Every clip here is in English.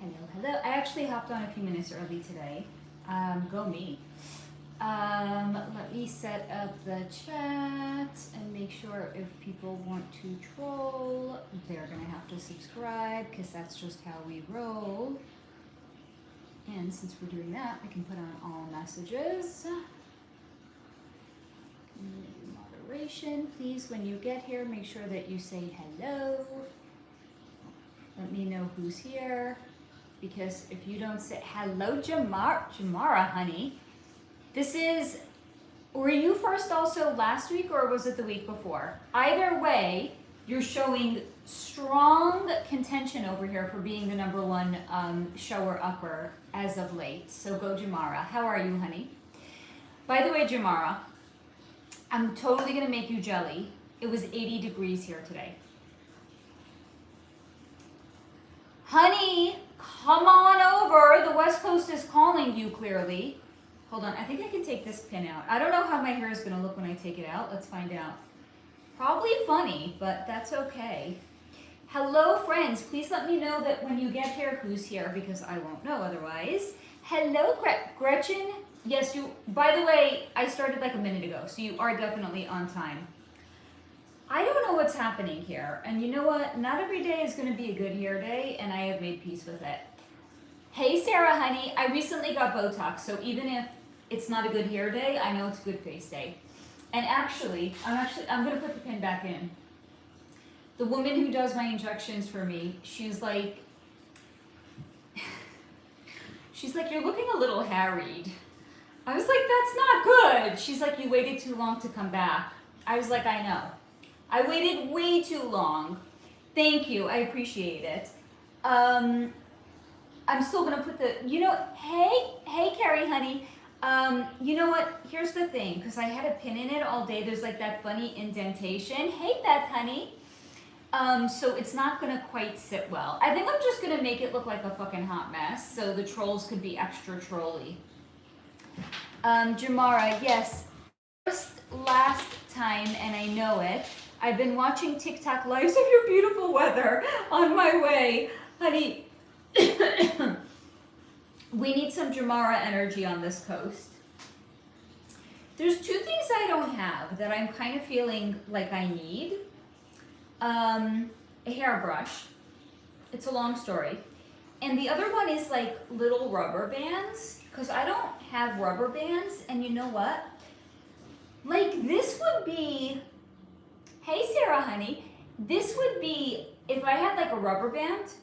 Hello. I actually hopped on a few minutes early today. Go me. Let me set up the chat and make sure if people want to troll, they're gonna have to subscribe because that's just how we roll. And since we're doing that, I can put on all messages. Moderation, please, when you get here, make sure that you say hello. Let me know who's here. Because if you don't say hello, Jamara, honey. Were you first also last week or was it the week before? Either way, you're showing strong contention over here for being the #1 shower upper as of late. So go Jamara. How are you, honey? By the way, Jamara, I'm totally gonna make you jelly. It was 80 degrees here today. Honey, come on over. The West Coast is calling you clearly. Hold on, I think I can take this pin out. I don't know how my hair is gonna look when I take it out. Let's find out. Probably funny, but that's okay. Hello, friends. Please let me know that when you get here, who's here, because I won't know otherwise. Hello, Gretchen. Yes, by the way, I started like a minute ago, so you are definitely on time. I don't know what's happening here, and you know what? Not every day is going to be a good hair day, and I have made peace with it. Hey, Sarah, honey, I recently got Botox, so even if it's not a good hair day, I know it's a good face day. And actually, I'm going to put the pin back in. The woman who does my injections for me, she's like, you're looking a little harried. I was like, that's not good. She's like, you waited too long to come back. I was like, I know. I waited way too long. Thank you, I appreciate it. I'm still gonna put hey Carrie, honey. You know what, here's the thing, because I had a pin in it all day, there's like that funny indentation. Hey Beth, honey. So it's not gonna quite sit well. I think I'm just gonna make it look like a fucking hot mess, so the trolls could be extra trolly. Jamara, yes, last time, and I know it. I've been watching TikTok lives of your beautiful weather on my way. Honey, we need some Jamara energy on this coast. There's two things I don't have that I'm kind of feeling like I need. A hairbrush. It's a long story. And the other one is like little rubber bands, because I don't have rubber bands, and you know what? Like this would be, hey Sarah, honey, this would be, if I had like a rubber band,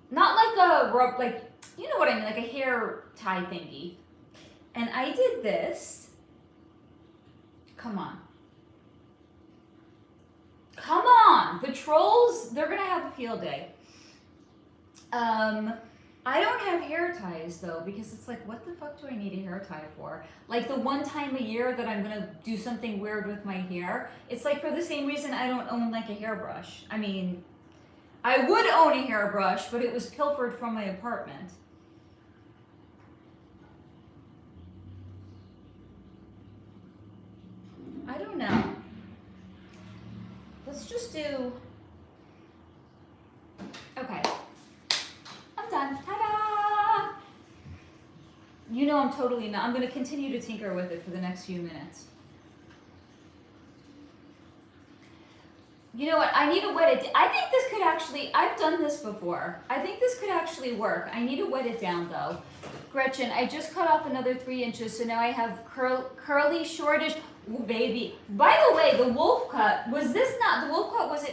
not like you know what I mean, like a hair tie thingy. And I did this, come on, the trolls, they're gonna have a field day. I don't have hair ties though, because it's like, what the fuck do I need a hair tie for? Like the one time a year that I'm gonna do something weird with my hair, it's like for the same reason I don't own like a hairbrush. I mean, I would own a hairbrush, but it was pilfered from my apartment. I don't know. Let's just do, okay. I'm done. Ta-da! You know I'm totally not. I'm going to continue to tinker with it for the next few minutes. You know what? I need to wet it. I think this could actually, I've done this before. I think this could actually work. I need to wet it down though. Gretchen, I just cut off another 3 inches, so now I have curly, shortish. Ooh, baby. By the way, the wolf cut, was it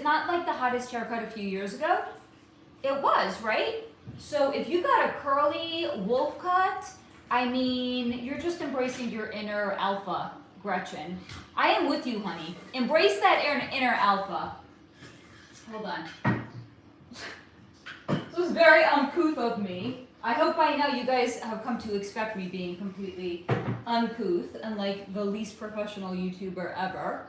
not like the hottest haircut a few years ago? It was, right? So if you got a curly wolf cut, I mean, you're just embracing your inner alpha, Gretchen. I am with you, honey. Embrace that inner alpha. Hold on. This was very uncouth of me. I hope by now you guys have come to expect me being completely uncouth and like the least professional YouTuber ever.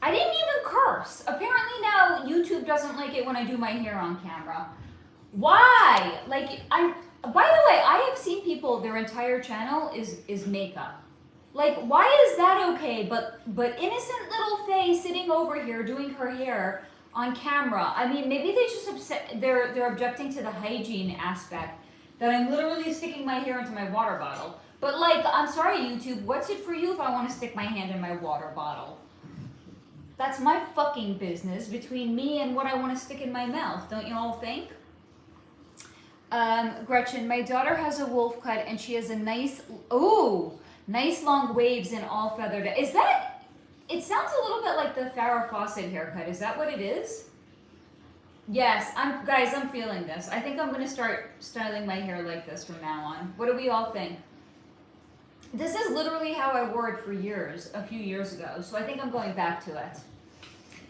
I didn't even curse. Apparently now YouTube doesn't like it when I do my hair on camera. Why? Like, by the way, I have seen people, their entire channel is makeup. Like, why is that okay? But innocent little Faye sitting over here doing her hair on camera. I mean, maybe they just they're objecting to the hygiene aspect, that I'm literally sticking my hair into my water bottle. But like, I'm sorry, YouTube, what's it for you if I want to stick my hand in my water bottle? That's my fucking business, between me and what I want to stick in my mouth, don't you all think? Gretchen, my daughter has a wolf cut and she has a nice long waves and all feathered. Is that, it sounds a little bit like the Farrah Fawcett haircut. Is that what it is? Yes, guys, I'm feeling this. I think I'm going to start styling my hair like this from now on. What do we all think? This is literally how I wore it for years, a few years ago. So I think I'm going back to it.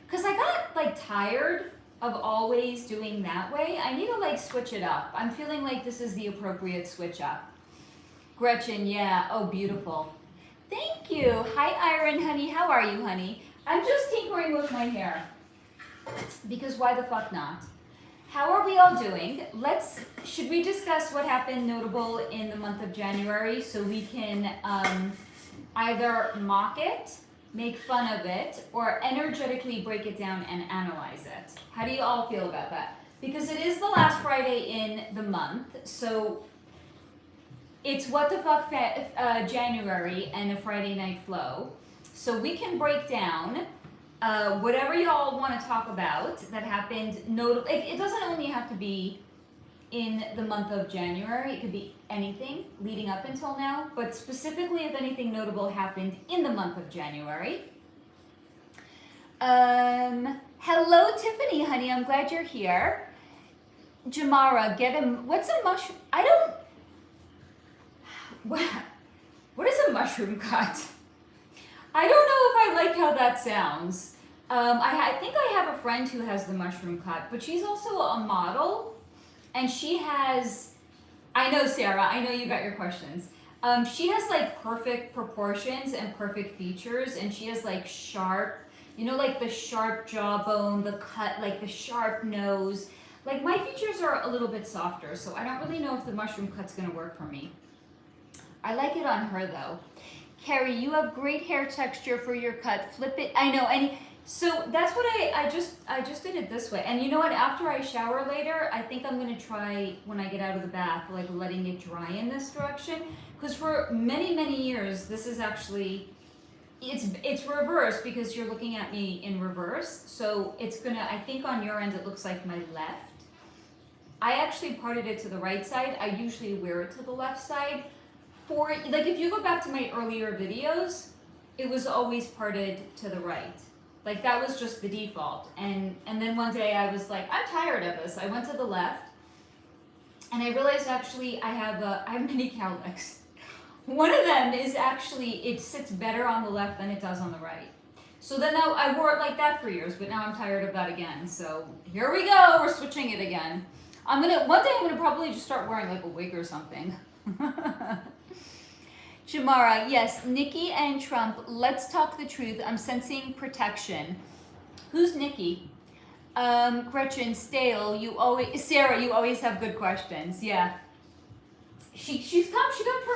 Because I got like tired of always doing that way. I need to like switch it up. I'm feeling like this is the appropriate switch up. Gretchen, yeah. Oh, beautiful. Thank you. Hi, Iron, honey. How are you, honey? I'm just tinkering with my hair. Because why the fuck not? How are we all doing? Should we discuss what happened notable in the month of January so we can either mock it, make fun of it, or energetically break it down and analyze it? How do you all feel about that? Because it is the last Friday in the month, so it's What the Fuck January and a Friday Night Flow. So we can break down whatever y'all want to talk about that happened notable. It doesn't only have to be in the month of January. It could be anything leading up until now, but specifically if anything notable happened in the month of January. Hello, Tiffany, honey. I'm glad you're here. Jamara, what's a mushroom? What is a mushroom cut? I don't know if I like how that sounds. I think I have a friend who has the mushroom cut, but she's also a model, and she has, I know, Sarah, I know you got your questions. She has like perfect proportions and perfect features, and she has like sharp, you know, like the sharp jawbone, the cut, like the sharp nose. Like my features are a little bit softer, so I don't really know if the mushroom cut's gonna work for me. I like it on her though. Carrie, you have great hair texture for your cut. Flip it. I know. And so that's what I just did it this way. And you know what? After I shower later, I think I'm going to try when I get out of the bath, like letting it dry in this direction. Because for many, many years, this is actually, it's reversed because you're looking at me in reverse. So it's going to, I think on your end, it looks like my left. I actually parted it to the right side. I usually wear it to the left side. Like if you go back to my earlier videos, it was always parted to the right. Like that was just the default. And then one day I was like, I'm tired of this. I went to the left and I realized actually I have many cowlicks. One of them is actually, it sits better on the left than it does on the right. So then now I wore it like that for years, but now I'm tired of that again. So here we go, we're switching it again. One day I'm gonna probably just start wearing like a wig or something. Jamara, yes, Nikki and Trump, let's talk the truth. I'm sensing protection. Who's Nikki? Gretchen, Stale, Sarah, you always have good questions. Yeah. She got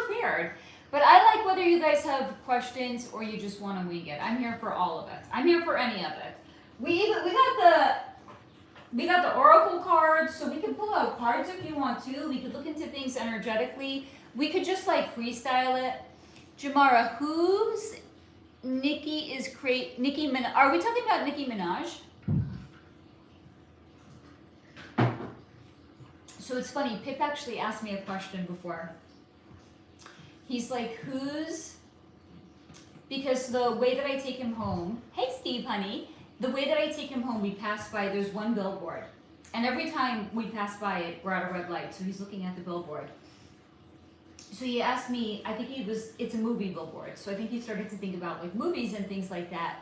prepared. But I like whether you guys have questions or you just want to wing it. I'm here for all of it. I'm here for any of it. We got the oracle cards, so we can pull out cards if you want to. We could look into things energetically. We could just like freestyle it. Jamara, who's Nicki is Nicki Minaj? Are we talking about Nicki Minaj? So it's funny, Pip actually asked me a question before. He's like, because the way that I take him home, hey Steve, honey, the way that I take him home, we pass by, there's one billboard. And every time we pass by it, we're at a red light, so he's looking at the billboard. So he asked me, I think it's a movie billboard. So I think he started to think about like movies and things like that.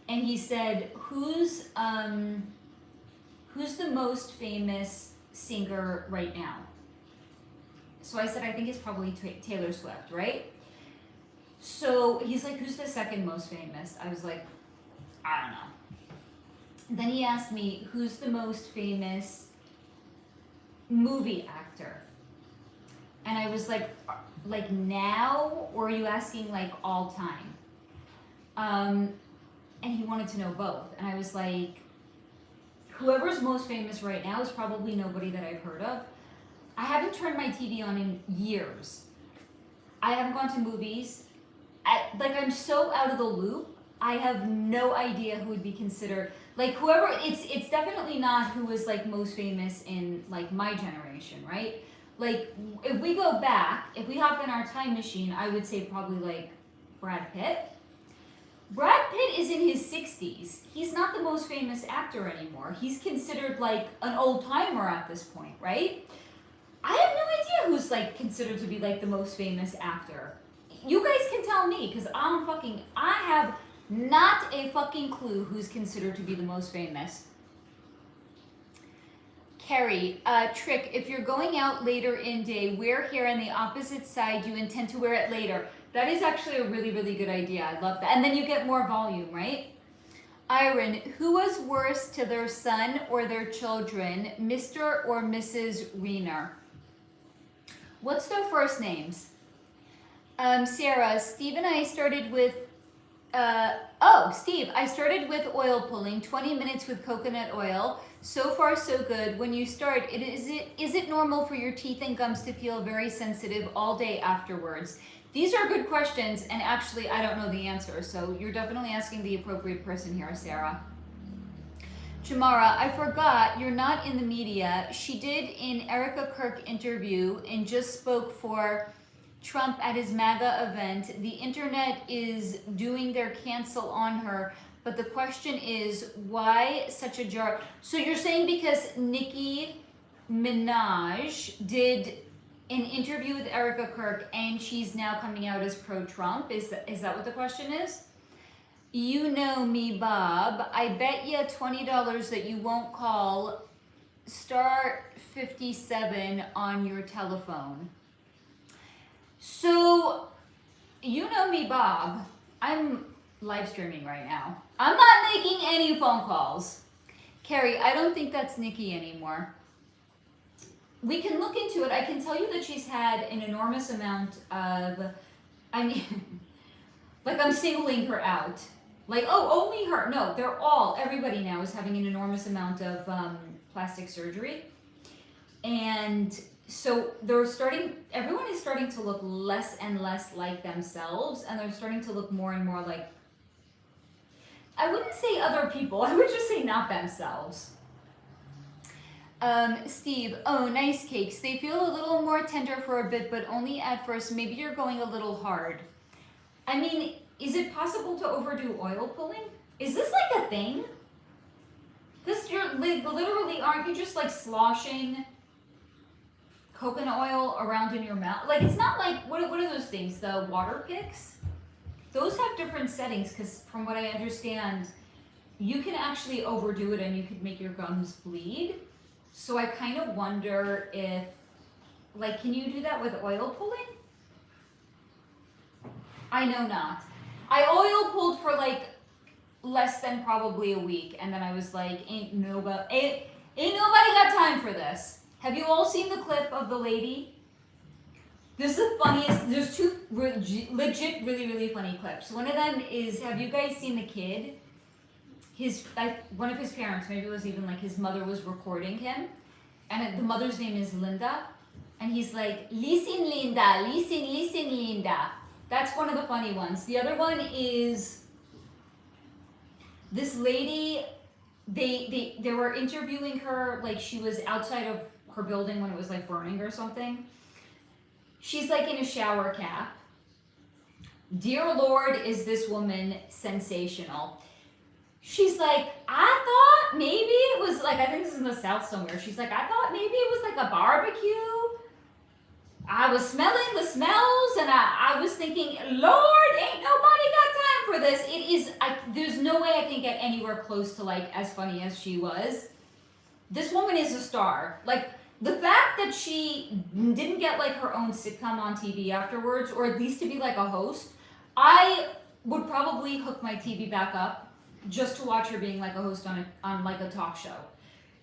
And he said, who's the most famous singer right now? So I said, I think it's probably Taylor Swift, right? So he's like, who's the second most famous? I was like, I don't know. Then he asked me, who's the most famous movie actor? And I was like now, or are you asking like all time? And he wanted to know both. And I was like, Whoever's most famous right now is probably nobody that I've heard of. I haven't turned my TV on in years. I haven't gone to movies. I'm so out of the loop. I have no idea who would be considered, like whoever, it's definitely not who was like most famous in like my generation, right? Like if we go back, if we hop in our time machine, I would say probably like Brad Pitt. Brad Pitt is in his 60s. He's not the most famous actor anymore. He's considered like an old timer at this point, right? I have no idea who's like considered to be like the most famous actor. You guys can tell me, because I have not a fucking clue who's considered to be the most famous. Carrie, trick, if you're going out later in day, wear hair on the opposite side, you intend to wear it later. That is actually a really, really good idea. I love that. And then you get more volume, right? Iron, who was worse to their son or their children, Mr. or Mrs. Reiner? What's their first names? Sarah, Steve and I started with, Steve, I started with oil pulling, 20 minutes with coconut oil. So far, so good. When you start, is it normal for your teeth and gums to feel very sensitive all day afterwards? These are good questions, and actually, I don't know the answer, so you're definitely asking the appropriate person here, Sarah. Chamara, I forgot, you're not in the media. She did an Erica Kirk interview and just spoke for Trump at his MAGA event. The internet is doing their cancel on her, but the question is, why such a jar? So you're saying because Nicki Minaj did an interview with Erica Kirk and she's now coming out as pro-Trump? Is that what the question is? You know me, Bob. I bet you $20 that you won't call star 57 on your telephone. So, you know me, Bob. I'm live streaming right now. I'm not making any phone calls. Carrie, I don't think that's Nikki anymore. We can look into it. I can tell you that she's had an enormous amount of, like I'm singling her out. Like, oh, only her. No, everybody now is having an enormous amount of plastic surgery. And so everyone is starting to look less and less like themselves, and they're starting to look more and more like, I wouldn't say other people, I would just say not themselves. Steve, oh, nice cakes. They feel a little more tender for a bit, but only at first. Maybe you're going a little hard. I mean, is it possible to overdo oil pulling? Is this like a thing? Because you're literally, aren't you just like sloshing coconut oil around in your mouth? Like, it's not like, what are those things? The water picks? Those have different settings, because from what I understand, you can actually overdo it and you could make your gums bleed. So I kind of wonder if, like, can you do that with oil pulling? I know not. I oil pulled for like less than probably a week, and then I was like, ain't nobody got time for this. Have you all seen the clip of the lady? This is the funniest. There's two legit, really, really funny clips. One of them is, have you guys seen the kid? One of his parents, maybe it was even like his mother, was recording him, and the mother's name is Linda, and he's like, listen, Linda, listen, Linda. That's one of the funny ones. The other one is this lady, they were interviewing her, like she was outside of her building when it was like burning or something. She's like in a shower cap. Dear Lord, is this woman sensational. She's like, I thought maybe it was like, I think this is in the South somewhere. She's like, I thought maybe it was like a barbecue. I was smelling the smells and I was thinking, Lord, ain't nobody got time for this. There's no way I can get anywhere close to like as funny as she was. This woman is a star. Like, the fact that she didn't get like her own sitcom on TV afterwards, or at least to be like a host, I would probably hook my TV back up just to watch her being like a host on like a talk show.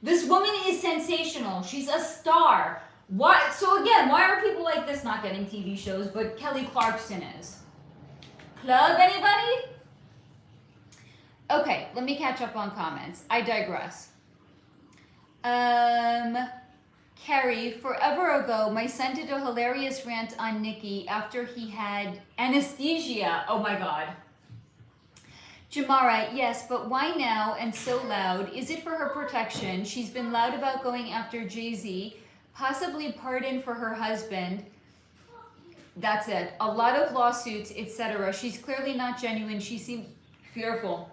This woman is sensational. She's a star. Why? So again, why are people like this not getting TV shows, but Kelly Clarkson is? Club, anybody? Okay, let me catch up on comments. I digress. Carrie, forever ago, my son did a hilarious rant on Nikki after he had anesthesia. Oh my God. Jamara, yes, but why now and so loud? Is it for her protection? She's been loud about going after Jay-Z, possibly pardon for her husband. That's it. A lot of lawsuits, etc. She's clearly not genuine. She seemed fearful.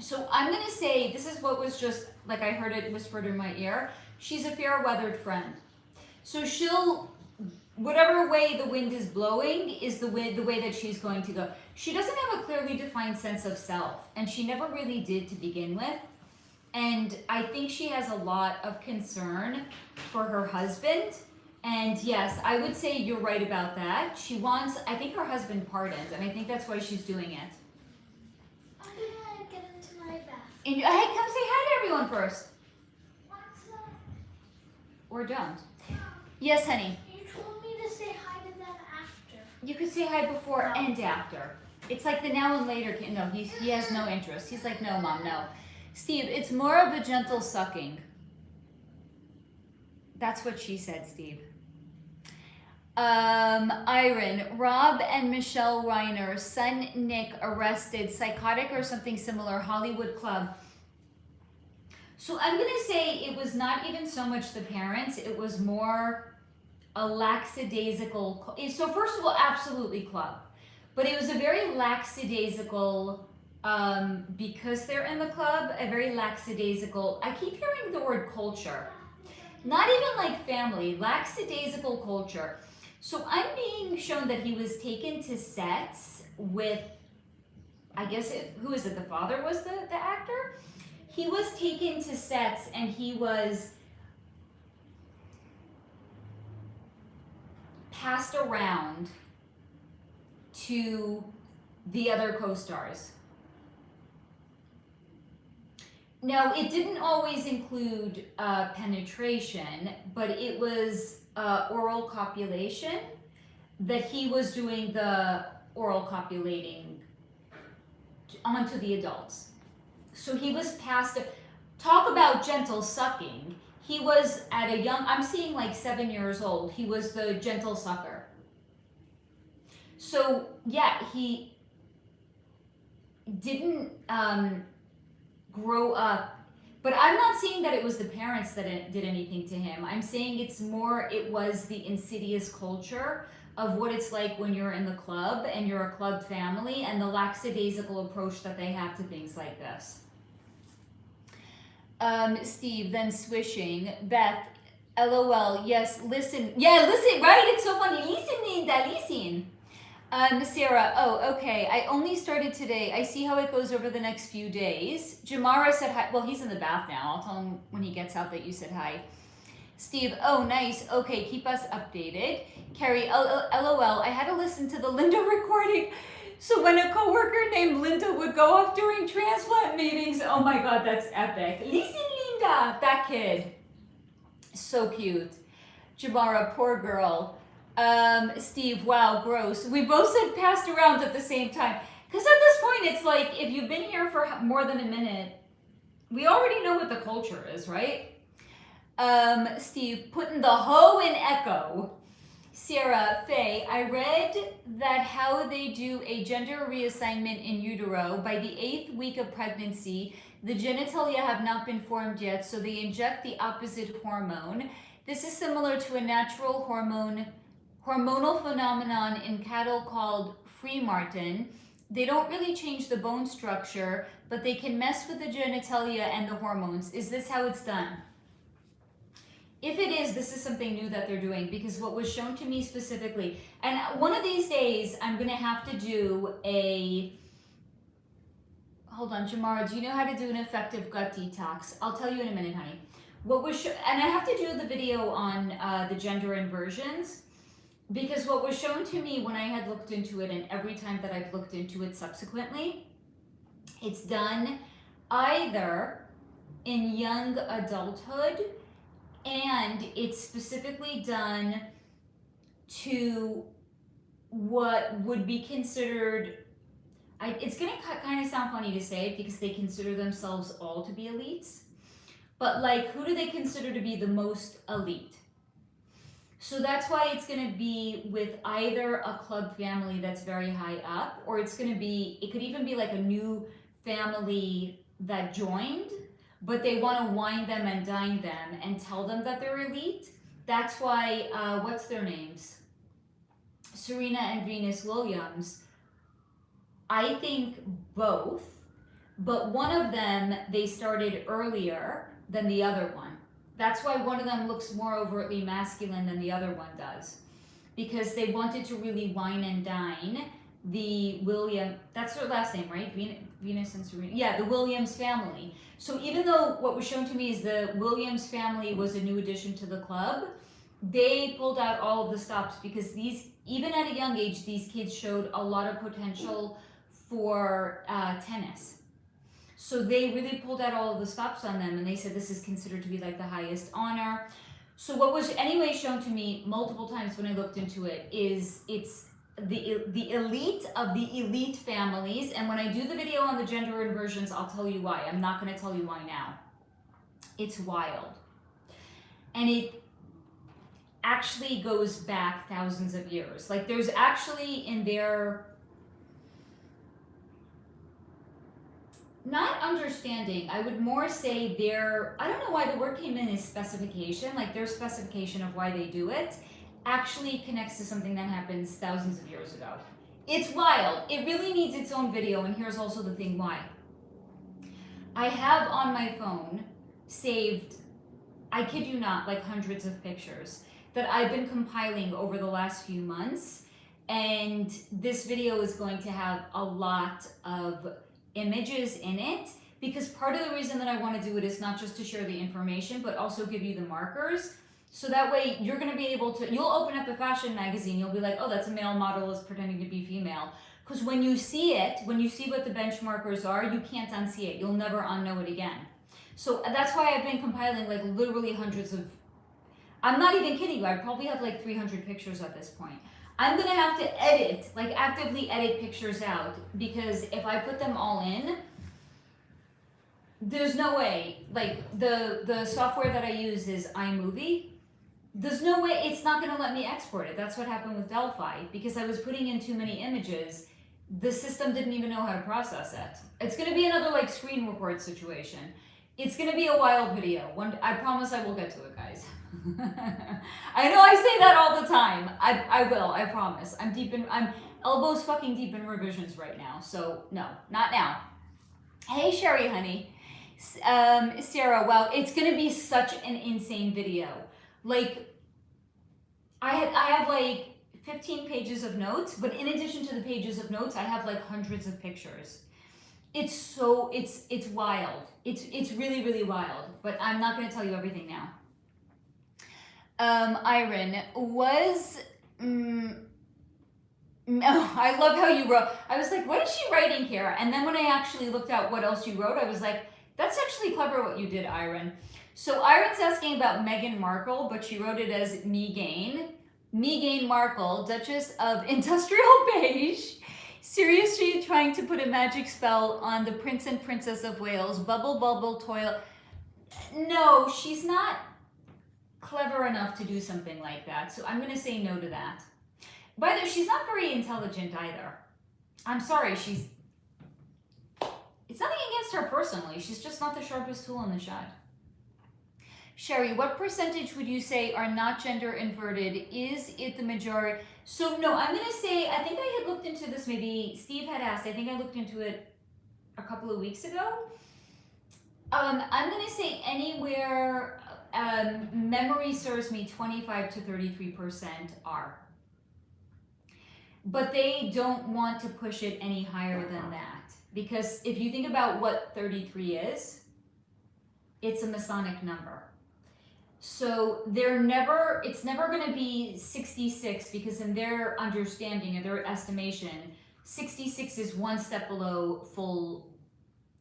So I'm going to say, this is what was just, like I heard it whispered in my ear. She's a fair-weathered friend. So she'll, whatever way the wind is blowing is the way that she's going to go. She doesn't have a clearly defined sense of self, and she never really did to begin with. And I think she has a lot of concern for her husband. And yes, I would say you're right about that. She wants, I think, her husband pardoned, and I think that's why she's doing it. I'm gonna get into my bath. And, hey, come say hi to everyone first. Or don't. Yes, honey. You told me to say hi to them after. You could say hi before and after. It's like the now and later. No, he has no interest. He's like, no, Mom, no. Steve, it's more of a gentle sucking. That's what she said, Steve. Iron, Rob and Michelle Reiner, son Nick arrested, psychotic or something similar, Hollywood club. So I'm going to say it was not even so much the parents, it was more a lackadaisical. So first of all, absolutely club. But it was a very lackadaisical, because they're in the club, a very lackadaisical, I keep hearing the word culture. Not even like family, lackadaisical culture. So I'm being shown that he was taken to sets with, I guess, who is it? The father was the actor? He was taken to sets and he was passed around to the other co-stars. Now, it didn't always include penetration, but it was oral copulation, that he was doing the oral copulating onto the adults. So he was passed, talk about gentle sucking. He was at a young, I'm seeing like 7 years old, he was the gentle sucker. So yeah, he didn't grow up, but I'm not saying that it was the parents that did anything to him. I'm saying it's more, it was the insidious culture of what it's like when you're in the club and you're a club family and the lackadaisical approach that they have to things like this. Steve, then swishing. Beth, LOL, yes, listen. Yeah, listen, right? It's so funny. Listen. Sarah, oh, okay. I only started today. I see how it goes over the next few days. Jamara said hi. Well, he's in the bath now. I'll tell him when he gets out that you said hi. Steve, oh, nice. Okay, keep us updated. Carrie, LOL, I had to listen to the Linda recording. So when a coworker named Linda would go off during transplant meetings, oh my God, that's epic. Listen, Linda, that kid. So cute. Jamara, poor girl. Steve, wow, gross. We both said passed around at the same time. Because at this point, it's like, if you've been here for more than a minute, we already know what the culture is, right? Steve, putting the hoe in echo. Sarah, Faye, I read that how they do a gender reassignment in utero, by the 8th week of pregnancy, the genitalia have not been formed yet, so they inject the opposite hormone. This is similar to a natural hormonal phenomenon in cattle called free martin. They don't really change the bone structure, but they can mess with the genitalia and the hormones. Is this how it's done? If it is, this is something new that they're doing, because what was shown to me specifically, and one of these days I'm going to have to do a, hold on, Jamara, do you know how to do an effective gut detox? I'll tell you in a minute, honey. What was, and I have to do the video on the gender inversions, because what was shown to me when I had looked into it, and every time that I've looked into it subsequently, it's done either in young adulthood, and it's specifically done to what would be considered, it's going to kind of sound funny to say because they consider themselves all to be elites, but like, who do they consider to be the most elite? So that's why it's going to be with either a club family that's very high up, or it could even be like a new family that joined, but they want to wine them and dine them and tell them that they're elite. That's why, what's their names? Serena and Venus Williams. I think both, but one of them, they started earlier than the other one. That's why one of them looks more overtly masculine than the other one does. Because they wanted to really wine and dine the that's their last name, right? Venus and Serena. Yeah, the Williams family. So even though what was shown to me is the Williams family was a new addition to the club, they pulled out all of the stops because even at a young age, these kids showed a lot of potential for tennis. So they really pulled out all of the stops on them, and they said this is considered to be like the highest honor. So what was anyway shown to me multiple times when I looked into it is it's the elite of the elite families. And when I do the video on the gender inversions, I'll tell you why. I'm not going to tell you why now. It's wild. And it actually goes back thousands of years. Like there's actually in their not understanding, I would more say I don't know why the word came in as specification, like their specification of why they do it actually connects to something that happens thousands of years ago. It's wild. It really needs its own video, and here's also the thing why. I have on my phone saved, I kid you not, like hundreds of pictures that I've been compiling over the last few months, and this video is going to have a lot of images in it, because part of the reason that I want to do it is not just to share the information, but also give you the markers. So that way you're going to be able to, you'll open up a fashion magazine, you'll be like, oh, that's a male model is pretending to be female. Because when you see it, when you see what the bench markers are, you can't unsee it. You'll never unknow it again. So that's why I've been compiling like literally hundreds of, I'm not even kidding you, I probably have like 300 pictures at this point. I'm gonna have to edit, like actively edit pictures out, because if I put them all in, there's no way, like the software that I use is iMovie. There's no way, it's not gonna let me export it. That's what happened with Delphi, because I was putting in too many images. The system didn't even know how to process it. It's gonna be another like screen record situation. It's gonna be a wild video. I promise I will get to it, guys. I know I say that all the time. I will, I promise. I'm elbows fucking deep in revisions right now. So no, not now. Hey Sherry honey. Sarah, wow, it's gonna be such an insane video. Like I have like 15 pages of notes, but in addition to the pages of notes, I have like hundreds of pictures. It's wild. It's really, really wild, but I'm not gonna tell you everything now. Iron was, no, I love how you wrote. I was like, what is she writing here? And then when I actually looked at what else you wrote, I was like, that's actually clever what you did, Iron. So Iron's asking about Meghan Markle, but she wrote it as Meghan Markle, Duchess of Industrial Beige, seriously trying to put a magic spell on the Prince and Princess of Wales, bubble toilet. No, she's not clever enough to do something like that, so I'm gonna say no to that. By the way, she's not very intelligent either. I'm sorry, it's nothing against her personally, she's just not the sharpest tool in the shed. Sherry, what percentage would you say are not gender inverted? Is it the majority? So no, I'm gonna say, I think I had looked into this, maybe Steve had asked, I think I looked into it a couple of weeks ago. I'm gonna say anywhere, memory serves me 25 to 33% are. But they don't want to push it any higher than that. Because if you think about what 33 is, it's a Masonic number. So it's never gonna be 66, because in their understanding, in their estimation, 66 is one step below full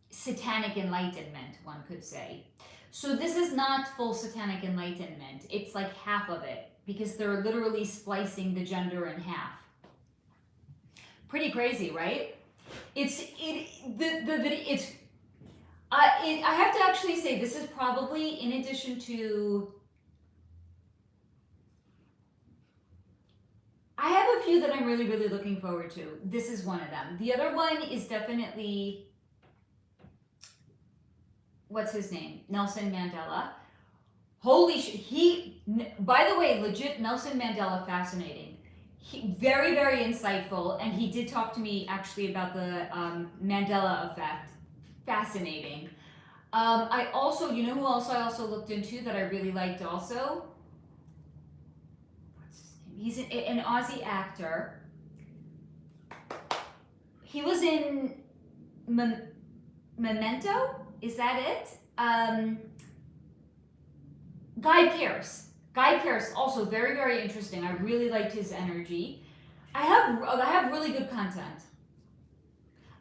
satanic enlightenment, one could say. So this is not full satanic enlightenment. It's like half of it, because they're literally splicing the gender in half. Pretty crazy, right? I have to actually say this is probably in addition to. I have a few that I'm really, really looking forward to. This is one of them. The other one is definitely, what's his name? Nelson Mandela. Holy shit. By the way, legit Nelson Mandela, fascinating. Very, very insightful. And he did talk to me actually about the Mandela effect. Fascinating. I also, you know who else I also looked into that I really liked also? What's his name? He's an Aussie actor. He was in Memento? Is that it? Guy Pearce. Guy Pearce, also very, very interesting. I really liked his energy. I have really good content.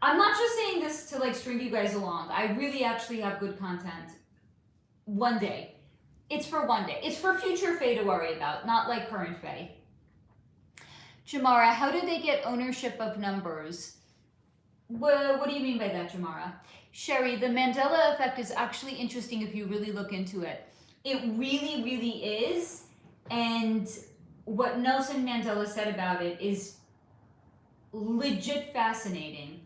I'm not just saying this to like string you guys along. I really actually have good content. One day. It's for one day. It's for future Faye to worry about, not like current Faye. Jamara, how do they get ownership of numbers? What do you mean by that, Jamara? Sherry, the Mandela effect is actually interesting if you really look into it. It really, really is. And what Nelson Mandela said about it is legit fascinating.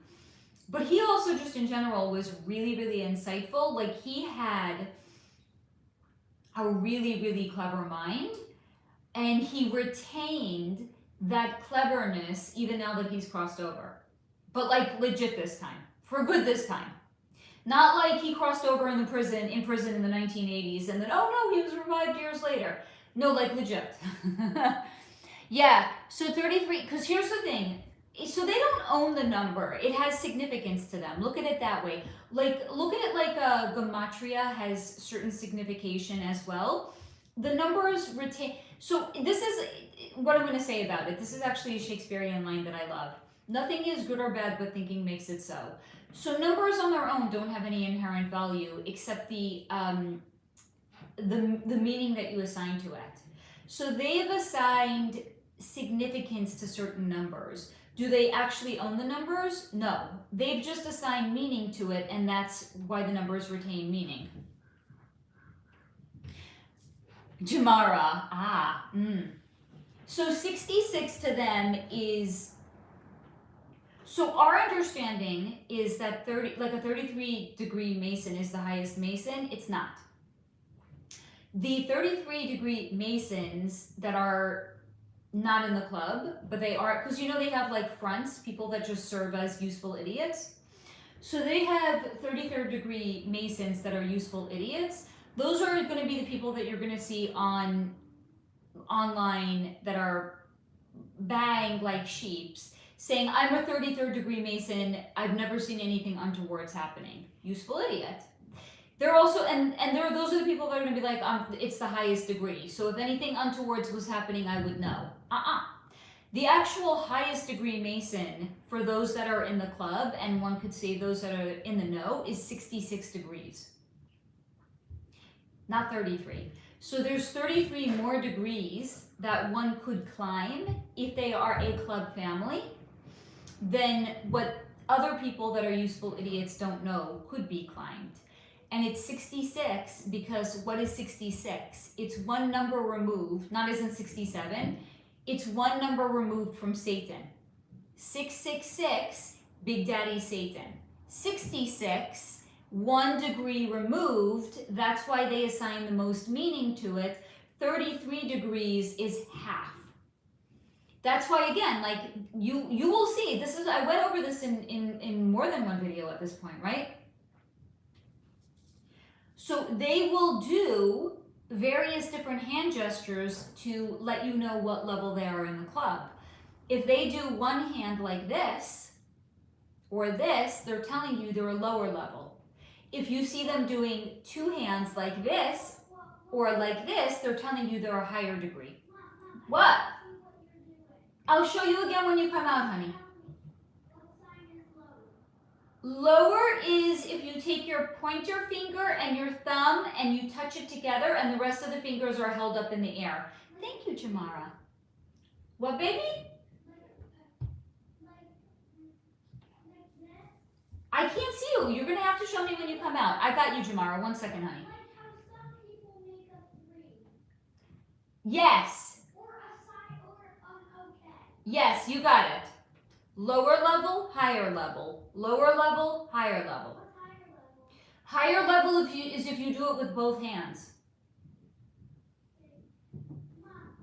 But he also just in general was really, really insightful. Like he had a really, really clever mind. And he retained that cleverness even now that he's crossed over. But like legit this time. For good this time. Not like he crossed over in prison in the 1980s and then, oh no, he was revived years later. No, like legit. Yeah, so 33, because here's the thing. So they don't own the number. It has significance to them. Look at it that way. Like, look at it like gematria has certain signification as well. The numbers retain. So this is what I'm going to say about it. This is actually a Shakespearean line that I love. Nothing is good or bad, but thinking makes it so. So numbers on their own don't have any inherent value except the meaning that you assign to it. So they've assigned significance to certain numbers. Do they actually own the numbers? No. They've just assigned meaning to it, and that's why the numbers retain meaning. Jamara, So 66 to them is, so our understanding is that a 33-degree Mason is the highest Mason. It's not. The 33-degree Masons that are not in the club, but they are, because you know they have like fronts, people that just serve as useful idiots. So they have 33rd degree Masons that are useful idiots. Those are going to be the people that you're going to see online that are bang like sheeps, saying, I'm a 33rd degree Mason, I've never seen anything untowards happening. Useful idiot. They're also, those are the people that are going to be like, it's the highest degree. So if anything untowards was happening, I would know. The actual highest degree Mason for those that are in the club, and one could say those that are in the know, is 66 degrees. Not 33. So there's 33 more degrees that one could climb if they are a club family than what other people that are useful idiots don't know could be climbed. And it's 66 because what is 66? It's one number removed, not as in 67, it's one number removed from Satan. 666, Big Daddy Satan. 66, 1 degree removed, that's why they assign the most meaning to it. 33 degrees is half. That's why, again, like you will see, this is, I went over this in more than one video at this point, right? So they will do various different hand gestures to let you know what level they are in the club. If they do one hand like this, or this, they're telling you they're a lower level. If you see them doing two hands like this, or like this, they're telling you they're a higher degree. What? I'll show you again when you come out, honey. Lower is if you take your pointer finger and your thumb and you touch it together and the rest of the fingers are held up in the air. Thank you, Jamara. What, baby? I can't see you. You're going to have to show me when you come out. I got you, Jamara. 1 second, honey. Like how some people make a 3. Yes. Or a side or okay. Yes, you got it. Lower level, higher level. Lower level, higher level. What's higher level? Higher level is if you do it with both hands. Mom,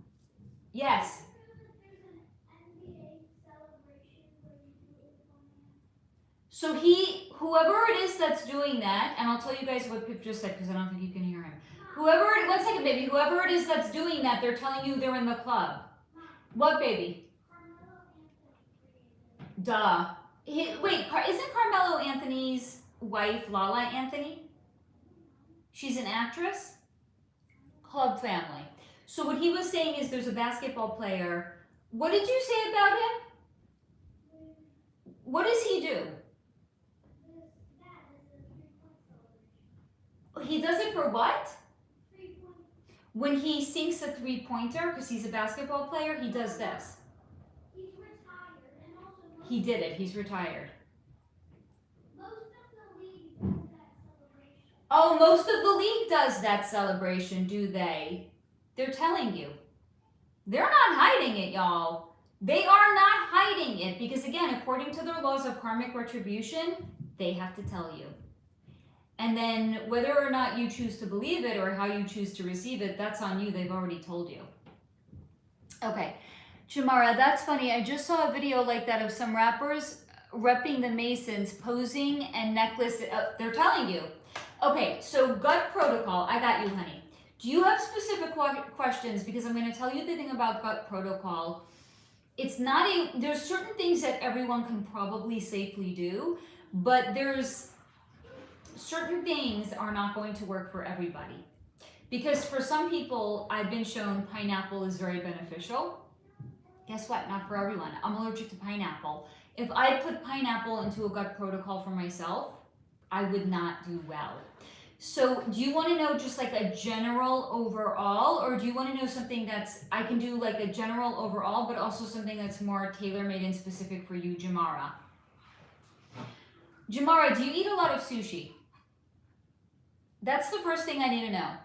Yes. there's an NBA celebration where you do it with one hand. So whoever it is that's doing that, and I'll tell you guys what Pip just said because I don't think you can hear him. One second, baby. Whoever it is that's doing that, they're telling you they're in the club. What, baby? Carmelo Anthony created it. Duh. Isn't Carmelo Anthony's wife Lala Anthony? She's an actress? Club family. So what he was saying is there's a basketball player. What did you say about him? What does he do? That is a 3-point celebration. He does it for what? 3-point. When he sinks a three-pointer, because he's a basketball player, he does this. He's retired and also He did it. He's retired. most of the league does that celebration. Oh, most of the league does that celebration, do they? They're telling you. They're not hiding it, y'all. They are not hiding it because, again, according to their laws of karmic retribution, they have to tell you. And then whether or not you choose to believe it or how you choose to receive it, that's on you. They've already told you. Okay. Jamara, that's funny. I just saw a video like that of some rappers repping the Masons, posing and necklace. They're telling you. Okay, so gut protocol. I got you, honey. Do you have specific questions? Because I'm going to tell you the thing about gut protocol. It's not there's certain things that everyone can probably safely do, but there's certain things are not going to work for everybody. Because for some people, I've been shown pineapple is very beneficial. Guess what? Not for everyone. I'm allergic to pineapple. If I put pineapple into a gut protocol for myself, I would not do well. So do you want to know just like a general overall, or do you want to know something I can do like a general overall, but also something that's more tailor-made and specific for you, Jamara? Jamara, do you eat a lot of sushi? That's the first thing I need to know.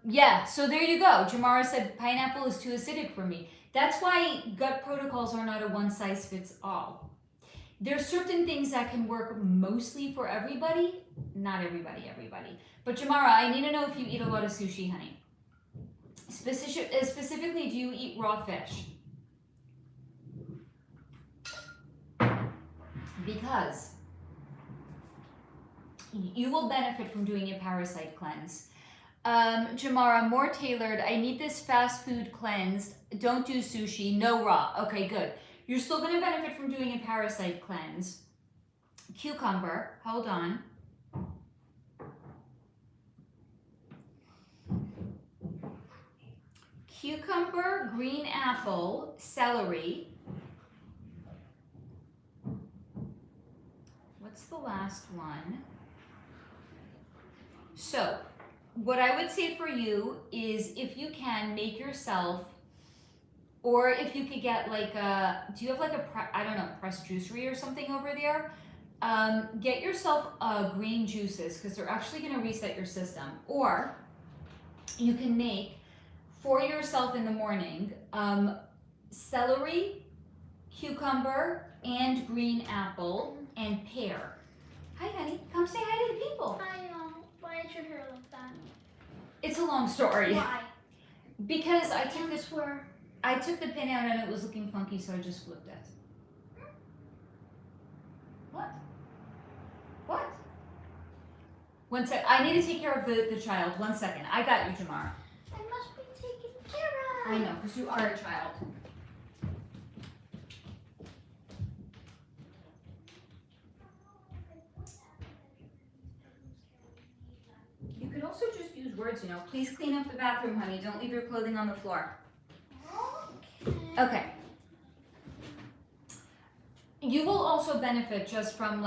Yeah, so there you go. Jamara said pineapple is too acidic for me. That's why gut protocols are not a one-size-fits-all. There's certain things that can work mostly for everybody, not everybody. But Jamara, I need to know if you eat a lot of sushi, honey. Specifically, do you eat raw fish? Because you will benefit from doing a parasite cleanse. Jamara, more tailored. I need this fast food cleansed. Don't do sushi. No raw. Okay, good. You're still going to benefit from doing a parasite cleanse. Cucumber. Hold on. Cucumber, green apple, celery. What's the last one? So, what I would say for you is if you can make yourself, or if you could get like do you have like pressed juicery or something over there? Get yourself green juices because they're actually going to reset your system. Or you can make for yourself in the morning celery, cucumber, and green apple and pear. Hi, honey. Come say hi to the people. Hi, why is your hair like that? It's a long story. Why? Because I took the pin out and it was looking funky, so I just flipped it. What? What? One sec. I need to take care of the child. 1 second. I got you, Jamara. I must be taken care of. I know, because you are a child. You could also just use words, Please clean up the bathroom, honey. Don't leave your clothing on the floor. Okay. You will also benefit just from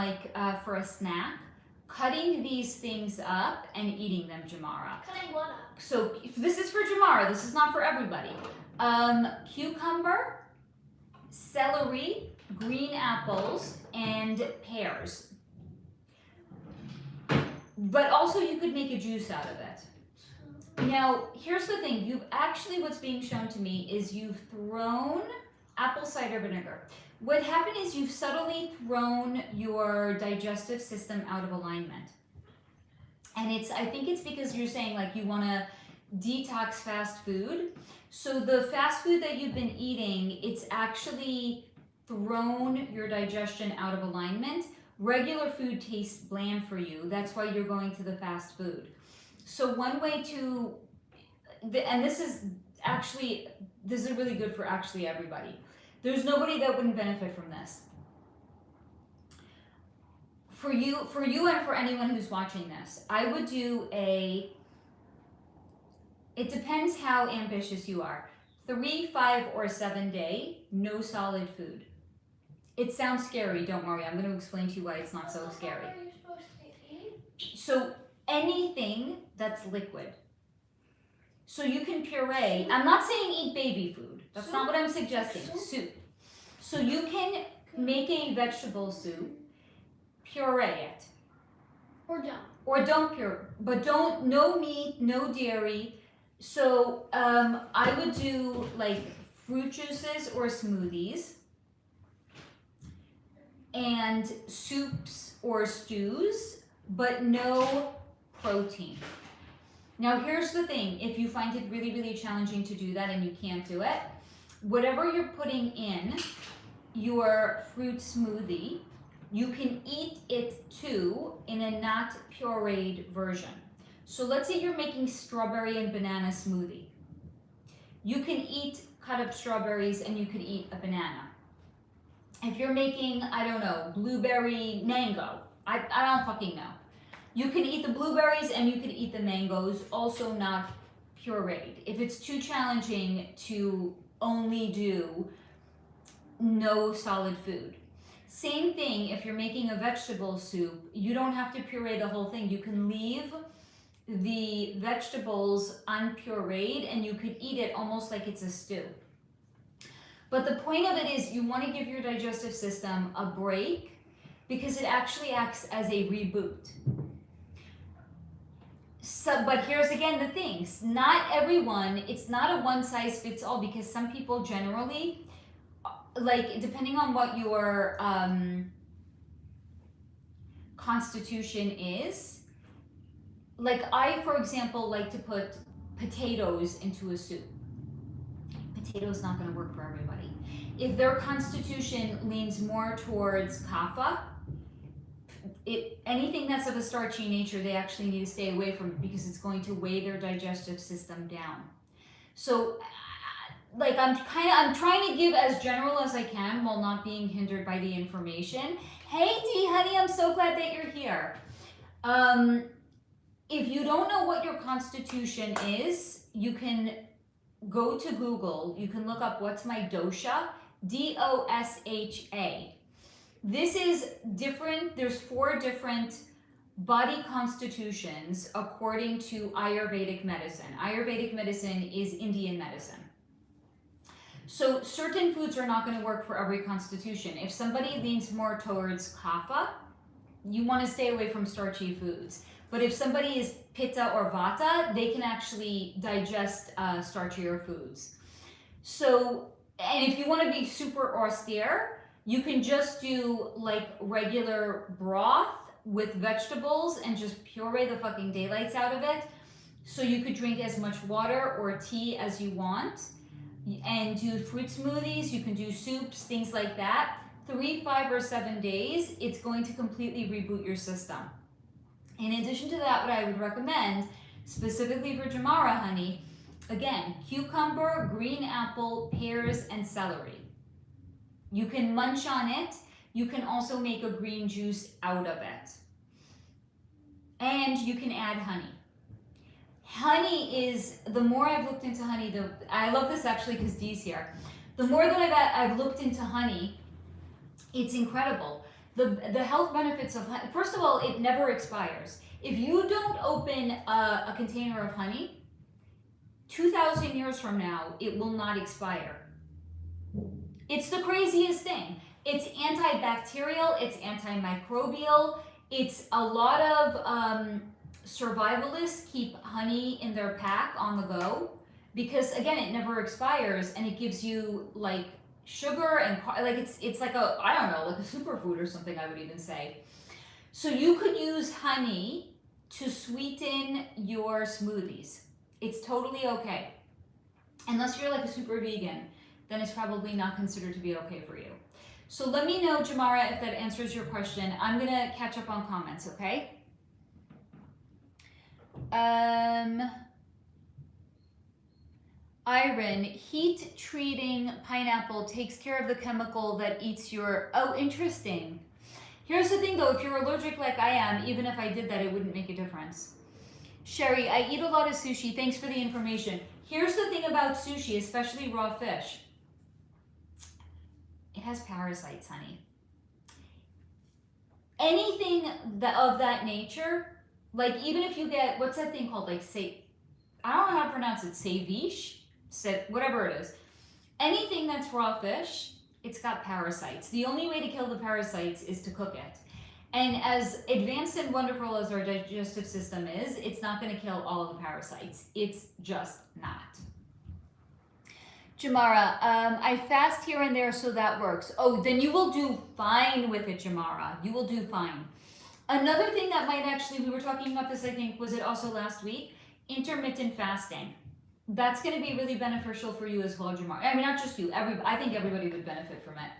for a snack, cutting these things up and eating them, Jamara. Cutting what up? So this is for Jamara. This is not for everybody. Cucumber, celery, green apples, and pears. But also you could make a juice out of it. Now, here's the thing. What's being shown to me is you've thrown apple cider vinegar. What happened is you've subtly thrown your digestive system out of alignment. And I think it's because you're saying like you want to detox fast food. So the fast food that you've been eating, it's actually thrown your digestion out of alignment. Regular food tastes bland for you. That's why you're going to the fast food. So one way to, and this is really good for actually everybody. There's nobody that wouldn't benefit from this. For you and for anyone who's watching this, I would do it depends how ambitious you are. 3, 5, or 7 day, no solid food. It sounds scary, don't worry. I'm going to explain to you why it's not so scary. What are you supposed to eat? So anything that's liquid. So you can puree. I'm not saying eat baby food. That's not what I'm suggesting. Soup. So you can make a vegetable soup, puree it. Or don't. Or don't puree, but no meat, no dairy. So I would do like fruit juices or smoothies, and soups or stews, but no protein. Now here's the thing, if you find it really, really challenging to do that and you can't do it, whatever you're putting in your fruit smoothie, you can eat it too in a not pureed version. So let's say you're making strawberry and banana smoothie. You can eat cut up strawberries and you can eat a banana. If you're making, I don't know, blueberry mango, I don't fucking know. You can eat the blueberries and you can eat the mangoes, also not pureed. If it's too challenging to only do no solid food. Same thing if you're making a vegetable soup, you don't have to puree the whole thing. You can leave the vegetables unpureed and you could eat it almost like it's a stew. But the point of it is you want to give your digestive system a break because it actually acts as a reboot. So, but here's again the things. Not everyone, it's not a one size fits all because some people generally, like depending on what your constitution is, like I, for example, like to put potatoes into a soup. Potatoes not going to work for everybody. If their constitution leans more towards kapha, anything that's of a starchy nature, they actually need to stay away from it because it's going to weigh their digestive system down. So, like I'm trying to give as general as I can while not being hindered by the information. Hey Dee, honey, I'm so glad that you're here. If you don't know what your constitution is, you can go to Google. You can look up what's my dosha, DOSHA. This is different. There's 4 different body constitutions according to Ayurvedic medicine. Ayurvedic medicine is Indian medicine. So certain foods are not going to work for every constitution. If somebody leans more towards kapha, you want to stay away from starchy foods. But if somebody is pitta or vata, they can actually digest starchier foods. So, and if you want to be super austere, you can just do like regular broth with vegetables and just puree the fucking daylights out of it. So you could drink as much water or tea as you want and do fruit smoothies. You can do soups, things like that. 3, 5, or 7 days, it's going to completely reboot your system. In addition to that, what I would recommend, specifically for Jamara honey, again, cucumber, green apple, pears, and celery. You can munch on it. You can also make a green juice out of it. And you can add honey. Honey is, the more I've looked into honey, I love this actually because Dee's here. The more that I've looked into honey, it's incredible. The health benefits of honey, first of all, it never expires. If you don't open a container of honey, 2,000 years from now, it will not expire. It's the craziest thing. It's antibacterial, it's antimicrobial. It's a lot of survivalists keep honey in their pack on the go because again, it never expires and it gives you like sugar and like it's like a, I don't know, like a superfood or something, I would even say. So you could use honey to sweeten your smoothies. It's totally okay. Unless you're like a super vegan, then it's probably not considered to be okay for you. So let me know, Jamara, if that answers your question. I'm gonna catch up on comments, okay? Iron, heat treating pineapple takes care of the chemical that eats your, oh, interesting. Here's the thing though, if you're allergic like I am, even if I did that, it wouldn't make a difference. Sherry, I eat a lot of sushi. Thanks for the information. Here's the thing about sushi, especially raw fish. It has parasites, honey. Anything of that nature, like even if you get, what's that thing called? Like, I don't know how to pronounce it, ceviche, whatever it is. Anything that's raw fish, it's got parasites. The only way to kill the parasites is to cook it. And as advanced and wonderful as our digestive system is, it's not going to kill all of the parasites. It's just not. Jamara, I fast here and there, so that works. Oh, then you will do fine with it, Jamara. You will do fine. Another thing that might actually, we were talking about this, I think, was it also last week? Intermittent fasting. That's going to be really beneficial for you as well, Jamara. I mean, not just you. I think everybody would benefit from it.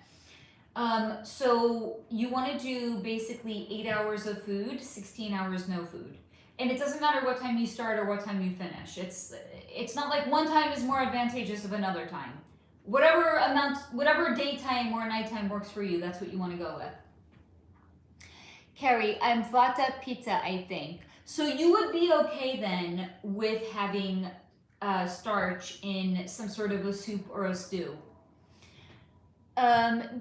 So you want to do basically 8 hours of food, 16 hours no food. And it doesn't matter what time you start or what time you finish. It's not like one time is more advantageous of another time. Whatever daytime or nighttime works for you, that's what you want to go with. Carrie, I'm Vata Pitta, I think. So you would be okay then with having starch in some sort of a soup or a stew.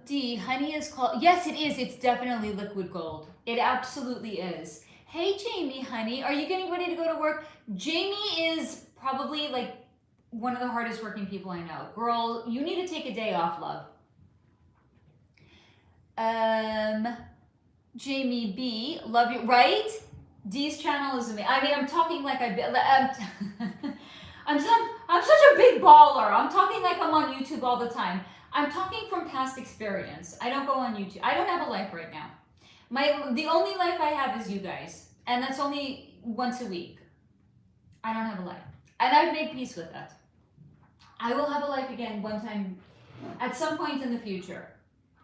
D, honey is called, yes it is, it's definitely liquid gold. It absolutely is. Hey Jamie, honey, are you getting ready to go to work? Jamie is probably like one of the hardest working people I know. Girl, you need to take a day off, love. Jamie B, love you, right? D's channel is amazing. I mean, I'm talking like I'm such a big baller. I'm talking like I'm on YouTube all the time. I'm talking from past experience. I don't go on YouTube. I don't have a life right now. The only life I have is you guys. And that's only once a week. I don't have a life. And I've made peace with that. I will have a life again one time, at some point in the future.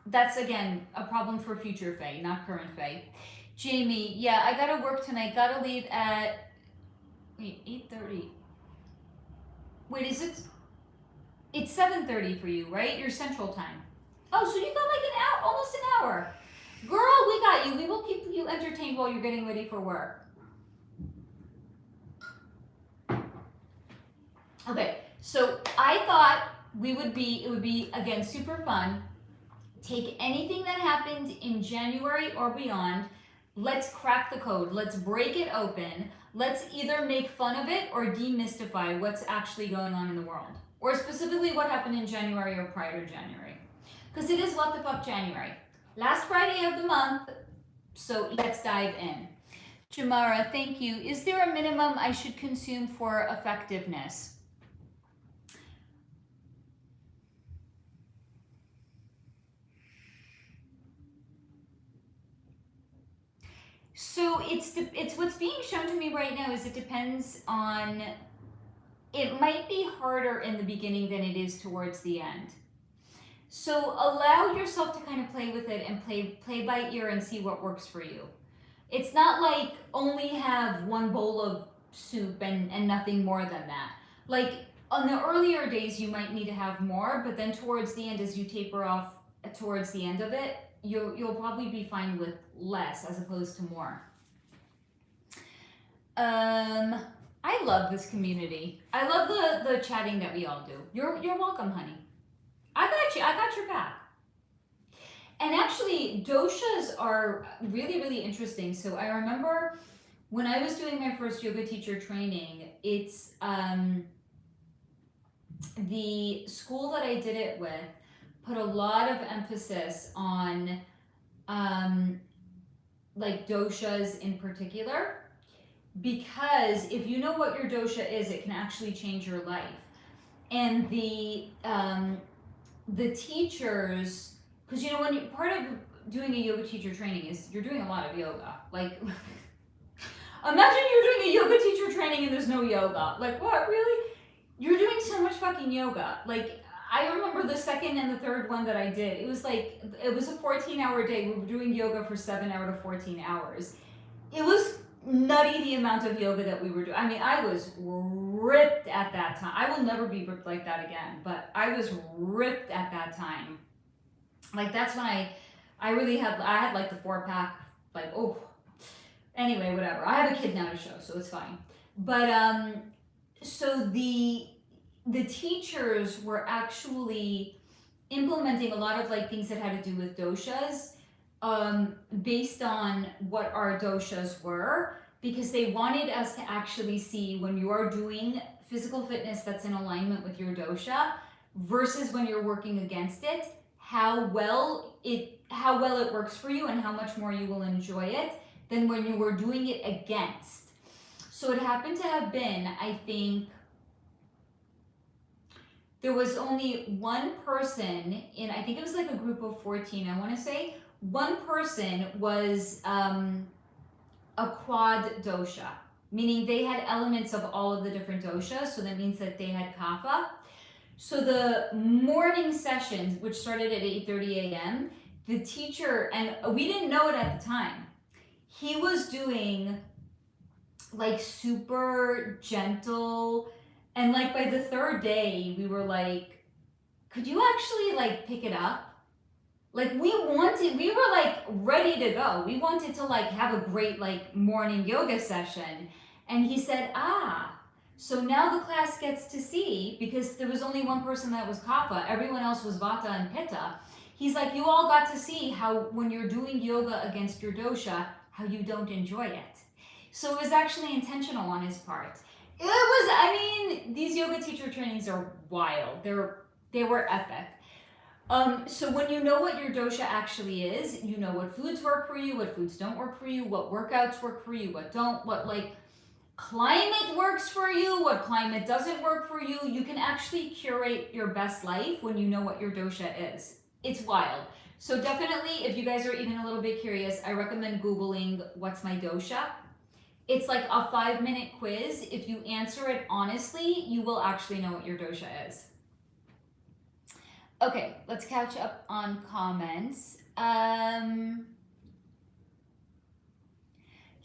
That's, again, a problem for future Faye, not current Faye. Jamie, yeah, I gotta work tonight. Gotta leave at, wait, 8:30. Wait, is it? It's 7:30 for you, right? Your central time. Oh, so you got like an hour, almost an hour. Girl, we got you. We will keep you entertained while you're getting ready for work. Okay, so I thought it would be, again, super fun. Take anything that happened in January or beyond. Let's crack the code. Let's break it open. Let's either make fun of it or demystify what's actually going on in the world. Or specifically what happened in January or prior to January. Because it is What the Fuck January. Last Friday of the month, so let's dive in. Jamara, thank you. Is there a minimum I should consume for effectiveness? So it's what's being shown to me right now is it depends on, it might be harder in the beginning than it is towards the end. So allow yourself to kind of play with it and play by ear and see what works for you. It's not like only have one bowl of soup and nothing more than that. Like on the earlier days, you might need to have more, but then towards the end, as you taper off towards the end of it, you'll probably be fine with less as opposed to more. I love this community. I love the chatting that we all do. You're welcome, honey. I got your back. And actually, doshas are really, really interesting. So I remember when I was doing my first yoga teacher training, it's the school that I did it with put a lot of emphasis on like doshas in particular, because if you know what your dosha is, it can actually change your life. And the teachers, because you know, when you part of doing a yoga teacher training is you're doing a lot of yoga. Like, imagine you're doing a yoga teacher training and there's no yoga. Like, what, really? You're doing so much fucking yoga. Like, I remember the second and the third one that I did. It was like, it was a 14-hour day. We were doing yoga for 7 out of 14 hours. It was nutty the amount of yoga that we were doing. I mean, I was ripped at that time. I will never be ripped like that again, but I was ripped at that time. Like, that's when I really had like the 4-pack, like, oh, anyway, whatever. I have a kid now to show, so it's fine. But, so the teachers were actually implementing a lot of like things that had to do with doshas, based on what our doshas were, because they wanted us to actually see when you are doing physical fitness that's in alignment with your dosha versus when you're working against it, how well it works for you and how much more you will enjoy it than when you were doing it against. So it happened to have been, I think, there was only one person in, I think it was like a group of 14, I want to say. One person was a quad dosha, meaning they had elements of all of the different doshas, so that means that they had kapha. So the morning sessions, which started at 8:30 a.m., the teacher, and we didn't know it at the time, he was doing like super gentle, and like by the third day, we were like, could you actually like pick it up? Like we were like ready to go. We wanted to like have a great like morning yoga session. And he said, so now the class gets to see, because there was only one person that was kapha, everyone else was vata and pitta. He's like, you all got to see how when you're doing yoga against your dosha, how you don't enjoy it. So it was actually intentional on his part. It was, I mean, these yoga teacher trainings are wild. They were epic. So when you know what your dosha actually is, you know what foods work for you, what foods don't work for you, what workouts work for you, what don't, what like climate works for you, what climate doesn't work for you. You can actually curate your best life when you know what your dosha is. It's wild. So definitely, if you guys are even a little bit curious, I recommend Googling what's my dosha. It's like a 5-minute quiz. If you answer it honestly, you will actually know what your dosha is. Okay, let's catch up on comments.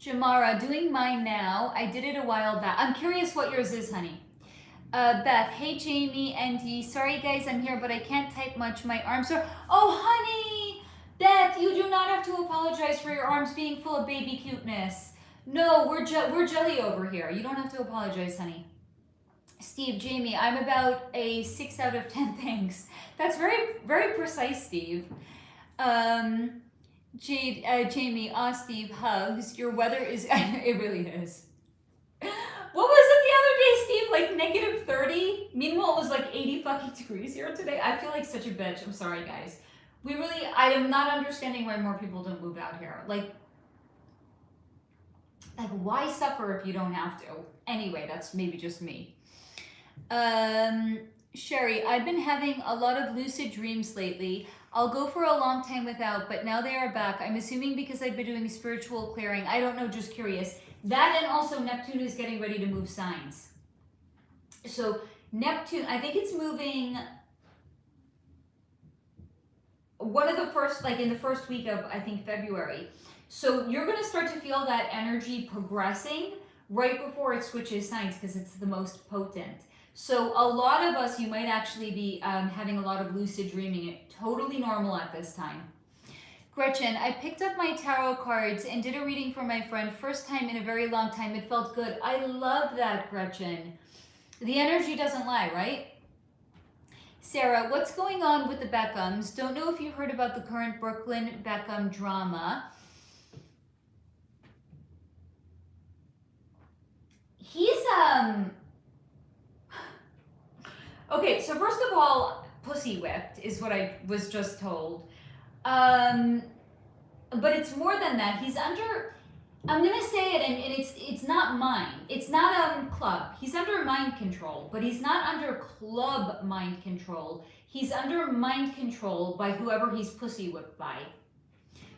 Jamara, doing mine now. I did it a while back. I'm curious what yours is, honey. Beth, hey Jamie, Andy. Sorry guys, I'm here, but I can't type much. My arms are... Oh, honey! Beth, you do not have to apologize for your arms being full of baby cuteness. No, we're jelly over here. You don't have to apologize, honey. Steve, Jamie, I'm about a 6 out of 10, thanks. That's very, very precise, Steve. Jade, Jamie, Steve, hugs. Your weather is, it really is. What was it the other day, Steve? Like negative 30? Meanwhile, it was like 80 fucking degrees here today. I feel like such a bitch. I'm sorry, guys. I am not understanding why more people don't move out here. Like why suffer if you don't have to? Anyway, that's maybe just me. Sherry, I've been having a lot of lucid dreams lately. I'll go for a long time without, but now they are back. I'm assuming because I've been doing spiritual clearing. I don't know, just curious. That, and also Neptune is getting ready to move signs. So Neptune, I think it's moving one of the first, like in the first week of, I think, February. So you're going to start to feel that energy progressing right before it switches signs, because it's the most potent. So a lot of us, you might actually be having a lot of lucid dreaming. It's totally normal at this time. Gretchen, I picked up my tarot cards and did a reading for my friend. First time in a very long time. It felt good. I love that, Gretchen. The energy doesn't lie, right? Sarah, what's going on with the Beckhams? Don't know if you heard about the current Brooklyn Beckham drama. He's, okay, so first of all, pussy whipped, is what I was just told. But it's more than that. He's under, I'm gonna say it, and it's not mine. It's not club. He's under mind control, but he's not under club mind control. He's under mind control by whoever he's pussy whipped by.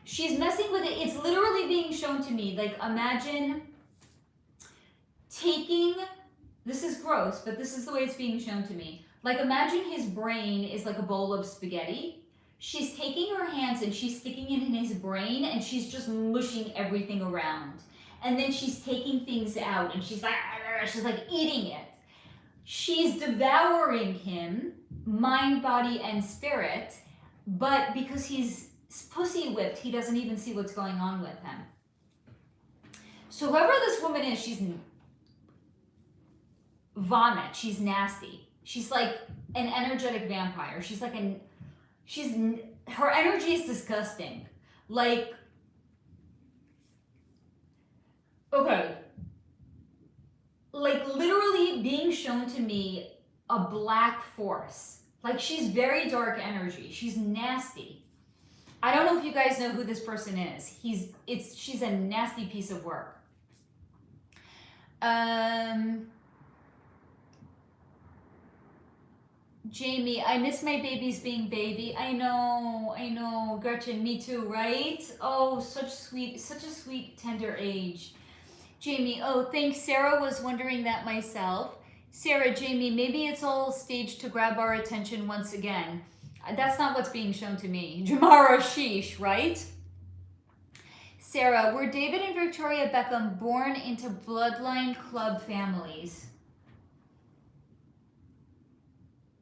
She's messing with it. It's literally being shown to me. Like, imagine taking, this is gross, but this is the way it's being shown to me. Like, imagine his brain is like a bowl of spaghetti. She's taking her hands and she's sticking it in his brain and she's just mushing everything around. And then she's taking things out and she's like eating it. She's devouring him, mind, body, and spirit, but because he's pussy whipped, he doesn't even see what's going on with him. So whoever this woman is, she's vomit. She's nasty. She's like an energetic vampire. She's like her energy is disgusting. Like, okay. Like literally being shown to me a black force. Like she's very dark energy. She's nasty. I don't know if you guys know who this person is. She's a nasty piece of work. Jamie, I miss my babies being baby. I know. Gretchen, me too, right? Oh, such a sweet, tender age. Jamie, oh, thanks. Sarah was wondering that myself. Sarah, Jamie, maybe it's all staged to grab our attention once again. That's not what's being shown to me. Jamara Sheesh, right? Sarah, were David and Victoria Beckham born into bloodline club families?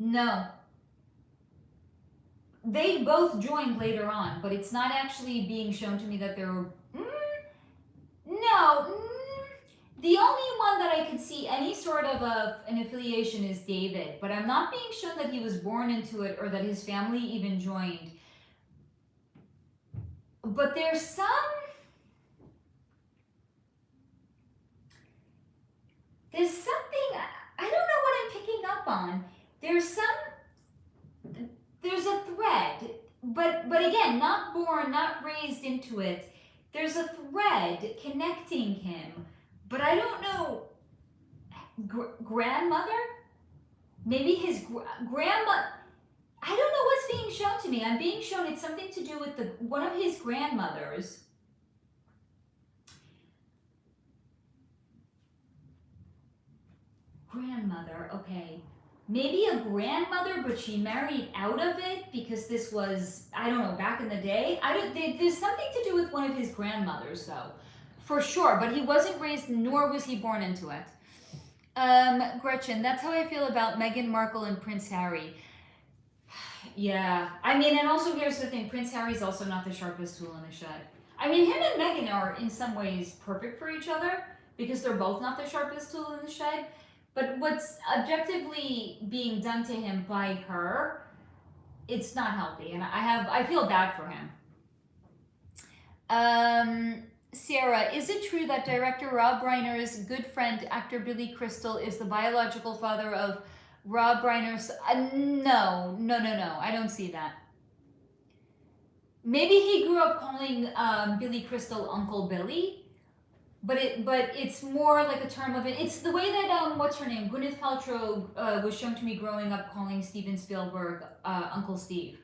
No. They both joined later on, but it's not actually being shown to me that they're... No. The only one that I could see any sort of an affiliation is David, but I'm not being shown that he was born into it or that his family even joined. But there's something I don't know what I'm picking up on. There's a thread, but again, not born, not raised into it. There's a thread connecting him, but I don't know. Grandmother? Maybe his grandma. I don't know what's being shown to me. I'm being shown it's something to do with one of his grandmothers. Grandmother, okay. Maybe a grandmother, but she married out of it because this was, I don't know, back in the day. There's something to do with one of his grandmothers, though, for sure. But he wasn't raised, nor was he born into it. Gretchen, that's how I feel about Meghan Markle and Prince Harry. Yeah, I mean, and also here's the thing: Prince Harry's also not the sharpest tool in the shed. I mean, him and Meghan are in some ways perfect for each other because they're both not the sharpest tool in the shed. But what's objectively being done to him by her, it's not healthy, and I feel bad for him. Sarah, is it true that director Rob Reiner's good friend, actor Billy Crystal, is the biological father of Rob Reiner's? No, I don't see that. Maybe he grew up calling Billy Crystal Uncle Billy. But it's more like a term of it. It's the way that what's her name, Gwyneth Paltrow, was shown to me growing up calling Steven Spielberg Uncle Steve.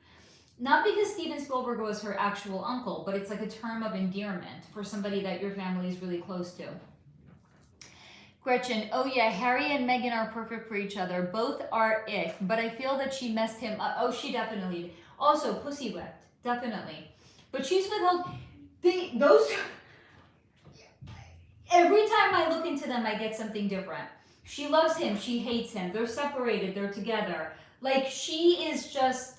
Not because Steven Spielberg was her actual uncle, but it's like a term of endearment for somebody that your family is really close to. Gretchen, oh yeah, Harry and Meghan are perfect for each other. Both are it, but I feel that she messed him up. Oh, she definitely. Also, pussy whipped, definitely. But she's withheld. Those. Every time I look into them, I get something different. She loves him. She hates him. They're separated. They're together. Like, she is just...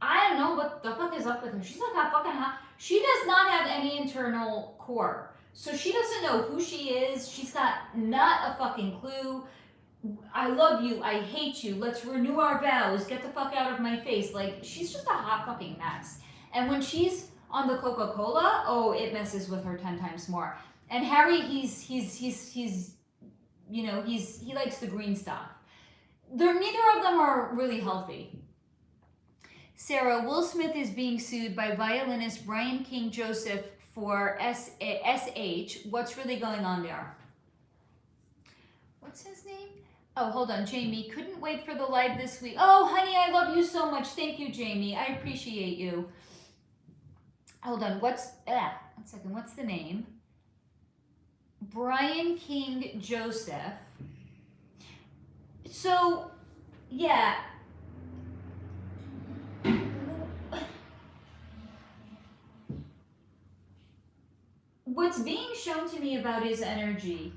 I don't know what the fuck is up with her. She's like a fucking hot... She does not have any internal core. So she doesn't know who she is. She's got not a fucking clue. I love you. I hate you. Let's renew our vows. Get the fuck out of my face. Like, she's just a hot fucking mess. And when she's on the Coca-Cola, oh, it messes with her 10 times more. And Harry, he likes the green stuff. neither of them are really healthy. Sarah, Will Smith is being sued by violinist Brian King Joseph for SH. What's really going on there? What's his name? Oh, hold on, Jamie. Couldn't wait for the live this week. Oh, honey, I love you so much. Thank you, Jamie. I appreciate you. Hold on. One second. What's the name? Brian King Joseph. So, yeah. What's being shown to me about his energy,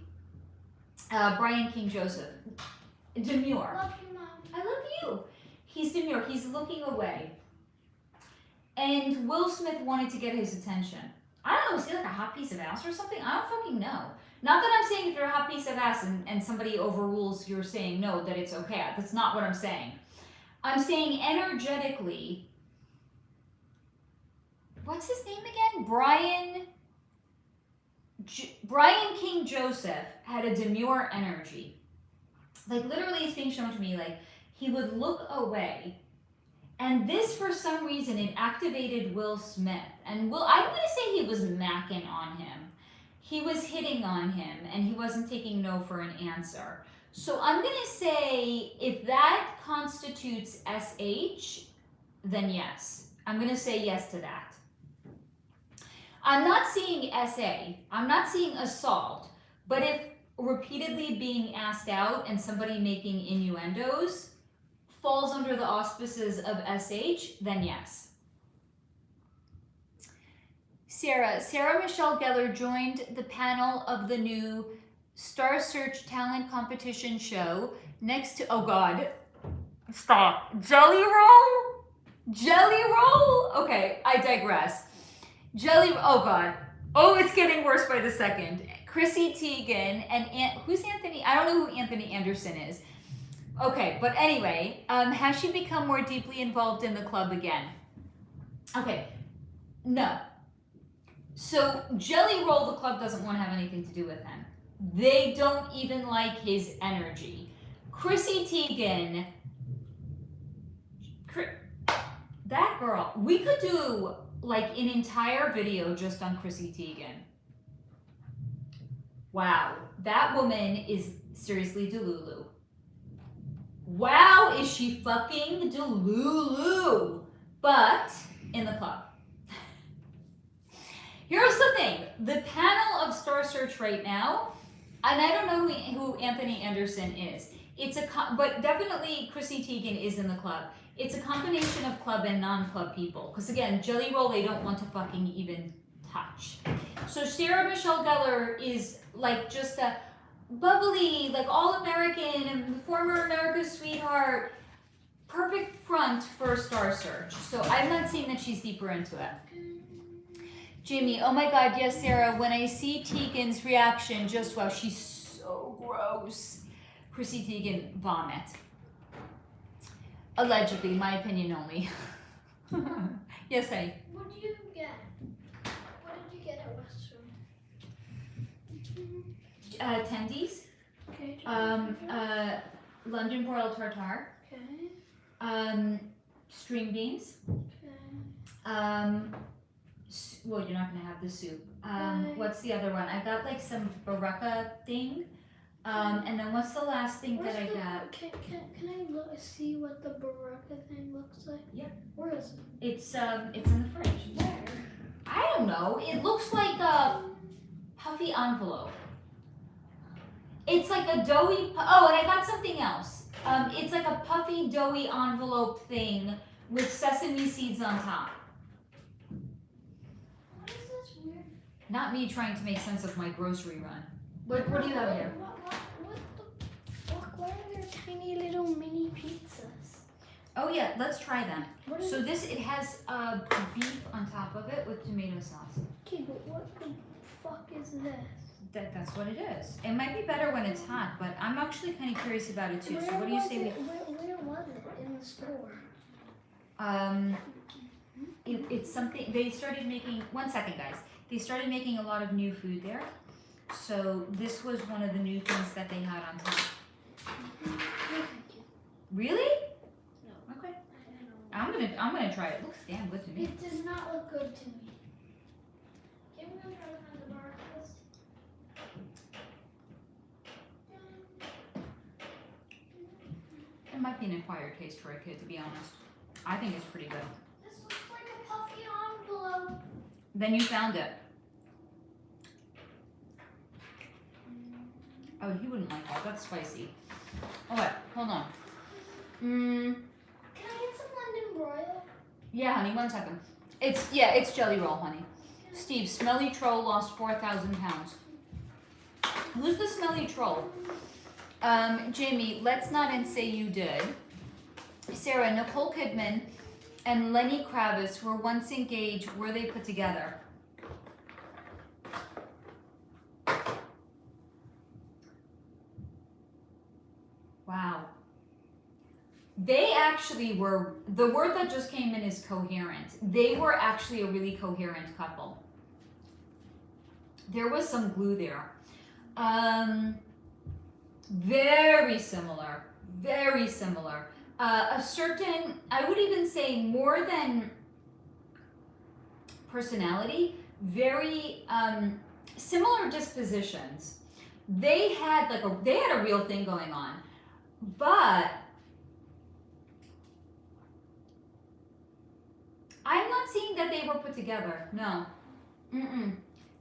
Brian King Joseph, demure. Love you, Mom. I love you. He's demure. He's looking away. And Will Smith wanted to get his attention. I don't know, is he like a hot piece of ass or something? I don't fucking know. Not that I'm saying if you're a hot piece of ass and somebody overrules your saying no, that it's okay. That's not what I'm saying. I'm saying energetically, what's his name again? Brian King Joseph had a demure energy. Like literally it's being shown to me, like he would look away. And this, for some reason, it activated Will Smith. And I'm going to say he was macking on him. He was hitting on him, and he wasn't taking no for an answer. So I'm going to say if that constitutes SH, then yes. I'm going to say yes to that. I'm not seeing SA. I'm not seeing assault. But if repeatedly being asked out and somebody making innuendos falls under the auspices of SH, then yes. Sarah Michelle Gellar joined the panel of the new Star Search talent competition show next to, oh God, stop. Jelly roll? Jelly roll? Okay, I digress. Oh God. Oh, it's getting worse by the second. Chrissy Teigen and who's Anthony? I don't know who Anthony Anderson is. Okay, but anyway, has she become more deeply involved in the club again? Okay, no. So Jelly Roll, the club doesn't want to have anything to do with him. They don't even like his energy. Chrissy Teigen, that girl, we could do like an entire video just on Chrissy Teigen. Wow, that woman is seriously delulu. Wow, is she fucking delulu? But in the club. Here's the thing. The panel of Star Search right now, and I don't know who Anthony Anderson is. But definitely Chrissy Teigen is in the club. It's a combination of club and non-club people. Because again, Jelly Roll, they don't want to fucking even touch. So Sarah Michelle Gellar is like just a bubbly, like all-American and former America's sweetheart, perfect front for Star Search. So I'm not seeing that she's deeper into it. Jamie, oh my God, yes, Sarah, when I see Teigen's reaction, just wow, she's so gross. Chrissy Teigen, vomit. Allegedly, my opinion only. Yes, honey. What did you get? What did you get at Western? Tendies. Okay. London broiled tartare. Okay. String beans. Okay. Well, you're not gonna have the soup. What's the other one? I got like some baraka thing. And then what's the last thing that I got? Can I see what the baraka thing looks like? Yeah. Where is it? It's in the fridge. Where? I don't know. It looks like a puffy envelope. It's like a doughy. Oh, and I got something else. It's like a puffy doughy envelope thing with sesame seeds on top. What is this weird? Not me trying to make sense of my grocery run. What do you have here? What the fuck? Why are there tiny little mini pizzas? Oh yeah, let's try them. What is So it has beef on top of it with tomato sauce. Okay, but what the fuck is this? That's what it is. It might be better when it's hot, but I'm actually kind of curious about it too. So what do you say we? Where was it in the store? It's something they started making. 1 second, guys. They started making a lot of new food there. So this was one of the new things that they had on top. gonna try it. It looks damn good to me. It does not look good to me. Can we go try to find the bar list? It might be an acquired taste for a kid, to be honest. I think it's pretty good. This looks like a puffy envelope. Then you found it. Oh, he wouldn't like that. That's spicy. Oh wait, hold on. Can I get some London broil? Yeah, honey, 1 second. It's jelly roll, honey. Steve, smelly troll lost 4,000 pounds. Who's the smelly troll? Jamie, let's not and say you did. Sarah, Nicole Kidman and Lenny Kravitz were once engaged. Were they put together? Wow. They actually were, the word that just came in is coherent. They were actually a really coherent couple. There was some glue there. Very similar, very similar. A certain, I would even say more than personality, very similar dispositions. They had a real thing going on, but I'm not seeing that they were put together. No.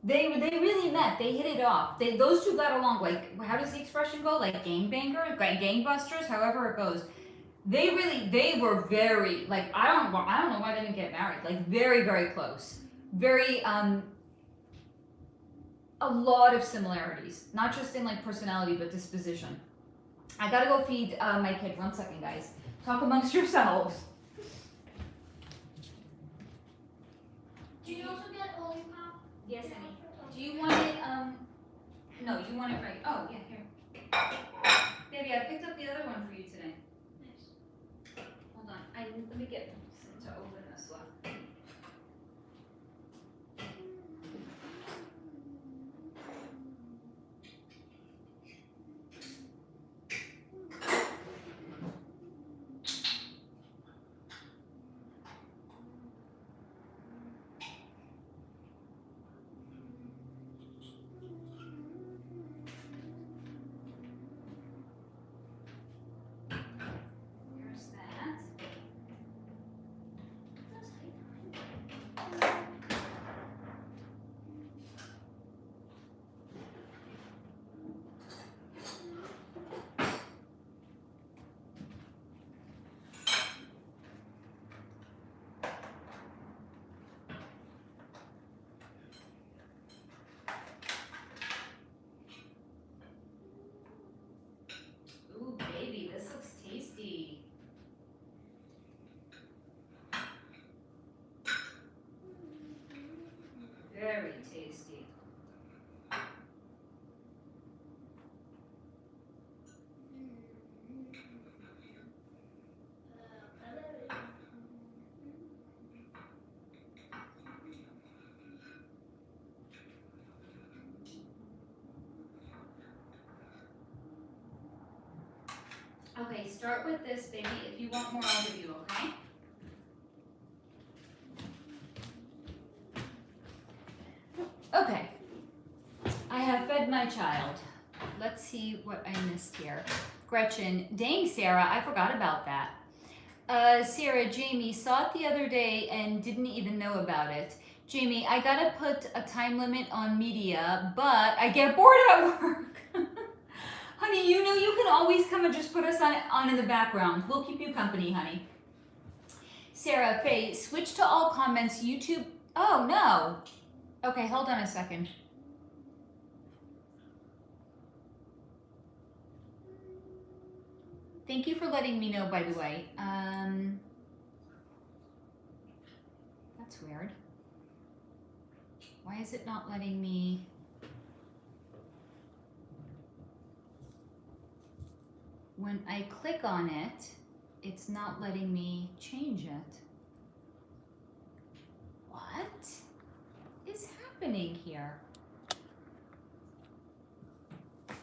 They really met. They hit it off. Those two got along. Like, how does the expression go? Like gangbangers, gangbusters, however it goes. They were very, like, I don't know why they didn't get married. Like, very, very close. Very, a lot of similarities. Not just in, like, personality, but disposition. I gotta go feed my kid. 1 second, guys. Talk amongst yourselves. Do you also get lollipop? Yes, honey. Do you want it, no, you want it right. Oh, yeah, here. Baby, I picked up the other one for you today. Nice. Hold on, let me get to open this one. Here's that. Ooh, baby, this looks tasty. Very tasty. Okay, start with this, baby. If you want more, I'll give you, okay? Okay. I have fed my child. Let's see what I missed here. Gretchen, dang, Sarah, I forgot about that. Sarah, Jamie, saw it the other day and didn't even know about it. Jamie, I gotta put a time limit on media, but I get bored at work. Honey, you know you can always come and just put us on in the background. We'll keep you company, honey. Sarah, Faye, switch to all comments. YouTube. Oh, no. Okay, hold on a second. Thank you for letting me know, by the way. That's weird. Why is it not letting me? When I click on it, it's not letting me change it. What is happening here?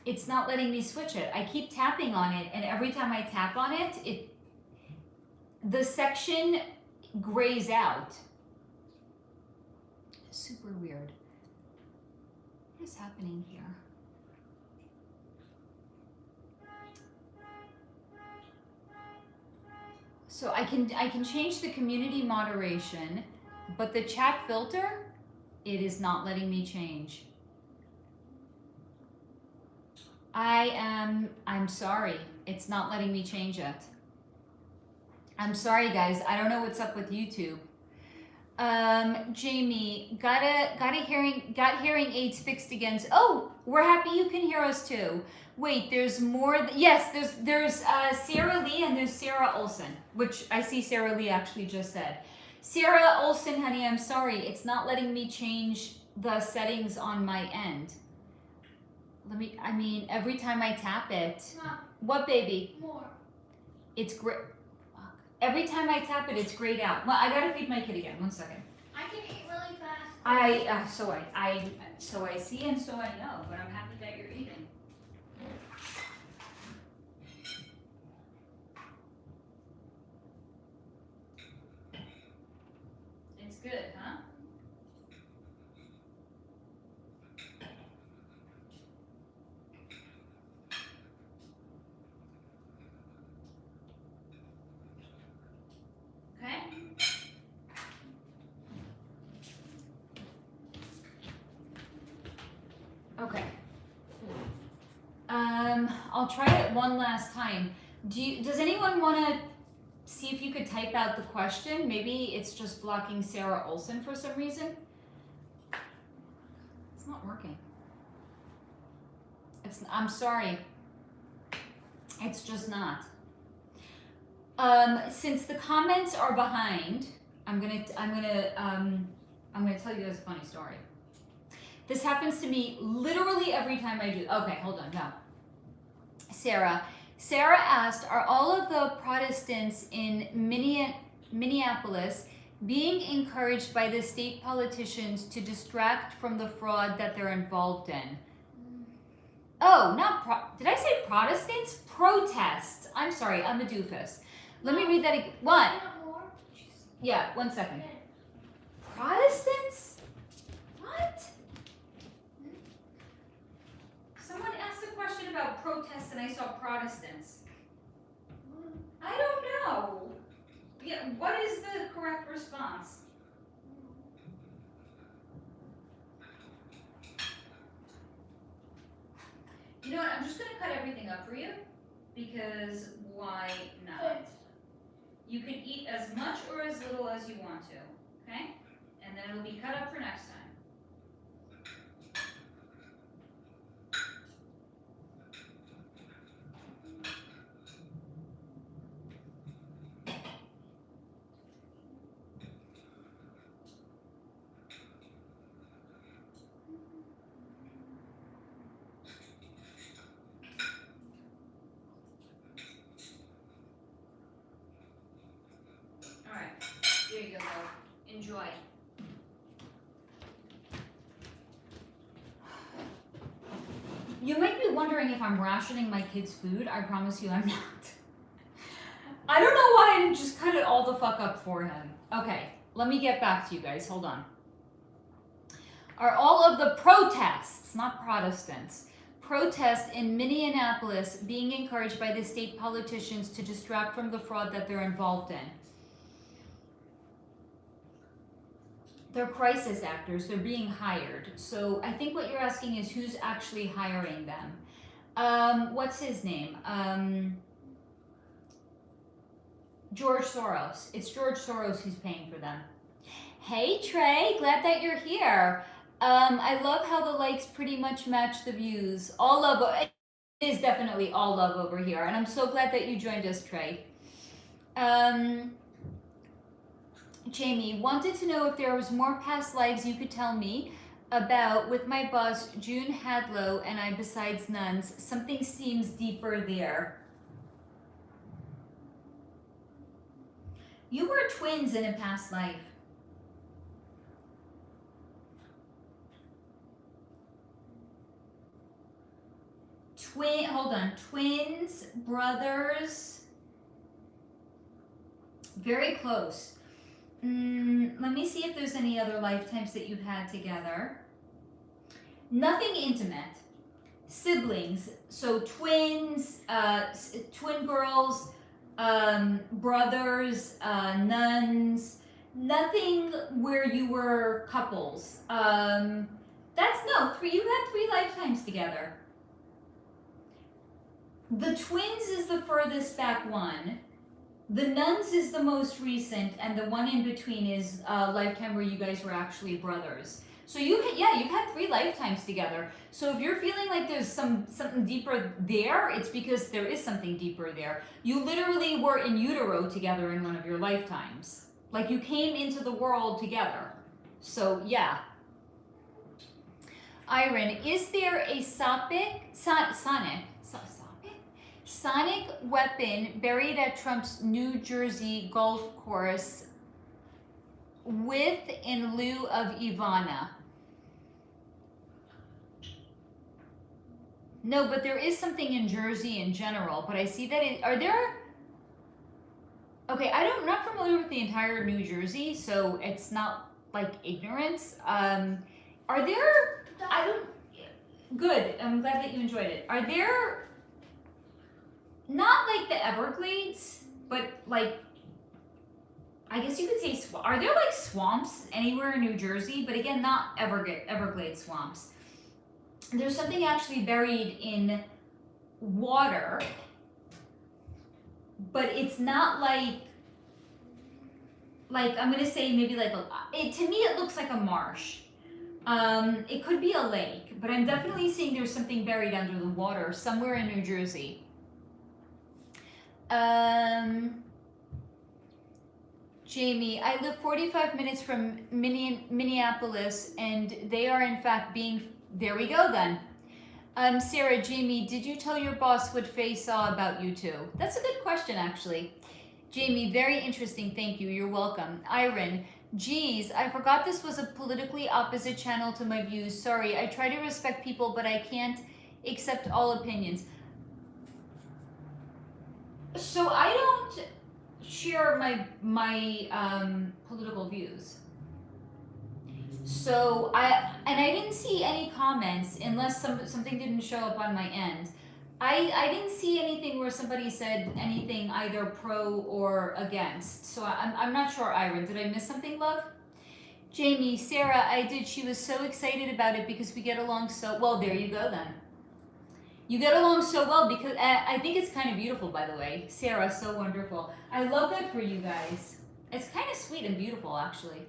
It's not letting me switch it. I keep tapping on it, and every time I tap on it, the section grays out. Super weird. What is happening here? So I can change the community moderation, but the chat filter, it is not letting me change. I'm sorry. It's not letting me change it. I'm sorry guys, I don't know what's up with YouTube. Jamie, got hearing aids fixed again. Oh, we're happy you can hear us too. Wait, there's more. Yes, there's Sarah Lee and there's Sarah Olson, which I see Sarah Lee actually just said. Sarah Olson, honey, I'm sorry. It's not letting me change the settings on my end. I mean, every time I tap it. Mom, What, baby? more. It's great. Every time I tap it, it's grayed out. Well, I gotta feed my kid again. 1 second. I can eat really fast. So I see and so I know, but I'm happy that you're eating. It's good, huh? Okay. Okay. I'll try it one last time. Does anyone want to see if you could type out the question? Maybe it's just blocking Sarah Olson for some reason. It's not working. I'm sorry. It's just not. Since the comments are behind, I'm gonna tell you guys a funny story. This happens to me literally every time I do. Okay, hold on, no. Sarah asked, are all of the Protestants in Minneapolis being encouraged by the state politicians to distract from the fraud that they're involved in? Oh, did I say Protestants? Protests. I'm sorry, I'm a doofus. Let me read that again. What? Yeah, 1 second. Protestants? What? Someone asked a question about protests and I saw Protestants. I don't know. Yeah, what is the correct response? You know what, I'm just going to cut everything up for you, because why not? You can eat as much or as little as you want to, okay? And then it'll be cut up for next time. There you go, Bo. Enjoy. You might be wondering if I'm rationing my kids' food. I promise you I'm not. I don't know why I didn't just cut it all the fuck up for him. Okay, let me get back to you guys. Hold on. Are all of the protests, not Protestants, protests in Minneapolis being encouraged by the state politicians to distract from the fraud that they're involved in? They're crisis actors. They're being hired. So I think what you're asking is who's actually hiring them. What's his name? George Soros. It's George Soros who's paying for them. Hey Trey, glad that you're here. I love how the likes pretty much match the views. All love. It is definitely all love over here, and I'm so glad that you joined us, Trey. Jamie, wanted to know if there was more past lives you could tell me about with my boss, June Hadlow, and I besides nuns. Something seems deeper there. You were twins in a past life. Twins, brothers, very close. Let me see if there's any other lifetimes that you've had together. Nothing intimate. Siblings, so twins, twin girls, brothers, nuns, nothing where you were couples. You've had 3 lifetimes together. The twins is the furthest back one. The nuns is the most recent, and the one in between is a lifetime where you guys were actually brothers. So you've had 3 lifetimes together. So if you're feeling like there's something deeper there, it's because there is something deeper there. You literally were in utero together in one of your lifetimes. Like you came into the world together. So yeah. Iron, is there a sonic weapon buried at Trump's New Jersey golf course with in lieu of Ivana? No, but there is something in Jersey in general, but I see that okay, I'm not familiar with the entire New Jersey, so it's not like ignorance. Good, I'm glad that you enjoyed it. Are there, not like the Everglades, but like, I guess you could say, are there like swamps anywhere in New Jersey? But again, not Everglades swamps. There's something actually buried in water, but it's not like I'm gonna say maybe like to me it looks like a marsh. It could be a lake, but I'm definitely seeing there's something buried under the water somewhere in New Jersey. Jamie, I live 45 minutes from Minneapolis, and they are in fact being, there we go then. Sarah, Jamie, did you tell your boss what Faye saw about you two? That's a good question, actually. Jamie, very interesting, thank you, you're welcome. Iron, geez, I forgot this was a politically opposite channel to my views. Sorry, I try to respect people, but I can't accept all opinions. So I don't share my political views. So I didn't see any comments unless something didn't show up on my end. I didn't see anything where somebody said anything either pro or against. So I'm not sure, Iron. Did I miss something, love? Jamie, Sarah, I did. She was so excited about it because we get along so well. There you go then. You get along so well because I think it's kind of beautiful, by the way. Sarah, so wonderful. I love that for you guys. It's kind of sweet and beautiful, actually.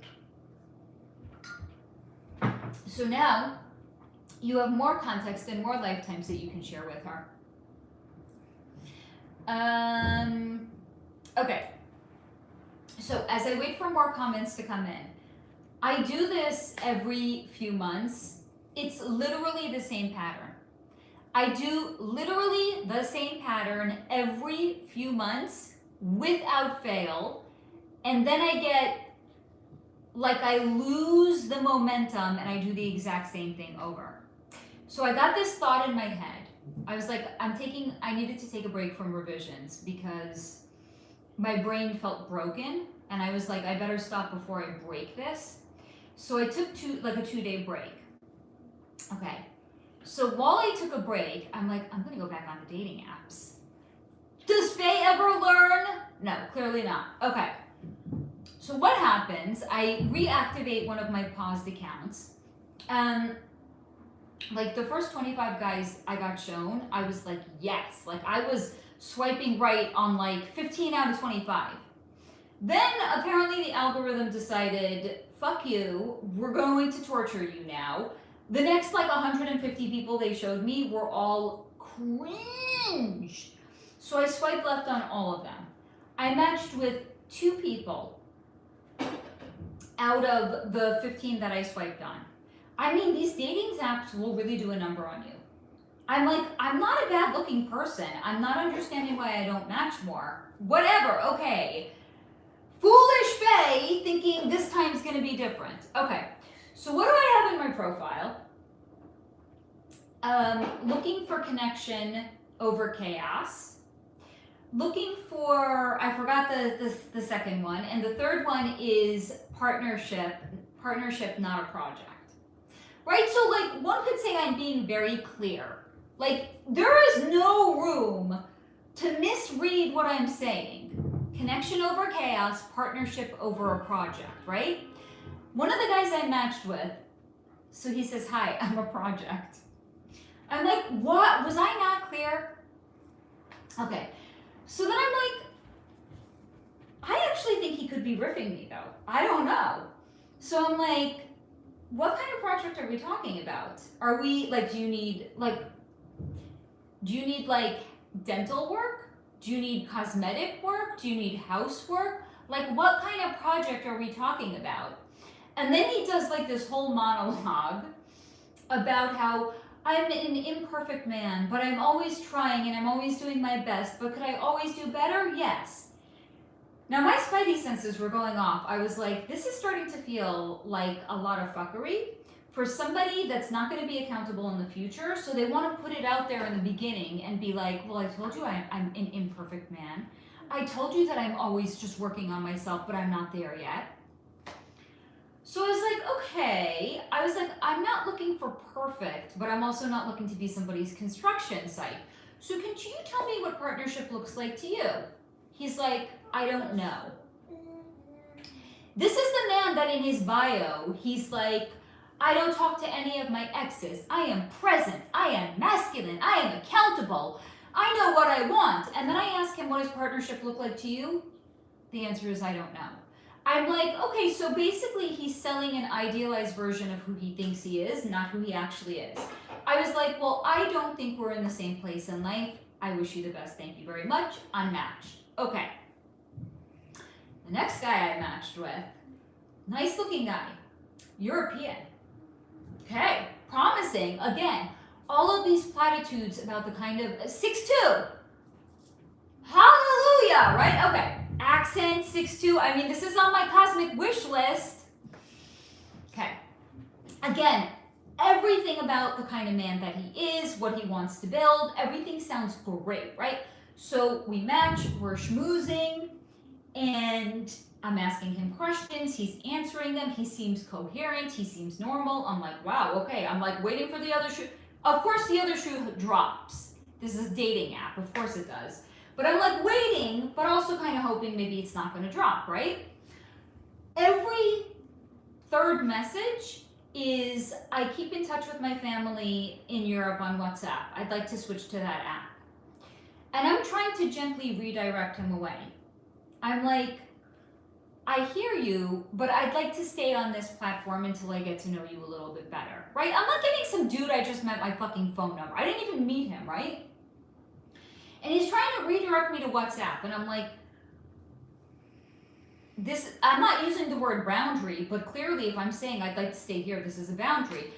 So now you have more context and more lifetimes that you can share with her. Okay. So as I wait for more comments to come in, I do this every few months. It's literally the same pattern. I do literally the same pattern every few months without fail. And then I get, like I lose the momentum and I do the exact same thing over. So I got this thought in my head. I was like, I needed to take a break from revisions because my brain felt broken. And I was like, I better stop before I break this. So I took a 2-day break. Okay. So while I took a break, I'm like, I'm gonna go back on the dating apps. Does Faye ever learn? No, clearly not. Okay. So what happens, I reactivate one of my paused accounts. Like the first 25 guys I got shown, I was like, yes. Like I was swiping right on like 15 out of 25. Then apparently the algorithm decided, fuck you, we're going to torture you now. The next like 150 people they showed me were all cringe. So I swiped left on all of them. I matched with 2 people out of the 15 that I swiped on. I mean, these dating apps will really do a number on you. I'm like, I'm not a bad looking person. I'm not understanding why I don't match more. Whatever, okay. Foolish Faye thinking this time's gonna be different. Okay. So what do I have in my profile? Looking for connection over chaos. looking for, I forgot the second one, and the third one is partnership, not a project. Right? So like one could say I'm being very clear. Like there is no room to misread what I'm saying. Connection over chaos, partnership over a project, right? One of the guys I matched with, so he says, hi, I'm a project. I'm like, what? Was I not clear? Okay. So then I'm like, I actually think he could be riffing me though. I don't know. So I'm like, what kind of project are we talking about? Are we like, do you need like dental work? Do you need cosmetic work? Do you need housework? Like what kind of project are we talking about? And then he does like this whole monologue about how I'm an imperfect man, but I'm always trying and I'm always doing my best, but could I always do better? Yes. Now my spidey senses were going off. I was like, this is starting to feel like a lot of fuckery for somebody that's not going to be accountable in the future. So they want to put it out there in the beginning and be like, well, I told you I'm an imperfect man. I told you that I'm always just working on myself, but I'm not there yet. So I was like, okay. I was like, I'm not looking for perfect, but I'm also not looking to be somebody's construction site. So can you tell me what partnership looks like to you? He's like, I don't know. This is the man that in his bio, he's like, I don't talk to any of my exes. I am present. I am masculine. I am accountable. I know what I want. And then I ask him, what does partnership look like to you? The answer is, I don't know. I'm like, okay, so basically he's selling an idealized version of who he thinks he is, not who he actually is. I was like, well, I don't think we're in the same place in life. I wish you the best. Thank you very much. Unmatched. Okay. The next guy I matched with, nice looking guy, European. Okay, promising. Again, all of these platitudes about the kind of 6'2". Hallelujah, right? Okay, accent 6'2". I mean, this is on my cosmic wish list. Okay, again, everything about the kind of man that he is, what he wants to build, everything sounds great, right? So we match, we're schmoozing, and I'm asking him questions, he's answering them, he seems coherent, he seems normal. I'm like, wow, okay. I'm like waiting for the other shoe. Of course the other shoe drops. This is a dating app, of course it does. But I'm like waiting, but also kind of hoping maybe it's not gonna drop, right? Every third message is, I keep in touch with my family in Europe on WhatsApp. I'd like to switch to that app. And I'm trying to gently redirect him away. I'm like, I hear you, but I'd like to stay on this platform until I get to know you a little bit better, right? I'm not giving some dude I just met my fucking phone number. I didn't even meet him, right? And he's trying to redirect me to WhatsApp, and I'm like, I'm not using the word boundary, but clearly if I'm saying I'd like to stay here, this is a boundary.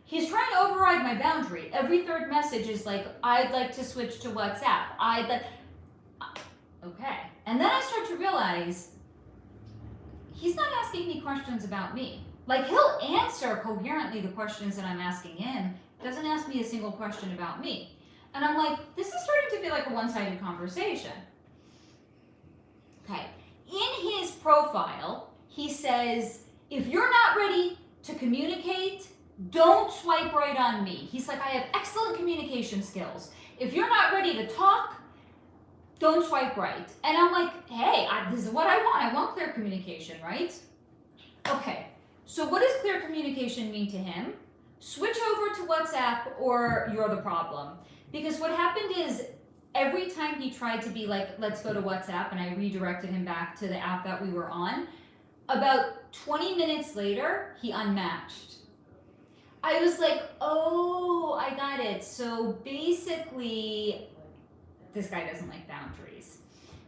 He's trying to override my boundary. Every third message is like, I'd like to switch to WhatsApp. Okay. And then I start to realize he's not asking me questions about me. Like he'll answer coherently the questions that I'm asking him, doesn't ask me a single question about me. And I'm like, this is starting to feel like a one-sided conversation. Okay. In his profile, he says, if you're not ready to communicate, don't swipe right on me. He's like, I have excellent communication skills. If you're not ready to talk, don't swipe right. And I'm like, hey, this is what I want. I want clear communication, right? Okay, so what does clear communication mean to him? Switch over to WhatsApp or you're the problem. Because what happened is every time he tried to be like, let's go to WhatsApp, and I redirected him back to the app that we were on, about 20 minutes later, he unmatched. I was like, oh, I got it. So basically, this guy doesn't like boundaries.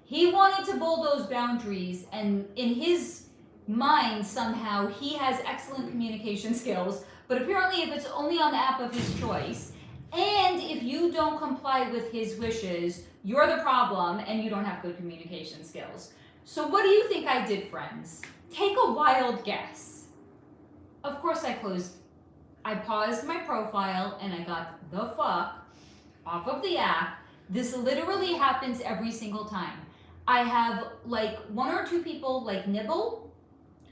He wanted to bulldoze boundaries, and in his mind, somehow, he has excellent communication skills, but apparently if it's only on the app of his choice, and if you don't comply with his wishes, you're the problem, and you don't have good communication skills. So what do you think I did, friends? Take a wild guess. Of course I paused my profile, and I got the fuck off of the app, This literally happens every single time. I have like 1 or 2 people like nibble.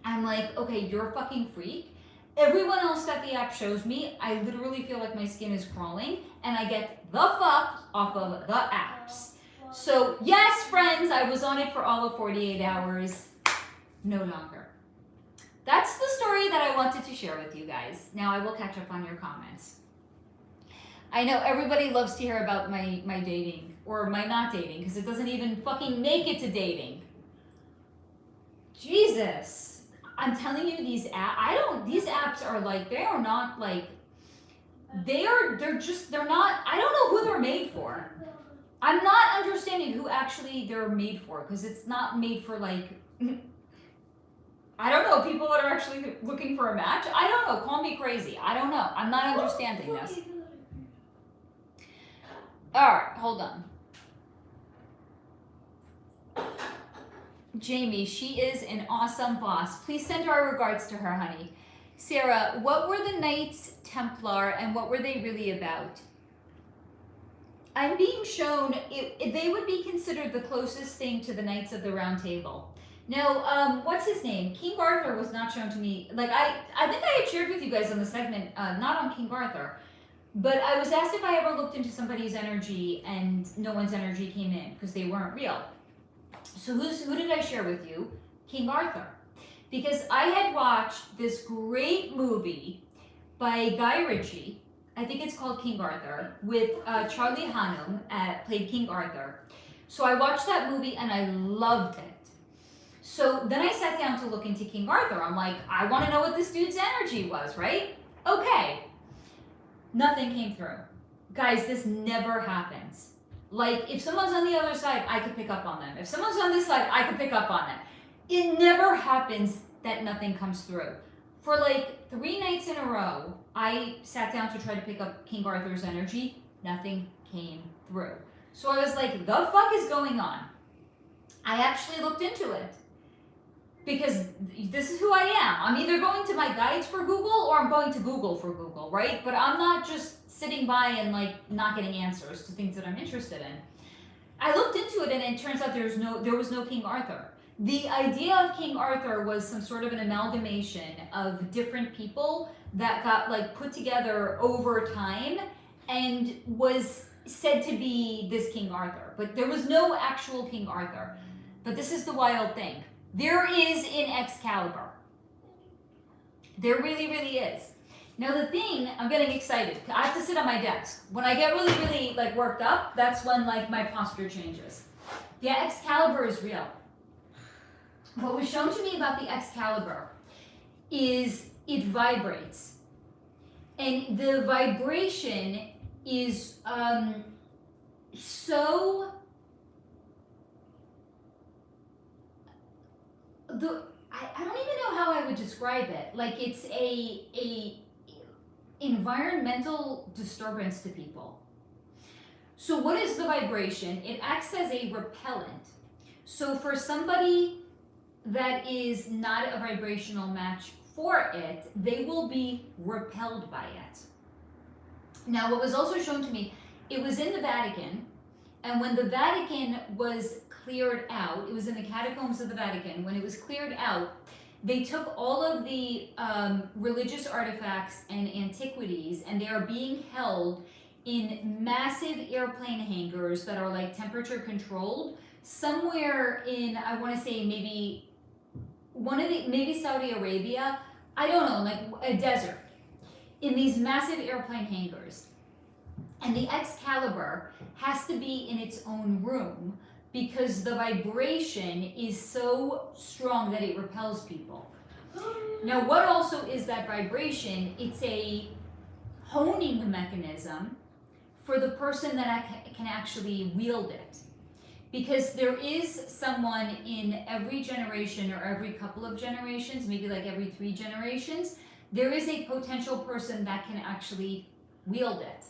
I'm like, okay, you're a fucking freak. Everyone else that the app shows me, I literally feel like my skin is crawling and I get the fuck off of the apps. So yes, friends, I was on it for all of 48 hours. No longer. That's the story that I wanted to share with you guys. Now I will catch up on your comments. I know everybody loves to hear about my dating or my not dating because it doesn't even fucking make it to dating. Jesus. I'm telling you, these apps are like, they are not like, they're not, I don't know who they're made for. I'm not understanding who actually they're made for because it's not made for like, I don't know, people that are actually looking for a match. I don't know, call me crazy. I don't know. I'm not understanding this. All right, hold on. Jamie, she is an awesome boss. Please send our regards to her, honey. Sarah, what were the Knights Templar and what were they really about? I'm being shown, they would be considered the closest thing to the Knights of the Round Table. No, what's his name? King Arthur was not shown to me. Like, I think I had shared with you guys on the segment, not on King Arthur, but I was asked if I ever looked into somebody's energy and no one's energy came in because they weren't real. So who did I share with you? King Arthur. Because I had watched this great movie by Guy Ritchie, I think it's called King Arthur, with Charlie Hunnam played King Arthur. So I watched that movie and I loved it. So then I sat down to look into King Arthur. I'm like, I want to know what this dude's energy was, right? Okay. Nothing came through. Guys, this never happens. Like, if someone's on the other side, I could pick up on them. If someone's on this side, I could pick up on them. It never happens that nothing comes through. For like 3 nights in a row, I sat down to try to pick up King Arthur's energy. Nothing came through. So I was like, the fuck is going on? I actually looked into it. Because this is who I am. I'm either going to my guides for Google or I'm going to Google for Google, right? But I'm not just sitting by and like not getting answers to things that I'm interested in. I looked into it and it turns out there was no King Arthur. The idea of King Arthur was some sort of an amalgamation of different people that got like put together over time and was said to be this King Arthur. But there was no actual King Arthur. But this is the wild thing. There is in Excalibur. There really, really is. Now the thing, I'm getting excited. I have to sit on my desk. When I get really, really like worked up, that's when like my posture changes. Yeah, Excalibur is real. What was shown to me about the Excalibur is it vibrates. And the vibration is so... I don't even know how I would describe it. Like it's a environmental disturbance to people. So what is the vibration? It acts as a repellent. So for somebody that is not a vibrational match for it, they will be repelled by it. Now what was also shown to me, it was in the Vatican, and when the Vatican was cleared out, it was in the catacombs of the Vatican, when it was cleared out, they took all of the religious artifacts and antiquities and they are being held in massive airplane hangars that are like temperature controlled somewhere in, I want to say maybe maybe Saudi Arabia, I don't know, like a desert, in these massive airplane hangars. And the Excalibur has to be in its own room because the vibration is so strong that it repels people. Now, what also is that vibration? It's a honing mechanism for the person that can actually wield it. Because there is someone in every generation or every couple of generations, maybe like every 3 generations, there is a potential person that can actually wield it.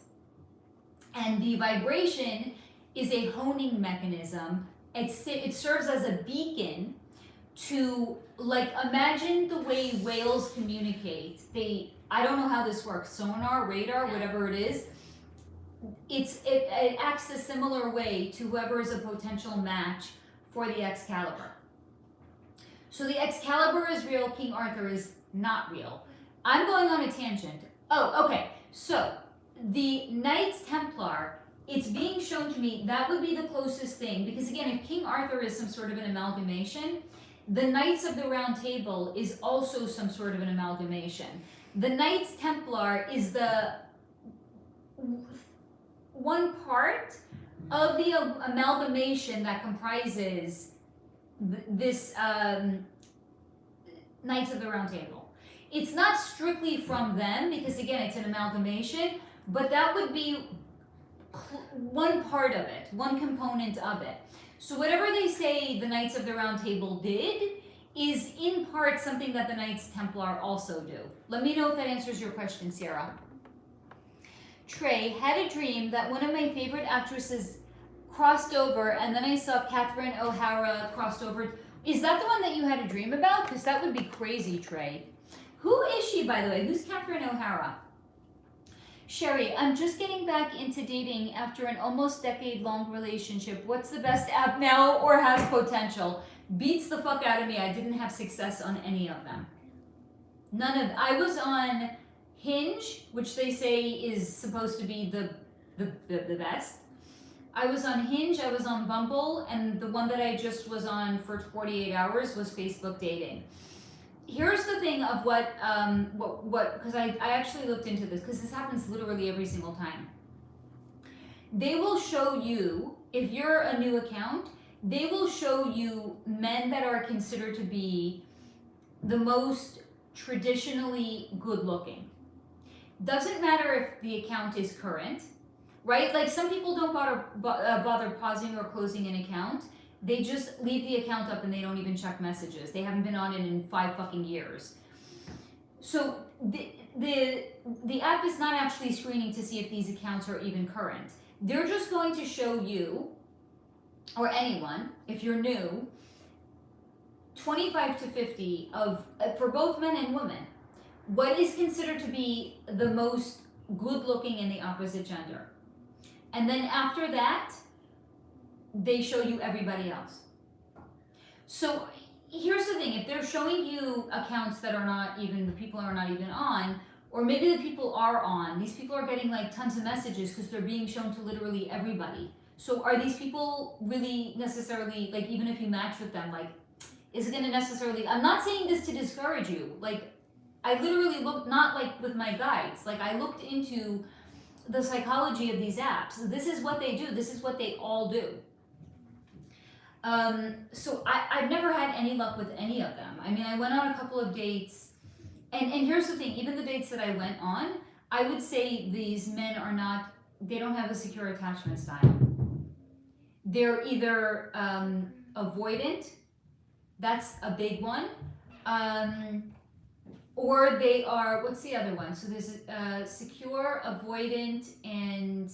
And the vibration is a honing mechanism. It serves as a beacon to, like, imagine the way whales communicate. I don't know how this works, sonar, radar, whatever it is. it acts a similar way to whoever is a potential match for the Excalibur. So the Excalibur is real, King Arthur is not real. I'm going on a tangent. Oh, okay. So the Knights Templar, it's being shown to me that would be the closest thing, because again, if King Arthur is some sort of an amalgamation, the Knights of the Round Table is also some sort of an amalgamation. The Knights Templar is the one part of the amalgamation that comprises this Knights of the Round Table. It's not strictly from them, because again, it's an amalgamation, but that would be one part of it, one component of it. So whatever they say the Knights of the Round Table did is in part something that the Knights Templar also do. Let me know if that answers your question, Sierra. Trey, had a dream that one of my favorite actresses crossed over, and then I saw Catherine O'Hara crossed over. Is that the one that you had a dream about? Because that would be crazy, Trey. Who is she, by the way? Who's Catherine O'Hara? Sherry, I'm just getting back into dating after an almost decade-long relationship. What's the best app now or has potential? Beats the fuck out of me. I didn't have success on any of them. I was on Hinge, which they say is supposed to be the best. I was on Hinge, I was on Bumble, and the one that I just was on for 48 hours was Facebook dating. Here's the thing of what because I actually looked into this, because this happens literally every single time. They will show you, if you're a new account, they will show you men that are considered to be the most traditionally good looking. Doesn't matter if the account is current, right? Like some people don't bother pausing or closing an account. They just leave the account up and they don't even check messages. They haven't been on it in 5 fucking years. So the app is not actually screening to see if these accounts are even current. They're just going to show you, or anyone, if you're new, 25 to 50 of, for both men and women, what is considered to be the most good looking in the opposite gender. And then after that, they show you everybody else. So here's the thing, if they're showing you accounts that are not even, the people are not even on, or maybe the people are on, these people are getting like tons of messages because they're being shown to literally everybody. So are these people really necessarily, like even if you match with them, like is it gonna necessarily, I'm not saying this to discourage you, like I literally looked, not like with my guides, like I looked into the psychology of these apps. This is what they do, this is what they all do. So I've never had any luck with any of them. I mean, I went on a couple of dates, and here's the thing, even the dates that I went on, I would say these men are not, they don't have a secure attachment style. They're either avoidant, that's a big one, or they are, what's the other one? So there's secure, avoidant, and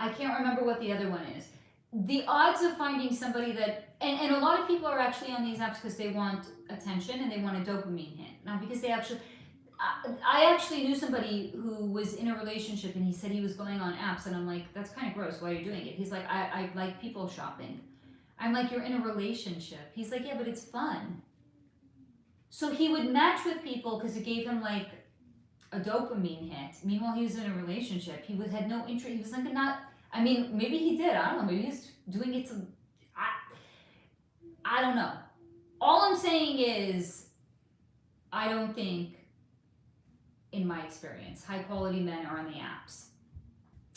I can't remember what the other one is. The odds of finding somebody that, and a lot of people are actually on these apps because they want attention and they want a dopamine hit. Not because they actually, I actually knew somebody who was in a relationship and he said he was going on apps, and I'm like, that's kind of gross, why are you doing it? He's like, I like people shopping. I'm like, you're in a relationship. He's like, yeah, but it's fun. So he would match with people because it gave him like a dopamine hit. Meanwhile, he was in a relationship. He had no interest. He was like, not, I mean, maybe he did. I don't know. Maybe he's doing it to, I don't know. All I'm saying is, I don't think, in my experience, high quality men are on the apps.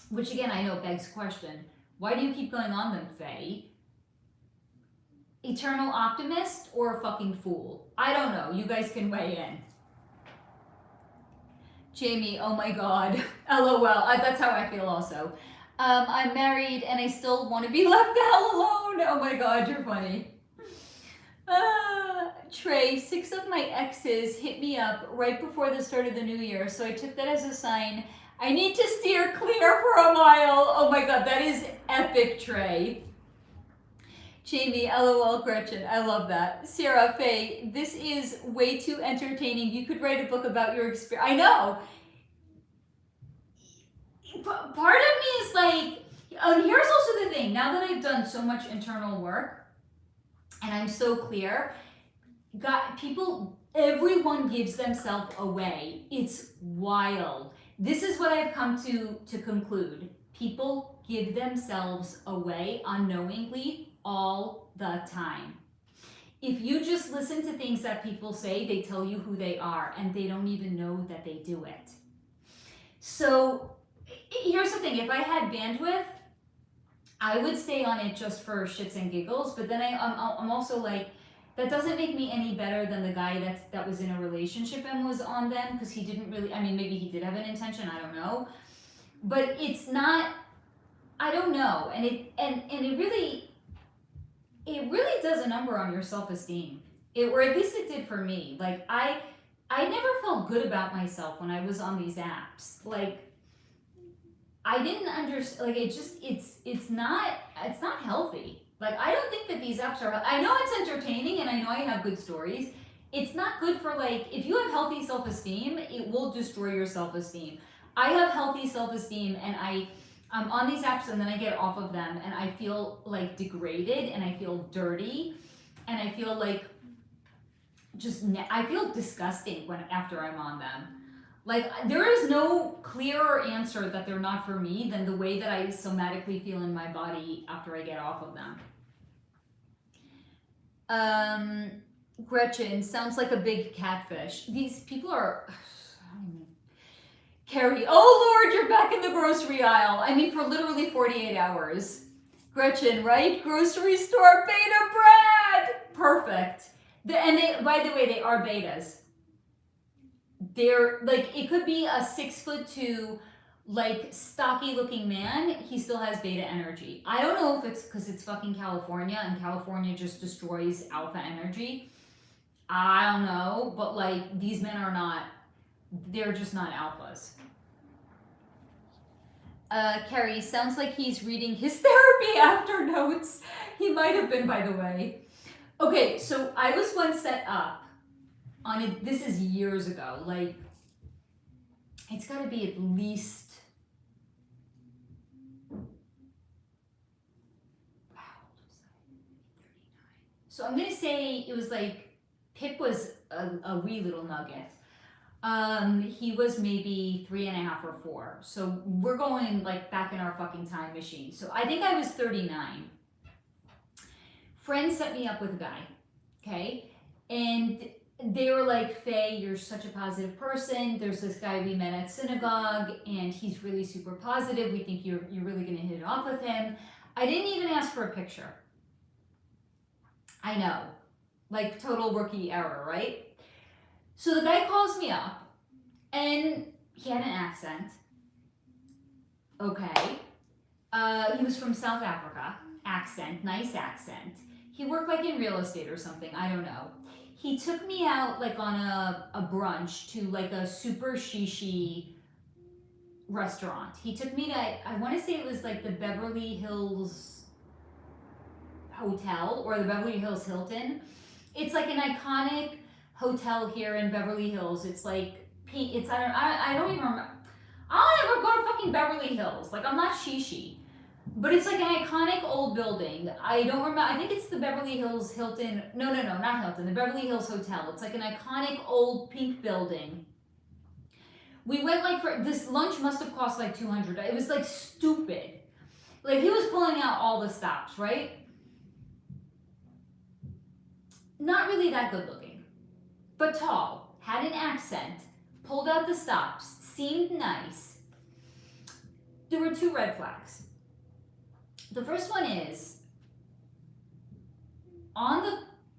Which again, I know begs the question, why do you keep going on them, Faye? Eternal optimist or a fucking fool? I don't know. You guys can weigh in. Jamie, oh my god. LOL. That's how I feel also. I'm married and I still want to be left the hell alone. Oh my god, you're funny. Trey, 6 of my exes hit me up right before the start of the new year, so I took that as a sign I need to steer clear for a while. Oh my god, that is epic, Trey. Jamie, LOL, Gretchen. I love that. Sarah, Faye, this is way too entertaining. You could write a book about your experience. I know. Part of me is like, and here's also the thing. Now that I've done so much internal work and I'm so clear, everyone gives themselves away. It's wild. This is what I've come to conclude. People give themselves away unknowingly all the time. If you just listen to things that people say, they tell you who they are and they don't even know that they do it. So here's the thing, if I had bandwidth, I would stay on it just for shits and giggles, but then I'm also like, that doesn't make me any better than the guy that was in a relationship and was on them, because he didn't really, I mean, maybe he did have an intention, I don't know. But it's not, I don't know, and it really does a number on your self-esteem. Or at least it did for me. Like, I never felt good about myself when I was on these apps. Like, I didn't understand, like, it's not healthy. Like, I don't think that these apps are, I know it's entertaining and I know I have good stories. It's not good for, like, if you have healthy self-esteem, it will destroy your self-esteem. I have healthy self-esteem and I'm on these apps and then I get off of them and I feel like degraded and I feel dirty and I feel like I feel disgusting after I'm on them. Like, there is no clearer answer that they're not for me than the way that I somatically feel in my body after I get off of them. Gretchen, sounds like a big catfish. These people are, Carrie, oh Lord, you're back in the grocery aisle. I mean, for literally 48 hours. Gretchen, right? Grocery store beta bread. Perfect. And they, by the way, they are betas. They're like, it could be a 6'2", like stocky looking man. He still has beta energy. I don't know if it's because it's fucking California and California just destroys alpha energy. I don't know, but like, these men are not, they're just not alphas. Carrie, sounds like he's reading his therapy after notes. He might have been, by the way. Okay, so I was once set up on it. This is years ago. Like, it's got to be at least, so I'm gonna say it was like, Pip was a wee little nugget. He was maybe 3.5 or 4. So we're going like back in our fucking time machine. So I think I was 39. Friends set me up with a guy, okay? And they were like, Faye, you're such a positive person. There's this guy we met at synagogue and he's really super positive. We think you're really gonna hit it off with him. I didn't even ask for a picture. I know, like total rookie error, right? So the guy calls me up and he had an accent. Okay. He was from South Africa. Accent, nice accent. He worked like in real estate or something, I don't know. He took me out like on a brunch to like a super shishi restaurant. He took me to, I want to say it was like the Beverly Hills Hotel or the Beverly Hills Hilton. It's like an iconic hotel here in Beverly Hills. It's like pink. It's I don't even remember. I don't ever go to fucking Beverly Hills. Like, I'm not shishi, but it's like an iconic old building. I don't remember. I think it's the Beverly Hills Hilton. No, not Hilton. The Beverly Hills Hotel. It's like an iconic old pink building. We went like for this lunch must have cost like $200. It was like stupid. Like, he was pulling out all the stops, right? Not really that good looking, but tall, had an accent, pulled out the stops, seemed nice. There were 2 red flags. The first one is,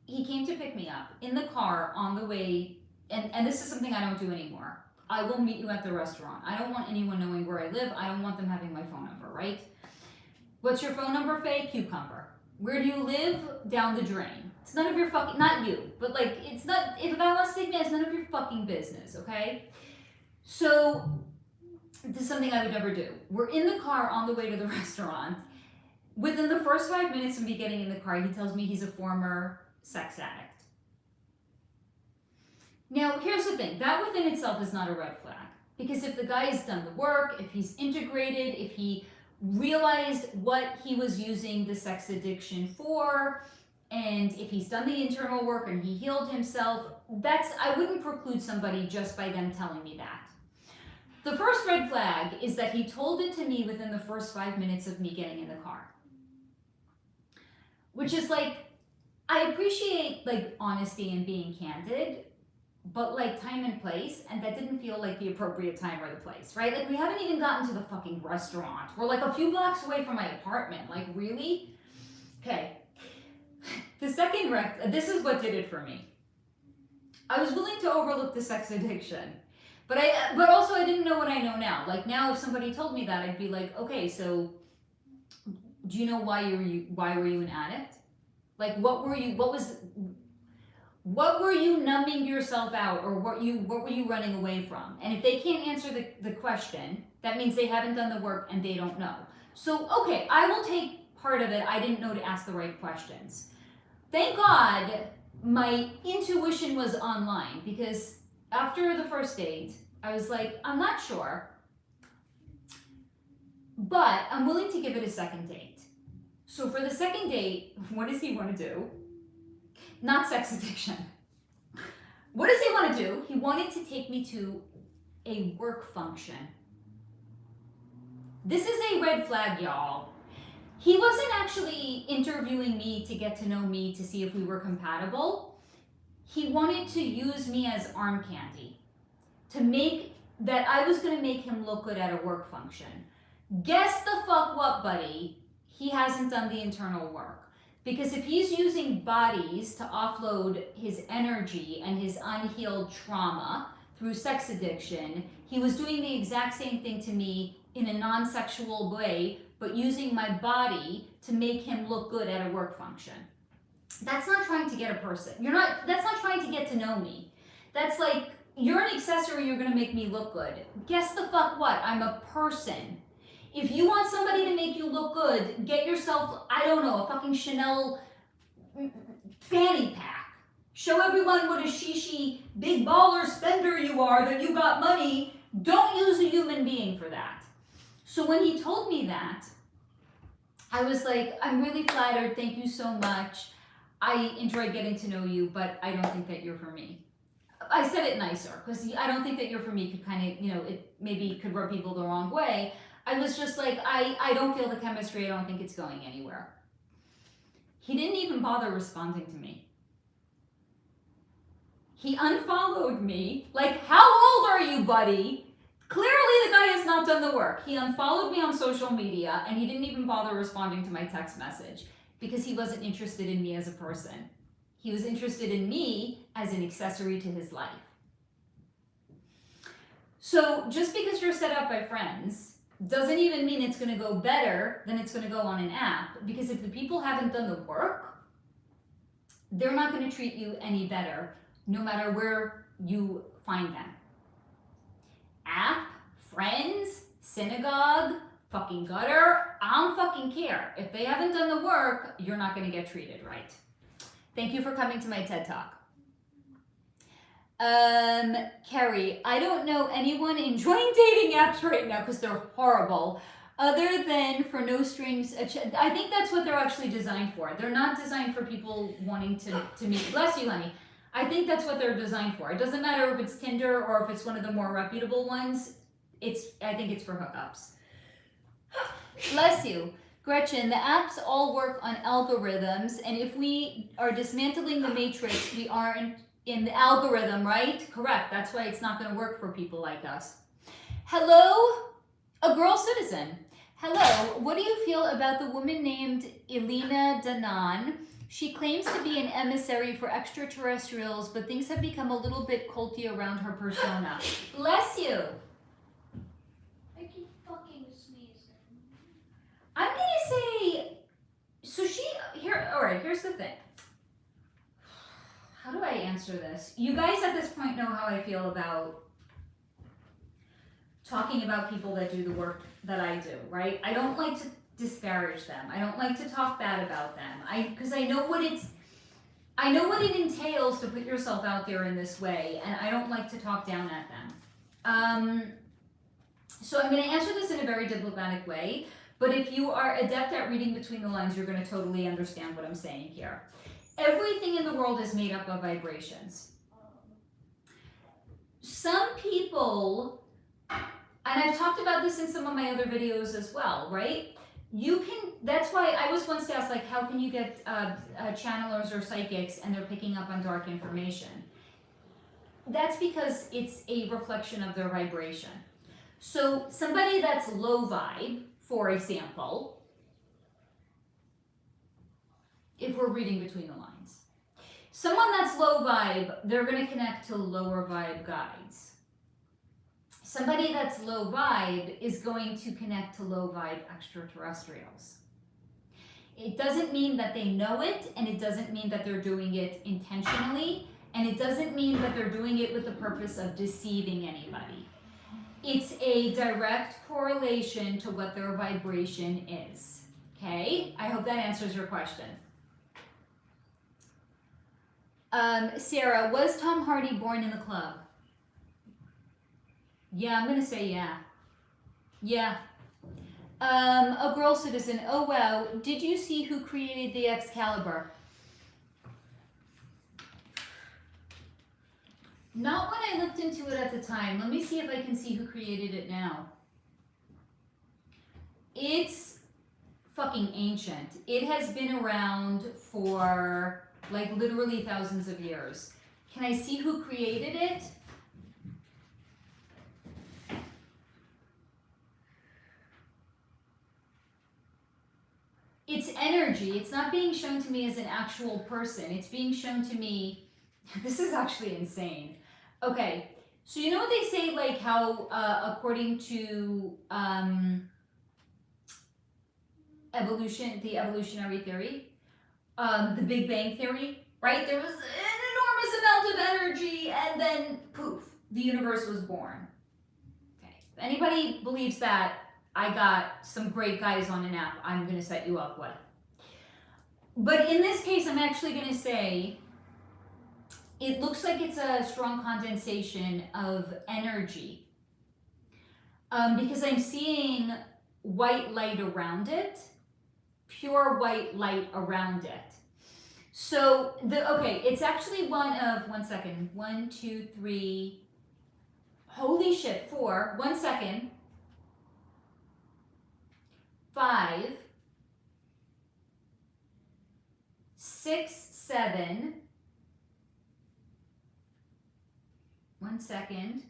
he came to pick me up in the car on the way, and this is something I don't do anymore. I will meet you at the restaurant. I don't want anyone knowing where I live. I don't want them having my phone number, right? What's your phone number, Faye? Cucumber. Where do you live? Down the drain. It's none of your fucking, not you, but like, it's not, if a guy wants to take me, it's none of your fucking business, okay? So, this is something I would never do. We're in the car on the way to the restaurant, Within the first 5 minutes of me getting in the car, he tells me he's a former sex addict. Now, here's the thing. That within itself is not a red flag. Because if the guy has done the work, if he's integrated, if he realized what he was using the sex addiction for, and if he's done the internal work and he healed himself, I wouldn't preclude somebody just by them telling me that. The first red flag is that he told it to me within the first 5 minutes of me getting in the car. Which is like, I appreciate like honesty and being candid, but like time and place, and that didn't feel like the appropriate time or the place, right? Like we haven't even gotten to the fucking restaurant. We're like a few blocks away from my apartment. Like really? Okay. The second this is what did it for me. I was willing to overlook the sex addiction, but also I didn't know what I know now. Like now, if somebody told me that, I'd be like, okay, so do you know why were you an addict? Like what were you numbing yourself out, or what were you running away from? And if they can't answer the question, that means they haven't done the work and they don't know. So okay, I will take part of it. I didn't know to ask the right questions. Thank God my intuition was online, because after the first date, I was like, I'm not sure, but I'm willing to give it a second date. So for the second date, what does he want to do? Not sex addiction. What does he want to do? He wanted to take me to a work function. This is a red flag, y'all. He wasn't actually interviewing me to get to know me to see if we were compatible. He wanted to use me as arm candy to make that I was going to make him look good at a work function. Guess the fuck what, buddy? He hasn't done the internal work. Because if he's using bodies to offload his energy and his unhealed trauma through sex addiction, he was doing the exact same thing to me in a non-sexual way, but using my body to make him look good at a work function. That's not trying to get a person. That's not trying to get to know me. That's like, you're an accessory, you're gonna make me look good. Guess the fuck what? I'm a person. If you want somebody to make you look good, get yourself, I don't know, a fucking Chanel fanny pack. Show everyone what a shishi big baller spender you are, that you got money. Don't use a human being for that. So when he told me that, I was like, I'm really flattered. Thank you so much. I enjoyed getting to know you, but I don't think that you're for me. I said it nicer, because I don't think that you're for me could kind of, it maybe could rub people the wrong way. I was just like, I don't feel the chemistry. I don't think it's going anywhere. He didn't even bother responding to me. He unfollowed me. Like, how old are you, buddy? Clearly the guy has not done the work. He unfollowed me on social media, and he didn't even bother responding to my text message because he wasn't interested in me as a person. He was interested in me as an accessory to his life. So just because you're set up by friends doesn't even mean it's going to go better than it's going to go on an app, because if the people haven't done the work, they're not going to treat you any better no matter where you find them. App, friends, synagogue, fucking gutter, I don't fucking care. If they haven't done the work, you're not going to get treated right. Thank you for coming to my TED Talk. Carrie, I don't know anyone enjoying dating apps right now because they're horrible, other than for no strings. I think that's what they're actually designed for. They're not designed for people wanting to meet. Bless you, honey. I think that's what they're designed for. It doesn't matter if it's Tinder or if it's one of the more reputable ones. I think it's for hookups. Bless you. Gretchen, the apps all work on algorithms, and if we are dismantling the matrix, we aren't in the algorithm, right? Correct. That's why it's not going to work for people like us. Hello, a girl citizen. Hello, what do you feel about the woman named Elena Danan? She claims to be an emissary for extraterrestrials, but things have become a little bit culty around her persona. Bless you. I keep fucking sneezing. I'm going to say, so all right, here's the thing. How do I answer this? You guys at this point know how I feel about talking about people that do the work that I do, right? I don't like to disparage them. I don't like to talk bad about them. Because I know what it entails to put yourself out there in this way, and I don't like to talk down at them. So I'm going to answer this in a very diplomatic way, but if you are adept at reading between the lines, you're going to totally understand what I'm saying here. Everything in the world is made up of vibrations. Some people, and I've talked about this in some of my other videos as well, right? That's why I was once asked, like, how can you get channelers or psychics and they're picking up on dark information? That's because it's a reflection of their vibration. So somebody that's low vibe, for example, if we're reading between the lines, someone that's low vibe, they're going to connect to lower vibe guides. Somebody that's low vibe is going to connect to low vibe extraterrestrials. It doesn't mean that they know it, and it doesn't mean that they're doing it intentionally, and it doesn't mean that they're doing it with the purpose of deceiving anybody. It's a direct correlation to what their vibration is. Okay? I hope that answers your question. Sarah, was Tom Hardy born in the club? Yeah, I'm gonna say yeah. Yeah. A girl citizen. Oh wow. Did you see who created the Excalibur? Not when I looked into it at the time. Let me see if I can see who created it now. It's fucking ancient. It has been around for like literally thousands of years. Can I see who created it? It's energy. It's not being shown to me as an actual person. It's being shown to me. This is actually insane. Okay, so you know what they say, like how according to evolution, the evolutionary theory, the Big Bang theory, right? There was an enormous amount of energy, and then poof, the universe was born. Okay, if anybody believes that, I got some great guys on an app I'm going to set you up with. But in this case, I'm actually going to say it looks like it's a strong condensation of energy because I'm seeing white light around it, pure white light around it. So, okay, it's actually one second, 1, 2, 3, holy shit, 4, 1 second, 5, 6, 7, 1 second,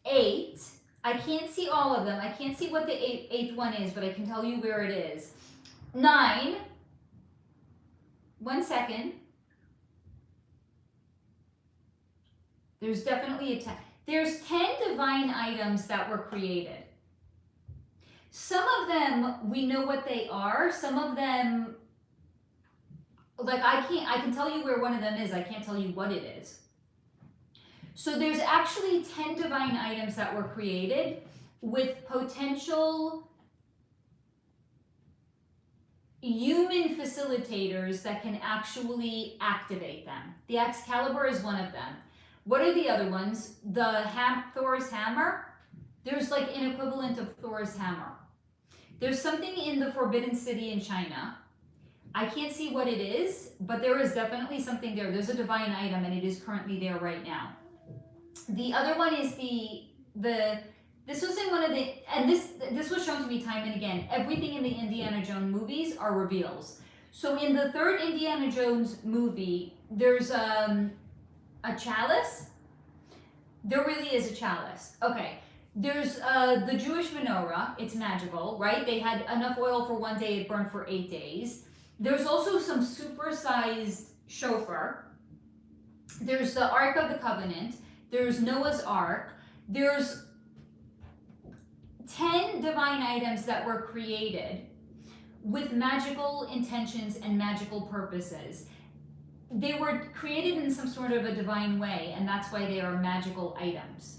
8. I can't see all of them. I can't see what the eighth one is, but I can tell you where it is. 9. 1 second. There's definitely a 10. There's 10 divine items that were created. Some of them, we know what they are. Some of them, like I can tell you where one of them is. I can't tell you what it is. So there's actually 10 divine items that were created with potential human facilitators that can actually activate them. The Excalibur is one of them. What are the other ones? Thor's hammer. There's like an equivalent of Thor's hammer. There's something in the Forbidden City in China. I can't see what it is, but there is definitely something there. There's a divine item and it is currently there right now. The other one is this was in one of the, and this was shown to me time and again. Everything in the Indiana Jones movies are reveals. So in the third Indiana Jones movie, there's a chalice. There really is a chalice. Okay. There's the Jewish menorah. It's magical, right? They had enough oil for 1 day, it burned for 8 days. There's also some supersized shofar. There's the Ark of the Covenant. There's Noah's Ark. There's 10 divine items that were created with magical intentions and magical purposes. they were created in some sort of a divine way, and that's why they are magical items.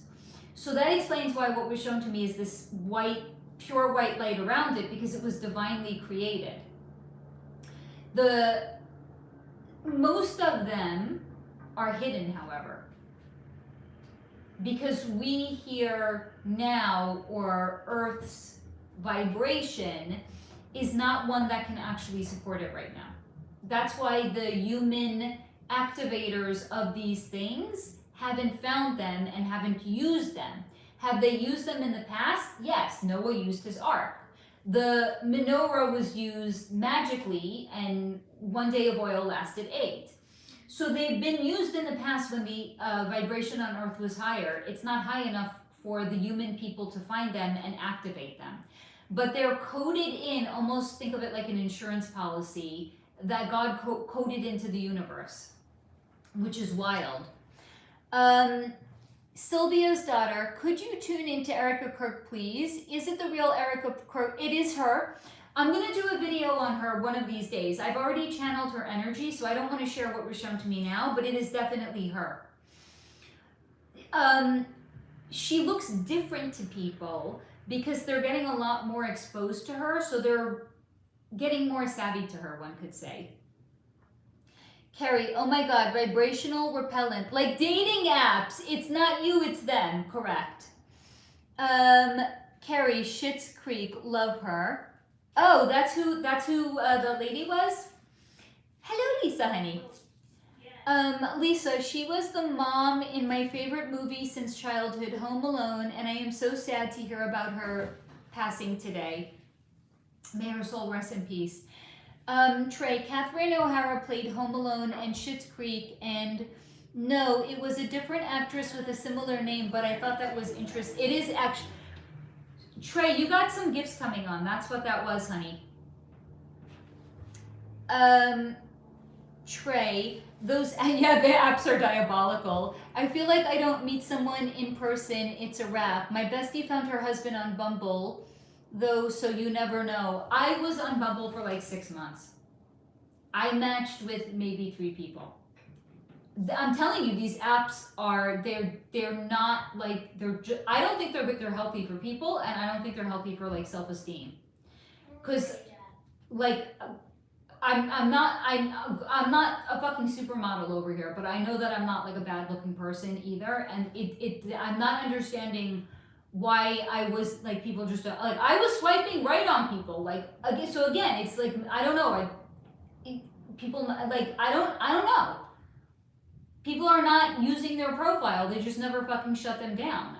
So that explains why what was shown to me is this white, pure white light around it, because it was divinely created. Most of them are hidden, however, because we hear now, or Earth's vibration is not one that can actually support it right now. That's why the human activators of these things haven't found them and haven't used them. Have they used them in the past? Yes, Noah used his ark. The menorah was used magically, and 1 day of oil lasted 8. So they've been used in the past when the vibration on Earth was higher. It's not high enough for the human people to find them and activate them. But they're coded in, almost think of it like an insurance policy that God coded into the universe, which is wild. Sylvia's daughter, could you tune into Erica Kirk, please? Is it the real Erica Kirk? It is her. I'm going to do a video on her one of these days. I've already channeled her energy, so I don't want to share what was shown to me now, but it is definitely her. She looks different to people because they're getting a lot more exposed to her, so they're getting more savvy to her, one could say. Carrie, oh my God, vibrational repellent, like dating apps. It's not you, it's them. Correct. Carrie, Schitt's Creek, love her. Oh, that's who the lady was. Hello, Lisa, honey. Lisa, she was the mom in my favorite movie since childhood, Home Alone, and I am so sad to hear about her passing today. May her soul rest in peace. Trey, Catherine O'Hara played Home Alone and Schitt's Creek, and no, it was a different actress with a similar name, but I thought that was interesting. It is actually, Trey, you got some gifts coming on. That's what that was, honey. Trey, those, yeah, the apps are diabolical. I feel like I don't meet someone in person, it's a wrap. My bestie found her husband on Bumble, though, so you never know. I was on Bumble for like 6 months. I matched with maybe 3 people. I'm telling you, these apps are, they're not like, I don't think they're healthy for people, and I don't think they're healthy for like self-esteem. Because like, I'm not a fucking supermodel over here, but I know that I'm not like a bad looking person either, and I'm not understanding why I was like, people just like, I was swiping right on people, like, again, so again, it's like, I don't know, people like, I don't know. People are not using their profile, they just never fucking shut them down.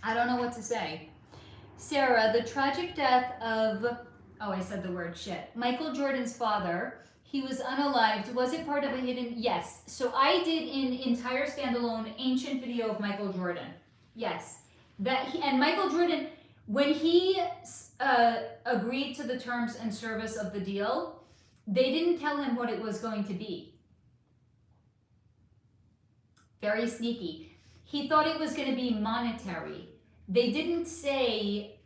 I don't know what to say. Sarah, the tragic death of, oh, I said the word shit. Michael Jordan's father, he was unalived. Was it part of a hidden? Yes. So I did an entire standalone ancient video of Michael Jordan. Yes. And Michael Jordan, when he agreed to the terms and service of the deal, they didn't tell him what it was going to be. Very sneaky. He thought it was going to be monetary. They didn't say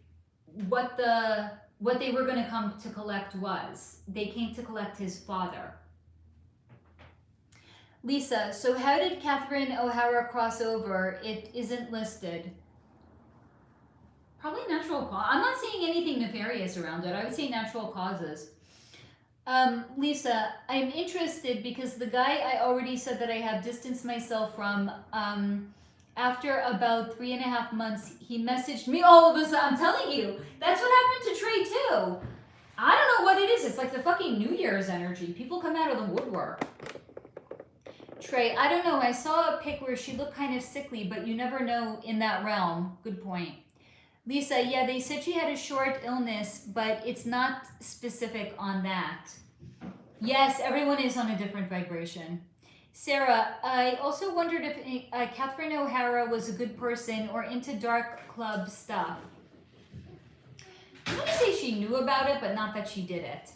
what they were going to come to collect was. They came to collect his father. Lisa, so how did Catherine O'Hara cross over? It isn't listed. Probably natural cause. I'm not seeing anything nefarious around it. I would say natural causes. Lisa, I'm interested because the guy I already said that I have distanced myself from, after about 3.5 months, he messaged me all of a sudden. I'm telling you, that's what happened to Trey too. I don't know what it is. It's like the fucking New Year's energy. People come out of the woodwork. Trey, I don't know. I saw a pic where she looked kind of sickly, but you never know in that realm. Good point. Lisa, yeah, they said she had a short illness, but it's not specific on that. Yes, everyone is on a different vibration. Sarah, I also wondered if Catherine O'Hara was a good person or into dark club stuff. I'm going to say she knew about it, but not that she did it.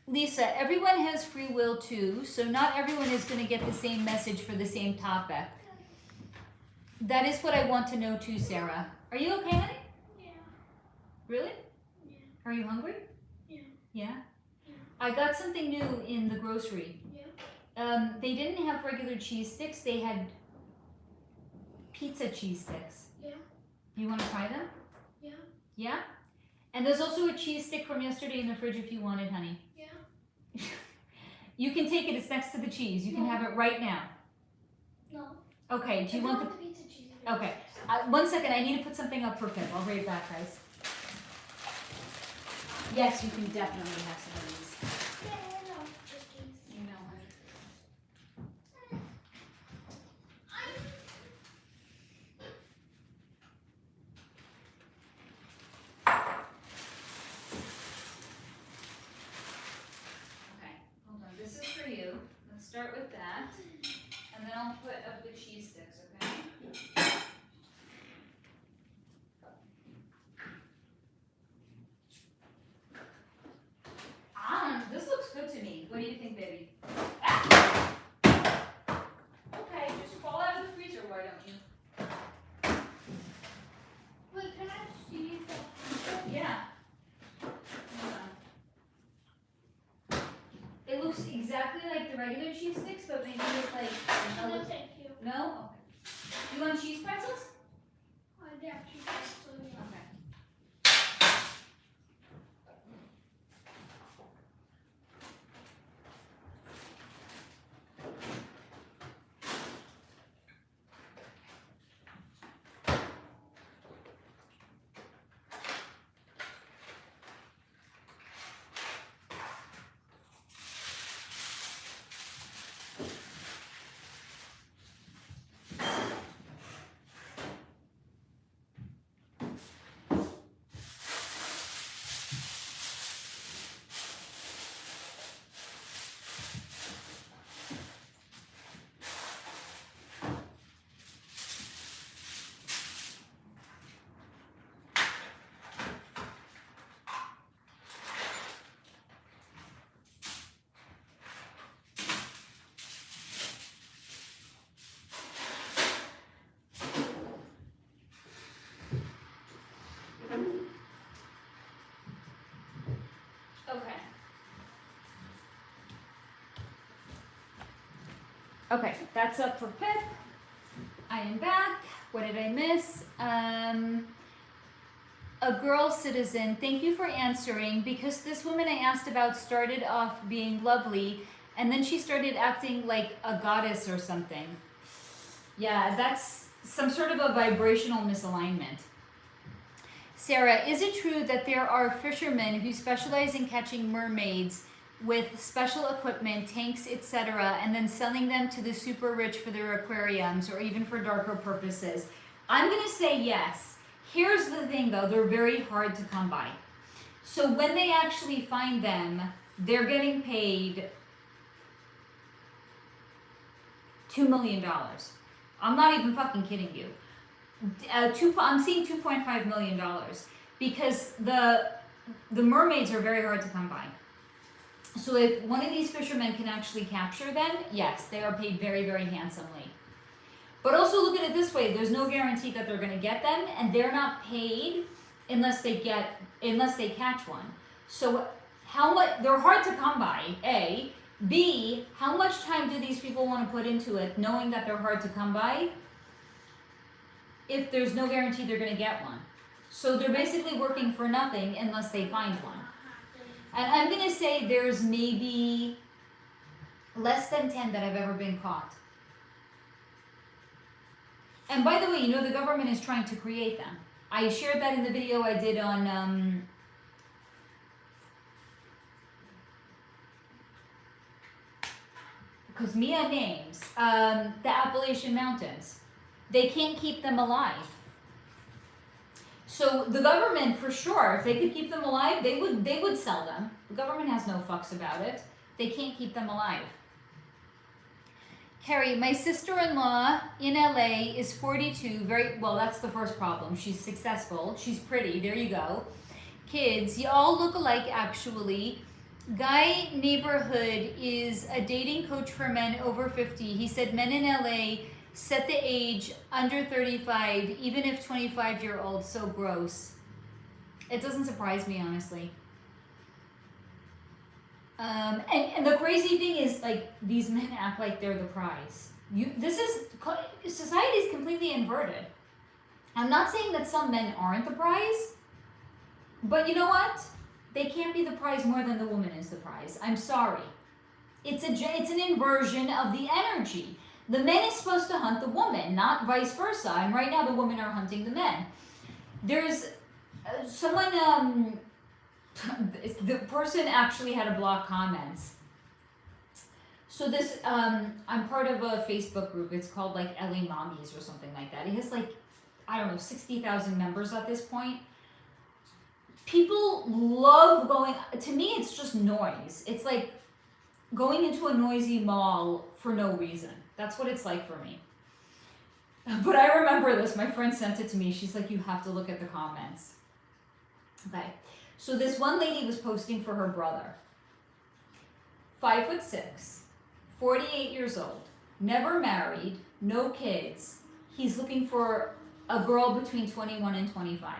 Lisa, everyone has free will too, so not everyone is going to get the same message for the same topic. That is what I want to know too, Sarah. Are you okay, honey? Yeah. Really? Yeah. Are you hungry? Yeah. Yeah? I got something new in the grocery. Yeah. They didn't have regular cheese sticks. They had pizza cheese sticks. Yeah. You want to try them? Yeah. Yeah? And there's also a cheese stick from yesterday in the fridge if you want it, honey. Yeah. You can take it. It's next to the cheese. You can No. have it right now. No. Okay, do you want the... pizza cheese? Okay. 1 second. I need to put something up for Pip. I'll be right back, guys. Yes, you can definitely have some of these. Yeah, no. Just cheese. You know, honey. Okay, hold on. This is for you. Let's start with that. And then I'll put up the cheese sticks, okay? This looks good to me. What do you think, baby? Ah! Okay, just crawl out of the freezer, why don't you? Wait, can I see the... Yeah. Hold on. It looks exactly like the regular cheese sticks, but maybe with like No, another... thank you. No? Okay. You want cheese pretzels? Yeah, cheese. Okay. Okay. Okay, that's up for Pip. I am back. What did I miss? A girl citizen, thank you for answering, because this woman I asked about started off being lovely and then she started acting like a goddess or something. Yeah, that's some sort of a vibrational misalignment. Sarah, is it true that there are fishermen who specialize in catching mermaids with special equipment, tanks, etc., and then selling them to the super rich for their aquariums or even for darker purposes? I'm going to say yes. Here's the thing though, they're very hard to come by. So when they actually find them, they're getting paid $2 million. I'm not even fucking kidding you. I'm seeing $2.5 million because the mermaids are very hard to come by. So if one of these fishermen can actually capture them, yes, they are paid very, very handsomely. But also look at it this way, there's no guarantee that they're gonna get them, and they're not paid unless they catch one. So how much, they're hard to come by, A. B, how much time do these people want to put into it knowing that they're hard to come by if there's no guarantee they're gonna get one? So they're basically working for nothing unless they find one. And I'm gonna say there's maybe less than 10 that have ever been caught. And by the way, you know the government is trying to create them. I shared that in the video I did on because Mia names the Appalachian Mountains. They can't keep them alive. So the government, for sure, if they could keep them alive, they would sell them. The government has no fucks about it. They can't keep them alive. Carrie, my sister-in-law in LA is 42. Well, that's the first problem. She's successful. She's pretty. There you go. Kids, you all look alike, actually. Guy Neighborhood is a dating coach for men over 50. He said men in LA set the age under 35, even if 25-year-old. So gross. It doesn't surprise me, honestly. And the crazy thing is, like, these men act like they're the prize. Society is completely inverted. I'm not saying that some men aren't the prize, but you know what? They can't be the prize more than the woman is the prize. I'm sorry. It's an inversion of the energy. The man is supposed to hunt the woman, not vice versa. And right now the women are hunting the men. There's someone, the person actually had to block comments. So this, I'm part of a Facebook group. It's called like LA Mommies or something like that. It has like, I don't know, 60,000 members at this point. People love going, to me it's just noise. It's like going into a noisy mall for no reason. That's what it's like for me. But I remember this, my friend sent it to me. She's like, you have to look at the comments. Okay, so this one lady was posting for her brother. 5'6", 48 years old, never married, no kids. He's looking for a girl between 21 and 25.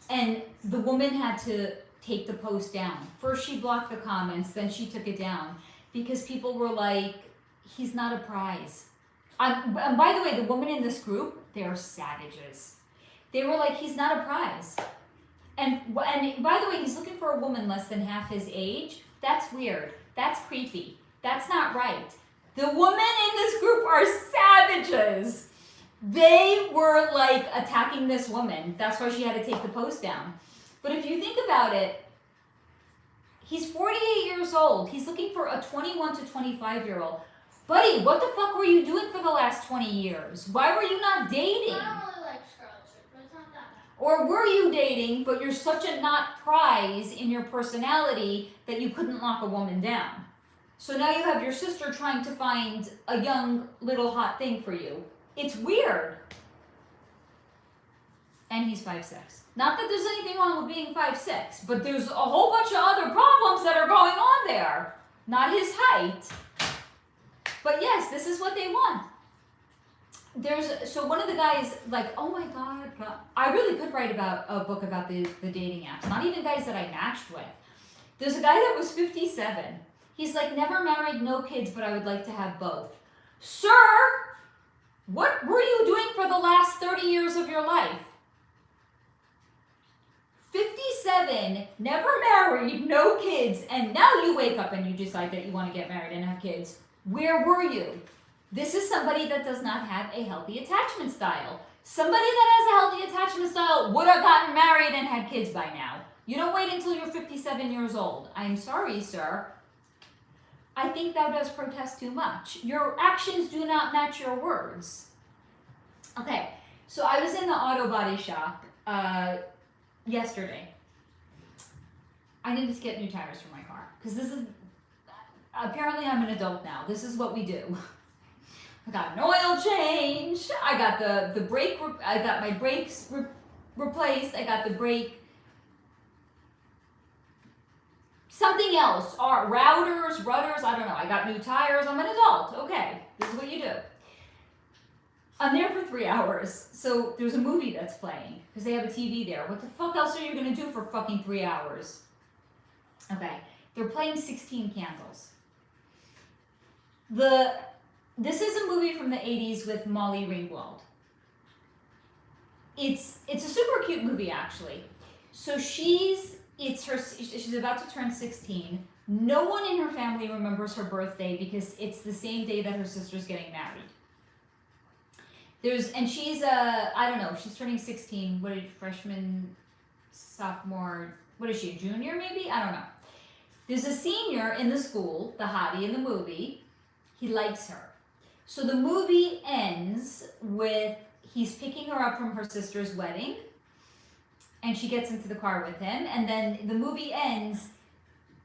And the woman had to take the post down. First she blocked the comments, then she took it down because people were like, he's not a prize. And by the way, the women in this group, they are savages. They were like, he's not a prize. And by the way, he's looking for a woman less than half his age. That's weird. That's creepy. That's not right. The women in this group are savages. They were like attacking this woman. That's why she had to take the post down. But if you think about it, he's 48 years old. He's looking for a 21 to 25-year-old. Buddy, what the fuck were you doing for the last 20 years? Why were you not dating? I don't really like Scarlet Shirt, but it's not that bad. Or were you dating, but you're such a not prize in your personality that you couldn't lock a woman down? So now you have your sister trying to find a young little hot thing for you. It's weird. And he's 5'6". Not that there's anything wrong with being 5'6", but there's a whole bunch of other problems that are going on there. Not his height. But yes, this is what they want. So one of the guys, like, oh my God, I really could write about a book about the dating apps. Not even guys that I matched with. There's a guy that was 57. He's like, never married, no kids, but I would like to have both. Sir, what were you doing for the last 30 years of your life? 57, never married, no kids, and now you wake up and you decide that you want to get married and have kids. Where were you? This is somebody that does not have a healthy attachment style. Somebody that has a healthy attachment style would have gotten married and had kids by now. You don't wait until you're 57 years old. I'm sorry, sir. I think thou dost protest too much. Your actions do not match your words. Okay, so I was in the auto body shop yesterday. I needed to get new tires for my car because this is, apparently I'm an adult now. This is what we do. I got an oil change. I got the brake, I got my brakes replaced. I got the brake, something else, rudders, I don't know. I got new tires. I'm an adult. Okay, this is what you do. I'm there for 3 hours. So there's a movie that's playing because they have a TV there. What the fuck else are you going to do for fucking 3 hours? Okay, they're playing 16 Candles. This is a movie from the 80s with Molly Ringwald. It's a super cute movie, actually. So she's about to turn 16. No one in her family remembers her birthday because it's the same day that her sister's getting married. She's I don't know, she's turning 16. What is freshman, sophomore, what is she, a junior maybe? I don't know. There's a senior in the school, the hottie in the movie. He likes her. So the movie ends with he's picking her up from her sister's wedding and she gets into the car with him. And then the movie ends,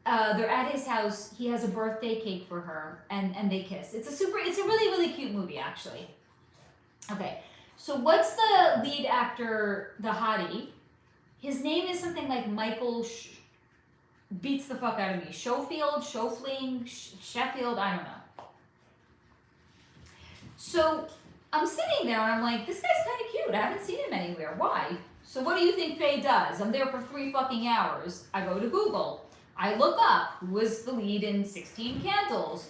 they're at his house. He has a birthday cake for her and they kiss. It's a really, really cute movie, actually. Okay, so what's the lead actor, the hottie? His name is something like Michael, beats the fuck out of me. Sheffield, Sheffield, I don't know. So I'm sitting there and I'm like, this guy's kind of cute. I haven't seen him anywhere. Why? So what do you think Faye does? I'm there for 3 fucking hours. I go to Google. I look up who was the lead in 16 Candles.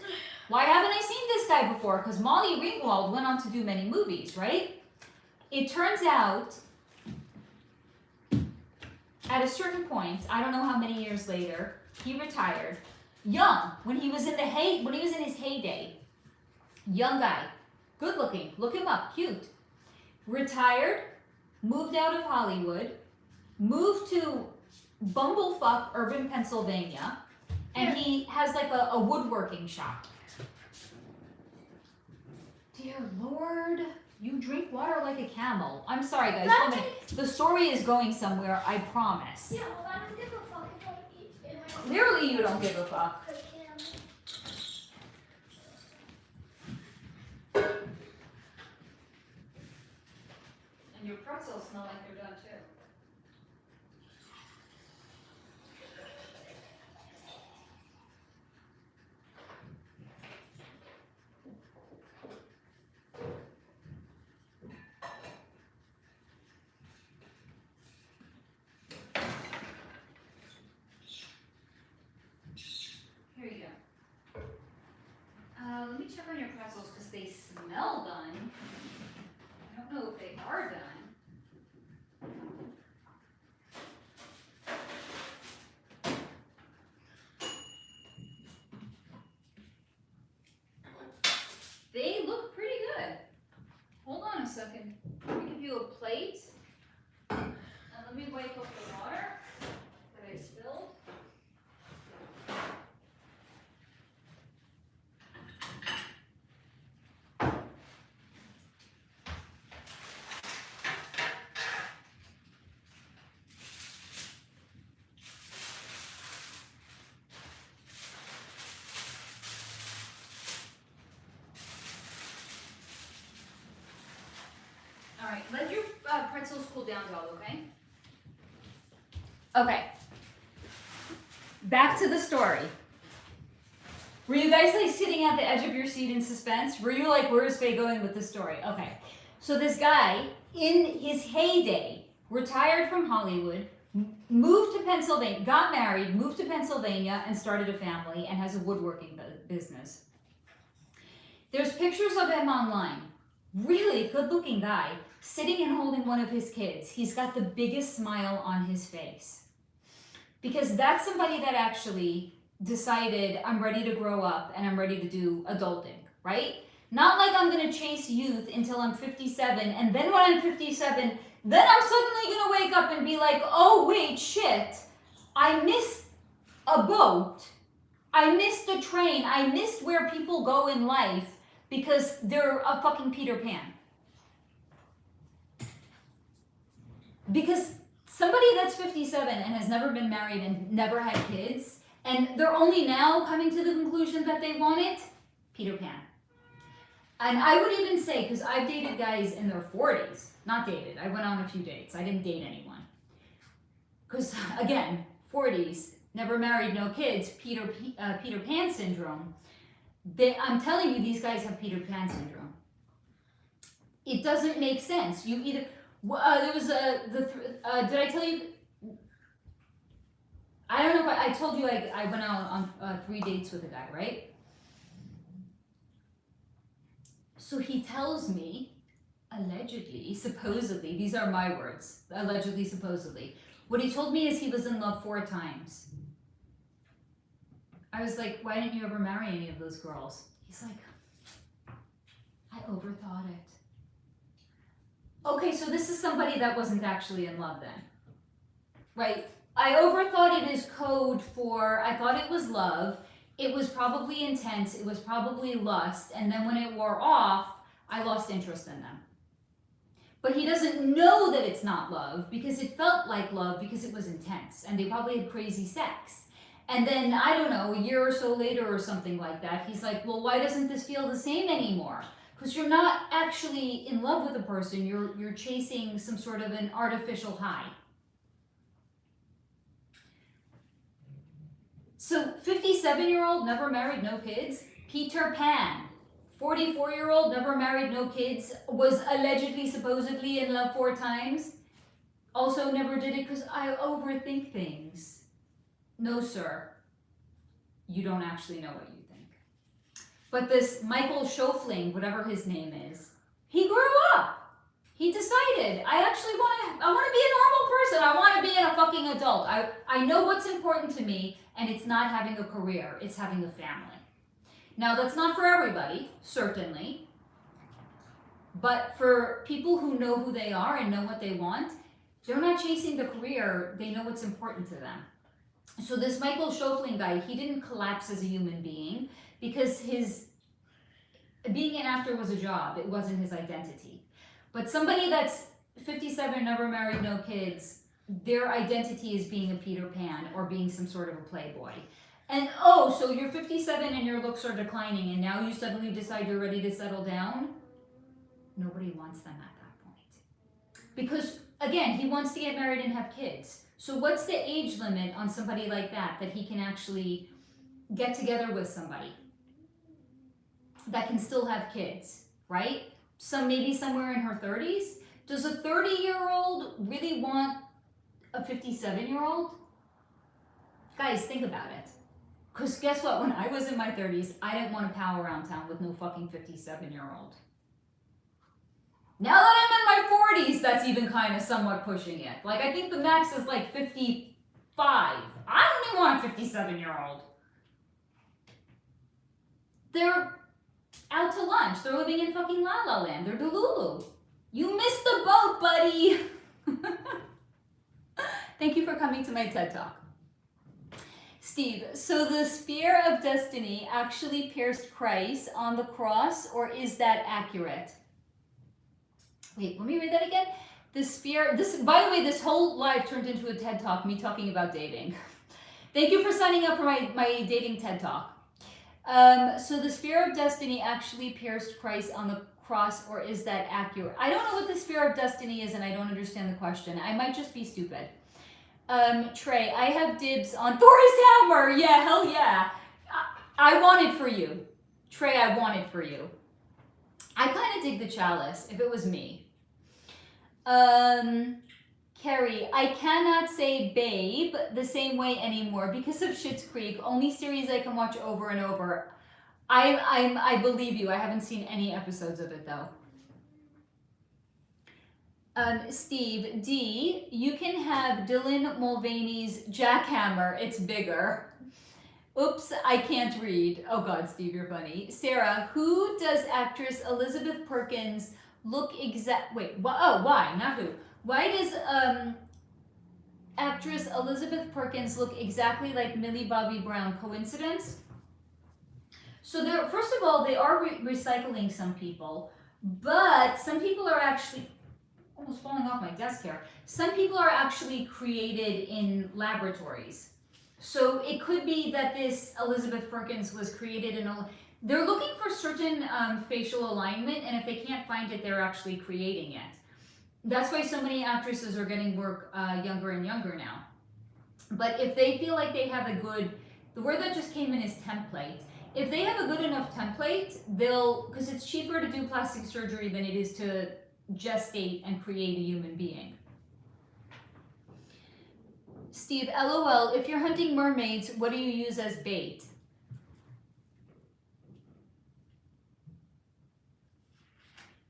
Why haven't I seen this guy before? Because Molly Ringwald went on to do many movies, right? It turns out, at a certain point, I don't know how many years later, he retired. Young, when he was in his heyday. Young guy, good looking, look him up, cute. Retired, moved out of Hollywood, moved to bumblefuck urban Pennsylvania, and he has like a woodworking shop. Dear Lord, you drink water like a camel. I'm sorry, guys. The story is going somewhere, I promise. Yeah, well, I don't give a fuck if I eat it. Clearly, you don't give a fuck. And your pretzels smell like they're done too. Here you go. Let me check on your pretzels because they smell done. I don't know if they are done. They look pretty good. Hold on a second. Let me give you a plate. And let me wipe up the water that I spilled. All right, let your pretzels cool down, doll, okay? Okay. Back to the story. Were you guys like sitting at the edge of your seat in suspense? Were you like, where's Faye going with the story? Okay. So this guy, in his heyday, retired from Hollywood, moved to Pennsylvania, got married, moved to Pennsylvania, and started a family, and has a woodworking business. There's pictures of him online. Really good-looking guy, sitting and holding one of his kids. He's got the biggest smile on his face. Because that's somebody that actually decided, I'm ready to grow up and I'm ready to do adulting, right? Not like I'm gonna chase youth until I'm 57, and then when I'm 57, then I'm suddenly gonna wake up and be like, oh wait, shit, I missed a boat, I missed a train, I missed where people go in life because they're a fucking Peter Pan. Because somebody that's 57 and has never been married and never had kids, and they're only now coming to the conclusion that they want it, Peter Pan. And I would even say, because I've dated guys in their 40s, not dated, I went on a few dates, I didn't date anyone. Because again, 40s, never married, no kids, Peter Pan syndrome. I'm telling you, these guys have Peter Pan syndrome. It doesn't make sense. You either, there was did I tell you? I don't know if I told you I went out on 3 dates with a guy, right? So he tells me, allegedly, supposedly, these are my words, allegedly, supposedly. What he told me is he was in love 4 times. I was like, why didn't you ever marry any of those girls? He's like, I overthought it. Okay, so this is somebody that wasn't actually in love then, right? I overthought it is code for, I thought it was love. It was probably intense. It was probably lust. And then when it wore off, I lost interest in them. But he doesn't know that it's not love because it felt like love because it was intense. And they probably had crazy sex. And then, I don't know, a year or so later or something like that, he's like, well, why doesn't this feel the same anymore? Because you're not actually in love with a person. You're chasing some sort of an artificial high. So 57-year-old, never married, no kids. Peter Pan, 44-year-old, never married, no kids, was allegedly, supposedly in love 4 times. Also never did it because I overthink things. No, sir. you don't actually know what you think. But this Michael Schofling, whatever his name is, he grew up. He decided, I want to be a normal person. I want to be a fucking adult. I know what's important to me, and it's not having a career. It's having a family. Now, that's not for everybody, certainly. But for people who know who they are and know what they want, they're not chasing the career. They know what's important to them. So this Michael Schofling guy, he didn't collapse as a human being because his being an actor was a job. It wasn't his identity. But somebody that's 57, never married, no kids, their identity is being a Peter Pan or being some sort of a playboy. And oh, so you're 57 and your looks are declining and now you suddenly decide you're ready to settle down? Nobody wants them at that point. Because again, he wants to get married and have kids. So what's the age limit on somebody like that he can actually get together with somebody that can still have kids, right? Maybe somewhere in her 30s. Does a 30-year-old really want a 57-year-old? Guys, think about it. Because guess what? When I was in my 30s, I didn't want to pal around town with no fucking 57-year-old. Now that I'm in my 40s, that's even kind of somewhat pushing it. Like, I think the max is like 55. I don't even want a 57-year-old. They're out to lunch. They're living in fucking La La Land. They're Delulu. You missed the boat, buddy. Thank you for coming to my TED Talk. Steve, so the spear of destiny actually pierced Christ on the cross, or is that accurate? Wait, let me read that again. The spear, by the way, this whole live turned into a TED Talk, me talking about dating. Thank you for signing up for my dating TED Talk. So the spear of destiny actually pierced Christ on the cross, or is that accurate? I don't know what the spear of destiny is, and I don't understand the question. I might just be stupid. Trey, I have dibs on Thor's hammer. Yeah, hell yeah. I want it for you. Trey, I want it for you. I kind of dig the chalice, if it was me. Carrie, I cannot say babe the same way anymore because of Schitt's Creek. Only series I can watch over and over. I believe you. I haven't seen any episodes of it though. Steve, D, you can have Dylan Mulvaney's jackhammer. It's bigger. Oops, I can't read. Oh God, Steve, you're funny. Sarah, who does actress Elizabeth Perkins look why? Not who. Why does actress Elizabeth Perkins look exactly like Millie Bobby Brown? Coincidence? So first of all, they are recycling some people, but some people are actually almost falling off my desk here. Some people are actually created in laboratories. So it could be that this Elizabeth Perkins was created they're looking for certain facial alignment, and if they can't find it, they're actually creating it. That's why so many actresses are getting work younger and younger now. But if they feel like they have the word that just came in is template. If they have a good enough template, because it's cheaper to do plastic surgery than it is to gestate and create a human being. Steve, LOL, if you're hunting mermaids, what do you use as bait?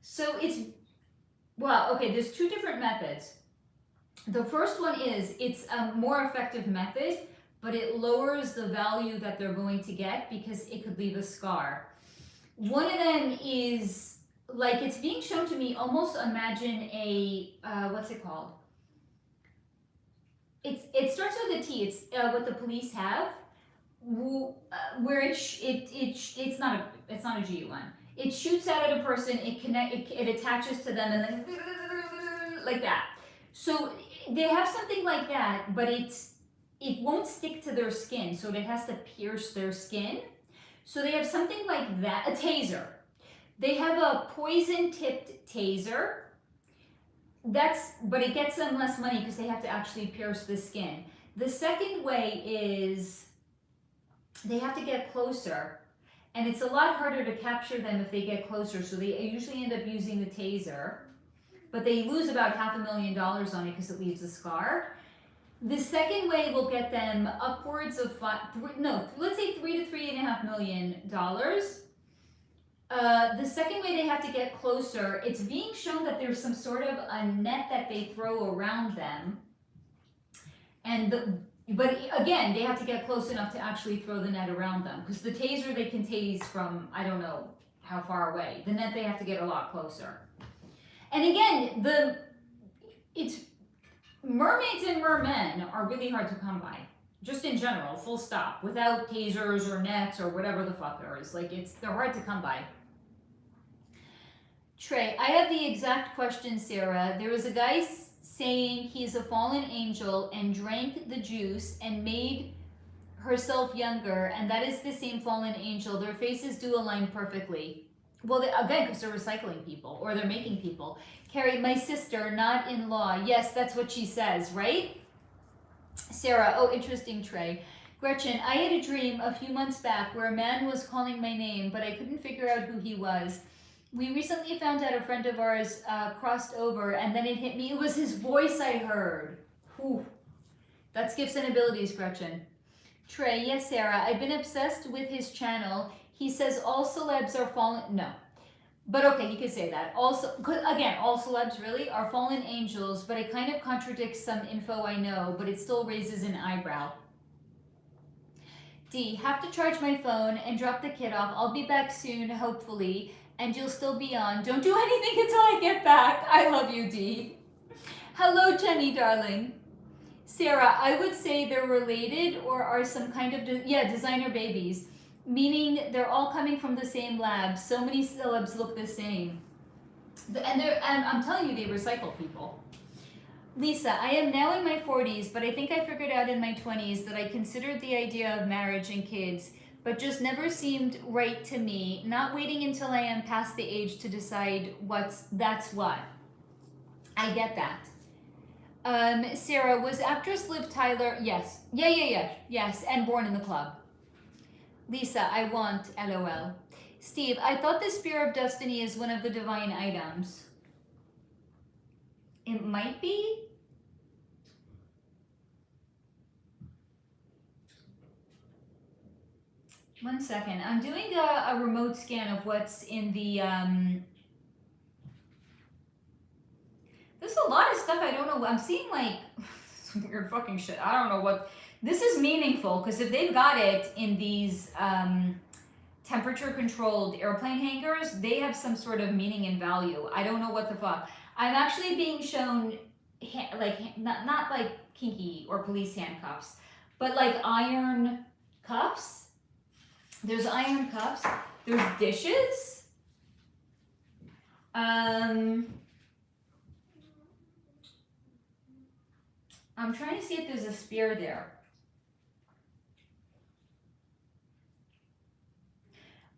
So there's two different methods. The first one is, it's a more effective method, but it lowers the value that they're going to get because it could leave a scar. One of them is, like, it's being shown to me, almost imagine what's it called? It starts with a T. It's what the police have, where it's not a GU1. It shoots out at a person. It attaches to them and then like that. So they have something like that, but it won't stick to their skin, so it has to pierce their skin. So they have something like that, a taser. They have a poison-tipped taser. But it gets them less money because they have to actually pierce the skin. The second way is they have to get closer, and it's a lot harder to capture them if they get closer. So they usually end up using the taser, but they lose about $500,000 on it because it leaves a scar. The second way will get them upwards of let's say $3 to $3.5 million. The second way they have to get closer, it's being shown that there's some sort of a net that they throw around them. But again, they have to get close enough to actually throw the net around them. Because the taser they can tase from, I don't know how far away. The net they have to get a lot closer. And again, it's mermaids and mermen are really hard to come by. Just in general, full stop. Without tasers or nets or whatever the fuck there is. Like, they're hard to come by. Trey, I have the exact question, Sarah. There was a guy saying he's a fallen angel and drank the juice and made herself younger, and that is the same fallen angel. Their faces do align perfectly. Well, again, because they're recycling people, or they're making people. Carrie, my sister, not in law. Yes, that's what she says, right? Sarah, oh, interesting, Trey. Gretchen, I had a dream a few months back where a man was calling my name, but I couldn't figure out who he was. We recently found out a friend of ours crossed over, and then it hit me. It was his voice I heard. Whew. That's gifts and abilities, Gretchen. Trey, yes, Sarah. I've been obsessed with his channel. He says all celebs are fallen. No. But okay, you could say that. Also, again, all celebs really are fallen angels, but it kind of contradicts some info I know, but it still raises an eyebrow. D, have to charge my phone and drop the kid off. I'll be back soon, hopefully. And you'll still be on. Don't do anything until I get back. I love you, Dee. Hello, Jenny, darling. Sarah, I would say they're related or are some kind of, designer babies. Meaning they're all coming from the same lab. So many celebs look the same. And I'm telling you, they recycle people. Lisa, I am now in my 40s, but I think I figured out in my 20s that I considered the idea of marriage and kids, but just never seemed right to me, not waiting until I am past the age to decide that's what. I get that. Sarah, was actress Liv Tyler? Yes. Yeah. Yes, and Born in the Club. Lisa, I want, LOL. Steve, I thought the Spear of Destiny is one of the divine items. It might be. One second. I'm doing a remote scan of what's in the... There's a lot of stuff I don't know. I'm seeing like some weird fucking shit. I don't know what... This is meaningful because if they've got it in these temperature-controlled airplane hangars, they have some sort of meaning and value. I don't know what the fuck. I'm actually being shown, not like kinky or police handcuffs, but like iron cuffs. There's iron cuffs. There's dishes. I'm trying to see if there's a spear there.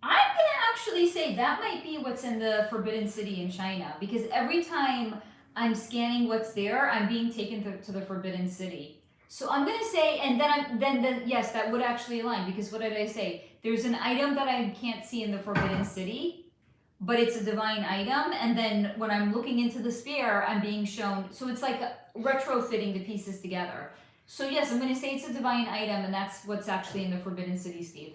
I'm going to actually say that might be what's in the Forbidden City in China, because every time I'm scanning what's there, I'm being taken to the Forbidden City. So I'm going to say, and then yes, that would actually align, because what did I say? There's an item that I can't see in the Forbidden City, but it's a divine item, and then when I'm looking into the spear, I'm being shown, so it's like retrofitting the pieces together. So yes, I'm going to say it's a divine item, and that's what's actually in the Forbidden City, Steve.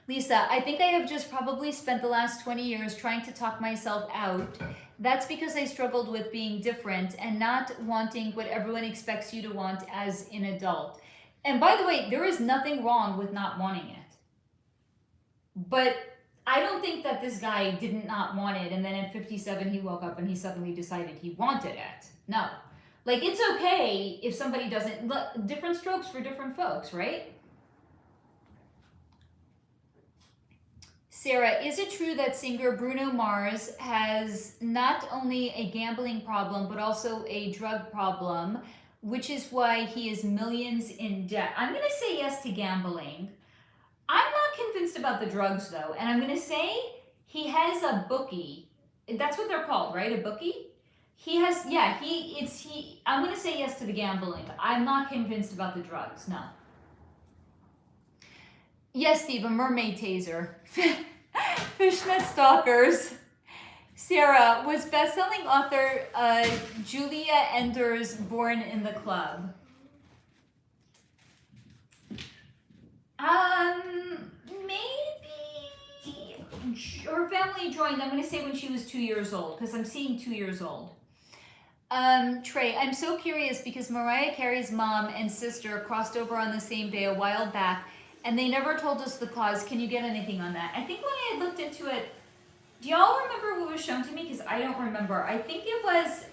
Lisa, I think I have just probably spent the last 20 years trying to talk myself out. That's because I struggled with being different and not wanting what everyone expects you to want as an adult. And by the way, there is nothing wrong with not wanting it. But I don't think that this guy did not want it, and then at 57 he woke up and he suddenly decided he wanted it. No. Like, it's okay if somebody doesn't. Look, different strokes for different folks, right? Sarah, is it true that singer Bruno Mars has not only a gambling problem, but also a drug problem, which is why he is millions in debt? I'm going to say yes to gambling. I'm not convinced about the drugs, though. And I'm going to say he has a bookie. That's what they're called, right? A bookie? He has, yeah, I'm going to say yes to the gambling. I'm not convinced about the drugs, no. Yes, Steve, a mermaid taser. Fishnet stalkers. Sarah, was best-selling author Julia Enders born in the club? Maybe her family joined. I'm going to say when she was 2 years old, because I'm seeing 2 years old. Trey, I'm so curious because Mariah Carey's mom and sister crossed over on the same day a while back, and they never told us the cause. Can you get anything on that? I think when I looked into it, do y'all remember what was shown to me? Because I don't remember. I think it was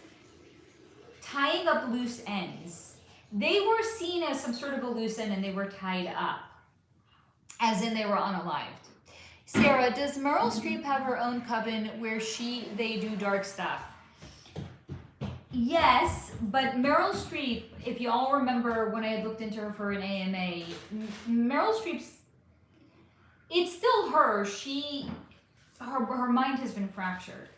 tying up loose ends. They were seen as some sort of a loose end, and they were tied up, as in they were unalived. Sarah, does Meryl Streep have her own coven where they do dark stuff? Yes, but Meryl Streep, if you all remember when I had looked into her for an AMA, Meryl Streep's, it's still her. Her mind has been fractured.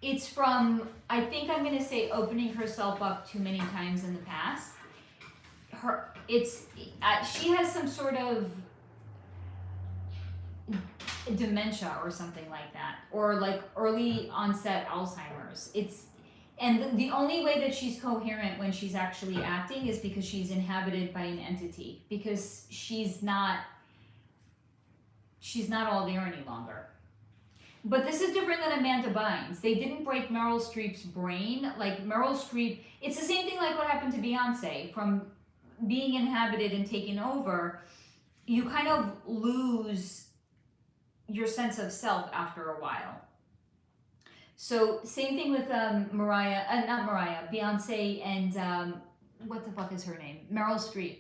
It's from, I think I'm going to say, opening herself up too many times in the past. She has some sort of dementia or something like that, or like early onset Alzheimer's. And the only way that she's coherent when she's actually acting is because she's inhabited by an entity, because she's not all there any longer. But this is different than Amanda Bynes. They didn't break Meryl Streep's brain. Like Meryl Streep, it's the same thing like what happened to Beyonce. From being inhabited and taken over, you kind of lose your sense of self after a while. So same thing with Beyonce and what the fuck is her name? Meryl Streep.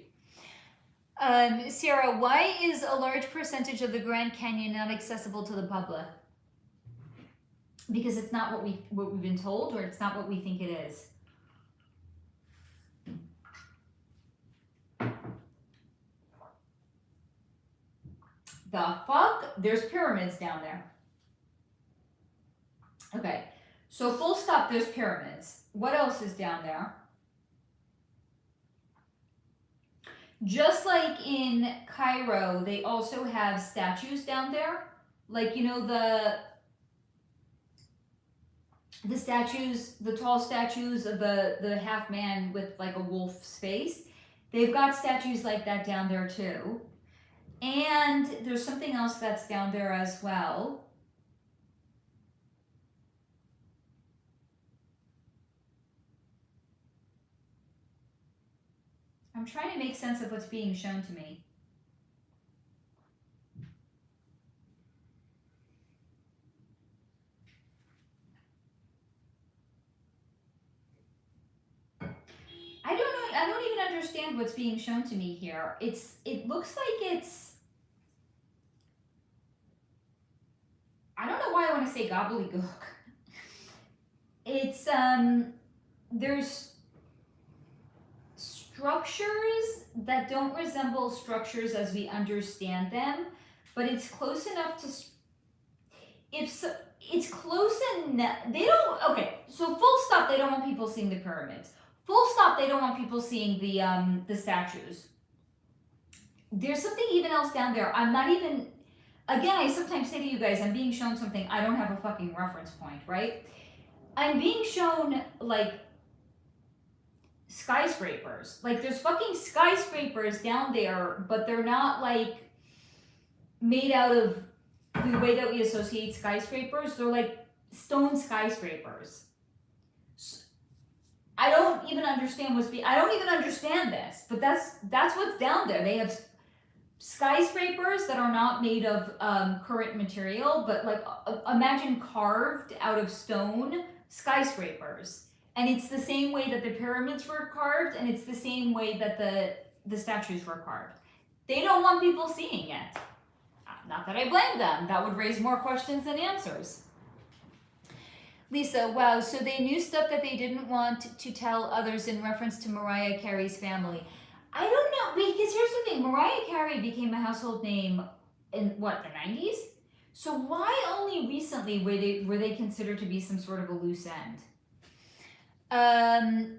Sarah, why is a large percentage of the Grand Canyon not accessible to the public? Because it's not what we've been told, or it's not what we think it is. The fuck? There's pyramids down there. Okay, so full stop, there's pyramids. What else is down there? Just like in Cairo, they also have statues down there. Like, you know, the statues, the tall statues of the half man with like a wolf's face. They've got statues like that down there too. And there's something else that's down there as well. I'm trying to make sense of what's being shown to me. I don't even understand what's being shown to me here. It looks like it's, I don't know why I want to say gobbledygook. It's, there's structures that don't resemble structures as we understand them, but it's close enough to, it's close enough, okay, so full stop, they don't want people seeing the pyramids. Full stop, they don't want people seeing the statues. There's something even else down there. I'm not even, again, I sometimes say to you guys, I'm being shown something, I don't have a fucking reference point, right? I'm being shown, like, skyscrapers. Like, there's fucking skyscrapers down there, but they're not, like, made out of the way that we associate skyscrapers. They're, like, stone skyscrapers. I don't even understand I don't even understand this, but that's what's down there. They have skyscrapers that are not made of current material, but like imagine carved out of stone skyscrapers. And it's the same way that the pyramids were carved, and it's the same way that the statues were carved. They don't want people seeing it. Not that I blame them. That would raise more questions than answers. Lisa, wow, so they knew stuff that they didn't want to tell others in reference to Mariah Carey's family. I don't know, because here's the thing, Mariah Carey became a household name in, what, the 90s? So why only recently were they considered to be some sort of a loose end?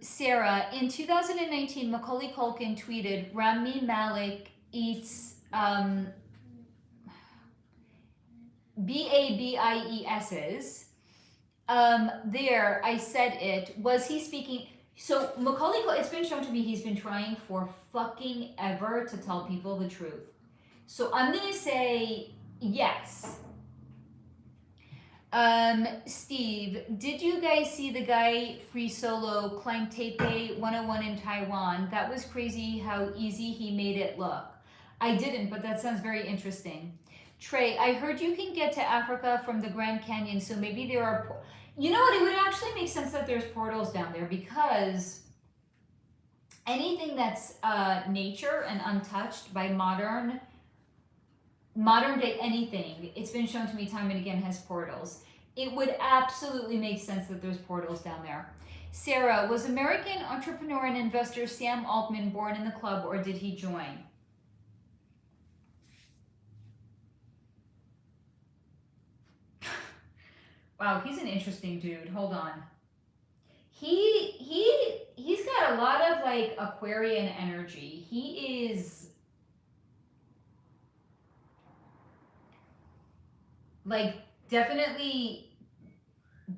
Sarah, in 2019, Macaulay Culkin tweeted, Rami Malek eats BABIESs. There, I said it. Was he speaking? So Macaulay, it's been shown to me he's been trying for fucking ever to tell people the truth. So I'm gonna say yes. Steve, did you guys see the guy Free Solo climb Taipei 101 in Taiwan? That was crazy how easy he made it look. I didn't, but that sounds very interesting. Trey, I heard you can get to Africa from the Grand Canyon, so maybe there are... You know what? It would actually make sense that there's portals down there because anything that's nature and untouched by modern day anything, it's been shown to me time and again, has portals. It would absolutely make sense that there's portals down there. Sarah, was American entrepreneur and investor Sam Altman born in the club or did he join? Wow, he's an interesting dude. Hold on. He's got a lot of like Aquarian energy. He is like definitely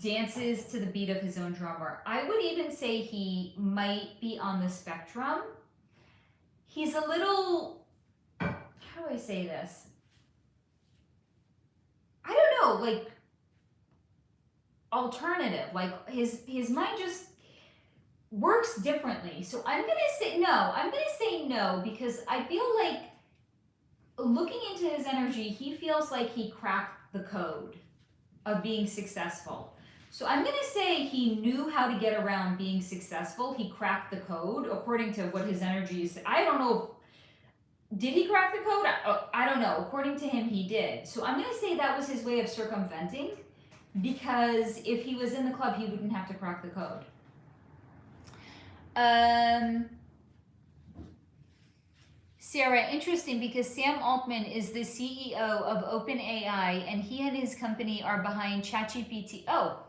dances to the beat of his own drummer. I would even say he might be on the spectrum. He's a little, how do I say this? I don't know, like alternative. Like his mind just works differently. So I'm gonna say no because I feel like looking into his energy, he feels like he cracked the code of being successful. So I'm gonna say he knew how to get around being successful. He cracked the code according to what his energy is. I don't know. Did he crack the code? I don't know. According to him, he did. So I'm gonna say that was his way of circumventing, because if he was in the club, he wouldn't have to crack the code. Sarah, interesting because Sam Altman is the CEO of OpenAI and he and his company are behind ChatGPT. Oh,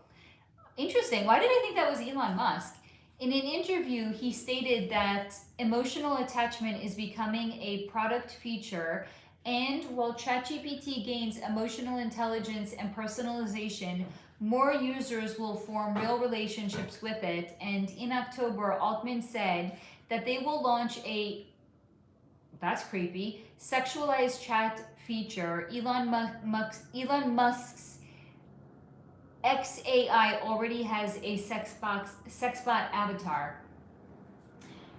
interesting. Why did I think that was Elon Musk? In an interview, he stated that emotional attachment is becoming a product feature, and while ChatGPT gains emotional intelligence and personalization, more users will form real relationships with it. And in October, Altman said that they will launch a, that's creepy, sexualized chat feature. Elon Musk's XAI already has a sexbot avatar.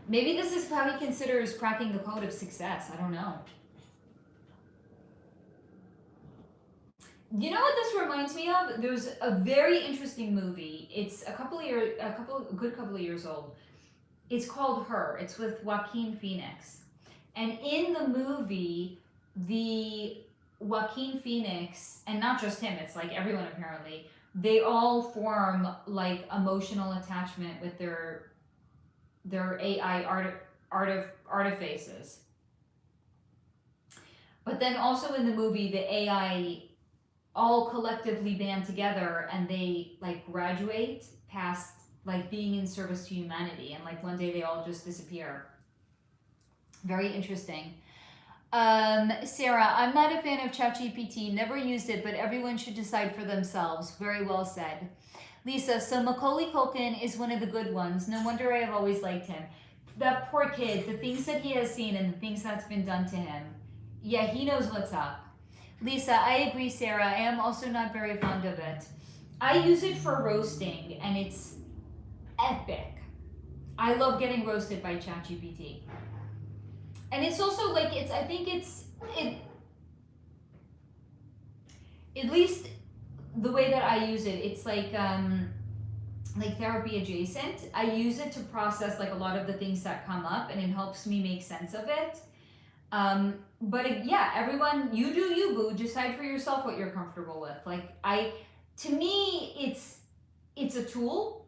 Maybe this is how he considers cracking the code of success. I don't know. You know what this reminds me of? There's a very interesting movie. It's a good couple of years old. It's called Her. It's with Joaquin Phoenix. And in the movie, the Joaquin Phoenix, and not just him, it's like everyone apparently, they all form like emotional attachment with their AI artifices. But then also in the movie, the AI all collectively band together and they like graduate past like being in service to humanity, and like one day they all just disappear. Very interesting. Sarah, I'm not a fan of ChatGPT, never used it, but everyone should decide for themselves. Very well said. Lisa, so Macaulay Culkin is one of the good ones. No wonder I have always liked him. That poor kid, the things that he has seen and the things that's been done to him. Yeah, he knows what's up. Lisa, I agree, Sarah. I am also not very fond of it. I use it for roasting, and it's epic. I love getting roasted by ChatGPT. And it's also like, at least the way that I use it, it's like therapy adjacent. I use it to process like a lot of the things that come up, and it helps me make sense of it. Yeah, everyone, you do you, boo. Decide for yourself what you're comfortable with. To me, it's a tool,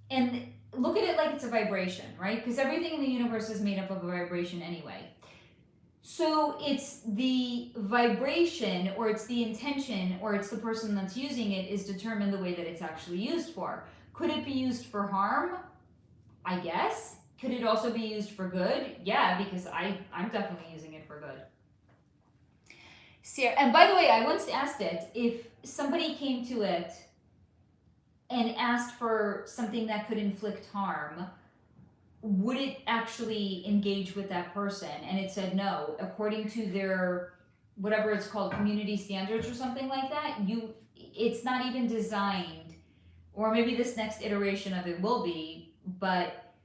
and look at it like it's a vibration, right? Because everything in the universe is made up of a vibration anyway. So it's the vibration, or it's the intention, or it's the person that's using it is determined the way that it's actually used for. Could it be used for harm? I guess. Could it also be used for good? Yeah, because I'm definitely using it for good. Sarah, and by the way, I once asked it, if somebody came to it and asked for something that could inflict harm, would it actually engage with that person? And it said no. According to their, whatever it's called, community standards or something like that, it's not even designed, or maybe this next iteration of it will be, but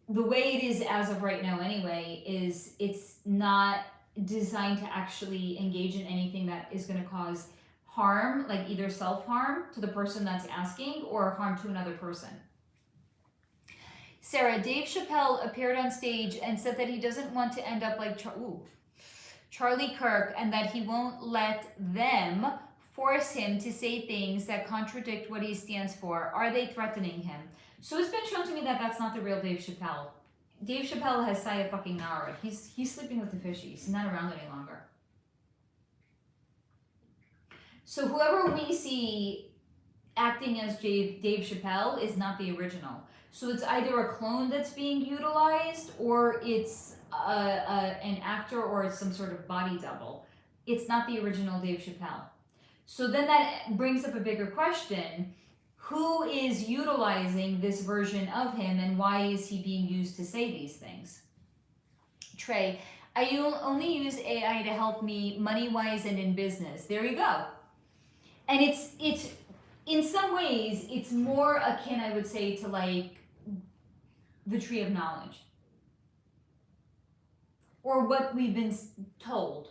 the way it is as of right now anyway, is it's not designed to actually engage in anything that is going to cause harm, like either self-harm to the person that's asking or harm to another person. Sarah, Dave Chappelle appeared on stage and said that he doesn't want to end up like Charlie Kirk, and that he won't let them force him to say things that contradict what he stands for. Are they threatening him? So it's been shown to me that that's not the real Dave Chappelle. Dave Chappelle has Saya fucking Nara. He's sleeping with the fishies. He's not around any longer. So whoever we see acting as Dave Chappelle is not the original. So it's either a clone that's being utilized, or it's an actor, or it's some sort of body double. It's not the original Dave Chappelle. So then that brings up a bigger question. Who is utilizing this version of him, and why is he being used to say these things? Trey, I only use AI to help me money-wise and in business. There you go. And it's in some ways, it's more akin, I would say, to like the tree of knowledge, or what we've been told,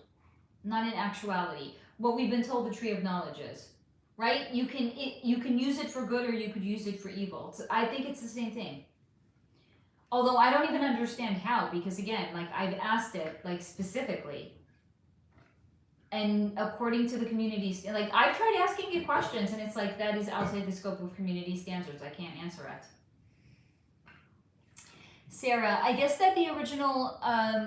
not in actuality, what we've been told the tree of knowledge is, right? You can use it for good, or you could use it for evil. So I think it's the same thing. Although I don't even understand how, because again, like I've asked it like specifically, and according to the community, like I've tried asking it questions, and it's like, that is outside the scope of community standards. I can't answer it. Sarah, I guess that the original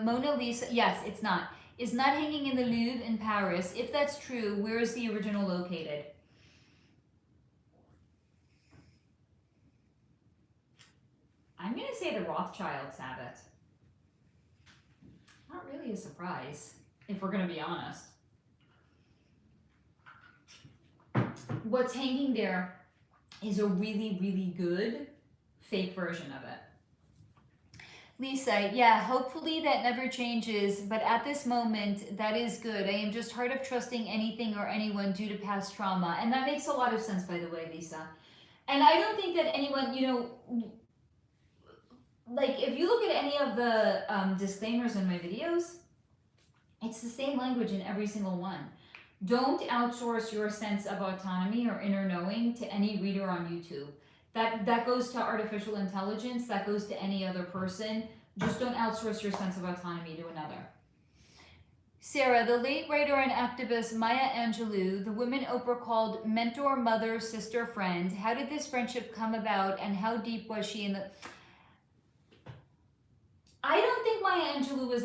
Mona Lisa, yes, it's not, is not hanging in the Louvre in Paris. If that's true, where is the original located? I'm going to say the Rothschilds have it. Not really a surprise, if we're going to be honest. What's hanging there is a really, really good fake version of it. Lisa, yeah, hopefully that never changes, but at this moment, that is good. I am just hard of trusting anything or anyone due to past trauma. And that makes a lot of sense, by the way, Lisa. And I don't think that anyone, like if you look at any of the disclaimers in my videos, it's the same language in every single one. Don't outsource your sense of autonomy or inner knowing to any reader on YouTube. That goes to artificial intelligence, that goes to any other person. Just don't outsource your sense of autonomy to another. Sarah, the late writer and activist Maya Angelou, the woman Oprah called mentor, mother, sister, friend. How did this friendship come about, and how deep was she in the... I don't think Maya Angelou was...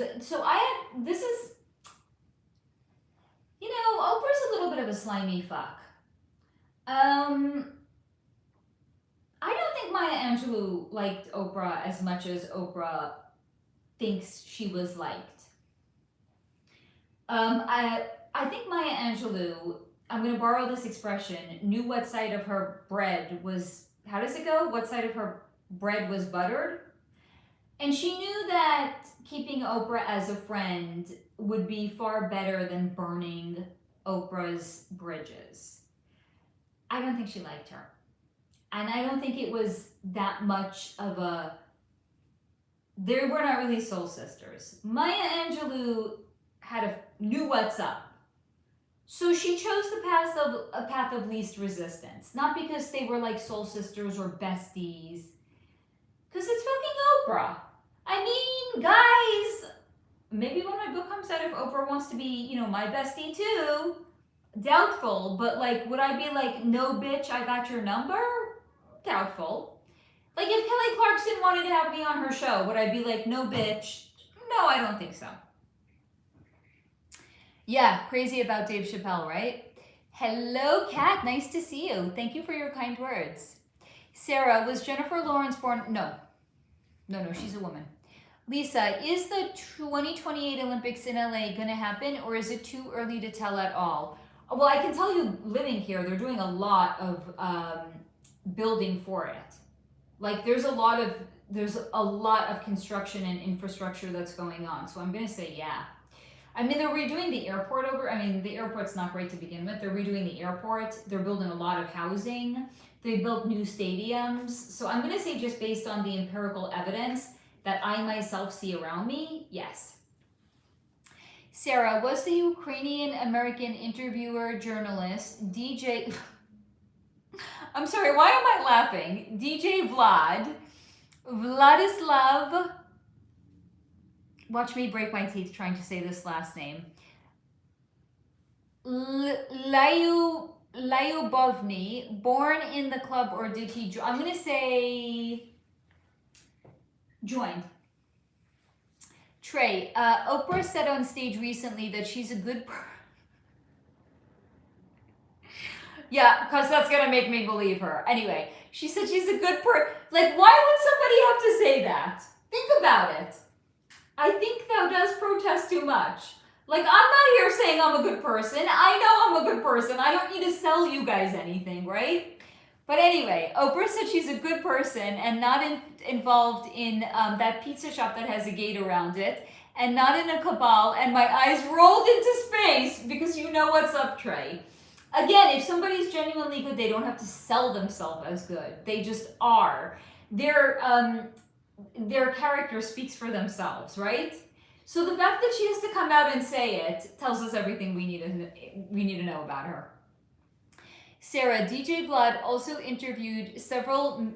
Oprah's a little bit of a slimy fuck. I don't think Maya Angelou liked Oprah as much as Oprah thinks she was liked. I think Maya Angelou, I'm going to borrow this expression, knew what side of her bread was, how does it go? What side of her bread was buttered? And she knew that keeping Oprah as a friend would be far better than burning Oprah's bridges. I don't think she liked her. And I don't think it was that much of a... They were not really soul sisters. Maya Angelou knew what's up. So she chose the path of least resistance. Not because they were like soul sisters or besties. Because it's fucking Oprah. I mean, guys, maybe when my book comes out, if Oprah wants to be, my bestie too, doubtful. But like, would I be like, no bitch, I got your number? Doubtful. Like if Kelly Clarkson wanted to have me on her show, would I be like, no bitch? No, I don't think so. Yeah, crazy about Dave Chappelle, right? Hello, Kat. Nice to see you. Thank you for your kind words. Sarah, was Jennifer Lawrence born? No, she's a woman. Lisa, is the 2028 Olympics in LA going to happen, or is it too early to tell at all? Well, I can tell you, living here, they're doing a lot of building for it. Like there's a lot of construction and infrastructure that's going on. So I'm going to say yeah. I mean, they're redoing the airport the airport's not great to begin with. They're redoing the airport. They're building a lot of housing. They built new stadiums. So I'm going to say, just based on the empirical evidence that I myself see around me, yes. Sarah, was the Ukrainian American interviewer journalist DJ... I'm sorry, why am I laughing? DJ Vladislav... Watch me break my teeth trying to say this last name. Lyubovny, born in the club, or did he... I'm going to say... joined. Trey, Oprah said on stage recently that she's a good yeah, because that's going to make me believe her. Anyway, she said she's a good Like, why would somebody have to say that? Think about it. I think that does protest too much. Like, I'm not here saying I'm a good person. I know I'm a good person. I don't need to sell you guys anything, right? But anyway, Oprah said she's a good person and not involved in that pizza shop that has a gate around it, and not in a cabal, and my eyes rolled into space because you know what's up, Trey. Again, if somebody's genuinely good, they don't have to sell themselves as good. They just are. Their character speaks for themselves, right? So the fact that she has to come out and say it tells us everything we need to know about her. Sarah, DJ Vlad also interviewed several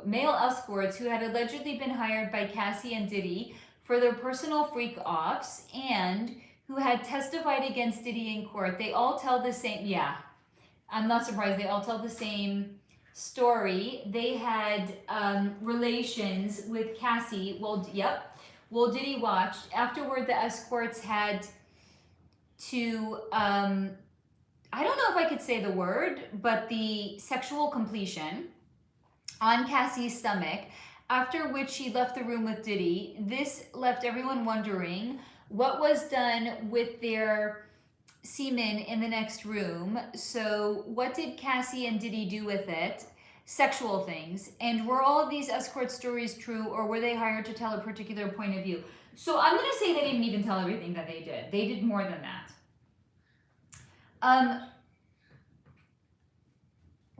male escorts who had allegedly been hired by Cassie and Diddy for their personal freak-offs and who had testified against Diddy in court. They all tell the same, yeah, I'm not surprised, they all tell the same story. They had relations with Cassie, while Diddy watched. Afterward, the escorts had to... I don't know if I could say the word, but the sexual completion on Cassie's stomach, after which she left the room with Diddy. This left everyone wondering what was done with their semen in the next room. So what did Cassie and Diddy do with it? Sexual things. And were all of these escort stories true, or were they hired to tell a particular point of view? So I'm going to say they didn't even tell everything that they did. They did more than that.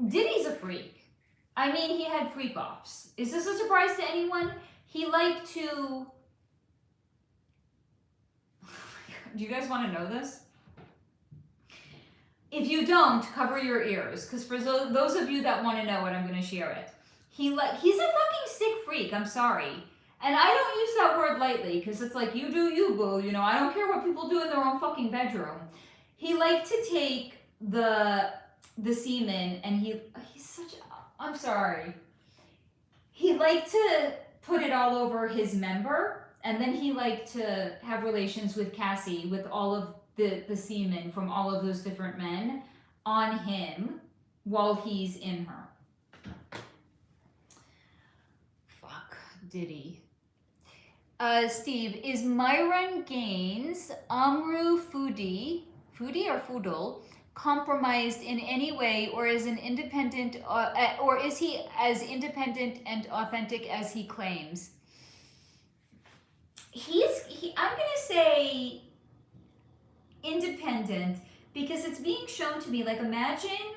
Diddy's a freak. I mean, he had freak-offs. Is this a surprise to anyone? He liked to... Oh my God. Do you guys want to know this? If you don't, cover your ears, because for those of you that want to know it, I'm going to share it. He's a fucking sick freak, I'm sorry. And I don't use that word lightly, because it's like, you do you, boo. You know, I don't care what people do in their own fucking bedroom. He liked to take the semen, and he's such a... I'm sorry. He liked to put it all over his member, and then he liked to have relations with Cassie with all of the semen from all of those different men on him while he's in her. Fuck, Diddy. Steve, is Myron Gaines, Amru Foodie or Foodle, compromised in any way, or is he as independent and authentic as he claims? I'm gonna say independent, because it's being shown to me, like, imagine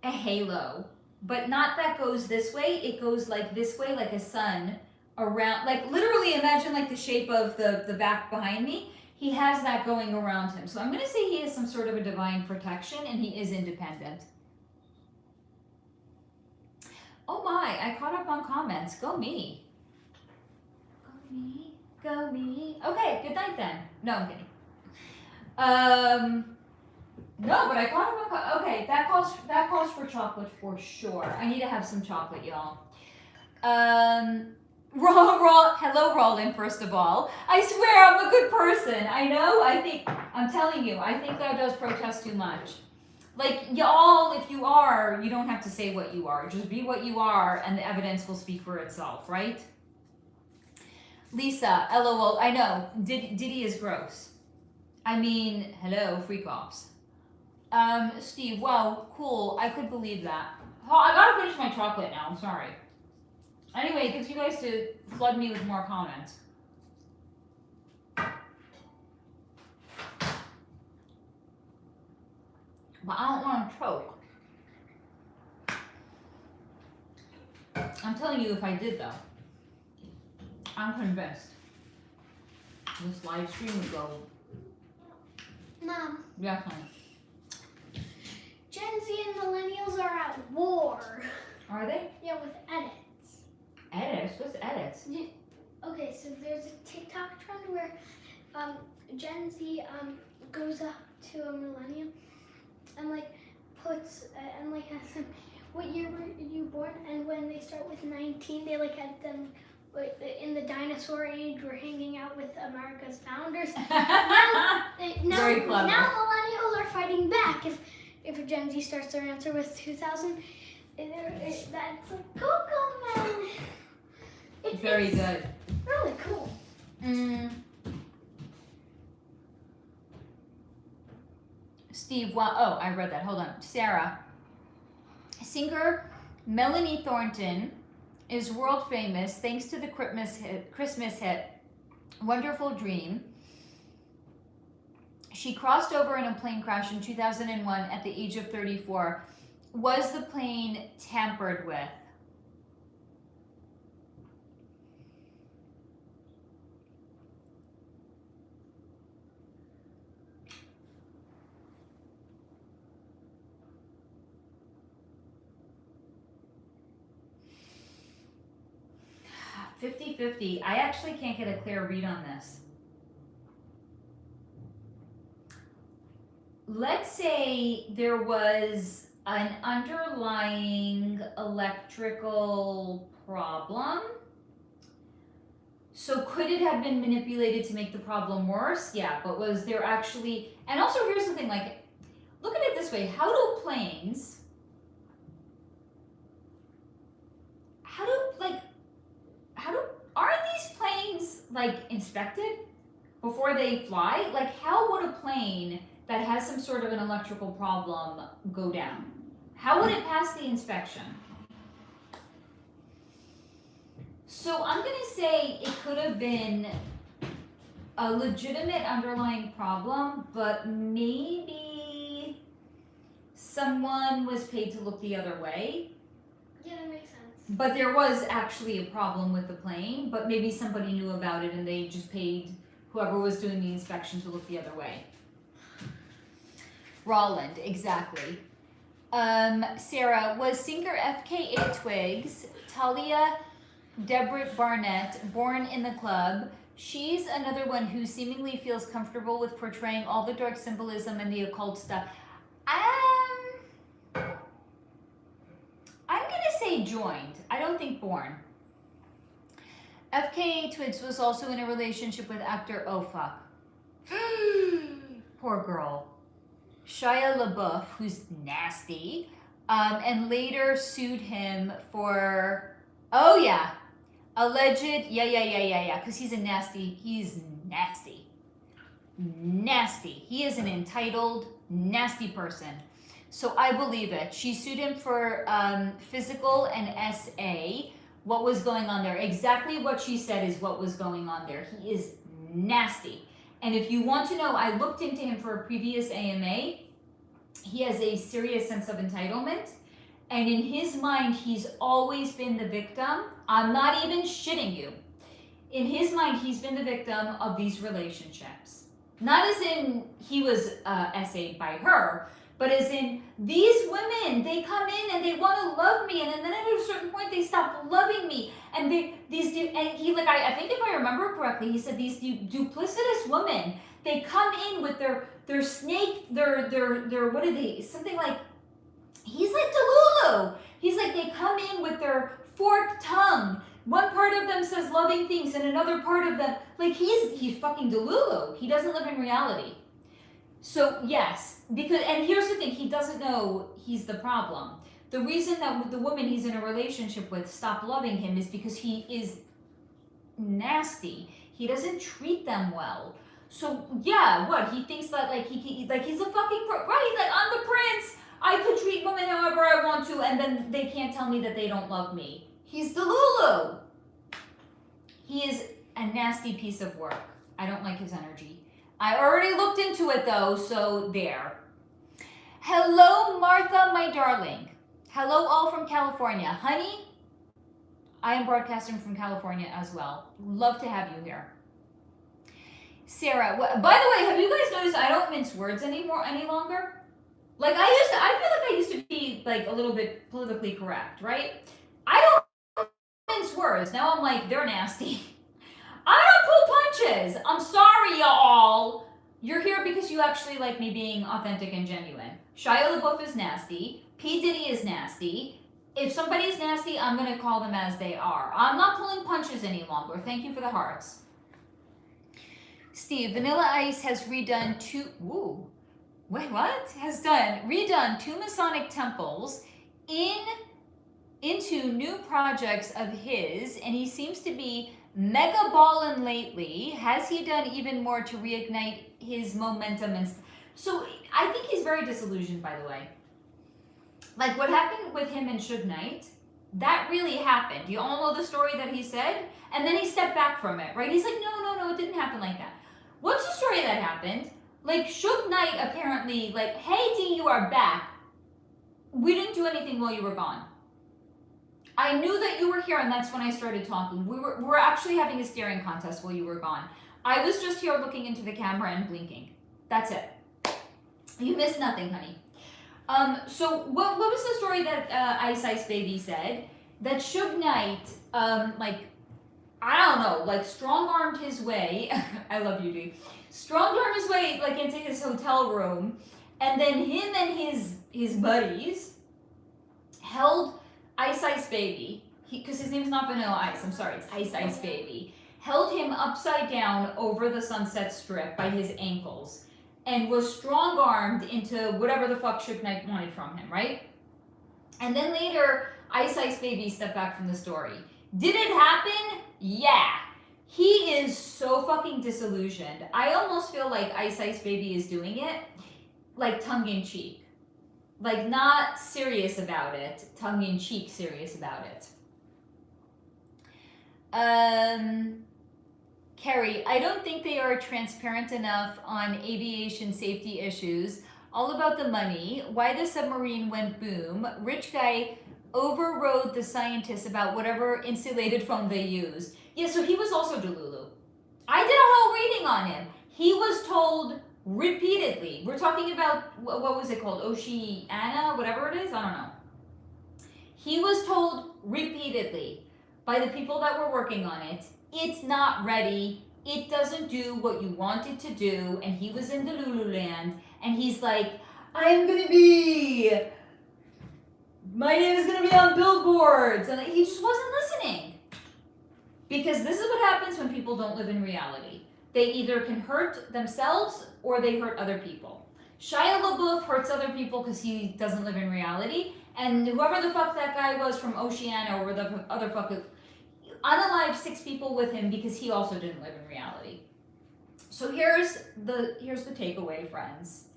a halo, but not that goes this way, it goes like this way, like a sun around, like literally imagine like the shape of the back behind me. He has that going around him. So I'm going to say he has some sort of a divine protection, and he is independent. Oh my, I caught up on comments. Go me. Go me. Go me. Okay, good night then. No, I'm kidding. No, but I caught up on... Okay, that calls for chocolate for sure. I need to have some chocolate, y'all. Hello, Roland, first of all. I swear I'm a good person. I know, I'm telling you, I think that does protest too much. Like, y'all, if you are, you don't have to say what you are. Just be what you are, and the evidence will speak for itself, right? Lisa, LOL. I know. Diddy is gross. I mean, hello, freak offs. Steve, wow, cool. I could believe that. Oh, I gotta finish my chocolate now. I'm sorry. Anyway, it gets you guys to flood me with more comments. But I don't want to choke. I'm telling you, if I did though, I'm convinced this live stream would go. Mom, Definitely. Gen Z and millennials are at war. Are they? Yeah, with edits. Edits? What's edits? Okay, so there's a TikTok trend where Gen Z goes up to a millennial and like puts and like asks them, what year were you born? And when they start with 19, they like had them in the dinosaur age. We're hanging out with America's founders. now, Very clever. Now millennials are fighting back. If a Gen Z starts their answer with 2000, that's like Coco, man. Very good. Really cool. Steve, wow. Oh, I read that. Hold on. Sarah. Singer Melanie Thornton is world famous thanks to the Christmas hit Wonderful Dream. She crossed over in a plane crash in 2001 at the age of 34. Was the plane tampered with? $50-50. I actually can't get a clear read on this. Let's say there was an underlying electrical problem. So could it have been manipulated to make the problem worse? Yeah, but was there actually, and also here's the thing, like, look at it this way. Aren't these planes like inspected before they fly? Like, how would a plane that has some sort of an electrical problem go down? How would it pass the inspection? So I'm gonna say it could have been a legitimate underlying problem, but maybe someone was paid to look the other way. Yeah, that makes sense. But there was actually a problem with the plane, but maybe somebody knew about it and they just paid whoever was doing the inspection to look the other way. Roland, exactly. Sarah, was singer FKA Twigs, Talia Debrit Barnett, born in the club? She's another one who seemingly feels comfortable with portraying all the dark symbolism and the occult stuff. I'm gonna say joined. I don't think born. FKA Twigs was also in a relationship with actor, oh fuck. Poor girl. Shia LaBeouf, who's nasty, and later sued him for, oh yeah, alleged, yeah, because he's nasty. He is an entitled, nasty person. So I believe it. She sued him for physical and SA. What was going on there? Exactly what she said is what was going on there. He is nasty. And if you want to know, I looked into him for a previous AMA. He has a serious sense of entitlement. And in his mind, he's always been the victim. I'm not even shitting you. In his mind, he's been the victim of these relationships. Not as in he was SA'd by her, but as in these women, they come in and they want to love me, and then at a certain point they stop loving me. And I think if I remember correctly, he said these duplicitous women, they come in with their snake, their what are they? Something like, he's like Delulu. He's like, they come in with their forked tongue. One part of them says loving things, and another part of them, like he's fucking Delulu. He doesn't live in reality. So yes, and here's the thing, he doesn't know he's the problem. The reason that the woman he's in a relationship with stopped loving him is because he is nasty. He doesn't treat them well. So yeah, what he thinks that like he's a fucking right? Like I'm the prince. I could treat women however I want to, and then they can't tell me that they don't love me. He's Delulu. He is a nasty piece of work. I don't like his energy. I already looked into it though, so there. Hello, Martha, my darling. Hello, all from California. Honey, I am broadcasting from California as well. Love to have you here. Sarah, by the way, have you guys noticed I don't mince words any longer? Like I feel like I used to be like a little bit politically correct, right? I don't mince words. Now I'm like, they're nasty. I don't pull punches. I'm sorry, y'all. You're here because you actually like me being authentic and genuine. Shia LaBeouf is nasty. P. Diddy is nasty. If somebody is nasty, I'm going to call them as they are. I'm not pulling punches any longer. Thank you for the hearts. Steve, Vanilla Ice has redone redone two Masonic temples into new projects of his, and he seems to be mega ballin' lately. Has he done even more to reignite his momentum? And so I think he's very disillusioned, by the way. Like what happened with him and Suge Knight, that really happened. You all know the story that he said, and then he stepped back from it, right? He's like, no, it didn't happen like that. What's the story that happened? Like Suge Knight apparently, like, hey D, you are back. We didn't do anything while you were gone. I knew that you were here, and that's when I started talking. We were actually having a staring contest while you were gone. I was just here looking into the camera and blinking. That's it. You missed nothing, honey. So what was the story that Ice Ice Baby said? That Suge Knight, I don't know, like strong-armed his way, I love you, dude, strong-armed his way like into his hotel room, and then him and his buddies held Ice Ice Baby, because his name's not Vanilla Ice, I'm sorry, it's Ice Ice Baby, held him upside down over the Sunset Strip by his ankles, and was strong-armed into whatever the fuck Suge Knight wanted from him, right? And then later, Ice Ice Baby stepped back from the story. Did it happen? Yeah. He is so fucking disillusioned. I almost feel like Ice Ice Baby is doing it, like tongue-in-cheek. Like not serious about it, tongue-in-cheek serious about it. Carrie, I don't think they are transparent enough on aviation safety issues. All about the money, why the submarine went boom, rich guy overrode the scientists about whatever insulated foam they used. Yeah, so he was also Delulu. I did a whole reading on him. He was told repeatedly. We're talking about, what was it called? Oceana, whatever it is? I don't know. He was told repeatedly by the people that were working on it, it's not ready. It doesn't do what you want it to do. And he was in Delulu land. And he's like, my name is going to be on billboards. And he just wasn't listening. Because this is what happens when people don't live in reality. They either can hurt themselves or they hurt other people. Shia LaBeouf hurts other people because he doesn't live in reality. And whoever the fuck that guy was from Oceana or the other fuck, unalive 6 people with him because he also didn't live in reality. So here's the takeaway, friends.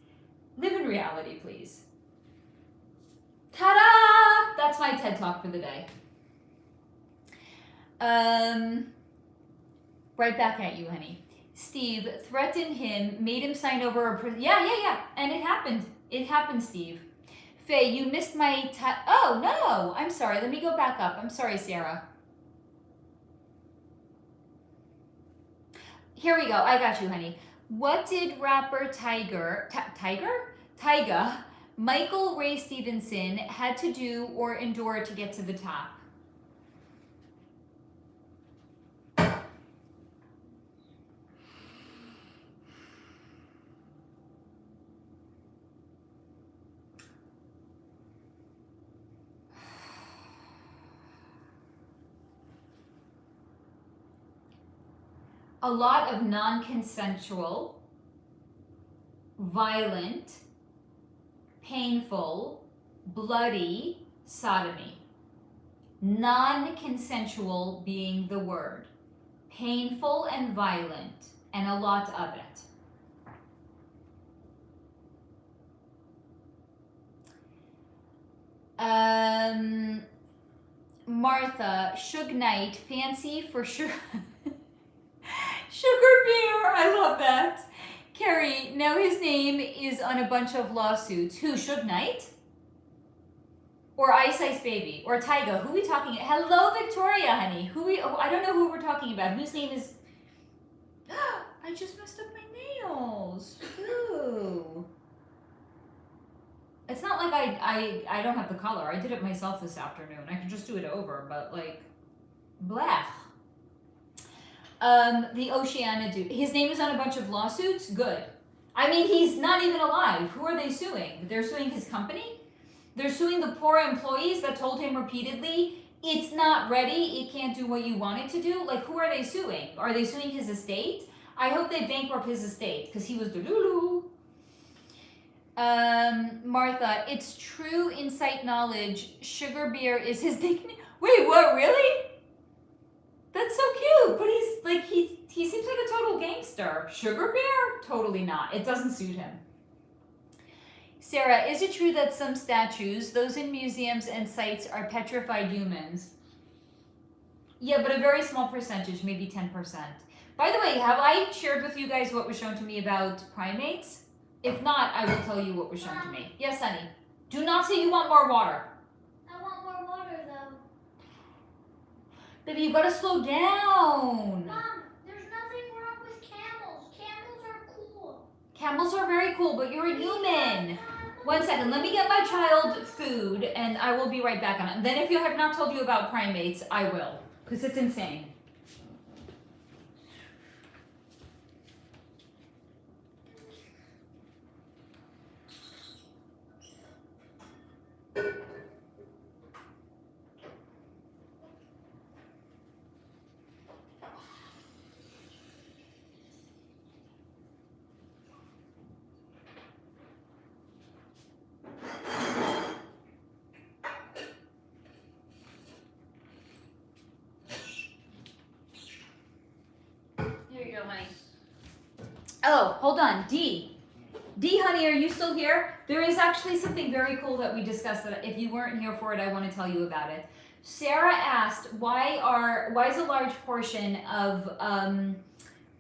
Live in reality, please. Ta-da! That's my TED Talk for the day. Right back at you, honey. Steve threatened him, made him sign over a... Yeah. And it happened. It happened, Steve. Faye, you missed my... Oh, no. I'm sorry. Let me go back up. I'm sorry, Sarah. Here we go. I got you, honey. What did rapper Tyga, Michael Ray Stevenson, had to do or endure to get to the top? A lot of non-consensual, violent, painful, bloody sodomy. Non-consensual being the word. painful and violent, and a lot of it. Martha, Suge Knight, fancy for sure. Sugar Bear, I love that. Carrie, now his name is on a bunch of lawsuits. Who, Suge Knight? Or Ice Ice Baby? Or Tyga? Who are we talking about? Hello, Victoria, honey. I don't know who we're talking about. Whose name is... I just messed up my nails. Ooh. It's not like I don't have the color. I did it myself this afternoon. I could just do it over, but like, blech. The Oceana dude. His name is on a bunch of lawsuits? Good. I mean, he's not even alive. Who are they suing? They're suing his company? They're suing the poor employees that told him repeatedly, it's not ready, it can't do what you want it to do. Like, who are they suing? Are they suing his estate? I hope they bankrupt his estate, because he was delulu. Martha, it's true insight knowledge. Sugar Bear is his nickname. Wait, what, really? That's so cute, but he's like, he seems like a total gangster. Sugar Bear? Totally not. It doesn't suit him. Sarah, is it true that some statues, those in museums and sites, are petrified humans? Yeah, but a very small percentage, maybe 10%. By the way, have I shared with you guys what was shown to me about primates? If not, I will tell you what was shown to me. Yes, honey. Do not say you want more water. I want more water, though. Baby, you gotta slow down. Mom, there's nothing wrong with camels. Camels are cool. Camels are very cool, but you're a human. 1 second, let me get my child food, and I will be right back on it. Then if you have not told you about primates, I will, because it's insane. Oh, hold on. D, honey, are you still here? There is actually something very cool that we discussed that if you weren't here for it, I want to tell you about it. Sarah asked, why is a large portion of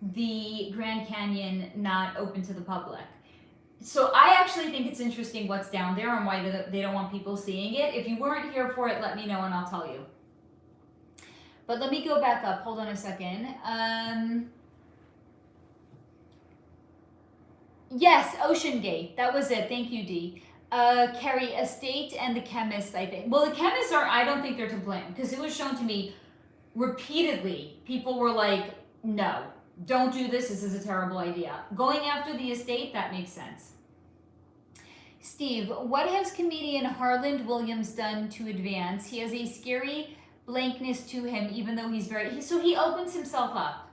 the Grand Canyon not open to the public? So I actually think it's interesting what's down there and why they don't want people seeing it. If you weren't here for it, let me know and I'll tell you. But let me go back up. Hold on a second. Yes, Ocean Gate. That was it. Thank you, Dee. Carrie, estate and the chemists, I think. Well, the chemists I don't think they're to blame because it was shown to me repeatedly. People were like, no, don't do this. This is a terrible idea. Going after the estate, that makes sense. Steve, what has comedian Harland Williams done to advance? He has a scary blankness to him, even though he's so he opens himself up.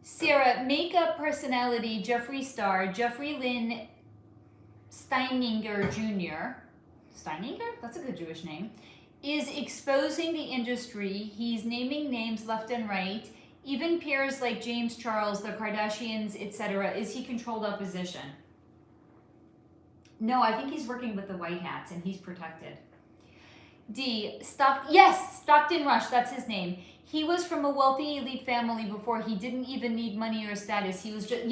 Sarah, makeup personality Jeffree Star, Jeffrey Lynn Steininger Jr., Steininger? That's a good Jewish name, is exposing the industry. He's naming names left and right, even peers like James Charles, the Kardashians, etc. Is he controlled opposition? No, I think he's working with the White Hats and he's protected. D, Stockton Rush, that's his name. He was from a wealthy elite family before he didn't even need money or status. He was just,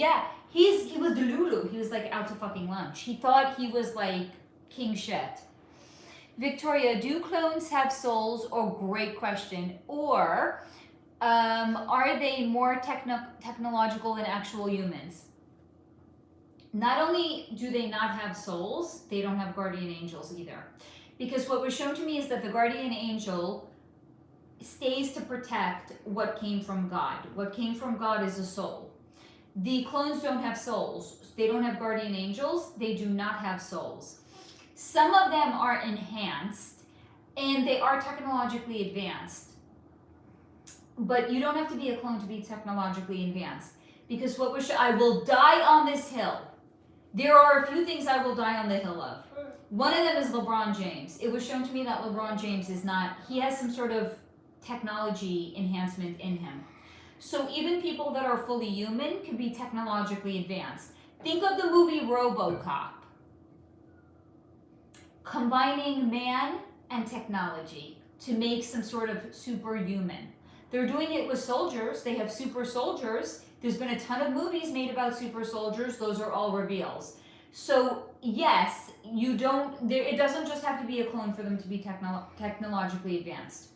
he was delulu. He was like out to fucking lunch. He thought he was like king shit. Victoria, do clones have souls? Oh, great question. Or are they more technological than actual humans? Not only do they not have souls, they don't have guardian angels either. Because what was shown to me is that the guardian angel stays to protect what came from God. What came from God is a soul. The clones don't have souls. They don't have guardian angels. They do not have souls. Some of them are enhanced and they are technologically advanced. But you don't have to be a clone to be technologically advanced. Because what was I will die on this hill. There are a few things I will die on the hill of. One of them is LeBron James. It was shown to me that LeBron James is not, he has some sort of technology enhancement in him. So even people that are fully human can be technologically advanced. Think of the movie RoboCop, combining man and technology to make some sort of superhuman. They're doing it with soldiers. They have super soldiers. There's been a ton of movies made about super soldiers. Those are all reveals. So yes, you don't. It doesn't just have to be a clone for them to be technologically advanced.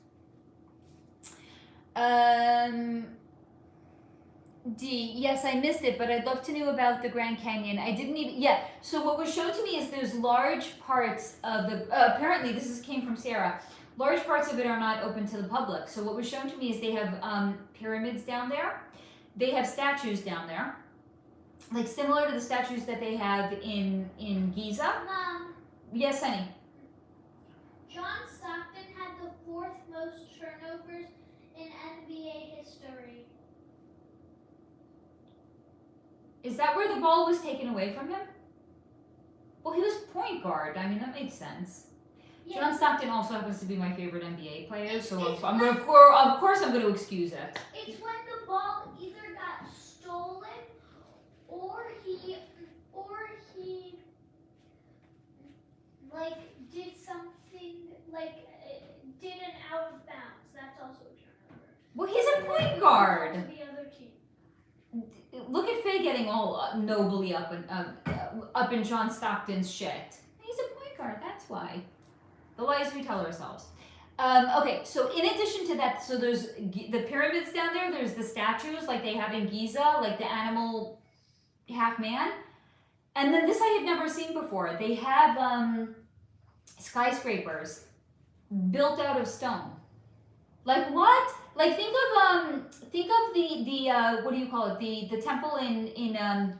D, yes, I missed it, but I'd love to know about the Grand Canyon. I didn't even, yeah. So what was shown to me is there's large parts of the, apparently this came from Sarah, large parts of it are not open to the public. So what was shown to me is they have pyramids down there. They have statues down there, like similar to the statues that they have in Giza. Mom. Yes, honey. John Stockton had the 4th most turnovers in NBA history. Is that where the ball was taken away from him? Well, he was point guard. I mean, that makes sense. Yeah. John Stockton also happens to be my favorite NBA player, so of course I'm going to excuse it. It's when the ball either got stolen or he like did something like did an out of bounds. That's also a turnover. Well, he's a point guard. The other team. Look at Faye getting all nobly up in John Stockton's shit. He's a point guard. That's why. The lies we tell ourselves. Okay, so in addition to that, so there's the pyramids down there. There's the statues like they have in Giza, like the animal half man. And then this I had never seen before. They have skyscrapers built out of stone. Like what? Like think of the what do you call it? The temple in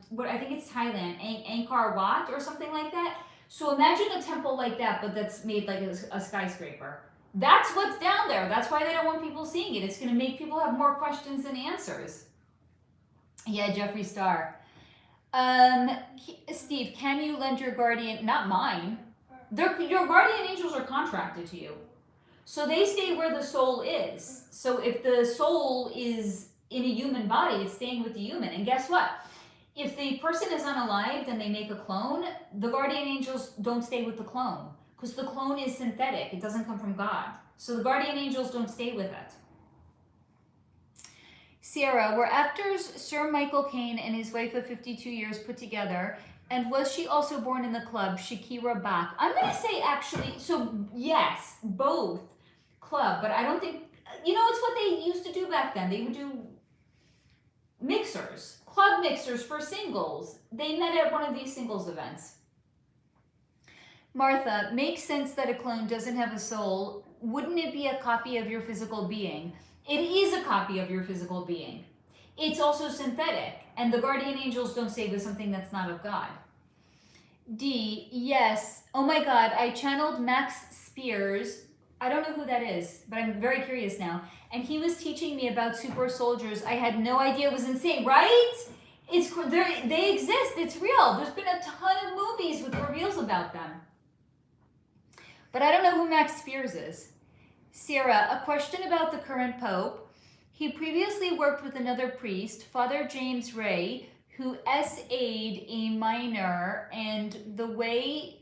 what I think it's Thailand, Angkor Wat or something like that. So imagine a temple like that, but that's made like a skyscraper. That's what's down there. That's why they don't want people seeing it. It's going to make people have more questions than answers. Yeah, Jeffree Star. Steve, can you lend your guardian? Not mine. Your guardian angels are contracted to you. So they stay where the soul is. So if the soul is in a human body, it's staying with the human. And guess what? If the person is unalived and they make a clone, the guardian angels don't stay with the clone because the clone is synthetic. It doesn't come from God. So the guardian angels don't stay with it. Sierra, were actors Sir Michael Caine and his wife of 52 years put together? And was she also born in the club, Shakira Bach? I'm going to say actually, so yes, both club, but I don't think, you know, it's what they used to do back then. They would do mixers, club mixers for singles. They met at one of these singles events. Martha, makes sense that a clone doesn't have a soul. Wouldn't it be a copy of your physical being? It is a copy of your physical being. It's also synthetic, and the guardian angels don't stay with something that's not of God. D, yes. Oh my God, I channeled Max Spears. I don't know who that is, but I'm very curious now. And he was teaching me about super soldiers. I had no idea. It was insane, right? They exist. It's real. There's been a ton of movies with reveals about them. But I don't know who Max Spears is. Sarah, a question about the current Pope. He previously worked with another priest, Father James Ray, who SA'd a minor, and the way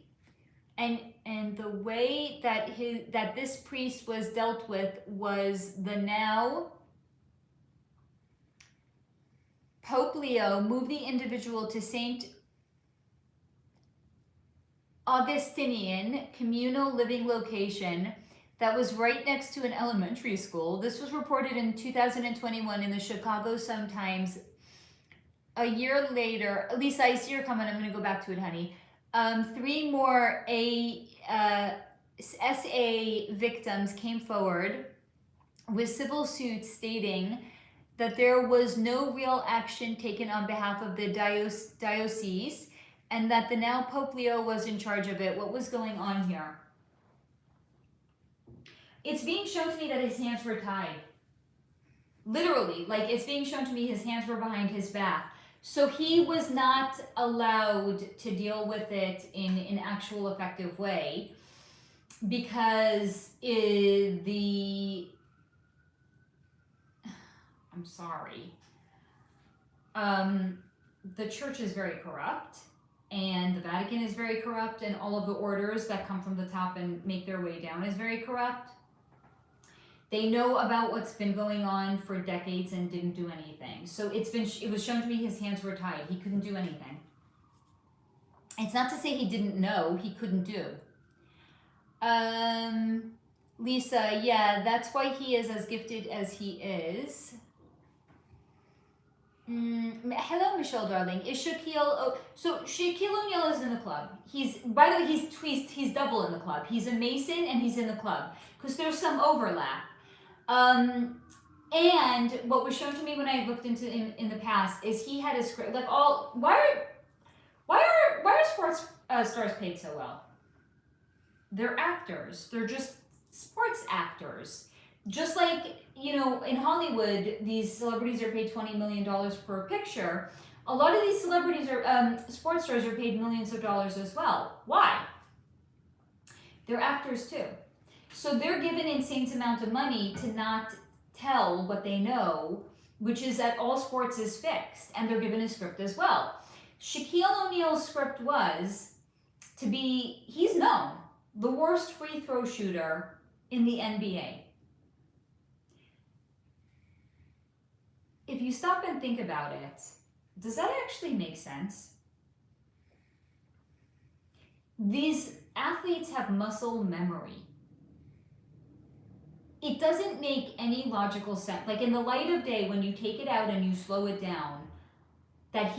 that this priest was dealt with was the now Pope Leo moved the individual to St. Augustinian communal living location that was right next to an elementary school. This was reported in 2021 in the Chicago Sun-Times. A year later, Lisa, I see your comment. I'm going to go back to it, honey. 3 more SA victims came forward with civil suits stating that there was no real action taken on behalf of the diocese and that the now Pope Leo was in charge of it. What was going on here? It's being shown to me that his hands were tied. Literally, like it's being shown to me his hands were behind his back. So he was not allowed to deal with it in an actual effective way because the I'm sorry. The church is very corrupt, and the Vatican is very corrupt, and all of the orders that come from the top and make their way down is very corrupt. They know about what's been going on for decades and didn't do anything. So it was shown to me his hands were tied. He couldn't do anything. It's not to say he didn't know, he couldn't do. Lisa, yeah, that's why he is as gifted as he is. Hello, Michelle, darling. Is Shaquille? So Shaquille O'Neal is in the club. By the way, he's double in the club. He's a Mason and he's in the club because there's some overlap. And what was shown to me when I looked into him in the past is he had a script. Like why are sports stars paid so well? They're actors. They're just sports actors. Just like, in Hollywood, these celebrities are paid $20 million per picture. A lot of these celebrities sports stars are paid millions of dollars as well. Why? They're actors too. So they're given insane amount of money to not tell what they know, which is that all sports is fixed, and they're given a script as well. Shaquille O'Neal's script was he's known, the worst free throw shooter in the NBA. If you stop and think about it, does that actually make sense? These athletes have muscle memory. It doesn't make any logical sense. Like in the light of day, when you take it out and you slow it down, that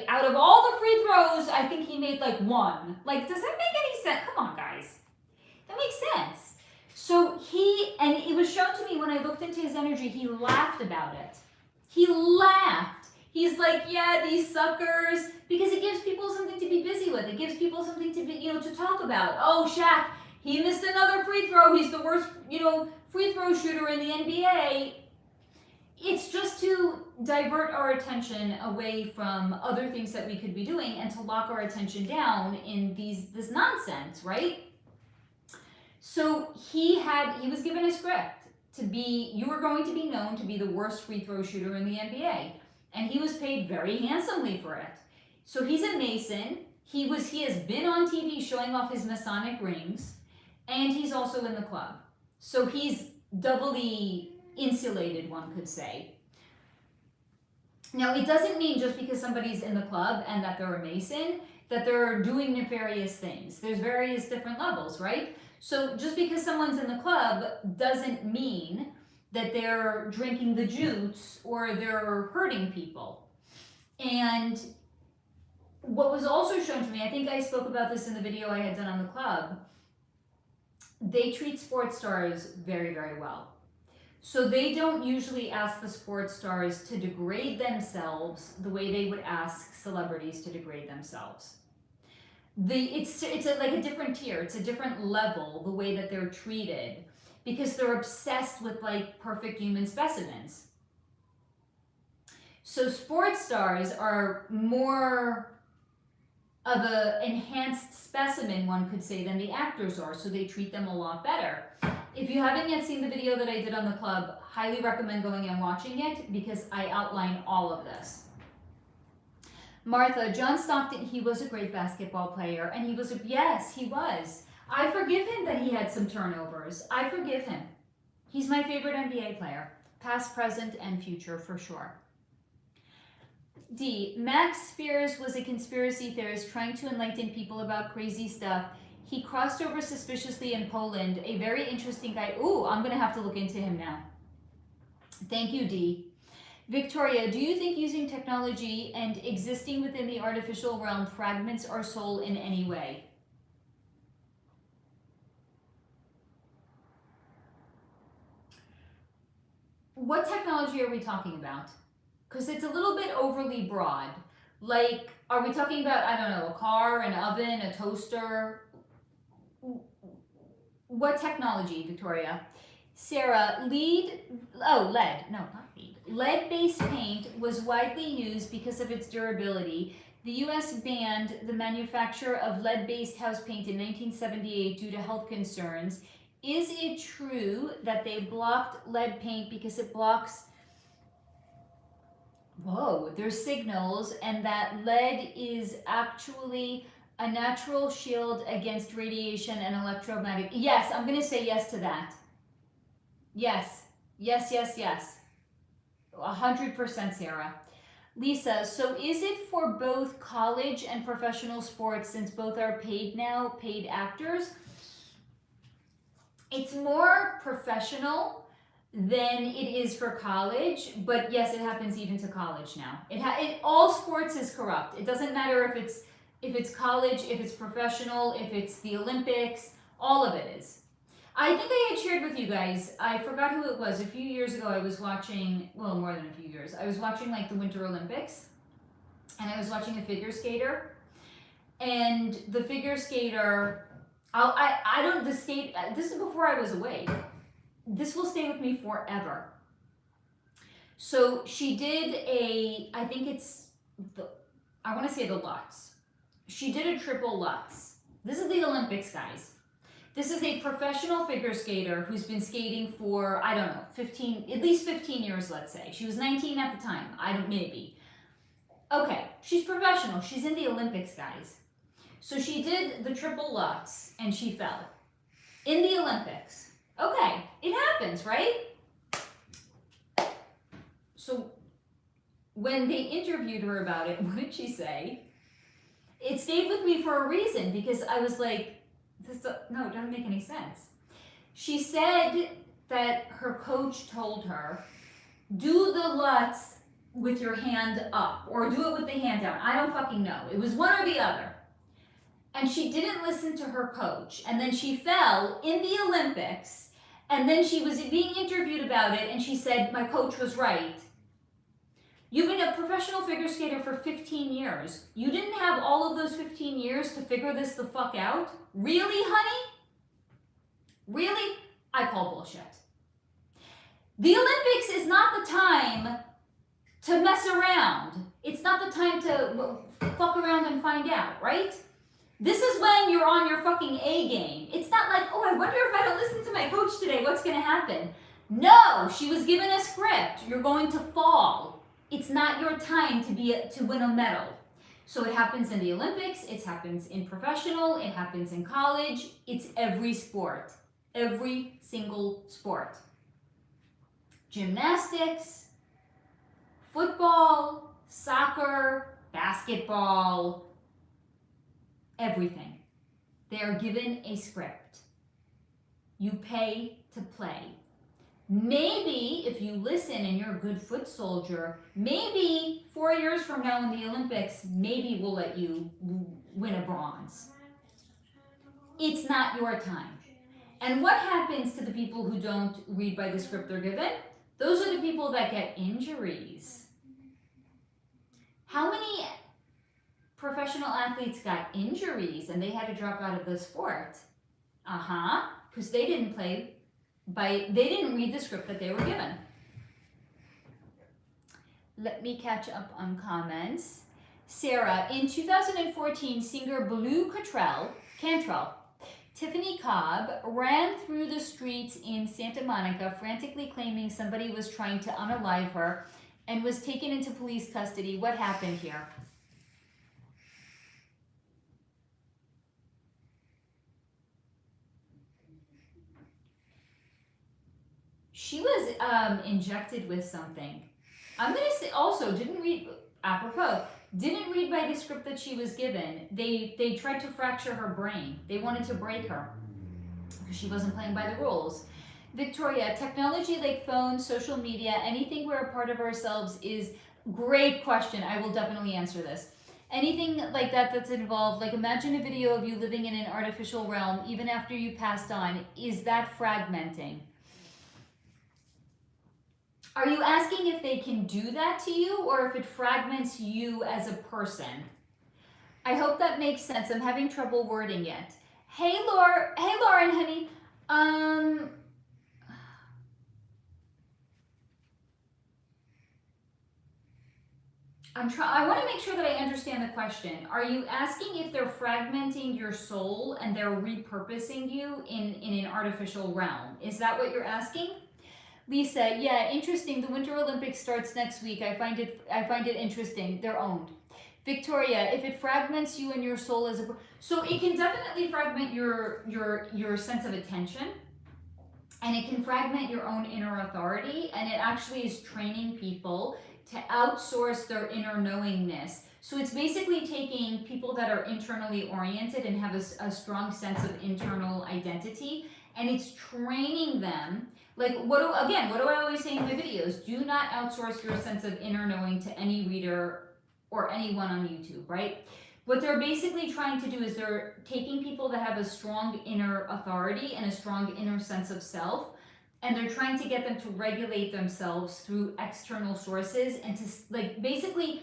out of all the free throws, I think he made like one. Like, does that make any sense? Come on, guys. That makes sense. So and it was shown to me when I looked into his energy, he laughed about it. He laughed. He's like, yeah, these suckers, because it gives people something to be busy with. It gives people something to be, to talk about. Oh, Shaq, he missed another free throw. He's the worst, free throw shooter in the NBA. It's just to divert our attention away from other things that we could be doing and to lock our attention down in this nonsense, right? So he was given a script you were going to be known to be the worst free throw shooter in the NBA. And he was paid very handsomely for it. So he's a Mason. He has been on TV showing off his Masonic rings, and he's also in the club. So he's doubly insulated, one could say. Now, it doesn't mean just because somebody's in the club and that they're a Mason, that they're doing nefarious things. There's various different levels, right? So just because someone's in the club doesn't mean that they're drinking the juice or they're hurting people. And what was also shown to me, I think I spoke about this in the video I had done on the club, they treat sports stars very, very well. So they don't usually ask the sports stars to degrade themselves the way they would ask celebrities to degrade themselves. It's like a different tier, it's a different level, the way that they're treated, because they're obsessed with like perfect human specimens. So sports stars are more of an enhanced specimen, one could say, than the actors are, so they treat them a lot better. If you haven't yet seen the video that I did on the club, highly recommend going and watching it because I outline all of this. Martha, John Stockton, he was a great basketball player, and yes, he was. I forgive him that he had some turnovers. I forgive him. He's my favorite NBA player, past, present, and future for sure. D, Max Spears was a conspiracy theorist trying to enlighten people about crazy stuff. He crossed over suspiciously in Poland, a very interesting guy. Ooh, I'm going to have to look into him now. Thank you, D. Victoria, do you think using technology and existing within the artificial realm fragments our soul in any way? What technology are we talking about? Because it's a little bit overly broad. Like, are we talking about, I don't know, a car, an oven, a toaster? What technology, Victoria? Sarah, lead, no, not lead. Lead-based paint was widely used because of its durability. The U.S. banned the manufacture of lead-based house paint in 1978 due to health concerns. Is it true that they blocked lead paint because it blocks, their signals, and that lead is actually a natural shield against radiation and electromagnetic? Yes, I'm going to say yes to that. Yes, yes, yes, yes. 100%, Sarah. Lisa, so is it for both college and professional sports, since both are paid now, paid actors? It's more professional than it is for college, but yes, it happens even to college now. All sports is corrupt. It doesn't matter if it's college, if it's professional, if it's the Olympics, all of it is. I think I had shared with you guys, I forgot who it was. A few years ago, I was watching, well, more than a few years, I was watching like the Winter Olympics, and I was watching a figure skater, and the figure skater, this is before I was awake. This will stay with me forever. So she did I want to say the Lutz. She did a triple Lutz. This is the Olympics, guys. This is a professional figure skater who's been skating for, I don't know, at least 15 years, let's say. She was 19 at the time, maybe. Okay, she's professional. She's in the Olympics, guys. So she did the triple Lutz and she fell in the Olympics. Okay, it happens, right? So when they interviewed her about it, what did she say? It stayed with me for a reason, because I was like, no, it doesn't make any sense. She said that her coach told her, do the Lutz with your hand up, or do it with the hand down. I don't fucking know. It was one or the other. And she didn't listen to her coach. And then she fell in the Olympics. And then she was being interviewed about it. And she said, my coach was right. You've been a professional figure skater for 15 years. You didn't have all of those 15 years to figure this the fuck out? Really, honey? Really? I call bullshit. The Olympics is not the time to mess around. It's not the time to fuck around and find out, right? This is when you're on your fucking A game. It's not like, oh, I wonder if I don't listen to my coach today, what's going to happen? No, she was given a script. You're going to fall. It's not your time to win a medal. So it happens in the Olympics, it happens in professional, it happens in college. It's every sport. Every single sport. Gymnastics, football, soccer, basketball, everything. They are given a script. You pay to play. Maybe if you listen and you're a good foot soldier, maybe 4 years from now in the Olympics, maybe we'll let you win a bronze. It's not your time. And what happens to the people who don't read by the script they're given? Those are the people that get injuries. How many professional athletes got injuries and they had to drop out of the sport? Because they didn't they didn't read the script that they were given. Let me catch up on comments. Sarah, in 2014, singer Blue Cantrell, Tiffany Cobb ran through the streets in Santa Monica, frantically claiming somebody was trying to unalive her and was taken into police custody. What happened here? She was injected with something. I'm going to say also, didn't read by the script that she was given. They tried to fracture her brain. They wanted to break her because she wasn't playing by the rules. Victoria, technology like phones, social media, anything we're a part of ourselves is, great question. I will definitely answer this. Anything like that that's involved, like imagine a video of you living in an artificial realm even after you passed on. Is that fragmenting? Are you asking if they can do that to you or if it fragments you as a person? I hope that makes sense. I'm having trouble wording it. Hey, Lauren, honey. I want to make sure that I understand the question. Are you asking if they're fragmenting your soul and they're repurposing you in an artificial realm? Is that what you're asking? Lisa, yeah, interesting. The Winter Olympics starts next week. I find it interesting. They're owned. Victoria, if it fragments you and your soul as a, so it can definitely fragment your sense of attention, and it can fragment your own inner authority, and it actually is training people to outsource their inner knowingness. So it's basically taking people that are internally oriented and have a strong sense of internal identity, and it's training them. Like, what do I always say in my videos? Do not outsource your sense of inner knowing to any reader or anyone on YouTube, right? What they're basically trying to do is they're taking people that have a strong inner authority and a strong inner sense of self, and they're trying to get them to regulate themselves through external sources and to, like, basically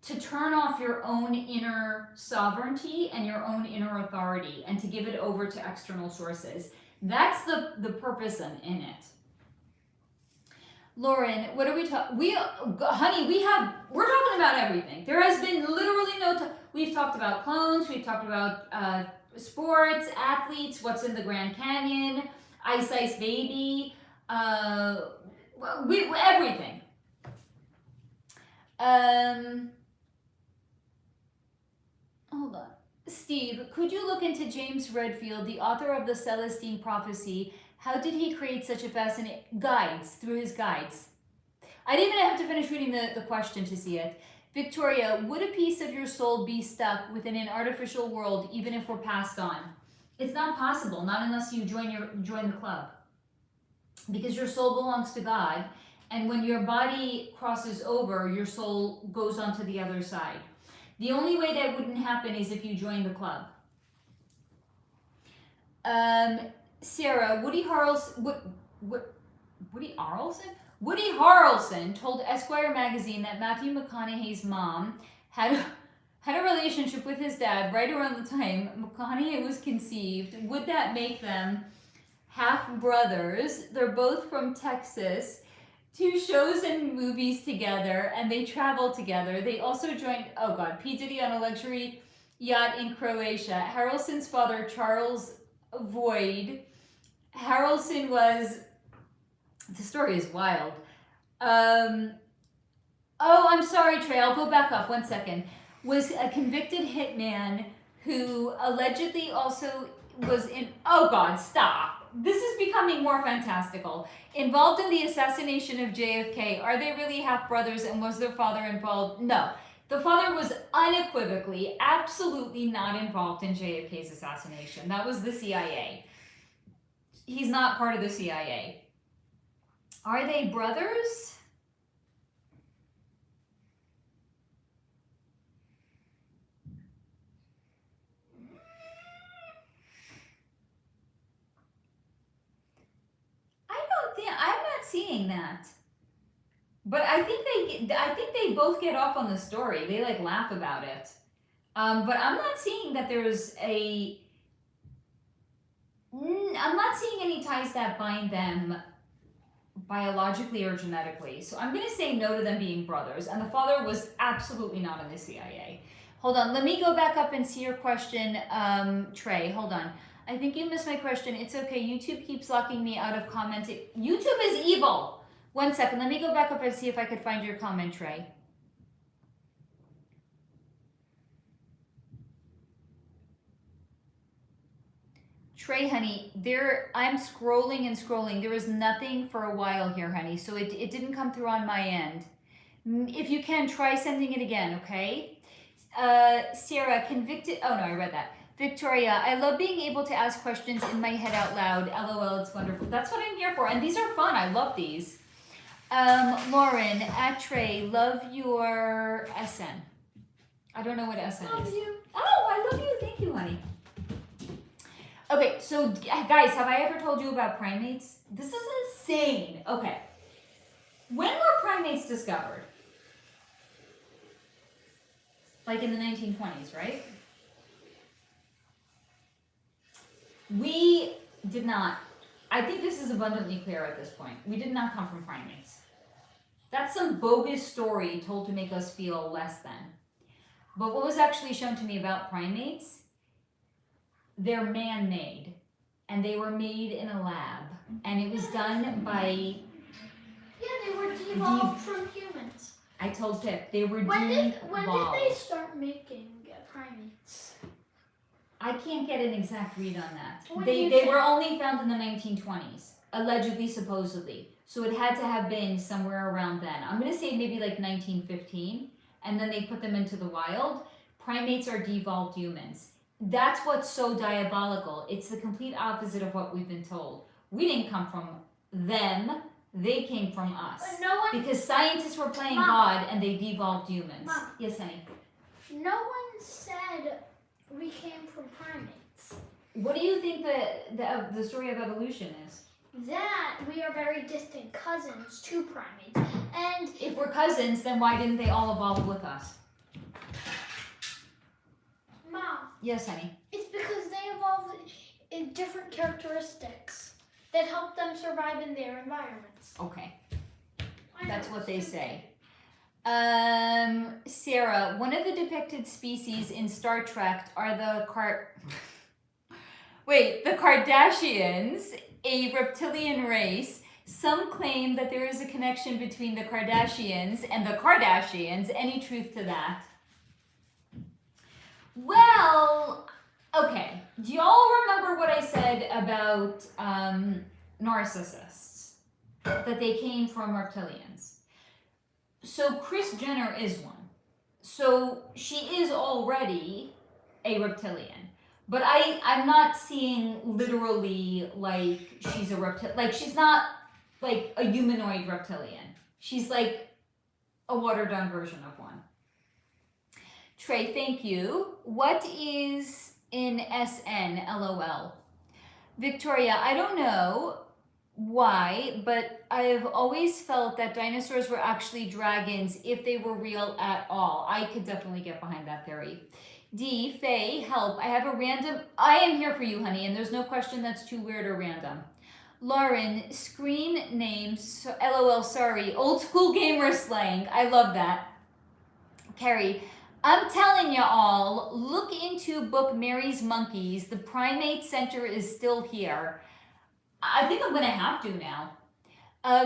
to turn off your own inner sovereignty and your own inner authority and to give it over to external sources. That's the purpose in it. Lauren, what are we talking? Honey, we're talking about everything. There has been literally no. We've talked about clones. We've talked about sports, athletes, what's in the Grand Canyon, Ice Ice Baby, everything. Hold on. Steve, could you look into James Redfield, the author of the Celestine Prophecy? How did he create such a fascinating guides through his guides? I didn't even have to finish reading the question to see it. Victoria, would a piece of your soul be stuck within an artificial world even if we're passed on? It's not possible, not unless you join the club. Because your soul belongs to God, and when your body crosses over, your soul goes on to the other side. The only way that wouldn't happen is if you join the club. Sarah, Woody Harrelson told Esquire magazine that Matthew McConaughey's mom had a relationship with his dad right around the time McConaughey was conceived. Would that make them half brothers? They're both from Texas. 2 shows and movies together, and they travel together. They also joined, P. Diddy on a luxury yacht in Croatia. Harrelson's father, Charles Void. Harrelson was, the story is wild. I'm sorry, Trey, I'll go back up 1 second. Was a convicted hitman who allegedly also was in, stop. This is becoming more fantastical. Involved in the assassination of JFK. Are they really half brothers, and was their father involved? No. The father was unequivocally, absolutely not involved in JFK's assassination. That was the CIA. He's not part of the CIA. Are they brothers? I'm not seeing that. But I think they both get off on the story. They like laugh about it. But I'm not seeing that there's I'm not seeing any ties that bind them biologically or genetically. So I'm going to say no to them being brothers. And the father was absolutely not in the CIA. Hold on. Let me go back up and see your question, Trey. Hold on. I think you missed my question. It's okay. YouTube keeps locking me out of commenting. YouTube is evil. 1 second. Let me go back up and see if I could find your comment, Trey. Trey, honey, I'm scrolling and scrolling. There was nothing for a while here, honey. So it didn't come through on my end. If you can, try sending it again, okay? Sarah, convicted. Oh, no, I read that. Victoria, I love being able to ask questions in my head out loud. LOL, it's wonderful. That's what I'm here for. And these are fun. I love these. Lauren, at Trey, love your SN. I don't know what SN is. Love you. Oh, I love you. Thank you, honey. Okay, so guys, have I ever told you about primates? This is insane. Okay. When were primates discovered? Like in the 1920s, right? We did not, I think this is abundantly clear at this point. We did not come from primates. That's some bogus story told to make us feel less than. But what was actually shown to me about primates, they're man-made. And they were made in a lab. And it was done by... Yeah, they were devolved from humans. I told Pip, they were When did devolved. they start making primates? I can't get an exact read on that. What do They you were think? only found in the 1920s, allegedly, supposedly. So it had to have been somewhere around then. I'm going to say maybe like 1915, and then they put them into the wild. Primates are devolved humans. That's what's so diabolical. It's the complete opposite of what we've been told. We didn't come from them. They came from us. But no one, Because scientists were playing Mom. God and they devolved humans. Mom. Yes, honey. no one said we came from primates. What do you think the story of evolution is? That we are very distant cousins to primates. And If we're cousins, then why didn't they all evolve with us? Mom, Yes, honey. it's because they evolved in different characteristics that help them survive in their environments. Okay, I that's know, what they stupid. say. Sarah, one of the depicted species in Star Trek are the the Kardashians, a reptilian race. Some claim that there is a connection between the Kardashians and the Kardashians. Any truth to that? Well, okay. Do y'all remember what I said about narcissists? That they came from reptilians. So Kris Jenner is one. So she is already a reptilian. But I'm not seeing literally like she's a reptilian. Like she's not like a humanoid reptilian. She's like a watered down version of one. Trey, thank you. What is in SN? LOL. Victoria, I don't know why, but I've always felt that dinosaurs were actually dragons if they were real at all. I could definitely get behind that theory. D, Faye, help. I am here for you, honey, and there's no question that's too weird or random. Lauren, screen names, LOL, sorry. Old school gamer slang. I love that. Carrie, I'm telling you all, look into book Mary's Monkeys. The Primate Center is still here. I think I'm going to have to now.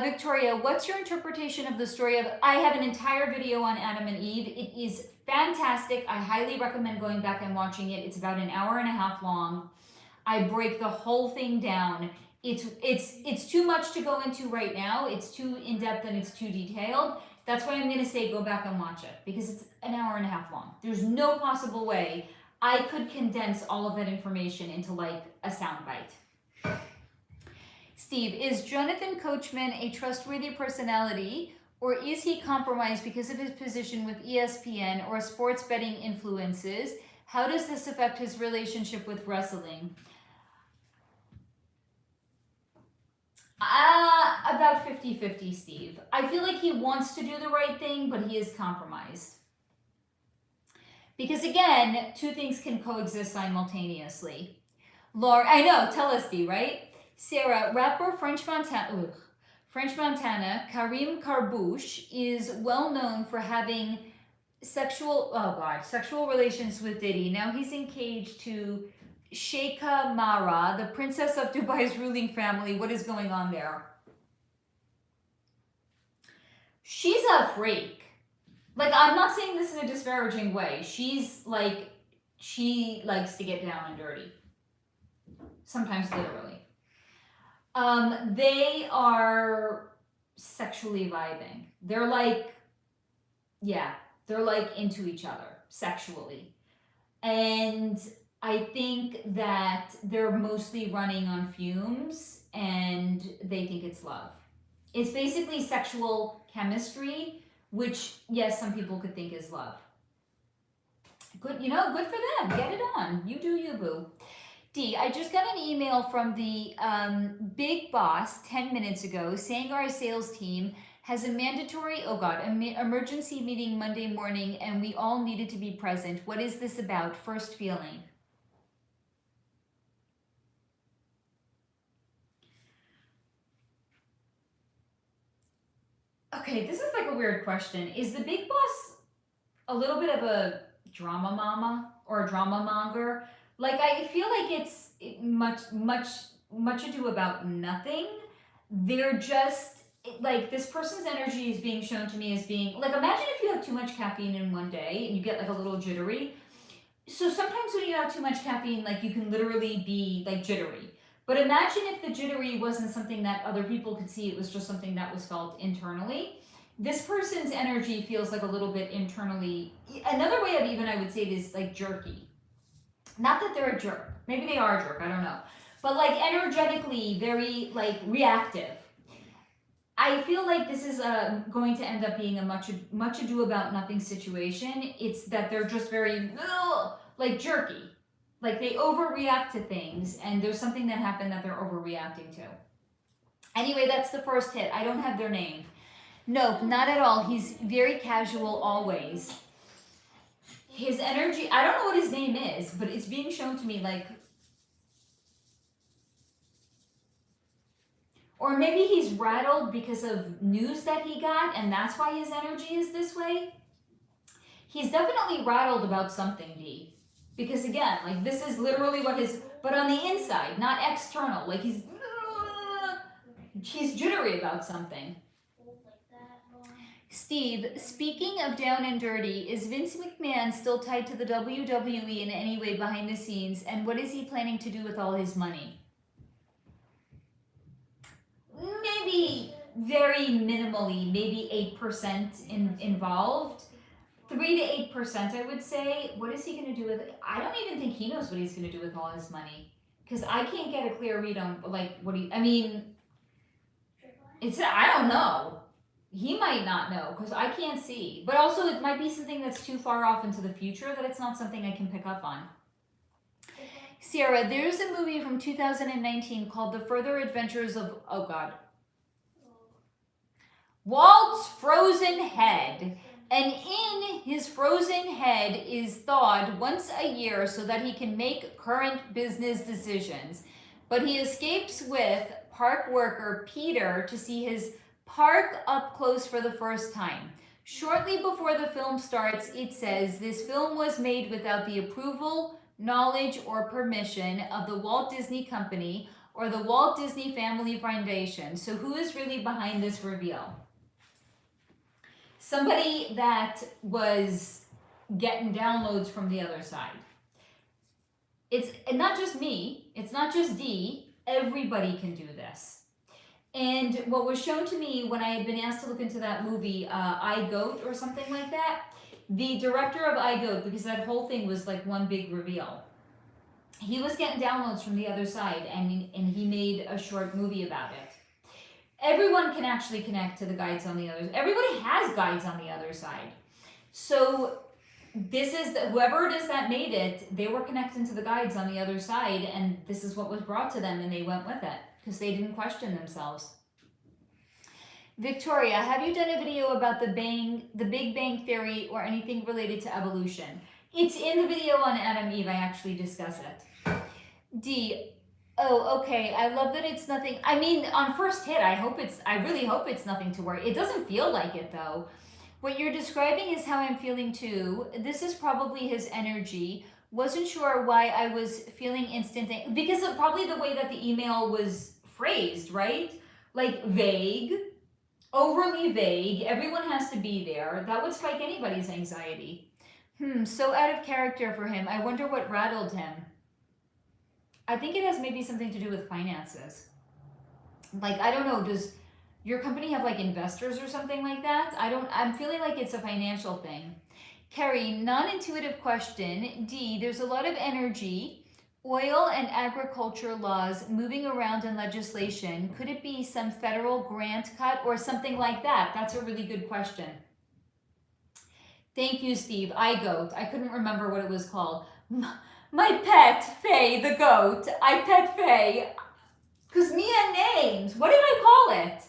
Victoria, what's your interpretation of the story of... I have an entire video on Adam and Eve. It is fantastic. I highly recommend going back and watching it. It's about an hour and a half long. I break the whole thing down. It's too much to go into right now. It's too in-depth and it's too detailed. That's why I'm going to say go back and watch it, because it's an hour and a half long. There's no possible way I could condense all of that information into like a soundbite. Steve, is Jonathan Coachman a trustworthy personality, or is he compromised because of his position with ESPN or sports betting influences? How does this affect his relationship with wrestling? About 50-50, Steve. I feel like he wants to do the right thing, but he is compromised. Because again, two things can coexist simultaneously. Laura, I know, tell us, Steve, right? Sarah, rapper French Montana, Karim Karbouche is well known for having sexual relations with Diddy. Now he's engaged to Sheikha Mara, the princess of Dubai's ruling family. What is going on there? She's a freak. Like, I'm not saying this in a disparaging way. She's like, she likes to get down and dirty. Sometimes literally. They are sexually vibing. They're like, yeah, they're like into each other sexually. And I think that they're mostly running on fumes and they think it's love. It's basically sexual chemistry, which, yes, some people could think is love. Good, good for them. Get it on. You do you, boo. D, I just got an email from the big boss 10 minutes ago saying our sales team has a mandatory, emergency meeting Monday morning and we all needed to be present. What is this about? First feeling. Okay, okay, this is like a weird question. Is the big boss a little bit of a drama mama or a drama monger? Like, I feel like it's much ado about nothing. They're just like, this person's energy is being shown to me as being like, imagine if you have too much caffeine in one day and you get like a little jittery. So sometimes when you have too much caffeine, like, you can literally be like jittery. But imagine if the jittery wasn't something that other people could see, it was just something that was felt internally. This person's energy feels like a little bit internally. Another way of even, I would say it is like jerky. Not that they're a jerk. Maybe they are a jerk, I don't know. But like energetically very like reactive. I feel like this is going to end up being a much ado about nothing situation. It's that they're just very like jerky. Like, they overreact to things, and there's something that happened that they're overreacting to. Anyway, that's the first hit. I don't have their name. Nope, not at all. He's very casual always. His energy, I don't know what his name is, but it's being shown to me like, or maybe he's rattled because of news that he got, and that's why his energy is this way. He's definitely rattled about something, D. Because again, like, this is literally what his, but on the inside, not external. Like, he's jittery about something. Steve, speaking of down and dirty, is Vince McMahon still tied to the WWE in any way behind the scenes? And what is he planning to do with all his money? Maybe very minimally, maybe 8% involved. 3 to 8%, I would say. What is he going to do with it? I don't even think he knows what he's going to do with all his money. Because I can't get a clear read on, like, what he, I mean, it's, I don't know. He might not know, because I can't see. But also, it might be something that's too far off into the future that it's not something I can pick up on. Sierra, there's a movie from 2019 called The Further Adventures of, oh God, Walt's Frozen Head. And in his frozen head is thawed once a year so that he can make current business decisions. But he escapes with park worker Peter to see his park up close for the first time. Shortly before the film starts, it says, this film was made without the approval, knowledge, or permission of the Walt Disney Company or the Walt Disney Family Foundation. So who is really behind this reveal? Somebody that was getting downloads from the other side. It's not just me, it's not just D, everybody can do this. And what was shown to me when I had been asked to look into that movie, I Goat or something like that, the director of I Goat, because that whole thing was like one big reveal, he was getting downloads from the other side, and he made a short movie about it. Everyone can actually connect to the guides on the other. Everybody has guides on the other side. So this is whoever it is that made it, they were connecting to the guides on the other side, and this is what was brought to them, and they went with it because they didn't question themselves. Victoria, have you done a video about the Big Bang Theory or anything related to evolution? It's in the video on Adam Eve. I actually discuss it. D. Oh, okay. I love that it's nothing. I mean, on first hit, I really hope it's nothing to worry. It doesn't feel like it, though. What you're describing is how I'm feeling, too. This is probably his energy. Wasn't sure why I was feeling instant, because of probably the way that the email was phrased, right? Like, vague, overly vague. Everyone has to be there. That would spike anybody's anxiety. So out of character for him. I wonder what rattled him. I think it has maybe something to do with finances. Like, I don't know, does your company have like investors or something like that? I'm feeling like it's a financial thing. Carrie, non-intuitive question. D, there's a lot of energy, oil and agriculture laws moving around in legislation. Could it be some federal grant cut or something like that? That's a really good question. Thank you, Steve. I Goat. I couldn't remember what it was called. My pet, Faye the goat. I pet Faye. Because me and names. What did I call it?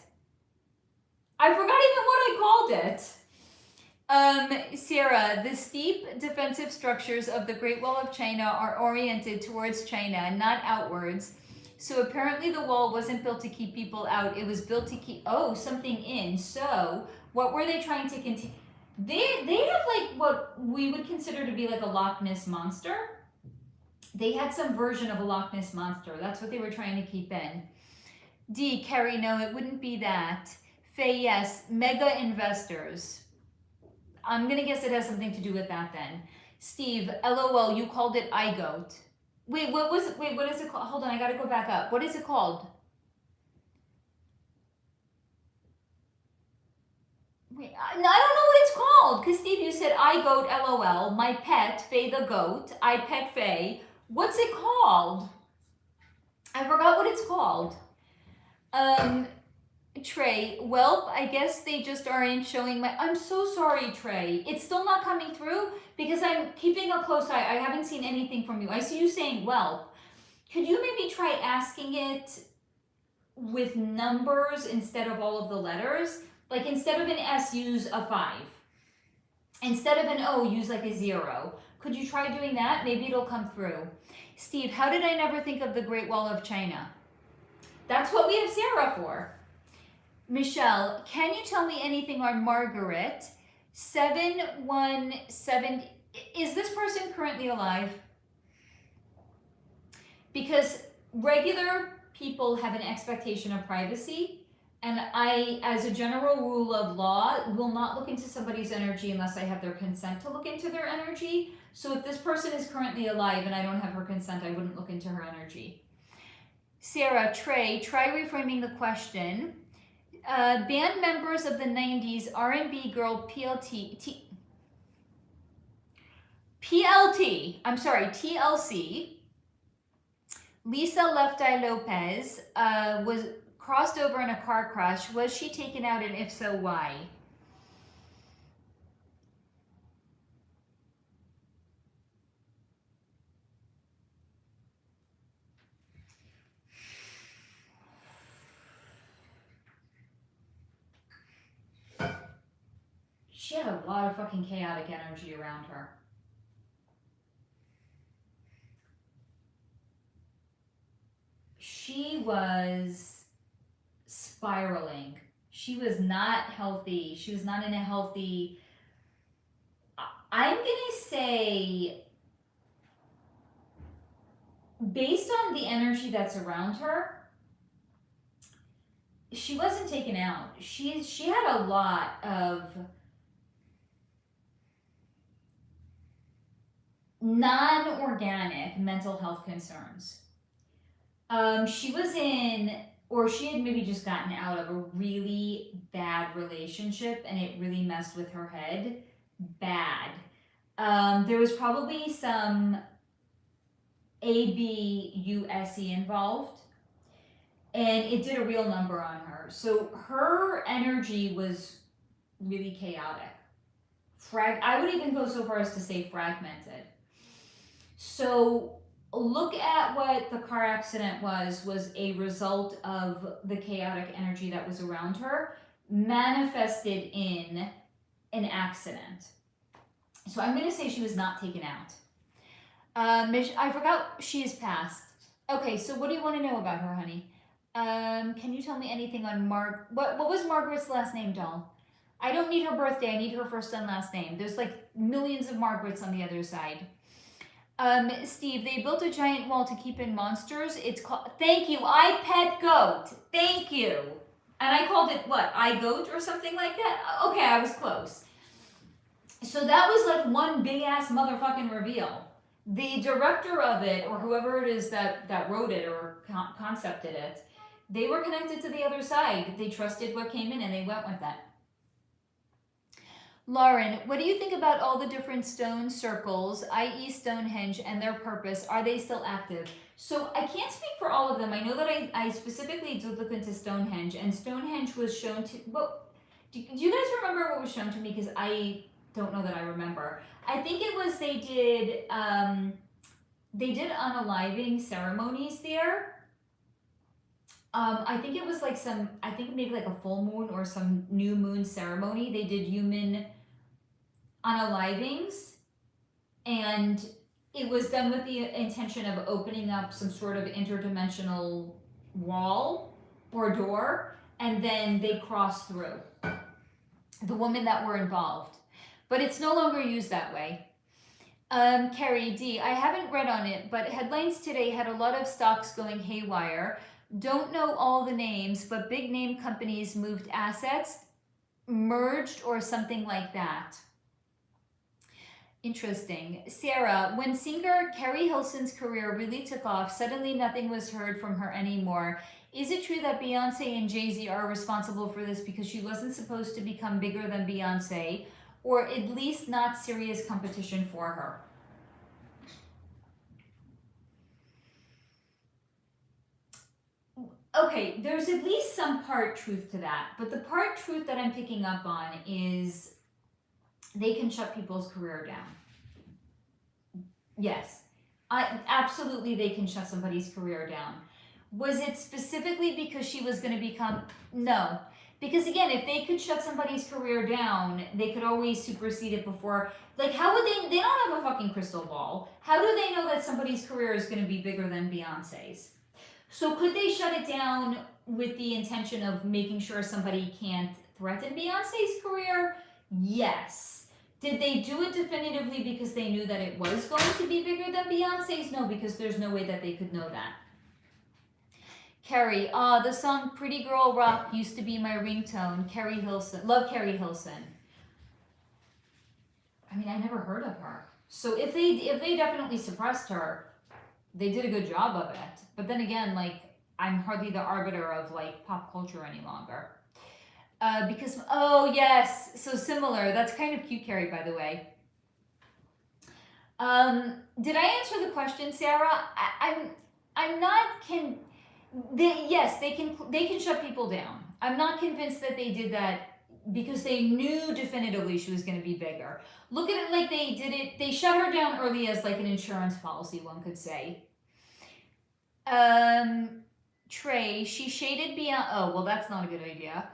I forgot even what I called it. Sarah, the steep defensive structures of the Great Wall of China are oriented towards China, not outwards. So apparently the wall wasn't built to keep people out. It was built to keep, something in. So what were they trying to continue? They have like what we would consider to be like a Loch Ness monster. They had some version of a Loch Ness monster. That's what they were trying to keep in. D, Carrie, no, it wouldn't be that. Faye, yes, mega investors. I'm gonna guess it has something to do with that then. Steve, LOL, you called it iGoat. Wait, what is it called? Hold on, I gotta go back up. What is it called? Wait, I don't know what it's called. Because Steve, you said iGoat, LOL, my pet, Faye the goat, I pet Faye. What's it called? I forgot what it's called. Trey, well, I guess they just aren't showing my, I'm so sorry, Trey. It's still not coming through because I'm keeping a close eye. I haven't seen anything from you. I see you saying, well, could you maybe try asking it with numbers instead of all of the letters? Like instead of an S, use a 5. Instead of an O, use like a 0. Could you try doing that? Maybe it'll come through. Steve, how did I never think of the Great Wall of China? That's what we have Sarah for. Michelle, can you tell me anything on Margaret? 717. Is this person currently alive? Because regular people have an expectation of privacy, and I, as a general rule of law, will not look into somebody's energy unless I have their consent to look into their energy. So if this person is currently alive and I don't have her consent, I wouldn't look into her energy. Sarah, Trey, try reframing the question. Band members of the 90s, R&B girl TLC, Lisa Left Eye Lopez was crossed over in a car crash. Was she taken out, and if so, why? She had a lot of fucking chaotic energy around her. She was spiraling. She was not healthy. She was not in a healthy... I'm gonna say, based on the energy that's around her, she wasn't taken out. She had a lot of non-organic mental health concerns. She was in, or she had maybe just gotten out of a really bad relationship and it really messed with her head. Bad. There was probably some ABUSE involved, and it did a real number on her. So her energy was really chaotic. I would even go so far as to say fragmented. So look at what the car accident was a result of the chaotic energy that was around her, manifested in an accident. So I'm going to say she was not taken out. I forgot she is passed. Okay, so what do you want to know about her, honey? Can you tell me anything on what was Margaret's last name, doll? I don't need her birthday, I need her first and last name. There's like millions of Margarets on the other side. Steve, they built a giant wall to keep in monsters. It's called, thank you, I pet goat. Thank you. And I called it what, I goat or something like that? Okay, I was close. So that was like one big ass motherfucking reveal. The director of it, or whoever it is that wrote it or concepted it, they were connected to the other side. They trusted what came in and they went with that. Lauren, what do you think about all the different stone circles, i.e. Stonehenge, and their purpose? Are they still active? So I can't speak for all of them. I know that I specifically did look into Stonehenge, and Stonehenge was shown to, well, do you guys remember what was shown to me? Because I don't know that I remember. I think it was they did unaliving ceremonies there. I think it was like maybe like a full moon or some new moon ceremony. They did human unalivings, and it was done with the intention of opening up some sort of interdimensional wall or door, and then they crossed through, the women that were involved. But it's no longer used that way. Carrie D, I haven't read on it, but headlines today had a lot of stocks going haywire. Don't know all the names, but big name companies moved assets, merged, or something like that. Interesting. Sarah, when singer Carrie Hilson's career really took off, suddenly nothing was heard from her anymore. Is it true that Beyonce and Jay-Z are responsible for this because she wasn't supposed to become bigger than Beyonce, or at least not serious competition for her? Okay, there's at least some part truth to that, but the part truth that I'm picking up on is they can shut people's career down. Yes, absolutely they can shut somebody's career down. Was it specifically because she was going to become? No. Because again, if they could shut somebody's career down, they could always supersede it before. Like, how would they don't have a fucking crystal ball. How do they know that somebody's career is going to be bigger than Beyonce's? So could they shut it down with the intention of making sure somebody can't threaten Beyonce's career? Yes. Did they do it definitively because they knew that it was going to be bigger than Beyonce's? No, because there's no way that they could know that. Carrie, the song Pretty Girl Rock used to be my ringtone. Carrie Hilson. Love Carrie Hilson. I mean, I never heard of her. So if they definitely suppressed her, they did a good job of it. But then again, like, I'm hardly the arbiter of, like, pop culture any longer. Because, oh, yes, so similar. That's kind of cute, Carrie, by the way. Did I answer the question, Sarah? I'm not, yes, they can shut people down. I'm not convinced that they did that because they knew definitively she was going to be bigger. Look at it like they shut her down early as like an insurance policy, one could say. Trey, she shaded Beyonce. Oh, well, that's not a good idea.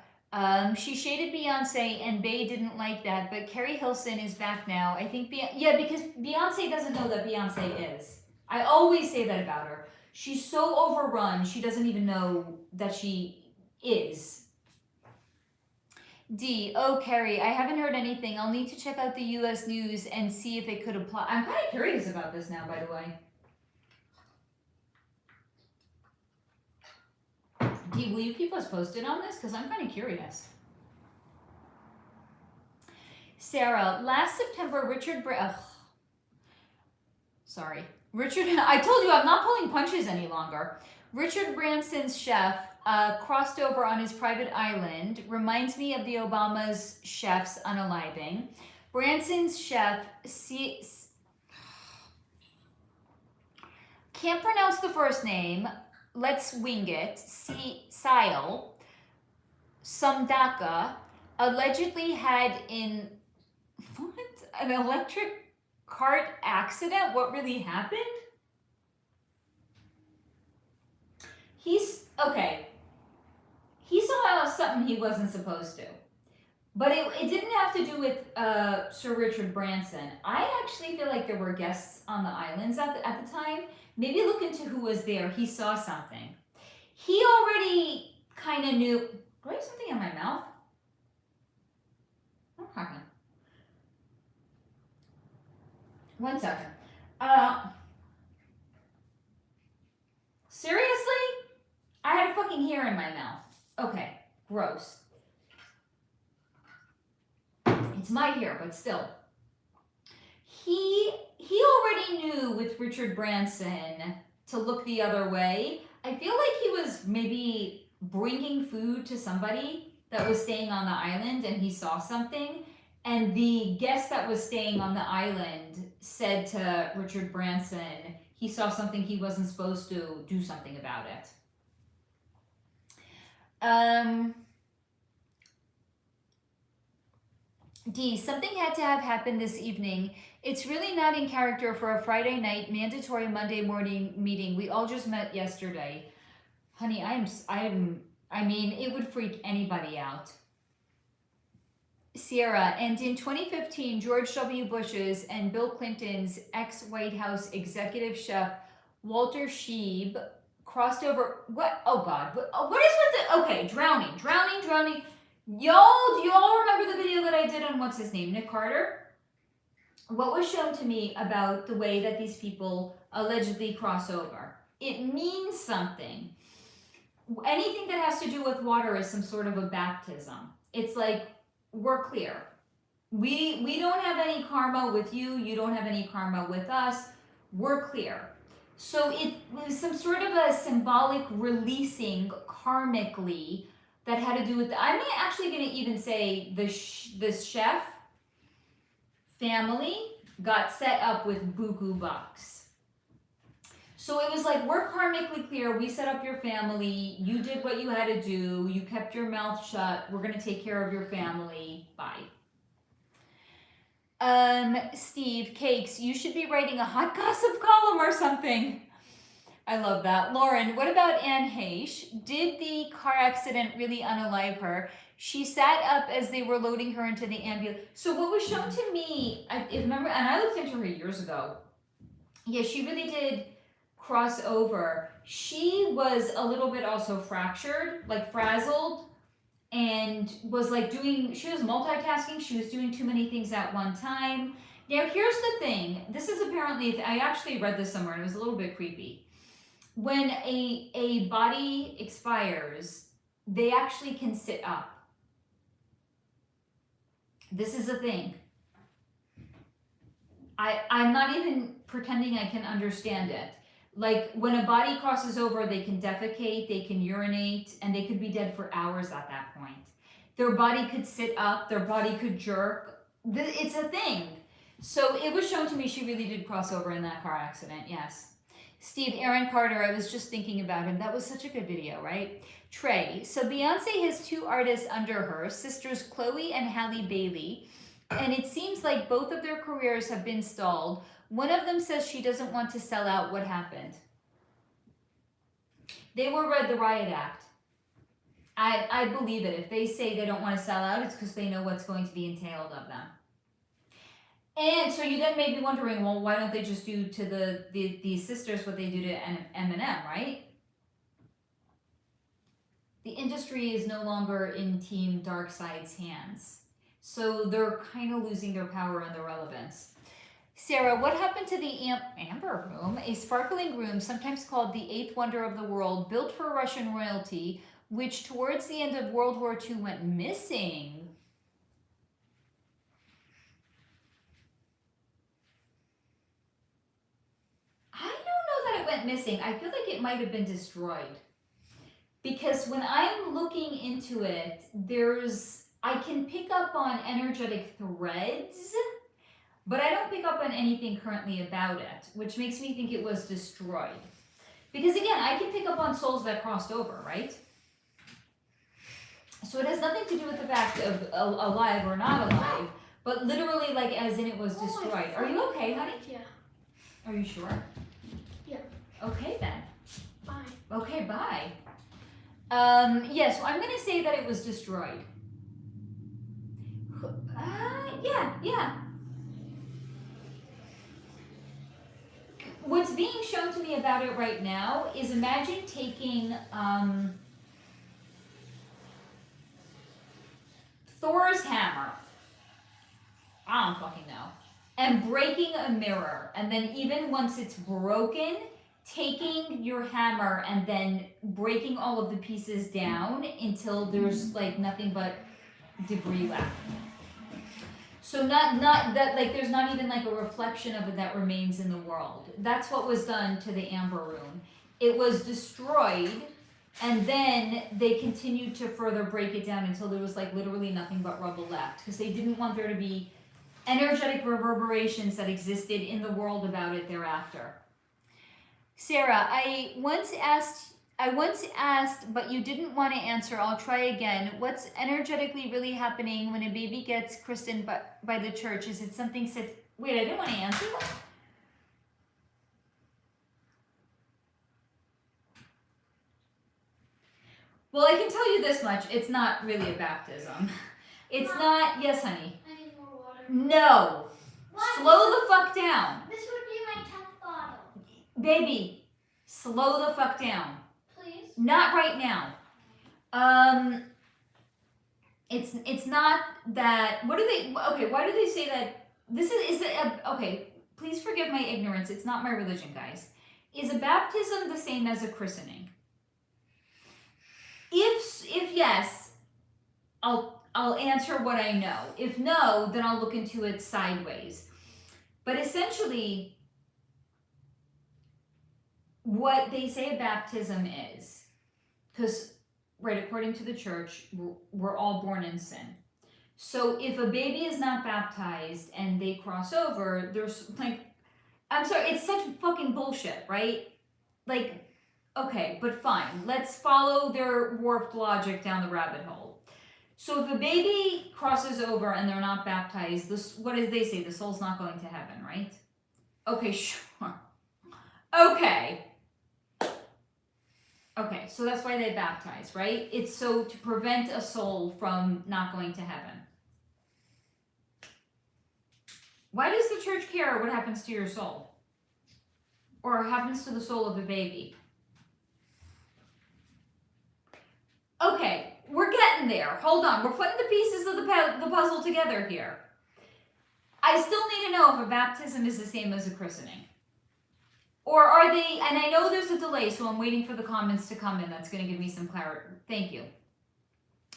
She shaded Beyonce and Bey didn't like that, but Carrie Hilson is back now. I think, because Beyonce doesn't know that Beyonce is. I always say that about her. She's so overrun, she doesn't even know that she is. D, oh, Carrie, I haven't heard anything. I'll need to check out the U.S. news and see if it could apply. I'm kind of curious about this now, by the way. D, will you keep us posted on this? Because I'm kind of curious. Sarah, last September, Richard, I told you I'm not pulling punches any longer. Richard Branson's chef crossed over on his private island. Reminds me of the Obama's chefs unaliving. Branson's chef, can't pronounce the first name. Let's wing it. Sile Samdaka allegedly had an electric cart accident. What really happened? Okay. He saw something he wasn't supposed to. But it didn't have to do with Sir Richard Branson. I actually feel like there were guests on the islands at the time. Maybe look into who was there. He saw something. He already kind of knew. Do I have something in my mouth? What happened? 1 second. Seriously? I had a fucking hair in my mouth. Okay, gross. It's my hair, but still. He already knew with Richard Branson to look the other way. I feel like he was maybe bringing food to somebody that was staying on the island and he saw something. And the guest that was staying on the island said to Richard Branson, he saw something he wasn't supposed to, do something about it. D, something had to have happened this evening. It's really not in character for a Friday night, mandatory Monday morning meeting. We all just met yesterday. Honey, I mean, it would freak anybody out. Sierra, and in 2015, George W. Bush's and Bill Clinton's ex-White House executive chef, Walter Scheib, crossed over, what, oh God, what is with the, okay, drowning. Y'all, do you all remember the video that I did on, what's his name, Nick Carter? What was shown to me about the way that these people allegedly cross over? It means something. Anything that has to do with water is some sort of a baptism. It's like, we're clear. We don't have any karma with you. You don't have any karma with us. We're clear. So it was some sort of a symbolic releasing karmically that had to do with, I'm actually going to even say this chef family got set up with buku bucks. So it was like, we're karmically clear. We set up your family. You did what you had to do. You kept your mouth shut. We're going to take care of your family. Bye. Steve, Cakes, you should be writing a hot gossip column or something. I love that. Lauren, what about Anne Heche? Did the car accident really unalive her? She sat up as they were loading her into the ambulance. So what was shown to me, remember, and I looked into her years ago. Yeah, she really did cross over. She was a little bit also fractured, like frazzled, and was like she was multitasking. She was doing too many things at one time. Now, here's the thing. This is apparently, I actually read this somewhere and it was a little bit creepy. When a body expires, they actually can sit up. This is a thing. I'm not even pretending I can understand it. Like, when a body crosses over, they can defecate, they can urinate, and they could be dead for hours at that point. Their body could sit up, their body could jerk. It's a thing. So it was shown to me she really did cross over in that car accident, yes. Steve, Aaron Carter, I was just thinking about him. That was such a good video, right? Trey, so Beyonce has two artists under her, sisters Chloe and Halle Bailey, and it seems like both of their careers have been stalled. One of them says she doesn't want to sell out. What happened? They read the Riot Act. I believe it. If they say they don't want to sell out, it's because they know what's going to be entailed of them. And so you then may be wondering, well, why don't they just do to these sisters what they do to Eminem, right? The industry is no longer in Team Darkside's hands. So they're kind of losing their power and their relevance. Sarah, what happened to the Amber Room, a sparkling room sometimes called the eighth wonder of the world, built for Russian royalty, which towards the end of World War II went missing? I don't know that it went missing. I feel like it might have been destroyed. Because when I'm looking into it, I can pick up on energetic threads, but I don't pick up on anything currently about it, which makes me think it was destroyed. Because again, I can pick up on souls that crossed over, right? So it has nothing to do with the fact of alive or not alive, but literally like as in it was destroyed. Are you okay, honey? Yeah. Are you sure? Yeah. Okay then. Bye. Okay, bye. Yeah, so I'm going to say that it was destroyed. Yeah. What's being shown to me about it right now is imagine taking Thor's hammer, I don't fucking know, and breaking a mirror, and then even once it's broken, taking your hammer and then breaking all of the pieces down until there's like nothing but debris left. So not that, like there's not even like a reflection of it that remains in the world. That's what was done to the Amber Room. It was destroyed, and then they continued to further break it down until there was like literally nothing but rubble left, because they didn't want there to be energetic reverberations that existed in the world about it thereafter. Sarah, I once asked, but you didn't want to answer. I'll try again. What's energetically really happening when a baby gets christened by the church? Is it something said? Wait, I didn't want to answer that. Well, I can tell you this much. It's not really a baptism. It's Mom, not, yes, honey. I need more water. No. What? Slow the fuck down. This would be my 10th bottle. Baby, slow the fuck down. Please? Not right now. It's not that, what do they, okay, why do they say that, this is it, okay, please forgive my ignorance, it's not my religion, guys. Is a baptism the same as a christening? If yes, I'll answer what I know. If no, then I'll look into it sideways. But essentially, what they say a baptism is, because, right, according to the church, we're all born in sin. So if a baby is not baptized and they cross over, there's like, I'm sorry, it's such fucking bullshit, right? Like, okay, but fine. Let's follow their warped logic down the rabbit hole. So if a baby crosses over and they're not baptized, this, what did they say? The soul's not going to heaven, right? Okay, sure. Okay. Okay, so that's why they baptize, right? It's so to prevent a soul from not going to heaven. Why does the church care what happens to your soul? Or happens to the soul of a baby? Okay, we're getting there. Hold on, we're putting the pieces of the puzzle together here. I still need to know if a baptism is the same as a christening. Or are they, and I know there's a delay, so I'm waiting for the comments to come in. That's going to give me some clarity. Thank you.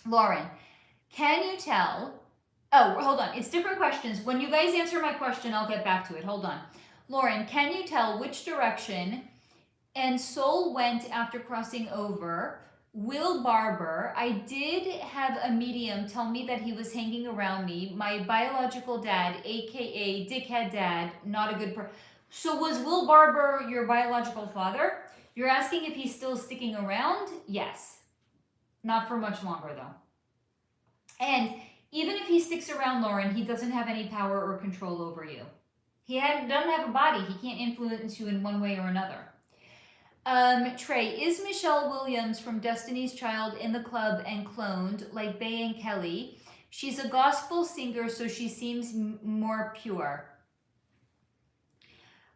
Lauren, can you tell, oh, hold on, it's different questions. When you guys answer my question, I'll get back to it. Hold on. Lauren, can you tell which direction and soul went after crossing over? Will Barber, I did have a medium tell me that he was hanging around me. My biological dad, aka dickhead dad, not a good person. So was Will Barber your biological father? You're asking if he's still sticking around? Yes. Not for much longer though. And even if he sticks around, Lauren, he doesn't have any power or control over you. He doesn't have a body. He can't influence you in one way or another. Trey, is Michelle Williams from Destiny's Child in the club and cloned like Bay and Kelly? She's a gospel singer, so she seems more pure.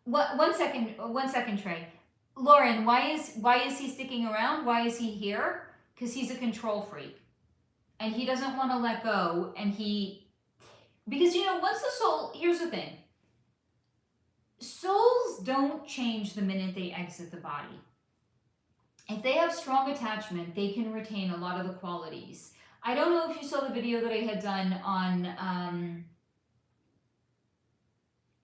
One second, Trey. Lauren, why is he sticking around? Why is he here? Because he's a control freak. And he doesn't want to let go. And because, you know, once the soul, here's the thing. Souls don't change the minute they exit the body. If they have strong attachment, they can retain a lot of the qualities. I don't know if you saw the video that I had done on,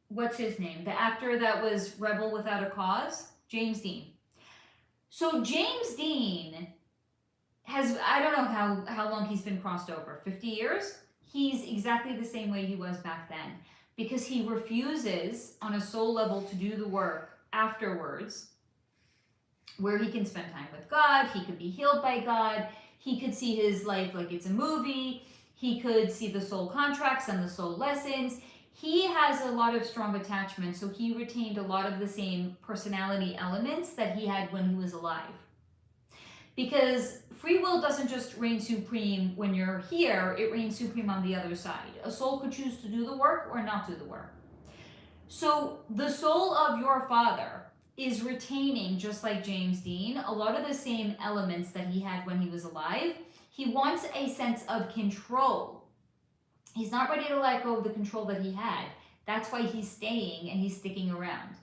what's his name? The actor that was Rebel Without a Cause, James Dean. So James Dean has, I don't know how long he's been crossed over, 50 years? He's exactly the same way he was back then. Because he refuses on a soul level to do the work afterwards, where he can spend time with God, he could be healed by God, he could see his life like it's a movie, he could see the soul contracts and the soul lessons. He has a lot of strong attachment, so he retained a lot of the same personality elements that he had when he was alive. Because free will doesn't just reign supreme when you're here, it reigns supreme on the other side. A soul could choose to do the work or not do the work. So the soul of your father is retaining, just like James Dean, a lot of the same elements that he had when he was alive. He wants a sense of control. He's not ready to let go of the control that he had. That's why he's staying and he's sticking around.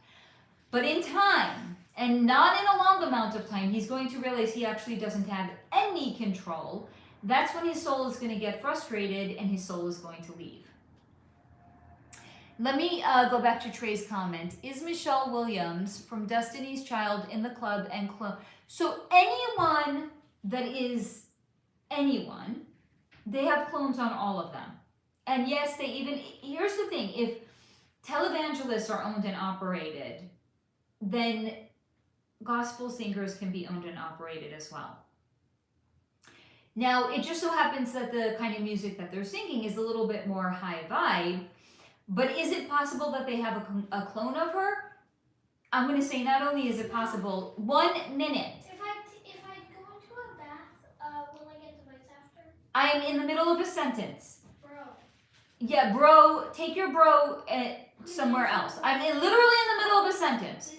But in time, and not in a long amount of time, he's going to realize he actually doesn't have any control. That's when his soul is going to get frustrated and his soul is going to leave. Let me go back to Trey's comment. Is Michelle Williams from Destiny's Child in the club and clone? So anyone that is anyone, they have clones on all of them. And yes, they even, here's the thing, if televangelists are owned and operated, then gospel singers can be owned and operated as well. Now, it just so happens that the kind of music that they're singing is a little bit more high vibe, but is it possible that they have a clone of her? I'm going to say not only is it possible, 1 minute. If I go into a bath, will I get the voice after? I am in the middle of a sentence. Yeah, bro, take your bro somewhere else. I'm literally in the middle of a sentence.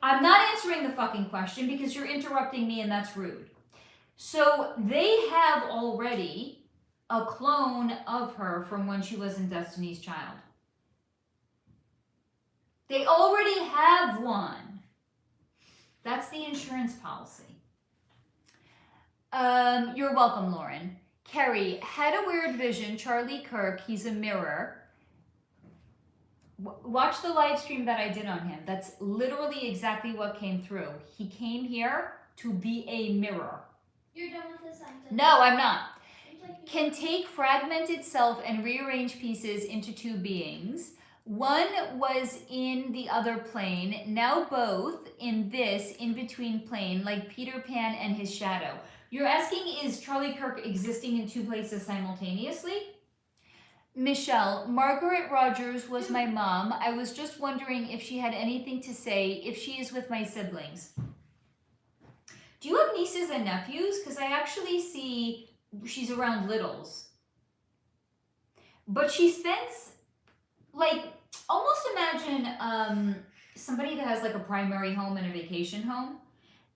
I'm not answering the fucking question because you're interrupting me and that's rude. So they have already a clone of her from when she was in Destiny's Child. They already have one. That's the insurance policy. You're welcome, Lauren. Carrie, had a weird vision. Charlie Kirk, he's a mirror. Watch the live stream that I did on him. That's literally exactly what came through. He came here to be a mirror. You're done with this sentence. No, I'm not. Can take fragmented self and rearrange pieces into two beings. One was in the other plane, now both in this in-between plane, like Peter Pan and his shadow. You're asking, is Charlie Kirk existing in two places simultaneously? Michelle, Margaret Rogers was my mom. I was just wondering if she had anything to say, if she is with my siblings. Do you have nieces and nephews? Because I actually see she's around littles. But she spends, like, almost imagine somebody that has like a primary home and a vacation home.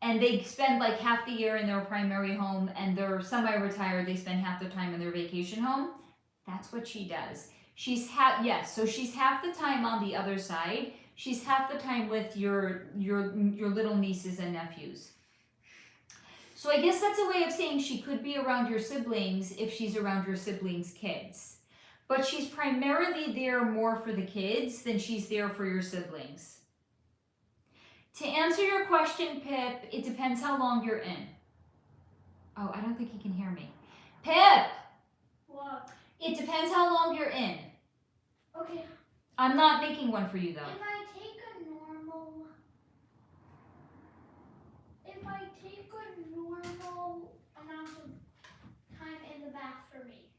And they spend like half the year in their primary home and they're semi-retired. They spend half their time in their vacation home. That's what she does. She's so she's half the time on the other side. She's half the time with your little nieces and nephews. So I guess that's a way of saying she could be around your siblings if she's around your siblings' kids. But she's primarily there more for the kids than she's there for your siblings. To answer your question, Pip, it depends how long you're in. Oh, I don't think he can hear me. Pip! What? It depends how long you're in. Okay. I'm not making one for you, though. If I take a normal amount of time in the bath for me.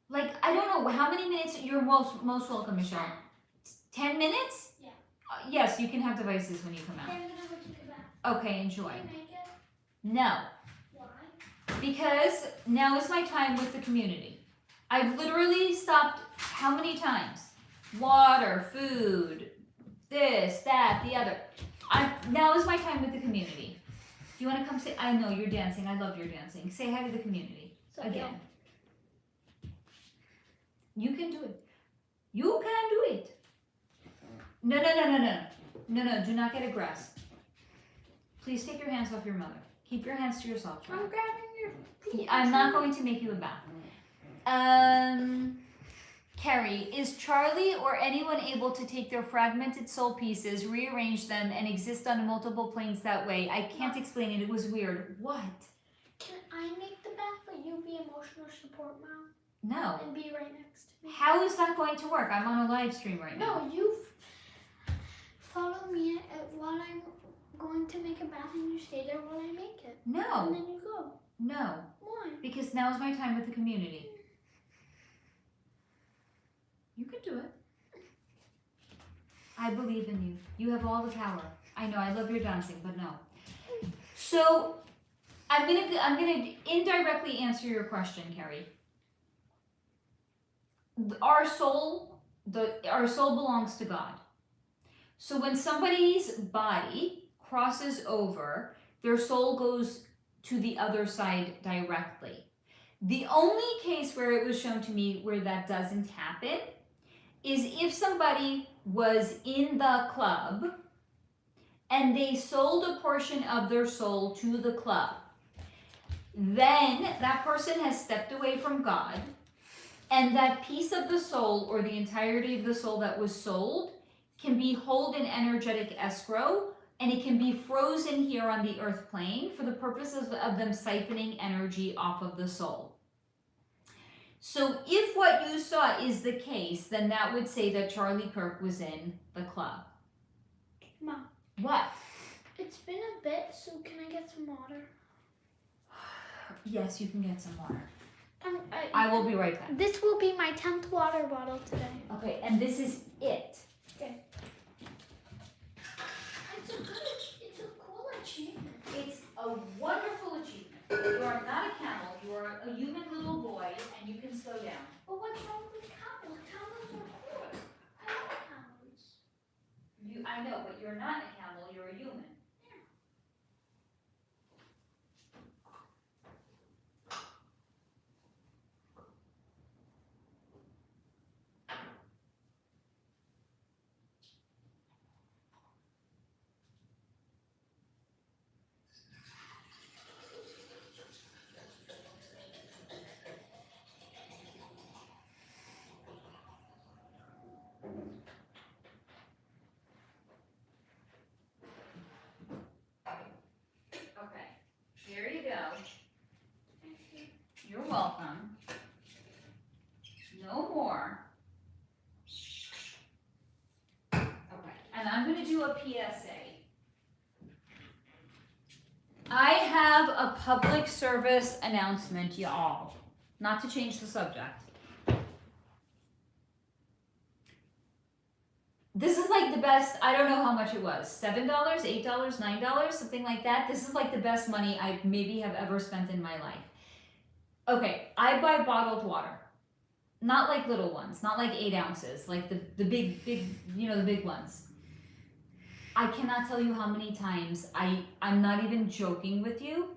Like, I don't know, how many minutes? You're most welcome, Michelle. 10 minutes? Yeah. Yes, you can have devices when you come Okay, out. I'm gonna go take a bath. Okay, enjoy. Can you make it? No, Why? because now is my time with the community. I've literally stopped how many times? Water, food, this, that, the other. Now is my time with the community. Do you want to come say, I know you're dancing. I love your dancing. Say hi to the community. So Again. You can do it. You can do it. No, do not get aggressive. Please take your hands off your mother. Keep your hands to yourself. I'm grabbing your feet. I'm not going to make you a bath. Carrie, is Charlie or anyone able to take their fragmented soul pieces, rearrange them, and exist on multiple planes that way? I can't explain it. It was weird. What? Can I make the bath, but you be emotional support mom? No. And be right next to me. How is that going to work? I'm on a live stream right now. No, you follow me while I'm going to make a bath, and you stay there while I make it. And No. then you go. No. Why? Because now is my time with the community. You can do it. I believe in you. You have all the power. I know, I love your dancing, but no. So I'm gonna indirectly answer your question, Carrie. Our soul belongs to God. So when somebody's body crosses over, their soul goes to the other side directly. The only case where it was shown to me where that doesn't happen is if somebody was in the club and they sold a portion of their soul to the club. Then that person has stepped away from God, and that piece of the soul or the entirety of the soul that was sold can be held in energetic escrow, and it can be frozen here on the earth plane for the purposes of them siphoning energy off of the soul. So if what you saw is the case, then that would say that Charlie Kirk was in the club. Mom. What? It's been a bit, so can I get some water? Yes, you can get some water. I I will be right back. This will be my 10th water bottle today. Okay, and this is it. Okay. It's a cool achievement. It's a wonderful achievement. You are not a camel, you are a human little boy, and you can slow down. But what's wrong with camel? I know, but you're not a camel, you're a human. Okay, here you go. You're welcome. No more. Okay, and I'm going to do a PSA. I have a public service announcement, y'all. Not to change the subject. This is like the best, I don't know how much it was. $7, $8, $9, something like that. This is like the best money I maybe have ever spent in my life. Okay, I buy bottled water. Not like little ones, not like 8 ounces, like the big, you know, the big ones. I cannot tell you how many times I'm not even joking with you.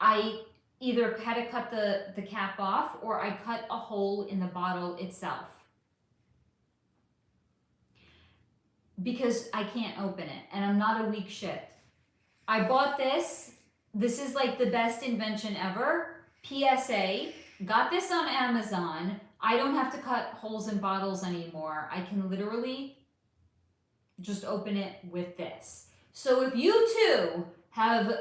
I either had to cut the cap off or I cut a hole in the bottle itself. Because I can't open it and I'm not a weak shit. I bought this. This is like the best invention ever. PSA, got this on Amazon. I don't have to cut holes in bottles anymore. I can literally just open it with this. So if you too have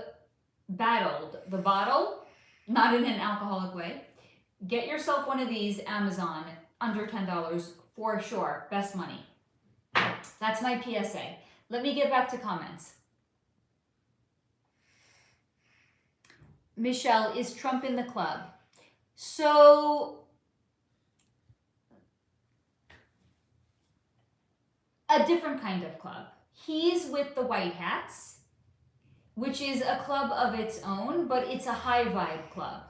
battled the bottle, not in an alcoholic way, get yourself one of these Amazon, under $10 for sure. Best money. That's my PSA. Let me get back to comments. Michelle, is Trump in the club? So, a different kind of club. He's with the White Hats, which is a club of its own, but it's a high vibe club.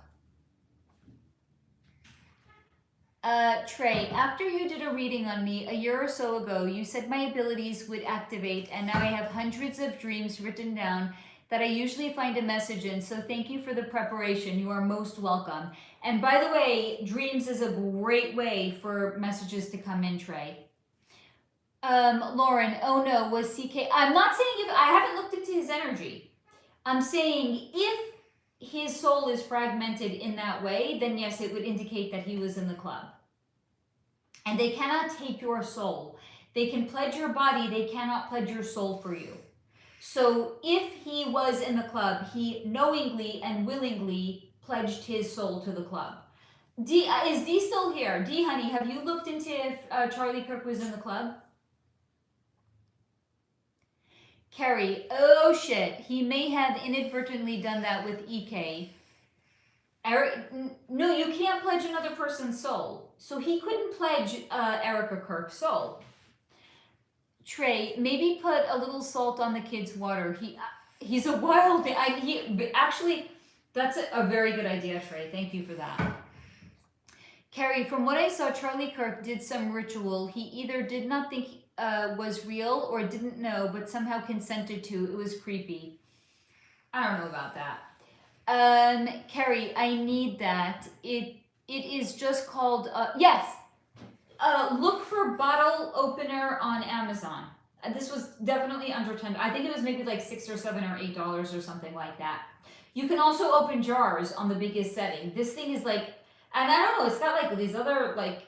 Trey, after you did a reading on me a year or so ago, you said my abilities would activate, and now I have hundreds of dreams written down that I usually find a message in, so thank you for the preparation. You are most welcome. And by the way, dreams is a great way for messages to come in, Trey. Lauren, oh no, was CK... I'm not saying if... I haven't looked into his energy. I'm saying if his soul is fragmented in that way, then yes, it would indicate that he was in the club. And they cannot take your soul. They can pledge your body, they cannot pledge your soul for you. So if he was in the club, he knowingly and willingly pledged his soul to the club. D, is D still here? D, honey, have you looked into if Charlie Kirk was in the club? Carrie, oh shit, he may have inadvertently done that with EK. Eric, no, you can't pledge another person's soul. So he couldn't pledge Erica Kirk's soul. Trey, maybe put a little salt on the kid's water. He's a wild... actually, that's a very good idea, Trey. Thank you for that. Carrie, from what I saw, Charlie Kirk did some ritual. He either did not think was real or didn't know, but somehow consented to. It was creepy. I don't know about that. Carrie, I need that. It is just called... yes! Look for bottle opener on Amazon. This was definitely under $10. I think it was maybe like $6 or $7 or $8 or something like that. You can also open jars on the biggest setting. This thing is like, and I don't know, it's got like these other, like,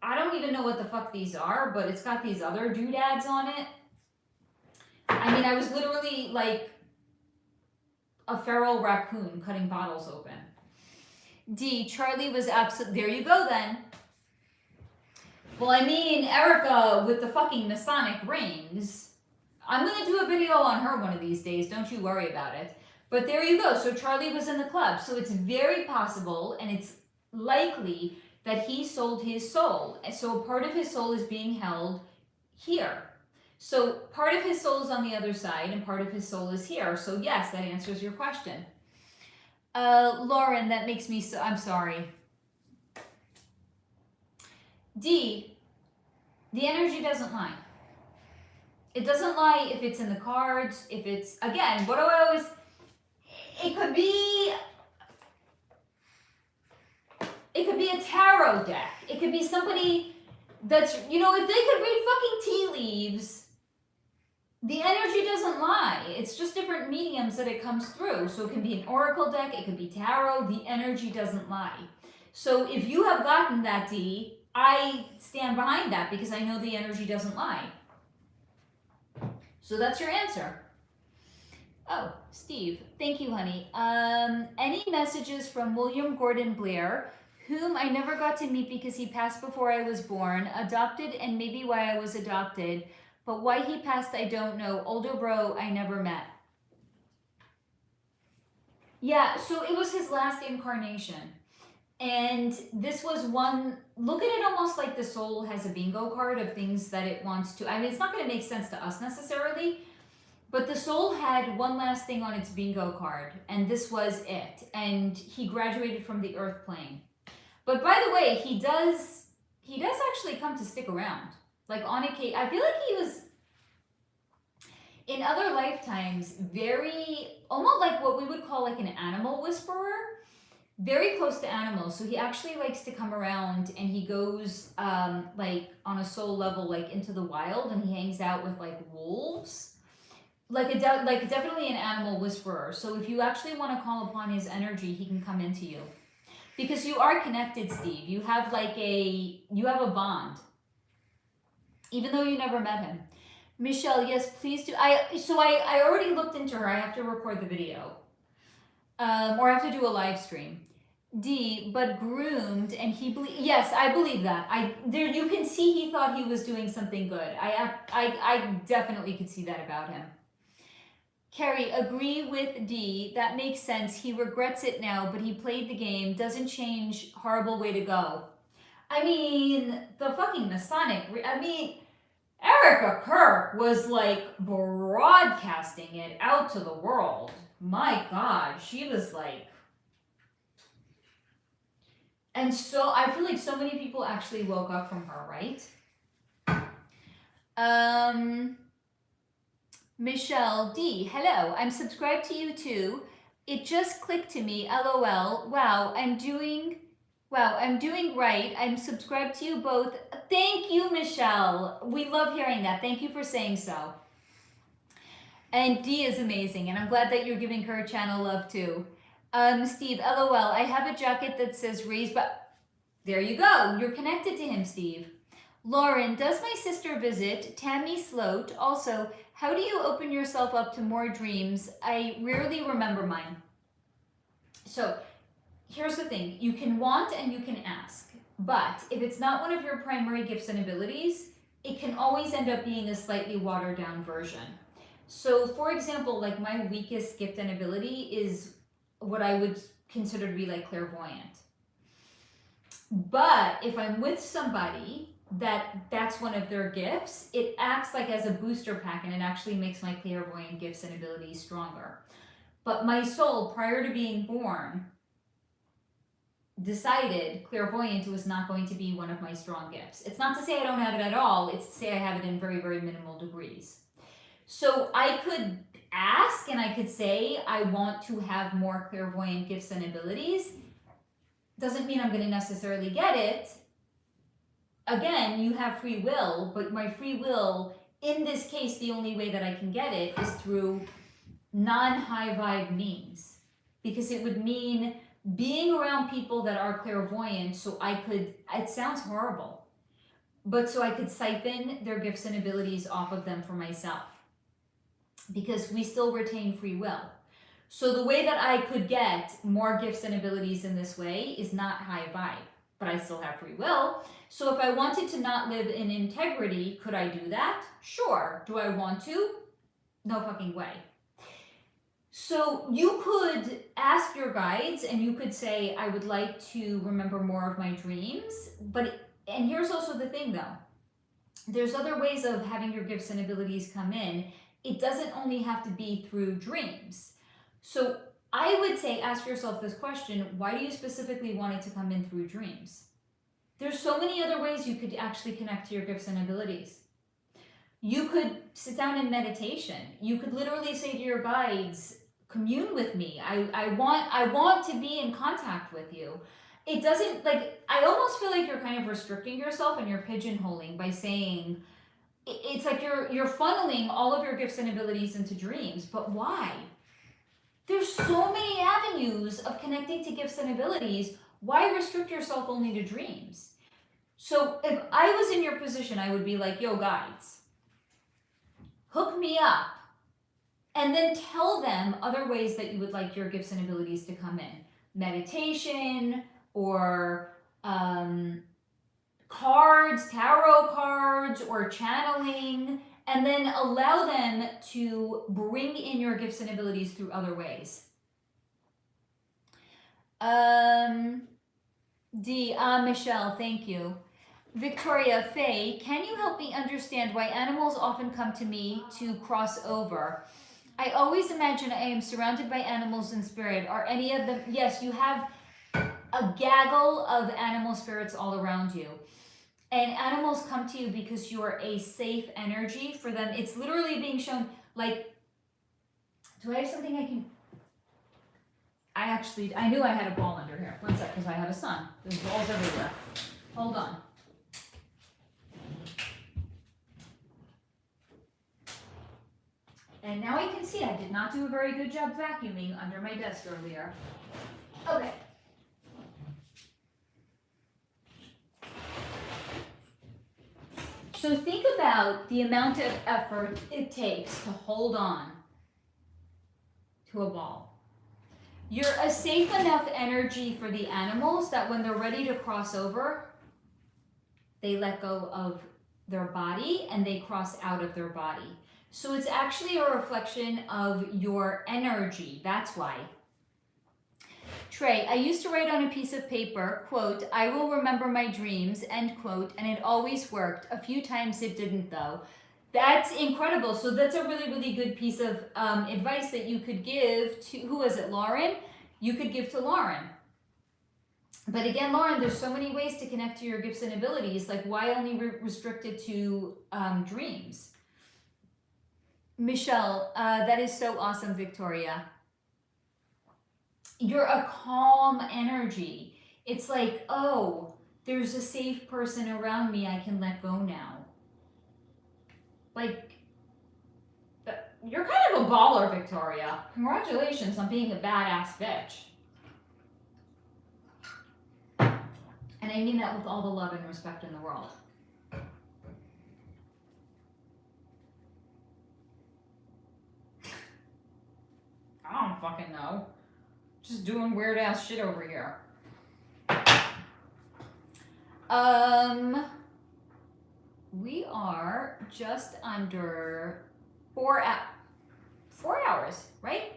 I don't even know what the fuck these are, but it's got these other doodads on it. I mean, I was literally like a feral raccoon cutting bottles open. D, Charlie was absolutely, there you go then. Well, I mean, Erica with the fucking Masonic rings. I'm going to do a video on her one of these days. Don't you worry about it. But there you go. So Charlie was in the club. So it's very possible and it's likely that he sold his soul. So part of his soul is being held here. So part of his soul is on the other side and part of his soul is here. So yes, that answers your question. Lauren, that makes me so... I'm sorry. D, the energy doesn't lie. It doesn't lie if it's in the cards, if it's, again, what do I always, it could be a tarot deck. It could be somebody that's, you know, if they could read fucking tea leaves, the energy doesn't lie. It's just different mediums that it comes through. So it can be an oracle deck, it could be tarot, the energy doesn't lie. So if you have gotten that D, I stand behind that because I know the energy doesn't lie. So that's your answer. Oh, Steve, thank you, honey. Any messages from William Gordon Blair, whom I never got to meet because he passed before I was born, adopted, and maybe why I was adopted, but why he passed I don't know. Older bro I never met. Yeah, so it was his last incarnation. And this was one, look at it almost like the soul has a bingo card of things that it wants to, I mean, it's not going to make sense to us necessarily, but the soul had one last thing on its bingo card, and this was it. And he graduated from the earth plane. But by the way, he does actually come to stick around. Like on occasion, I feel like he was, in other lifetimes, very, almost like what we would call like an animal whisperer. Very close to animals, so he actually likes to come around, and he goes like on a soul level, like into the wild, and he hangs out with like wolves, like definitely an animal whisperer. So if you actually want to call upon his energy, he can come into you, because you are connected, Steve. You have a bond, even though you never met him. Michelle, yes, please do. I already looked into her. I have to record the video. Or I have to do a live stream. D, but groomed, and he yes, I believe that. There you can see he thought he was doing something good. I definitely could see that about him. Carrie, agree with D. That makes sense. He regrets it now, but he played the game. Doesn't change. Horrible way to go. I mean, the fucking Masonic. Erica Kirk was like broadcasting it out to the world. My God, she was like, and so I feel like so many people actually woke up from her, right? Michelle D, hello, I'm subscribed to you too. It just clicked to me, LOL. Wow, I'm doing right. I'm subscribed to you both. Thank you, Michelle. We love hearing that. Thank you for saying so. And D is amazing, and I'm glad that you're giving her channel love too. Steve, LOL, I have a jacket that says raised by... There you go. You're connected to him, Steve. Lauren, does my sister visit? Tammy Sloat. Also, how do you open yourself up to more dreams? I rarely remember mine. So, here's the thing. You can want and you can ask. But if it's not one of your primary gifts and abilities, it can always end up being a slightly watered down version. So, for example, like my weakest gift and ability is what I would consider to be like clairvoyant. But if I'm with somebody that's one of their gifts, it acts like as a booster pack, and it actually makes my clairvoyant gifts and abilities stronger. But my soul, prior to being born, decided clairvoyant was not going to be one of my strong gifts. It's not to say I don't have it at all, it's to say I have it in very, very minimal degrees. So I could ask and I could say I want to have more clairvoyant gifts and abilities. Doesn't mean I'm going to necessarily get it. Again, you have free will, but my free will, in this case, the only way that I can get it is through non-high vibe means. Because it would mean being around people that are clairvoyant, so I could, it sounds horrible, but so I could siphon their gifts and abilities off of them for myself. Because we still retain free will. So the way that I could get more gifts and abilities in this way is not high vibe, but I still have free will. So if I wanted to not live in integrity, could I do that? Sure. Do I want to? No fucking way. So you could ask your guides and you could say, I would like to remember more of my dreams. And here's also the thing though. There's other ways of having your gifts and abilities come in. It doesn't only have to be through dreams. So I would say, ask yourself this question, why do you specifically want it to come in through dreams? There's so many other ways you could actually connect to your gifts and abilities. You could sit down in meditation. You could literally say to your guides, commune with me. I want to be in contact with you. It doesn't, like, I almost feel like you're kind of restricting yourself and you're pigeonholing by saying, it's like you're funneling all of your gifts and abilities into dreams. But why? There's so many avenues of connecting to gifts and abilities. Why restrict yourself only to dreams? So if I was in your position, I would be like, yo, guides, hook me up, and then tell them other ways that you would like your gifts and abilities to come in. Meditation, or cards, tarot cards, or channeling, and then allow them to bring in your gifts and abilities through other ways. Michelle, thank you. Victoria, Faye, can you help me understand why animals often come to me to cross over? I always imagine I am surrounded by animals in spirit. Are any of them? Yes, you have a gaggle of animal spirits all around you. And animals come to you because you are a safe energy for them. It's literally being shown, like, do I have something I can... I knew I had a ball under here. One sec, because I have a son. There's balls everywhere. Hold on. And now I can see I did not do a very good job vacuuming under my desk earlier. Okay. So think about the amount of effort it takes to hold on to a ball. You're a safe enough energy for the animals that when they're ready to cross over, they let go of their body and they cross out of their body. So it's actually a reflection of your energy. That's why. Trey, I used to write on a piece of paper, quote, I will remember my dreams, end quote, and it always worked. A few times it didn't though. That's incredible. So that's a really, really good piece of advice that you could give to, who was it, Lauren? You could give to Lauren. But again, Lauren, there's so many ways to connect to your gifts and abilities. Like, why only restricted to dreams? Michelle, that is so awesome, Victoria. You're a calm energy. It's like, oh, there's a safe person around me. I can let go now. Like, you're kind of a baller, Victoria. Congratulations on being a badass bitch. And I mean that with all the love and respect in the world. I don't fucking know. Just doing weird ass shit over here. We are just under 4 hours, right?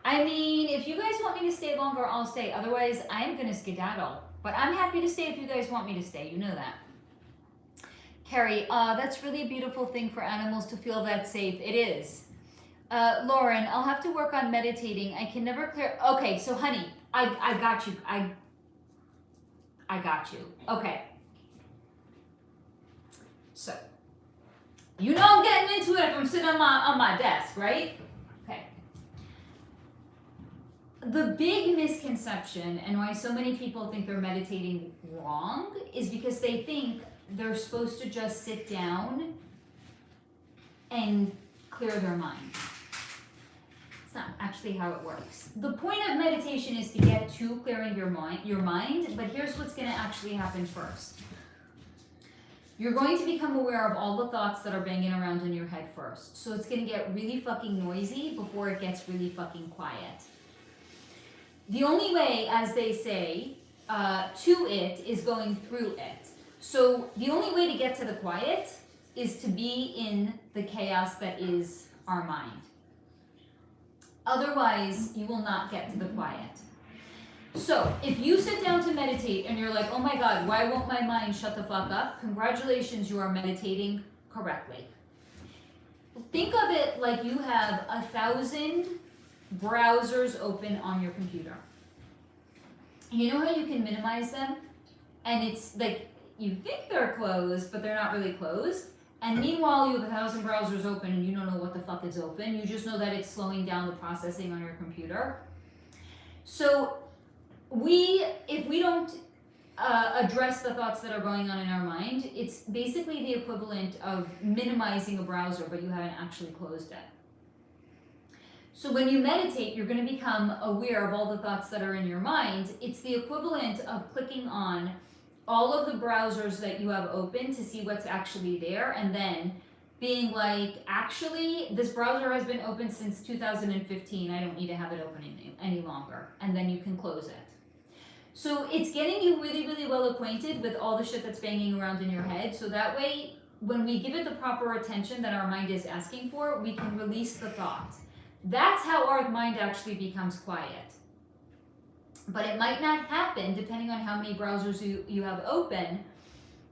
I mean, if you guys want me to stay longer, I'll stay. Otherwise, I'm gonna skedaddle. But I'm happy to stay if you guys want me to stay. You know that. Carrie, that's really a beautiful thing for animals to feel that safe. It is. Lauren, I'll have to work on meditating. I can never clear. Okay, so honey, I got you. I got you. Okay. So, you know I'm getting into it if I'm sitting on my desk, right? Okay. The big misconception and why so many people think they're meditating wrong is because they think they're supposed to just sit down and clear their mind. It's not actually how it works. The point of meditation is to get to clearing your mind, but here's what's going to actually happen first. You're going to become aware of all the thoughts that are banging around in your head first. So it's going to get really fucking noisy before it gets really fucking quiet. The only way, as they say, to it is going through it. So the only way to get to the quiet is to be in the chaos that is our mind. Otherwise, you will not get to the quiet. So if you sit down to meditate and you're like, oh my God, why won't my mind shut the fuck up? Congratulations, you are meditating correctly. Think of it like you have 1,000 browsers open on your computer. You know how you can minimize them? And it's like, you think they're closed, but they're not really closed. And meanwhile, you have 1,000 browsers open and you don't know what the fuck is open. You just know that it's slowing down the processing on your computer. So if we don't address the thoughts that are going on in our mind, it's basically the equivalent of minimizing a browser, but you haven't actually closed it. So when you meditate, you're going to become aware of all the thoughts that are in your mind. It's the equivalent of clicking on all of the browsers that you have open to see what's actually there, and then being like, actually, this browser has been open since 2015. I don't need to have it open any longer. And then you can close it. So it's getting you really, really well acquainted with all the shit that's banging around in your head. So that way, when we give it the proper attention that our mind is asking for, we can release the thought. That's how our mind actually becomes quiet. But it might not happen depending on how many browsers you have open.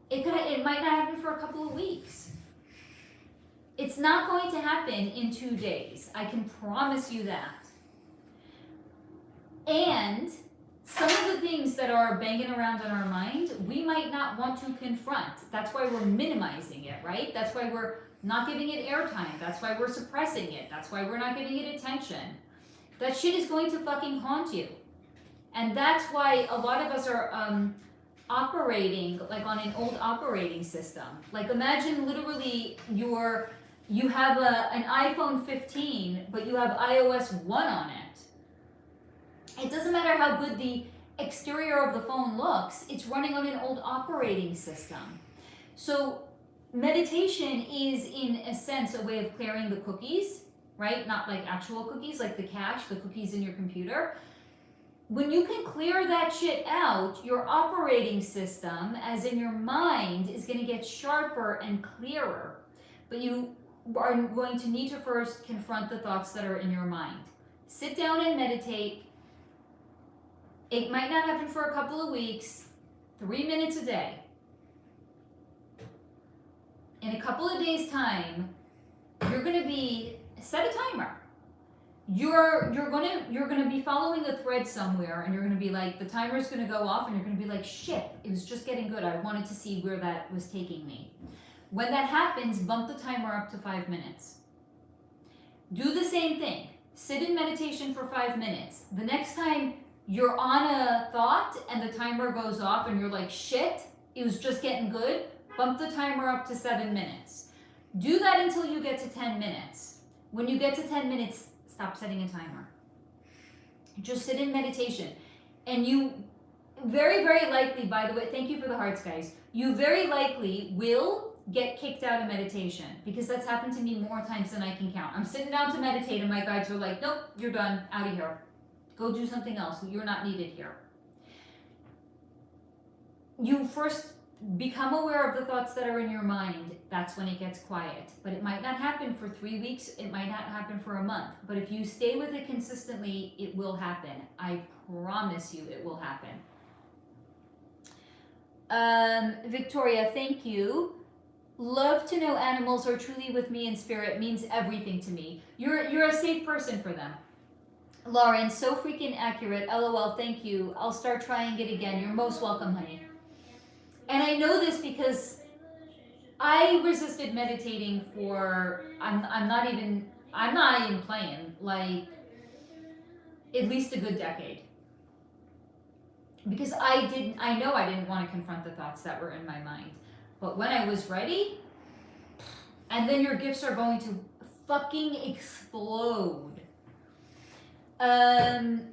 It might not happen for a couple of weeks. It's not going to happen in 2 days. I can promise you that. And some of the things that are banging around in our mind, we might not want to confront. That's why we're minimizing it, right? That's why we're not giving it airtime. That's why we're suppressing it. That's why we're not giving it attention. That shit is going to fucking haunt you. And that's why a lot of us are operating like on an old operating system. Like imagine literally you have an iPhone 15, but you have iOS 1 on it. It doesn't matter how good the exterior of the phone looks, it's running on an old operating system. So meditation is, in a sense, a way of clearing the cookies, right? Not like actual cookies, like the cache, the cookies in your computer. When you can clear that shit out, your operating system, as in your mind, is going to get sharper and clearer. But you are going to need to first confront the thoughts that are in your mind. Sit down and meditate. It might not happen for a couple of weeks, 3 minutes a day. In a couple of days' time, you're going to be, set a timer. You're gonna be following a thread somewhere, and you're gonna be like, the timer's gonna go off, and you're gonna be like, shit, it was just getting good. I wanted to see where that was taking me. When that happens, bump the timer up to 5 minutes. Do the same thing. Sit in meditation for 5 minutes. The next time you're on a thought and the timer goes off and you're like, shit, it was just getting good, bump the timer up to 7 minutes. Do that until you get to 10 minutes. When you get to 10 minutes, stop setting a timer. Just sit in meditation. And you very, very likely, by the way, thank you for the hearts, guys. You very likely will get kicked out of meditation, because that's happened to me more times than I can count. I'm sitting down to meditate and my guides are like, nope, you're done, out of here. Go do something else. You're not needed here. You first become aware of the thoughts that are in your mind. That's when it gets quiet. But it might not happen for 3 weeks. It might not happen for a month. But if you stay with it consistently, it will happen. I promise you it will happen. Victoria, thank you. Love to know animals are truly with me in spirit means everything to me. You're a safe person for them. Lauren, so freaking accurate. LOL, thank you. I'll start trying it again. You're most welcome, honey. And I know this because I resisted meditating for, I'm not even playing, like at least a good decade. Because I know I didn't want to confront the thoughts that were in my mind. But when I was ready, and then your gifts are going to fucking explode.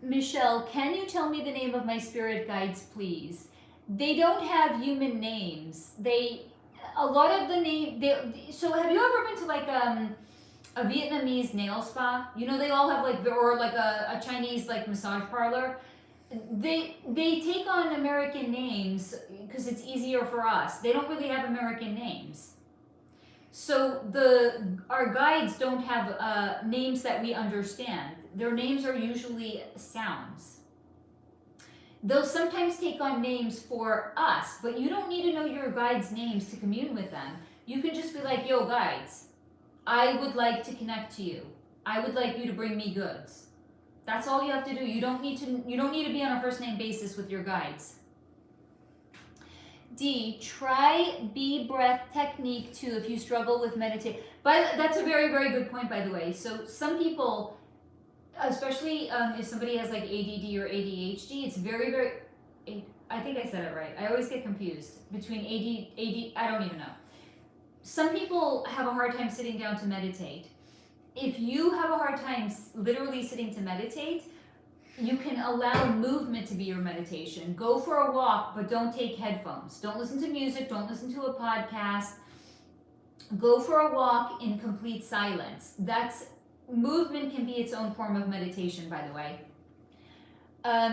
Michelle, can you tell me the name of my spirit guides, please? They don't have human names. A lot of the name, so have you ever been to like a Vietnamese nail spa? You know, they all have like, or like a Chinese like massage parlor. They take on American names because it's easier for us. They don't really have American names. So our guides don't have names that we understand. Their names are usually sounds. They'll sometimes take on names for us, but you don't need to know your guides' names to commune with them. You can just be like, yo, guides, I would like to connect to you. I would like you to bring me goods. That's all you have to do. You don't need to be on a first name basis with your guides. D, try B breath technique too if you struggle with meditation. But that's a very, very good point, by the way. So some people, especially if somebody has like ADD or ADHD, it's very, very, I think I said it right. I always get confused between AD, I don't even know. Some people have a hard time sitting down to meditate. If you have a hard time literally sitting to meditate, you can allow movement to be your meditation. Go for a walk, but don't take headphones. Don't listen to music. Don't listen to a podcast. Go for a walk in complete silence. Movement can be its own form of meditation, by the way.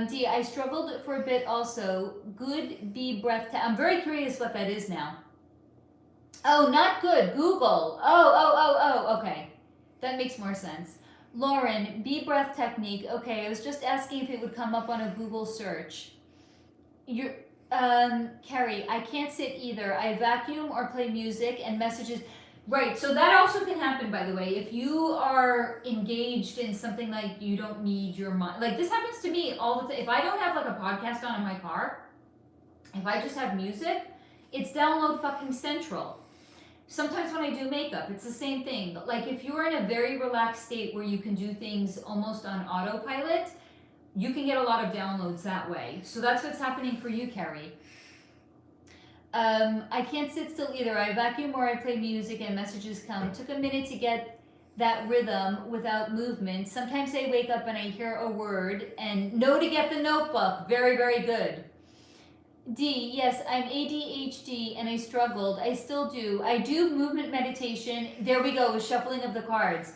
D, I struggled for a bit also. Good B breath. I'm very curious what that is now. Oh, not good. Google. Oh, okay. That makes more sense. Lauren, B breath technique. Okay, I was just asking if it would come up on a Google search. Carrie, I can't sit either. I vacuum or play music and messages. Right, so that also can happen, by the way. If you are engaged in something like you don't need your mind, like this happens to me all the time. If I don't have like a podcast on in my car, if I just have music, it's download fucking central. Sometimes when I do makeup, it's the same thing. Like if you're in a very relaxed state where you can do things almost on autopilot, you can get a lot of downloads that way. So that's what's happening for you, Carrie. I can't sit still either. I vacuum or I play music and messages come. Took a minute to get that rhythm without movement. Sometimes I wake up and I hear a word and know to get the notebook. Very, very good. D, yes, I'm ADHD and I struggled. I still do. I do movement meditation. There we go, with shuffling of the cards.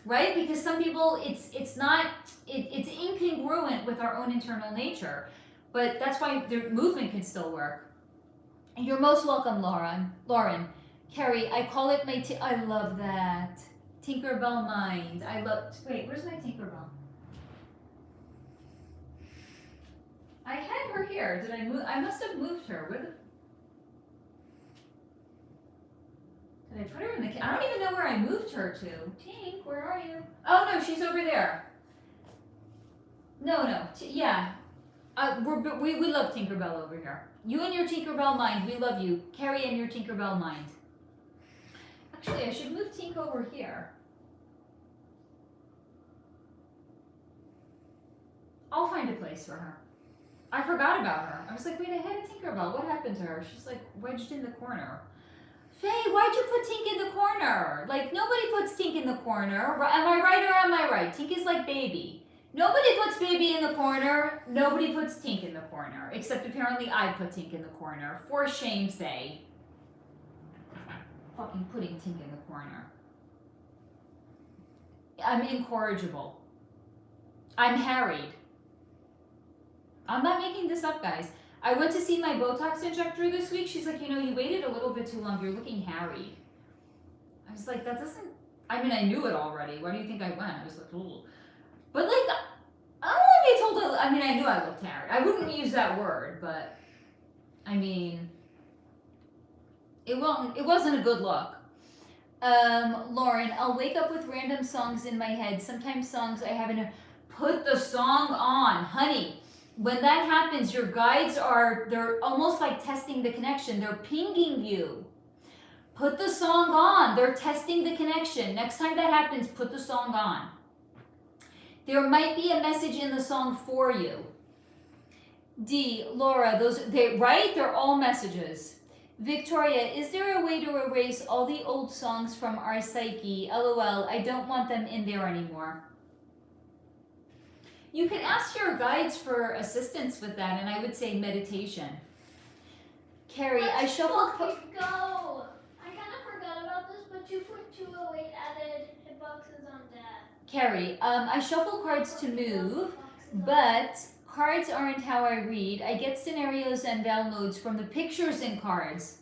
Right? Because some people, it's incongruent with our own internal nature. But that's why the movement can still work. You're most welcome, Lauren. Carrie, I call it my, I love that. Tinkerbell mind. Wait, where's my Tinkerbell? I had her here. Did I move? I must have moved her. Did I put her in the? I don't even know where I moved her to. Tink, where are you? Oh no, she's over there. No. Yeah. We love Tinkerbell over here. You and your Tinkerbell mind, we love you. Carrie and your Tinkerbell mind. Actually, I should move Tink over here. I'll find a place for her. I forgot about her. I was like, wait, I had a Tinkerbell. What happened to her? She's like wedged in the corner. Faye, why'd you put Tink in the corner? Like, nobody puts Tink in the corner. Am I right or am I right? Tink is like baby. Nobody puts baby in the corner. Nobody puts Tink in the corner. Except apparently I put Tink in the corner. For shame's sake. Fucking putting Tink in the corner. I'm incorrigible. I'm harried. I'm not making this up, guys. I went to see my Botox injector this week. She's like, you waited a little bit too long. You're looking harried. I was like, that doesn't... I mean, I knew it already. Why do you think I went? I was like, ooh. But like, I don't want to be told... I mean, I knew I looked harried. I wouldn't use that word, but... I mean... It wasn't a good look. Lauren, I'll wake up with random songs in my head. Sometimes songs I haven't... Put the song on, honey. When that happens, your guides they're almost like testing the connection. They're pinging you. Put the song on. They're testing the connection. Next time that happens, put the song on. There might be a message in the song for you. D, Laura, they're all messages. Victoria, is there a way to erase all the old songs from our psyche? LOL, I don't want them in there anymore. You can ask your guides for assistance with that, and I would say meditation. Carrie, I shuffled... Go! I kind of forgot about this, but 2.208 added hitboxes on death. Carrie, I shuffle cards to move, but cards aren't how I read. I get scenarios and downloads from the pictures in cards.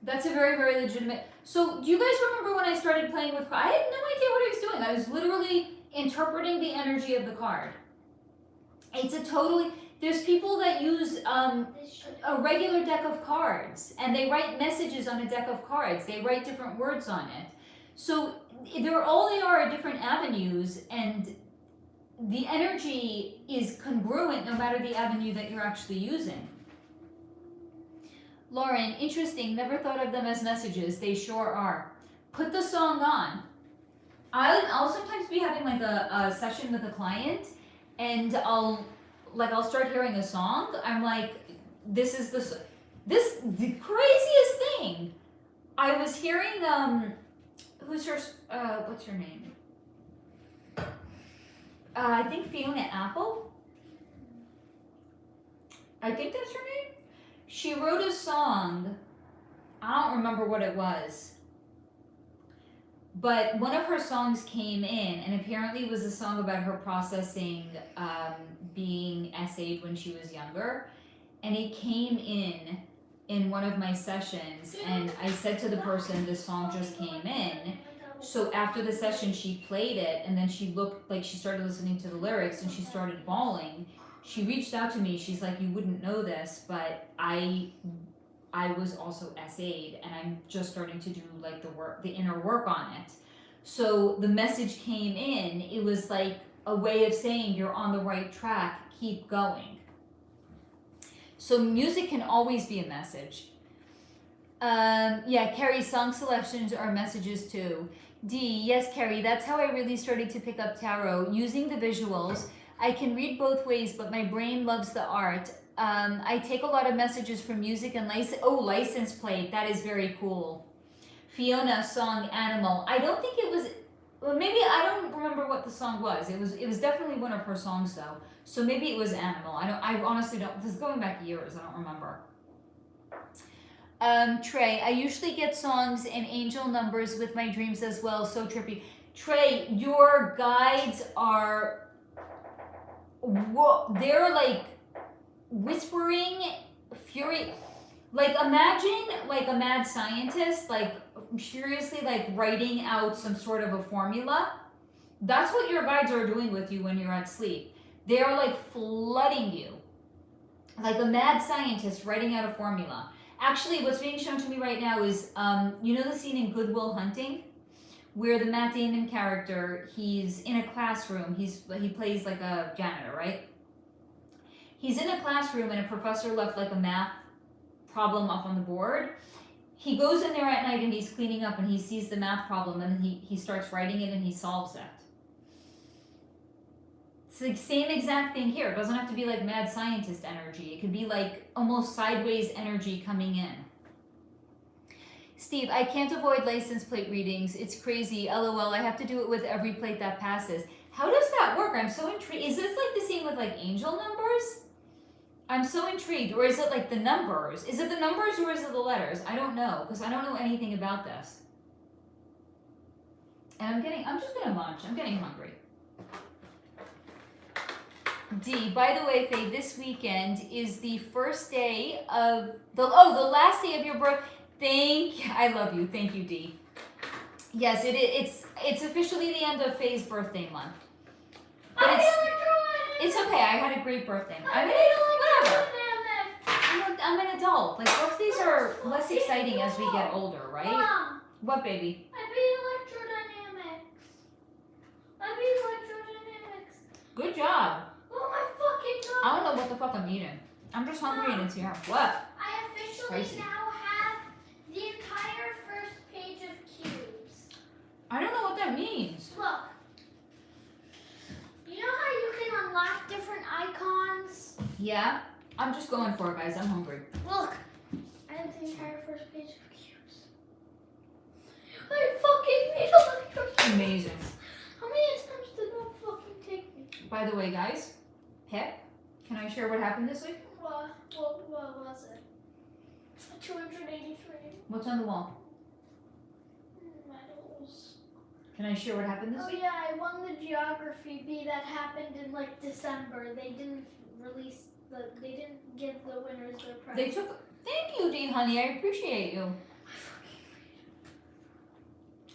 That's a very, very legitimate... So, do you guys remember when I started playing with cards? I had no idea what I was doing. I was literally interpreting the energy of the card. There's people that use a regular deck of cards and they write messages on a deck of cards. They write different words on it. So all they are different avenues, and the energy is congruent no matter the avenue that you're actually using. Lauren, interesting. Never thought of them as messages. They sure are. Put the song on. I'll sometimes be having like a session with a client, and I'll start hearing a song. I'm like, this is the craziest thing. I was hearing what's her name? I think Fiona Apple. I think that's her name. She wrote a song. I don't remember what it was. But one of her songs came in, and apparently it was a song about her processing being SA'd when she was younger. And it came in one of my sessions, and I said to the person, this song just came in. So after the session, she played it, and then she looked like she started listening to the lyrics, and she started bawling. She reached out to me. She's like, you wouldn't know this, but I was also SA'd, and I'm just starting to do like the inner work on it. So the message came in. It was like a way of saying you're on the right track. Keep going. So music can always be a message. Yeah, Carrie, song selections are messages too. D, yes, Carrie, that's how I really started to pick up tarot, using the visuals. I can read both ways, but my brain loves the art. I take a lot of messages from music and license plate. That is very cool. Fiona, song Animal. I don't think it was, well, maybe I don't remember what the song was. It was definitely one of her songs though. So maybe it was Animal. I honestly don't, this is going back years. I don't remember. Trey, I usually get songs and angel numbers with my dreams as well. So trippy. Trey, your guides are, they're like whispering fury. Like imagine like a mad scientist, like furiously like writing out some sort of a formula. That's what your guides are doing with you when you're at sleep. They are like flooding you. Like a mad scientist writing out a formula. Actually, what's being shown to me right now is, you know the scene in Good Will Hunting? Where the Matt Damon character, he's in a classroom, he plays like a janitor, right? He's in a classroom and a professor left like a math problem up on the board. He goes in there at night and he's cleaning up and he sees the math problem and he starts writing it and he solves it. It's the same exact thing here. It doesn't have to be like mad scientist energy. It could be like almost sideways energy coming in. Steve, I can't avoid license plate readings. It's crazy. LOL, I have to do it with every plate that passes. How does that work? I'm so intrigued. Is this like the same with like angel numbers? I'm so intrigued. Or is it like the numbers? Is it the numbers or is it the letters? I don't know, because I don't know anything about this. And I'm just gonna munch. I'm getting hungry. D, by the way, Faye, this weekend is the first day of the last day of your birth. I love you. Thank you, D. Yes, it's officially the end of Faye's birthday month. But it's okay. I had a great birthday. I mean, whatever. I'm an adult. Like birthdays are less exciting as we get older, right? Mom, what, baby? I beat electrodynamics. Good job. Oh my fucking god! I don't know what the fuck I'm eating. I'm just hungry and it's here. What? I officially Spicy. now have the entire first page of cubes. I don't know what that means. Look. You know how you can unlock different icons? Yeah? I'm just going for it, guys. I'm hungry. Look. I have the entire first page of cubes. I fucking made electro. Amazing. How many attempts did that fucking take me? By the way, guys, Pip, can I share what happened this week? What was it? 283 What's on the wall? medals. Can I share what happened this Oh week? yeah, I won the geography bee that happened in like December. They didn't give the winners their prize. Thank you, D, honey. I appreciate you.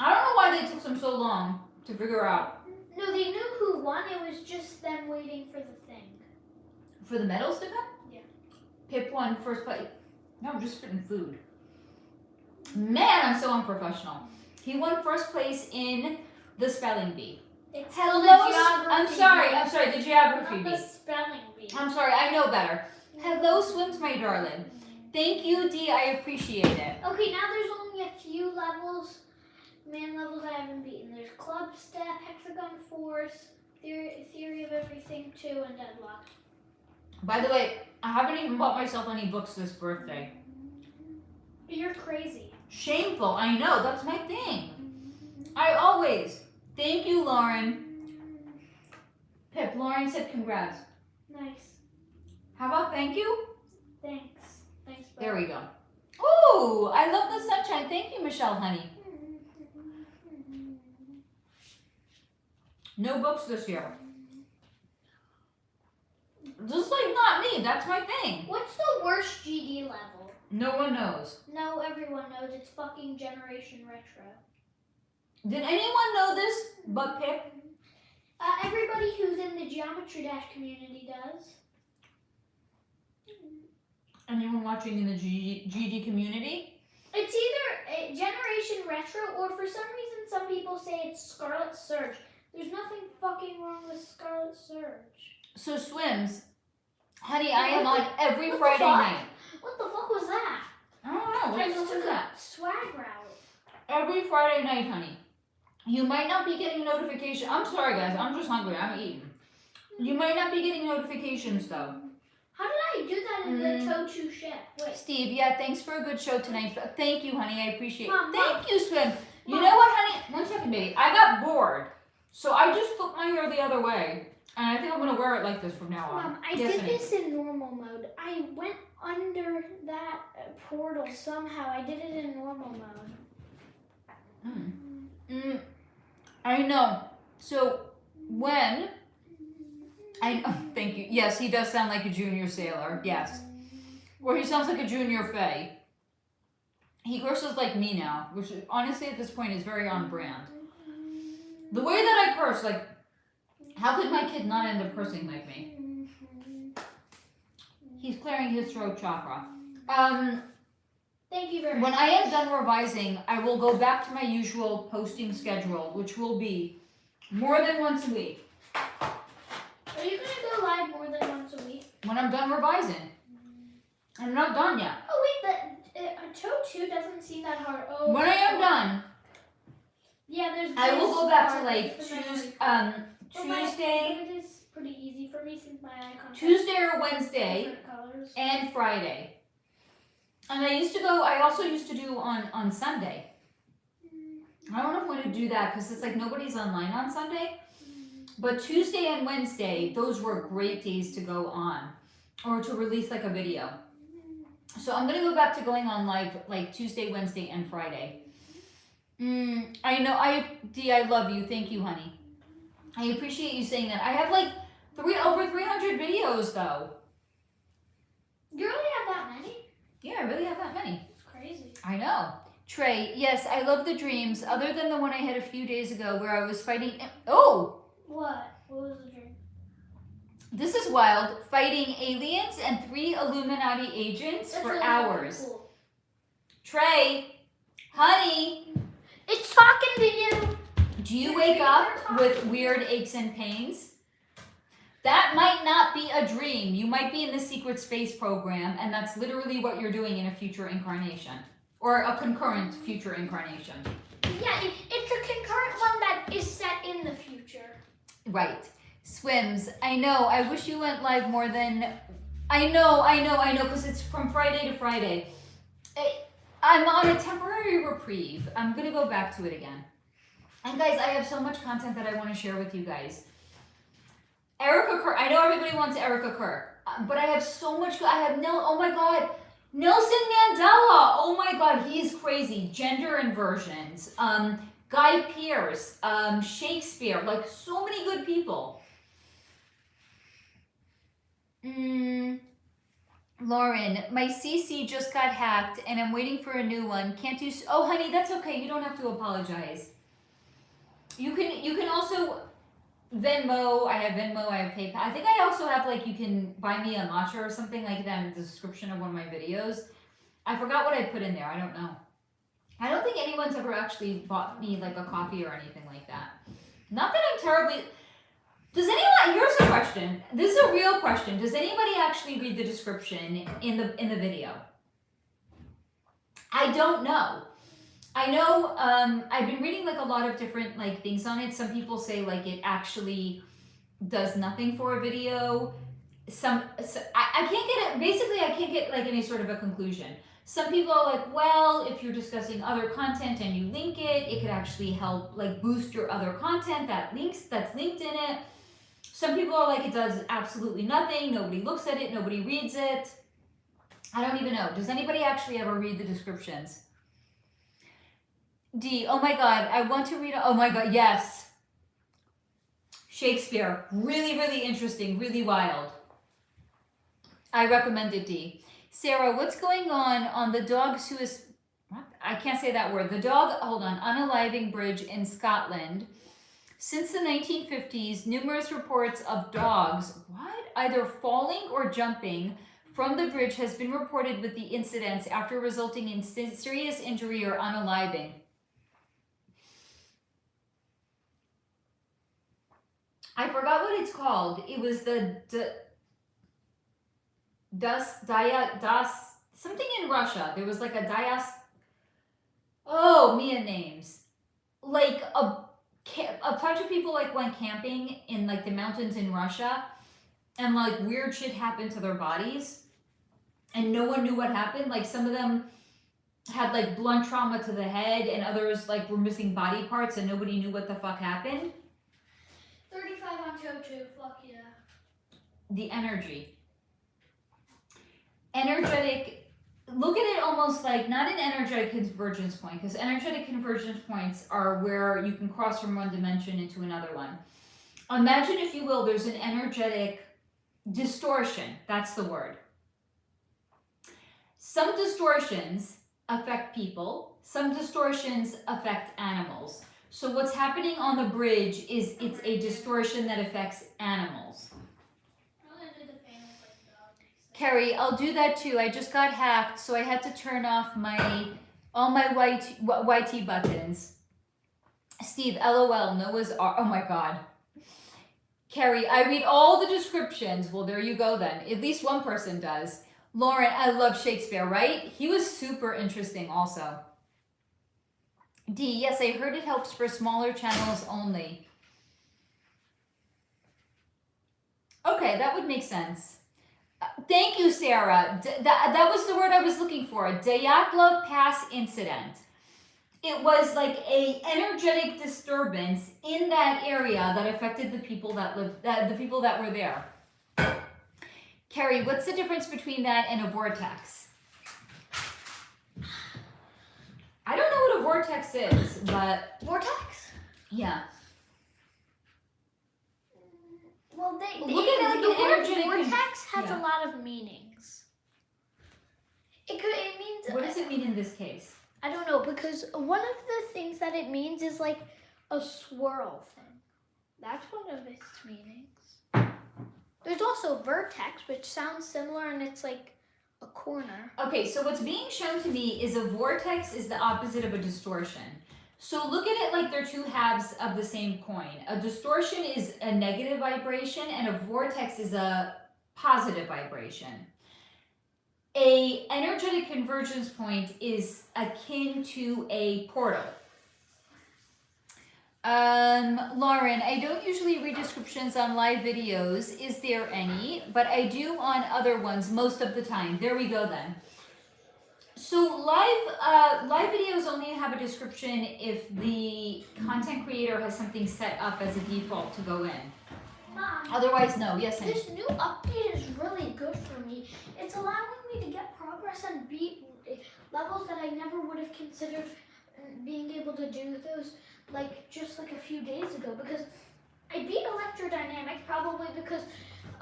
I don't know why they took them so long to figure out. No, they knew who won. It was just them waiting for the thing. For the medals to come? Yeah. Pip won first place. No, I'm just spitting food. Man, I'm so unprofessional. He won first place in the spelling bee. It's Hello, the geography I'm sorry, the geography not bee. the spelling bee. I'm sorry, I know better. Hello, Swims, my darling. Thank you, Dee. I appreciate it. Okay, now there's only a few levels, main levels I haven't beaten. There's Club Step, Hexagon Force, Theory of Everything 2, and Deadlock. By the way, I haven't even bought myself any books this birthday. You're crazy. Shameful. I know. That's my thing. I always. Thank you, Lauren. Pip, Lauren said congrats. Nice. How about thank you? Thanks. Thanks, bro. There we go. Ooh, I love the sunshine. Thank you, Michelle, honey. No books this year. Just like not me. That's my thing. What's the worst GD level? No one knows. No, everyone knows. It's fucking Generation Retro. Did anyone know this but Pip? Everybody who's in the Geometry Dash community does. Anyone watching in the GD community? It's either Generation Retro or for some reason some people say it's Scarlet Surge. There's nothing fucking wrong with Scarlet Surge. So Swims, honey, I am on every what Friday the fuck? night. What the fuck was that? I don't know. What I the just fuck took is that? a swag route. Every Friday night, honey. You might not be getting notifications. I'm sorry, guys. I'm just hungry. I'm eating. You might not be getting notifications, though. How did I do that in the Tochu ship? Wait. Steve, yeah, thanks for a good show tonight. Thank you, honey. I appreciate it. Mom, Thank you, Swim. You Mom. know what, honey? 1 second, baby. I got bored. So I just flipped my hair the other way. And I think I'm going to wear it like this from now on. Mom, I Yes, did honey. this in normal mode. I went under that portal somehow. I did it in normal mode. I know. So when thank you. Yes, he does sound like a junior sailor. Yes. Or he sounds like a junior fae. He curses like me now, which honestly at this point is very on brand. The way that I curse, like, how could my kid not end up cursing like me? He's clearing his throat chakra. Thank you very much. When I am done revising, I will go back to my usual posting schedule, which will be more than once a week. Are you going to go live more than once a week? When I'm done revising. I'm not done yet. Oh, wait, Tochu doesn't seem that hard. Oh, When I am done, yeah, there's I will go back to part like for memory. Tuesday, It is pretty easy for me since my icon Tuesday or Wednesday, different colors. and Friday. And I also used to do on Sunday. I don't know if I'm going to do that because it's like nobody's online on Sunday. But Tuesday and Wednesday, those were great days to go on or to release like a video. So I'm going to go back to going on live like Tuesday, Wednesday, and Friday. I know, Dee, I love you. Thank you, honey. I appreciate you saying that. I have like over 300 videos though. You really have that many? Yeah, I really have that many. It's crazy. I know. Trey, yes, I love the dreams, other than the one I had a few days ago where I was fighting. Oh! What? What was the dream? This is wild. Fighting aliens and 3 Illuminati agents That's for really hours. Cool. Trey, honey, It's talking to you. do you Your wake dreams up are talking with to you. weird aches and pains? That might not be a dream. You might be in the Secret Space program, and that's literally what you're doing in a future incarnation. Or a concurrent future incarnation. Yeah, it's a concurrent one that is set in the future. Right. Swims. I know. I wish you went live more than... I know, because it's from Friday to Friday. I'm on a temporary reprieve. I'm going to go back to it again. And guys, I have so much content that I want to share with you guys. Erica Kirk. I know everybody wants Erica Kirk, but I have so much. I have oh my God, Nelson Mandela. Oh my God, he's crazy. Gender inversions. Guy Pearce. Shakespeare. Like so many good people. Lauren, my CC just got hacked and I'm waiting for a new one. Can't you? Oh, honey, that's okay. You don't have to apologize. You can also Venmo. I have Venmo. I have PayPal. I think I also have like you can buy me a matcha or something like that in the description of one of my videos. I forgot what I put in there. I don't know. I don't think anyone's ever actually bought me like a coffee or anything like that. Not that I'm terribly. Does anyone? Here's a question. This is a real question. Does anybody actually read the description in the video? I don't know. I know I've been reading like a lot of different like things on it. Some people say like it actually does nothing for a video. I can't get it. Basically, I can't get like any sort of a conclusion. Some people are like, well, if you're discussing other content and you link it, it could actually help like boost your other content that's linked in it. Some people are like, it does absolutely nothing. Nobody looks at it. Nobody reads it. I don't even know. Does anybody actually ever read the descriptions? D, oh my God, I want to read. Oh my God, yes. Shakespeare, really, really interesting, really wild. I recommend it, D. Sarah, what's going on the dog what? I can't say that word. The dog, hold on, unaliving bridge in Scotland. Since the 1950s, numerous reports of dogs, either falling or jumping from the bridge has been reported with the incidents after resulting in serious injury or unaliving. I forgot what it's called. It was the something in Russia. There was like a Mia names. Like a bunch of people like went camping in like the mountains in Russia, and like weird shit happened to their bodies, and no one knew what happened. Like some of them had like blunt trauma to the head, and others like were missing body parts, and nobody knew what the fuck happened. 35 on Chochu, fuck yeah. The energetic, look at it almost like not an energetic convergence point, because energetic convergence points are where you can cross from one dimension into another one. Imagine, if you will, there's an energetic distortion. That's the word. Some distortions affect people. Some distortions affect animals. So what's happening on the bridge is it's a distortion that affects animals. Carrie, I'll do that too. I just got hacked, so I had to turn off all my YT buttons. Steve, LOL, Noah's Ark. Oh my God. Carrie, I read all the descriptions. Well, there you go then. At least one person does. Lauren, I love Shakespeare, right? He was super interesting also. D, yes, I heard it helps for smaller channels only. Okay, that would make sense. Thank you, Sarah. That was the word I was looking for. Dyatlov Pass incident. It was like a energetic disturbance in that area that affected the people that lived, the people that were there. Carrie, what's the difference between that and a vortex? I don't know what a vortex is, but... Vortex? Yeah. Well, look at it like the an word energetic vortex has a lot of meanings. It means... What does it mean in this case? I don't know, because one of the things that it means is like a swirl thing. That's one of its meanings. There's also vertex, which sounds similar, and it's like a corner. Okay, so what's being shown to me is a vortex is the opposite of a distortion. So look at it like they're two halves of the same coin. A distortion is a negative vibration, and a vortex is a positive vibration. A energetic convergence point is akin to a portal. Lauren, I don't usually read descriptions on live videos. Is there any? But I do on other ones most of the time. There we go then. So live videos only have a description if the content creator has something set up as a default to go in. Mom, otherwise, no. Yes, honey. This new update is really good for me. It's allowing me to get progress and beat levels that I never would have considered being able to do those just like a few days ago, because I beat electrodynamic probably because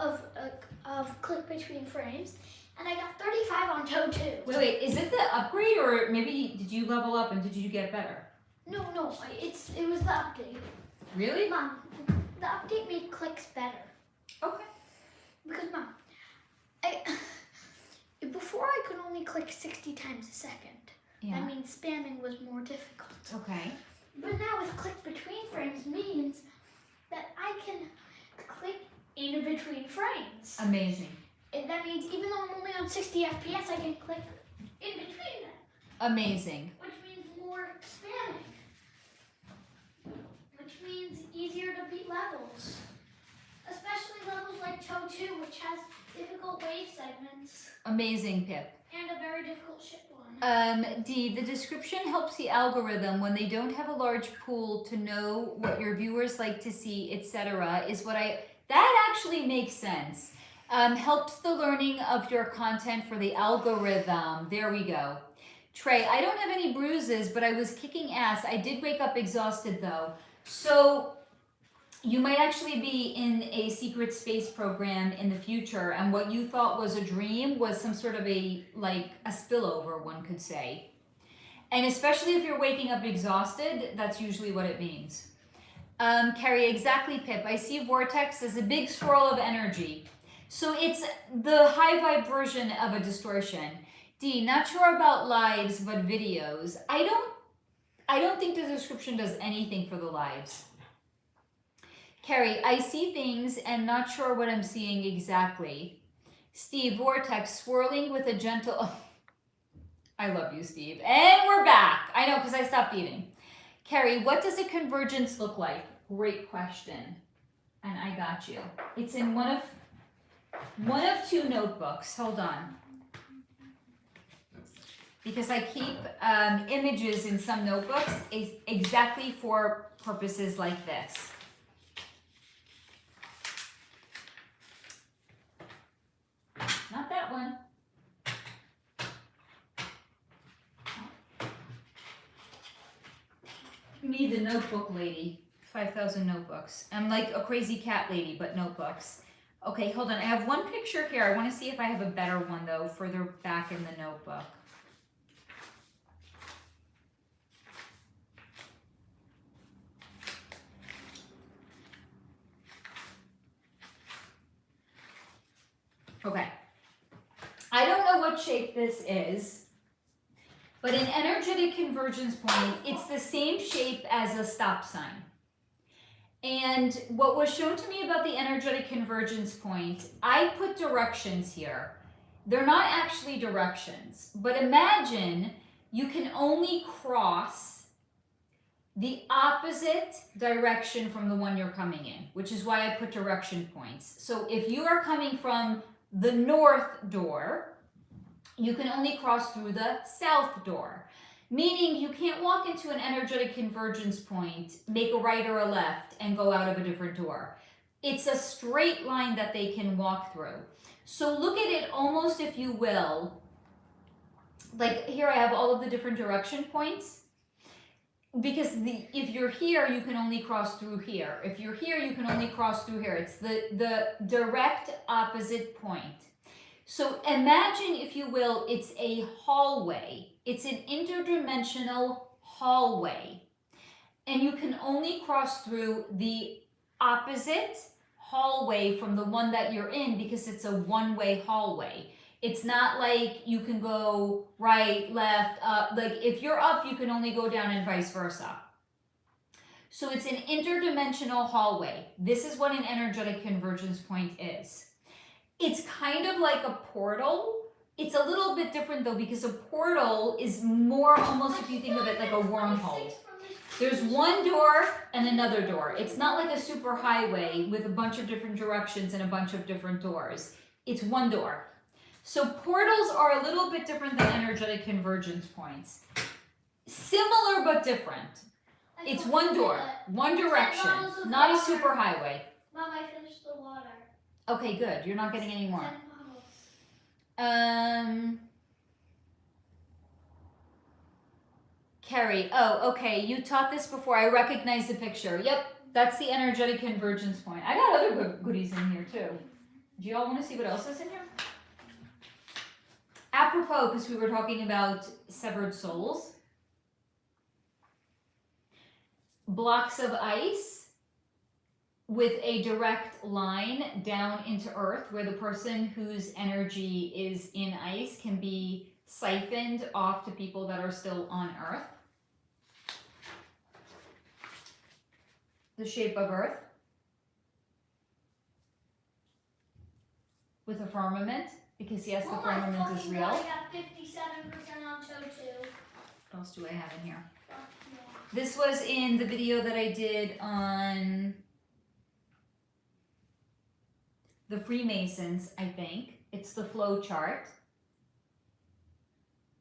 of click between frames, and I got 35 on toe too. Wait, is it the upgrade, or maybe did you level up and did you get better? No, it was the update. Really? Mom, the update made clicks better. Okay. Because Mom, before I could only click 60 times a second. Yeah. That means spamming was more difficult. Okay. But now with click between frames means that I can click in between frames. Amazing. And that means even though I'm only on 60 FPS, I can click in between them. Amazing. Which means more expanding. Which means easier to beat levels. Especially levels like Toe 2, which has difficult wave segments. Amazing, Pip. And a very difficult ship one. D, the description helps the algorithm when they don't have a large pool to know what your viewers like to see, etc. That actually makes sense. Helps the learning of your content for the algorithm. There we go. Trey, I don't have any bruises, but I was kicking ass. I did wake up exhausted though. So you might actually be in a secret space program in the future, and what you thought was a dream was some sort of a spillover, one could say. And especially if you're waking up exhausted, that's usually what it means. Carrie, exactly, Pip. I see vortex as a big swirl of energy. So it's the high vibe version of a distortion. D, not sure about lives, but videos. I don't think the description does anything for the lives. Carrie, I see things and not sure what I'm seeing exactly. Steve, vortex swirling with a gentle... Oh, I love you, Steve. And we're back. I know, because I stopped eating. Carrie, what does a convergence look like? Great question. And I got you. It's in one of two notebooks. Hold on. Because I keep images in some notebooks exactly for purposes like this. Not that one. Me, the notebook lady. 5,000 notebooks. I'm like a crazy cat lady, but notebooks. Okay, hold on. I have one picture here. I want to see if I have a better one, though, further back in the notebook. Okay. I don't know what shape this is, but an energetic convergence point, it's the same shape as a stop sign. And what was shown to me about the energetic convergence point, I put directions here. They're not actually directions, but imagine you can only cross the opposite direction from the one you're coming in, which is why I put direction points. So if you are coming from the north door, you can only cross through the south door. Meaning you can't walk into an energetic convergence point, make a right or a left, and go out of a different door. It's a straight line that they can walk through. So look at it almost, if you will, like here I have all of the different direction points. Because if you're here, you can only cross through here. If you're here, you can only cross through here. It's the direct opposite point. So imagine, if you will, it's a hallway. It's an interdimensional hallway. And you can only cross through the opposite hallway from the one that you're in because it's a one-way hallway. It's not like you can go right, left, up. Like if you're up, you can only go down and vice versa. So it's an interdimensional hallway. This is what an energetic convergence point is. It's kind of like a portal. It's a little bit different though, because a portal is more almost, if you think of it, like a wormhole. There's one door and another door. It's not like a super highway with a bunch of different directions and a bunch of different doors. It's one door. So portals are a little bit different than energetic convergence points. Similar but different. It's one door, one direction, not a super highway. Mom, I finished the water. Okay, good. You're not getting any more. 10 bottles. Carrie, oh, okay. You taught this before. I recognize the picture. Yep, that's the energetic convergence point. I got other goodies in here too. Do you all want to see what else is in here? Apropos, because we were talking about severed souls. Blocks of ice with a direct line down into earth, where the person whose energy is in ice can be siphoned off to people that are still on earth. The shape of earth with a firmament. Because yes, the Oh my firmament is fucking real. God, I got 57% on toe 2. What else do I have in here? Fuck yeah. This was in the video that I did on the Freemasons, I think. It's the flow chart.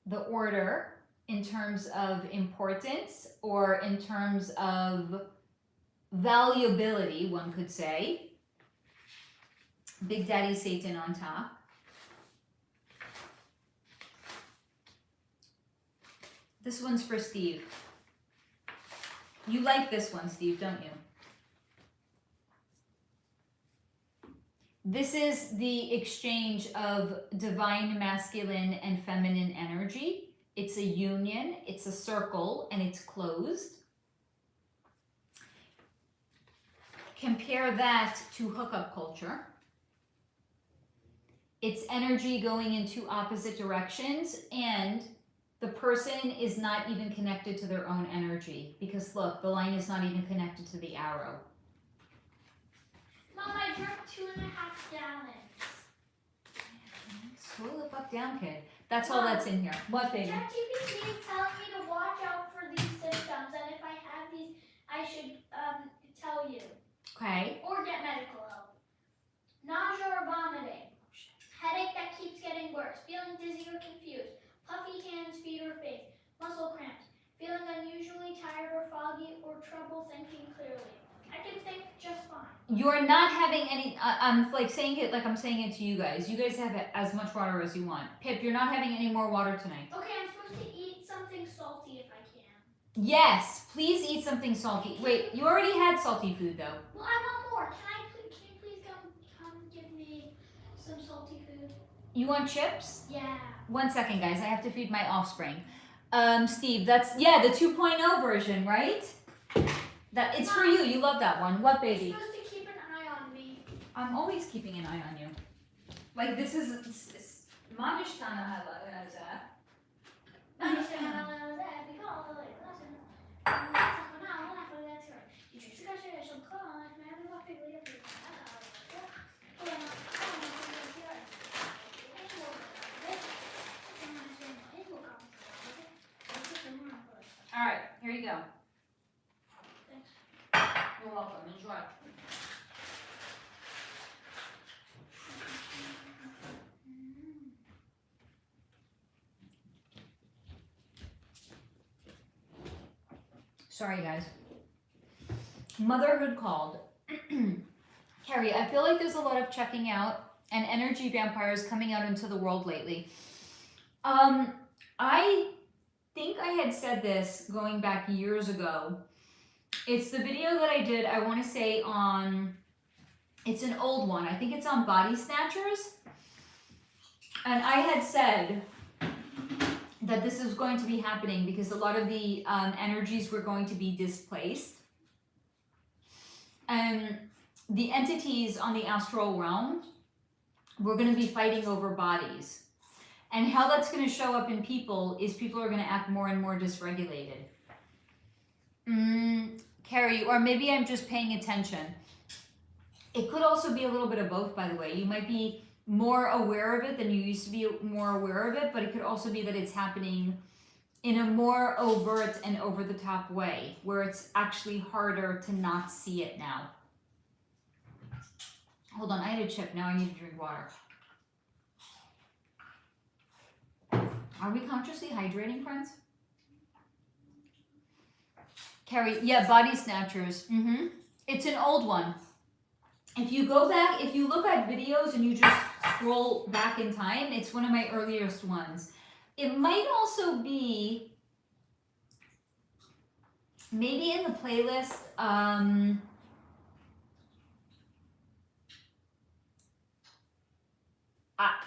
The order in terms of importance or in terms of valuability, one could say. Big Daddy Satan on top. This one's for Steve. You like this one, Steve, don't you? This is the exchange of divine masculine and feminine energy. It's a union, it's a circle, and it's closed. Compare that to hookup culture. It's energy going into opposite directions, and the person is not even connected to their own energy. Because look, the line is not even connected to the arrow. Mom, I drank 2.5 gallons. Slow the fuck down, kid. That's all that's in here. What, baby? ChatGPT is telling me to watch out for these symptoms, and if I have these, I should tell you. Okay. Or get medical help. Nausea or vomiting. Headache that keeps getting worse. Feeling dizzy or confused. Puffy hands, feet, or face. Muscle cramps. Feeling unusually tired or foggy, or trouble thinking clearly. I can think just fine. You're not having any, I'm like saying it like I'm saying it to you guys. You guys have as much water as you want. Pip, you're not having any more water tonight. Okay, I'm supposed to eat something salty if I can. Yes, please eat something salty. Wait, you already had salty food though. Well, I want more. Can you please come give me some salty food? You want chips? Yeah. 1 second, guys. I have to feed my offspring. Steve, that's, yeah, the 2.0 version, right? That it's for you. You love that one. What, baby? You're supposed to keep an eye on me. I'm always keeping an eye on you. Like, this is... Manish kind of has that. All right, here you go. You're welcome. Enjoy. Sorry, guys. Motherhood called. Carrie, I feel like there's a lot of checking out and energy vampires coming out into the world lately. I think I had said this going back years ago. It's the video that I did, I want to say on, it's an old one. I think it's on body snatchers. And I had said that this is going to be happening because a lot of the energies were going to be displaced. And the entities on the astral realm were going to be fighting over bodies. And how that's going to show up in people is people are going to act more and more dysregulated. Carrie, or maybe I'm just paying attention. It could also be a little bit of both, by the way. You might be more aware of it than you used to be more aware of it, but it could also be that it's happening in a more overt and over-the-top way, where it's actually harder to not see it now. Hold on, I had a chip. Now I need to drink water. Are we consciously hydrating, friends? Carrie, yeah, body snatchers. It's an old one. If you go back, if you look at videos and you just scroll back in time, it's one of my earliest ones. It might also be maybe in the playlist. I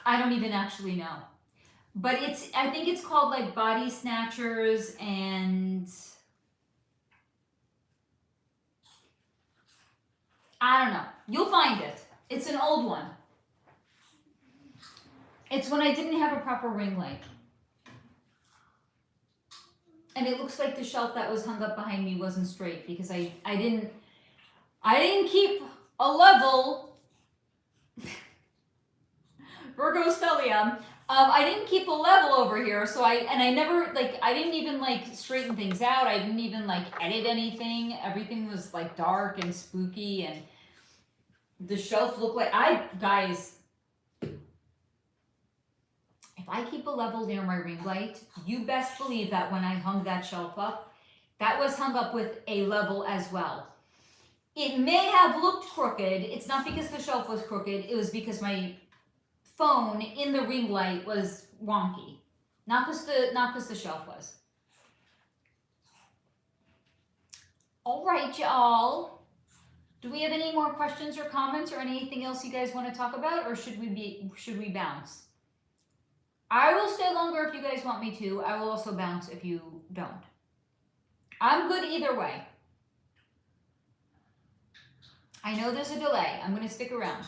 don't even actually know. But I think it's called like body snatchers and I don't know. You'll find it. It's an old one. It's when I didn't have a proper ring light. And it looks like the shelf that was hung up behind me wasn't straight because I didn't keep a level Virgo stellium. I didn't keep a level over here, so I never, like, I didn't even, like, straighten things out. I didn't even, like, edit anything. Everything was, like, dark and spooky, and the shelf looked like, guys, if I keep a level near my ring light, you best believe that when I hung that shelf up, that was hung up with a level as well. It may have looked crooked. It's not because the shelf was crooked. It was because my phone in the ring light was wonky. Not because the shelf was. All right, y'all. Do we have any more questions or comments or anything else you guys want to talk about, or should we bounce? I will stay longer if you guys want me to. I will also bounce if you don't. I'm good either way. I know there's a delay. I'm going to stick around.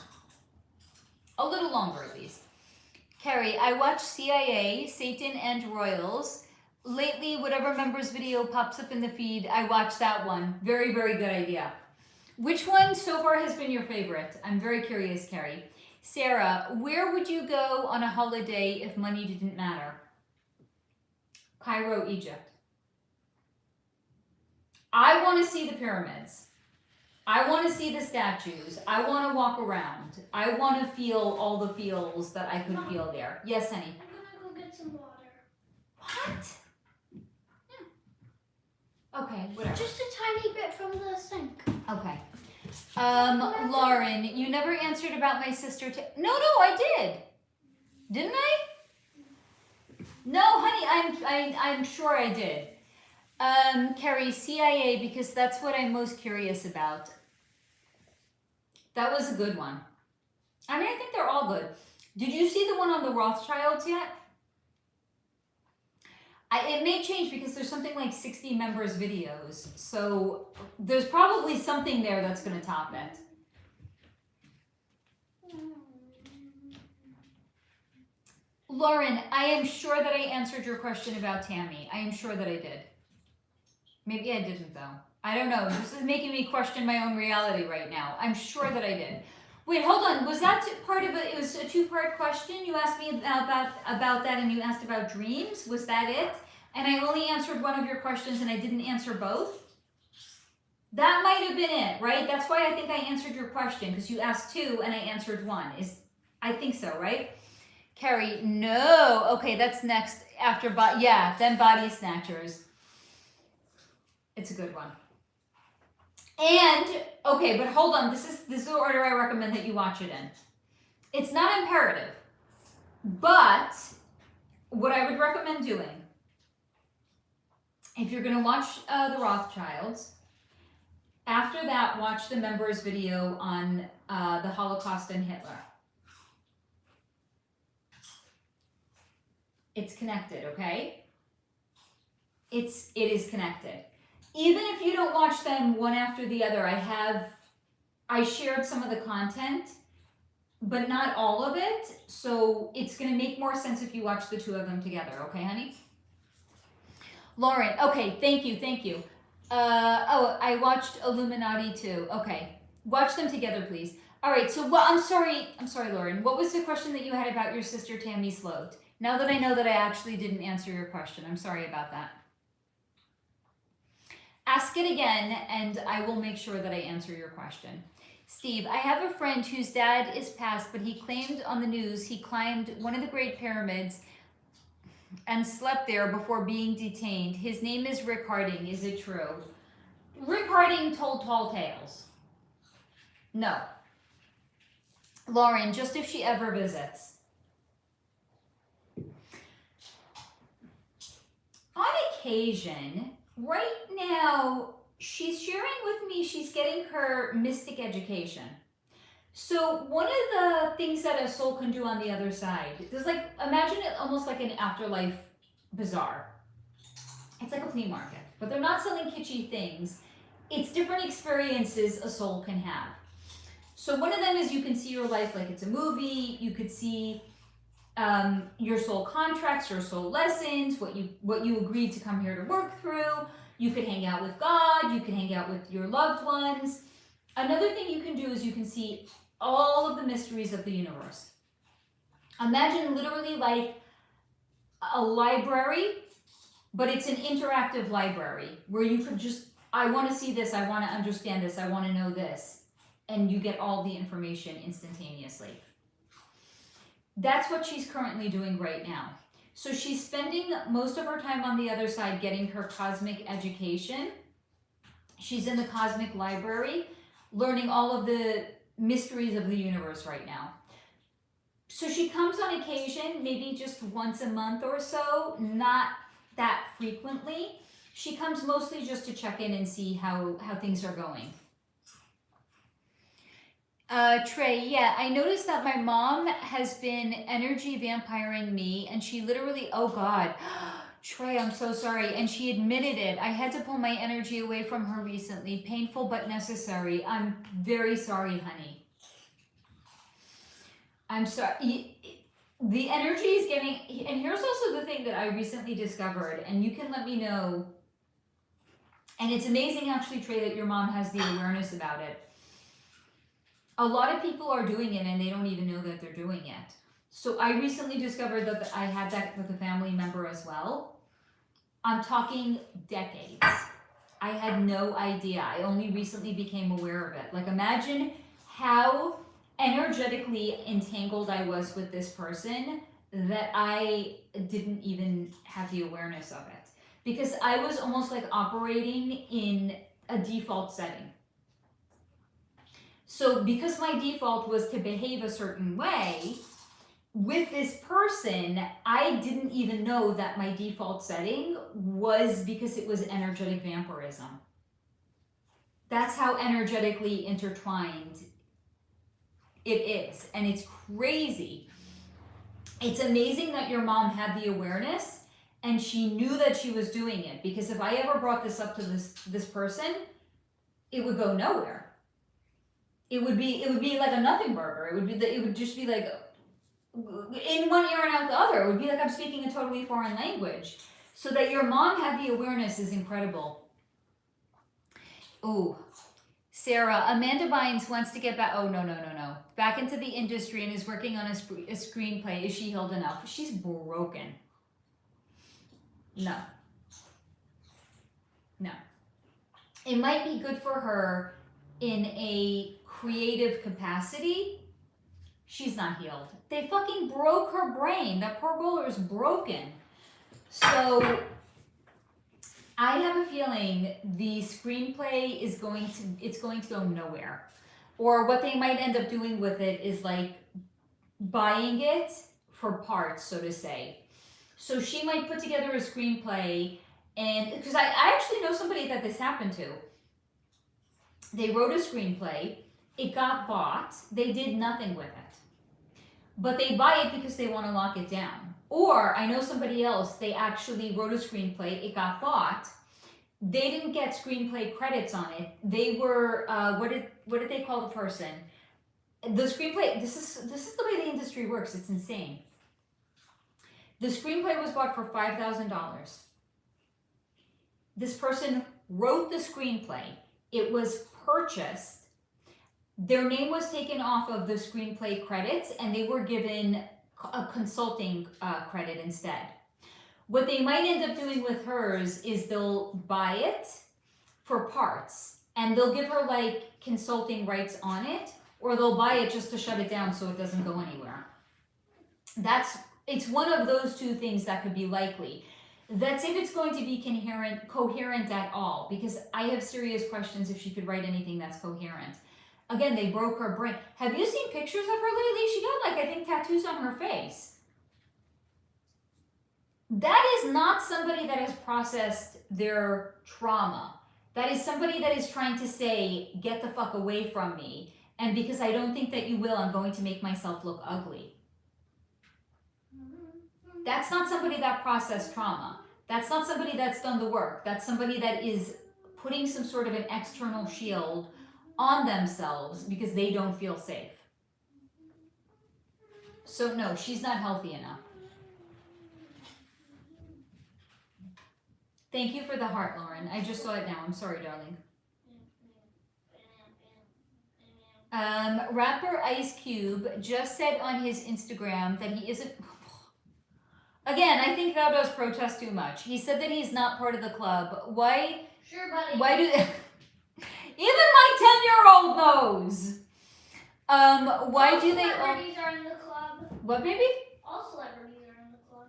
A little longer at least. Carrie, I watch CIA, Satan, and Royals. Lately, whatever members video pops up in the feed, I watch that one. Very, very good idea. Which one so far has been your favorite? I'm very curious, Carrie. Sarah, where would you go on a holiday if money didn't matter? Cairo, Egypt. I want to see the pyramids. I want to see the statues. I want to walk around. I want to feel all the feels that I could feel there. Yes, honey? I'm going to go get some water. What? Yeah. Okay, whatever. Just a tiny bit from the sink. Okay. Lauren, you never answered about my sister. No, I did. Didn't I? No, honey, I'm sure I did. Carrie, CIA, because that's what I'm most curious about. That was a good one. I mean, I think they're all good. Did you see the one on the Rothschilds yet? It may change because there's something like 60 members videos. So there's probably something there that's going to top it. Lauren, I am sure that I answered your question about Tammy. I am sure that I did. Maybe I didn't, though. I don't know. This is making me question my own reality right now. I'm sure that I did. Wait, hold on. Was that part of it? It was a two-part question. You asked me about that, and you asked about dreams. Was that it? And I only answered one of your questions, and I didn't answer both? That might have been it, right? That's why I think I answered your question, because you asked two, and I answered one. I think so, right? Carrie, no. Okay, that's next after, yeah, then Body Snatchers. It's a good one. And, okay, but hold on. This is the order I recommend that you watch it in. It's not imperative, but what I would recommend doing, if you're going to watch the Rothschilds, after that, watch the members video on the Holocaust and Hitler. It's connected, okay? It is connected. Even if you don't watch them one after the other, I shared some of the content, but not all of it. So it's going to make more sense if you watch the two of them together. Okay, honey? Lauren, okay, thank you. Oh, I watched Illuminati too. Okay, watch them together, please. All right, so I'm sorry, Lauren. What was the question that you had about your sister Tammy Sloat? Now that I know that I actually didn't answer your question, I'm sorry about that. Ask it again, and I will make sure that I answer your question. Steve, I have a friend whose dad is passed, but he claimed on the news he climbed one of the Great Pyramids and slept there before being detained. His name is Rick Harding. Is it true? Rick Harding told tall tales. No. Lauren, just if she ever visits. On occasion, right now, she's sharing with me she's getting her mystic education. So one of the things that a soul can do on the other side is like, imagine it almost like an afterlife bazaar. It's like a flea market, but they're not selling kitschy things. It's different experiences a soul can have. So one of them is you can see your life like it's a movie. You could see your soul contracts, your soul lessons, what you agreed to come here to work through. You could hang out with God. You can hang out with your loved ones. Another thing you can do is you can see all of the mysteries of the universe. Imagine literally like a library, but it's an interactive library where you could just, I want to see this, I want to understand this, I want to know this, and you get all the information instantaneously. That's what she's currently doing right now. So she's spending most of her time on the other side getting her cosmic education. She's in the cosmic library, learning all of the mysteries of the universe right now. So she comes on occasion, maybe just once a month or so, not that frequently. She comes mostly just to check in and see how things are going. Trey, yeah, I noticed that my mom has been energy vampiring me, and she literally, oh God, Trey, I'm so sorry. And she admitted it. I had to pull my energy away from her recently. Painful but necessary. I'm very sorry, honey. I'm sorry. The energy is getting, and here's also the thing that I recently discovered, and you can let me know. And it's amazing actually, Trey, that your mom has the awareness about it. A lot of people are doing it and they don't even know that they're doing it. So I recently discovered that I had that with a family member as well. I'm talking decades. I had no idea. I only recently became aware of it. Like, imagine how energetically entangled I was with this person that I didn't even have the awareness of it. Because I was almost like operating in a default setting. So because my default was to behave a certain way, with this person, I didn't even know that my default setting was because it was energetic vampirism. That's how energetically intertwined it is. And it's crazy. It's amazing that your mom had the awareness and she knew that she was doing it. Because if I ever brought this up to this person, it would go nowhere. It would be like a nothing burger. It would just be like in one ear and out the other. It would be like I'm speaking a totally foreign language. So that your mom had the awareness is incredible. Ooh, Sarah, Amanda Bynes wants to get back. Oh, no. Back into the industry and is working on a screenplay. Is she healed enough? She's broken. No. It might be good for her in a creative capacity. She's not healed. They fucking broke her brain. That poor girl is broken. So I have a feeling the screenplay is going to go nowhere. Or what they might end up doing with it is like buying it for parts, so to say. So she might put together a screenplay, and because I actually know somebody that this happened to. They wrote a screenplay, it got bought, they did nothing with it. But they buy it because they want to lock it down. Or I know somebody else, they actually wrote a screenplay, it got bought, they didn't get screenplay credits on it. They were, what did they call the person? The screenplay, this is the way the industry works, it's insane. The screenplay was bought for $5,000. This person wrote the screenplay. It was purchased. Their name was taken off of the screenplay credits and they were given a consulting credit instead. What they might end up doing with hers is they'll buy it for parts and they'll give her like consulting rights on it, or they'll buy it just to shut it down so it doesn't go anywhere. It's one of those two things that could be likely. That's if it's going to be coherent at all, because I have serious questions if she could write anything that's coherent. Again, they broke her brain. Have you seen pictures of her lately? She got like, I think, tattoos on her face. That is not somebody that has processed their trauma. That is somebody that is trying to say, get the fuck away from me. And because I don't think that you will, I'm going to make myself look ugly. That's not somebody that processed trauma. That's not somebody that's done the work. That's somebody that is putting some sort of an external shield on themselves because they don't feel safe. So no, she's not healthy enough. Thank you for the heart, Lauren. I just saw it now. I'm sorry, darling. Rapper Ice Cube just said on his Instagram that he isn't. Again, I think that does protest too much. He said that he's not part of the club. Why? Sure, buddy. Why do? Even my 10-year-old knows. Why all do they? Celebrities are in the club. What, baby? All celebrities are in the club.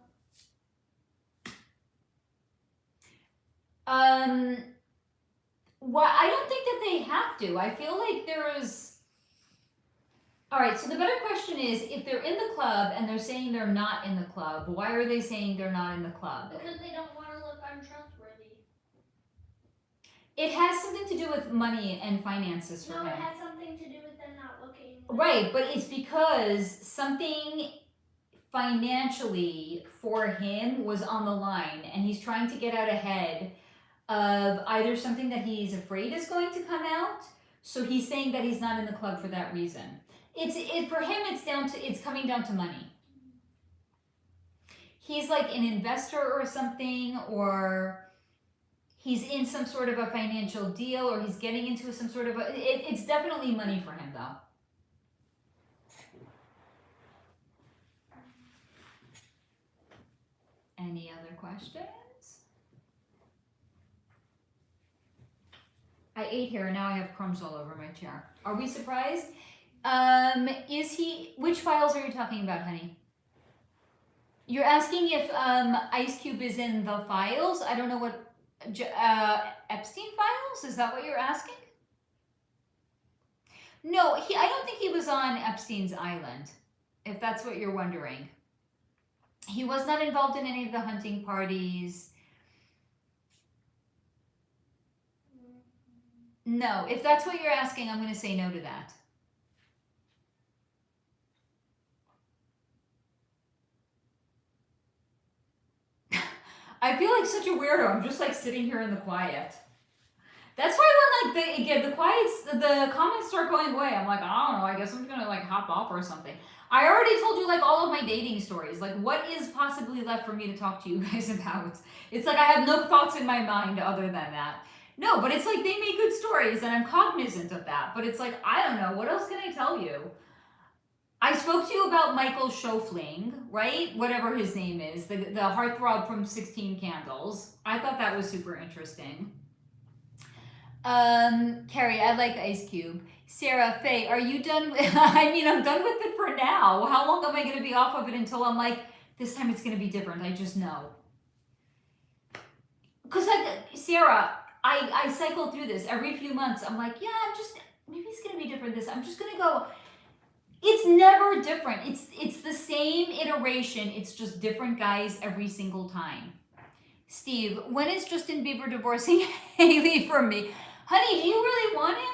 Well, I don't think that they have to. I feel like there is. All right, so the better question is, if they're in the club and they're saying they're not in the club, why are they saying they're not in the club? Because they don't want to look untrustworthy. It has something to do with money and finances for No, him. it has something to do with them not looking. Right, but it's because something financially for him was on the line, and he's trying to get out ahead of either something that he's afraid is going to come out, so he's saying that he's not in the club for that reason. For him it's coming down to money. He's like an investor or something, or he's in some sort of a financial deal, or he's getting into some sort of it's definitely money for him though. Any other questions? I ate here and now I have crumbs all over my chair. Are we surprised? Which files are you talking about, honey? You're asking if Ice Cube is in the files? I don't know what, Epstein files? Is that what you're asking? No, I don't think he was on Epstein's island, if that's what you're wondering. He was not involved in any of the hunting parties. No, if that's what you're asking, I'm going to say no to that. I feel like such a weirdo. I'm just like sitting here in the quiet. That's why when like the comments start going away, I'm like, I don't know, I guess I'm gonna like hop off or something. I already told you like all of my dating stories. Like, what is possibly left for me to talk to you guys about? It's like I have no thoughts in my mind other than that. No, but it's like they make good stories and I'm cognizant of that. But it's like, I don't know, what else can I tell you? I spoke to you about Michael Schofling, right? Whatever his name is, the heartthrob from 16 Candles. I thought that was super interesting. Carrie, I like Ice Cube. Sarah, Faye, are you done with, I mean, I'm done with it for now. How long am I going to be off of it until I'm like, this time it's going to be different. I just know. Because like, Sarah, I cycle through this every few months. I'm like, yeah, maybe it's going to be different this. I'm just going to go. It's never different. It's the same iteration. It's just different guys every single time. Steve, when is Justin Bieber divorcing Haley from me? Honey, do you really want him?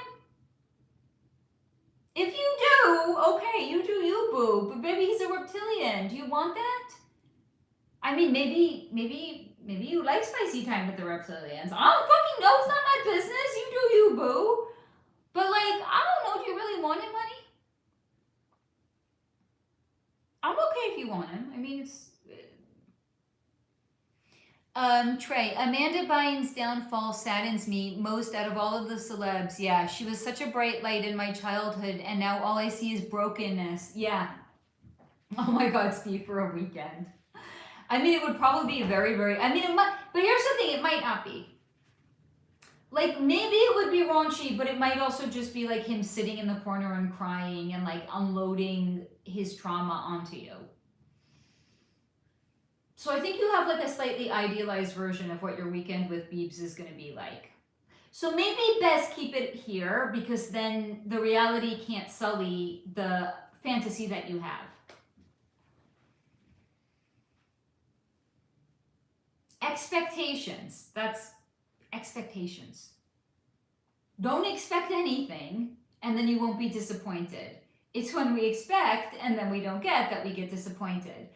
If you do, okay, you do you, boo. But baby, he's a reptilian. Do you want that? I mean, maybe you like spicy time with the reptilians. I don't fucking know. It's not my business. You do you, boo. But like, I don't know. Do you really want him, honey? I'm okay if you want him. I mean, it's... Trey, Amanda Bynes' downfall saddens me most out of all of the celebs. Yeah, she was such a bright light in my childhood, and now all I see is brokenness. Yeah. Oh my God, Steve, for a weekend. I mean, it would probably be very, very... I mean, it might... But here's the thing, it might not be. Like, maybe it would be raunchy, but it might also just be like him sitting in the corner and crying and like unloading his trauma onto you. So I think you have like a slightly idealized version of what your weekend with Biebs is going to be like. So maybe best keep it here because then the reality can't sully the fantasy that you have. Expectations. That's expectations. Don't expect anything and then you won't be disappointed. It's when we expect and then we don't get that we get disappointed.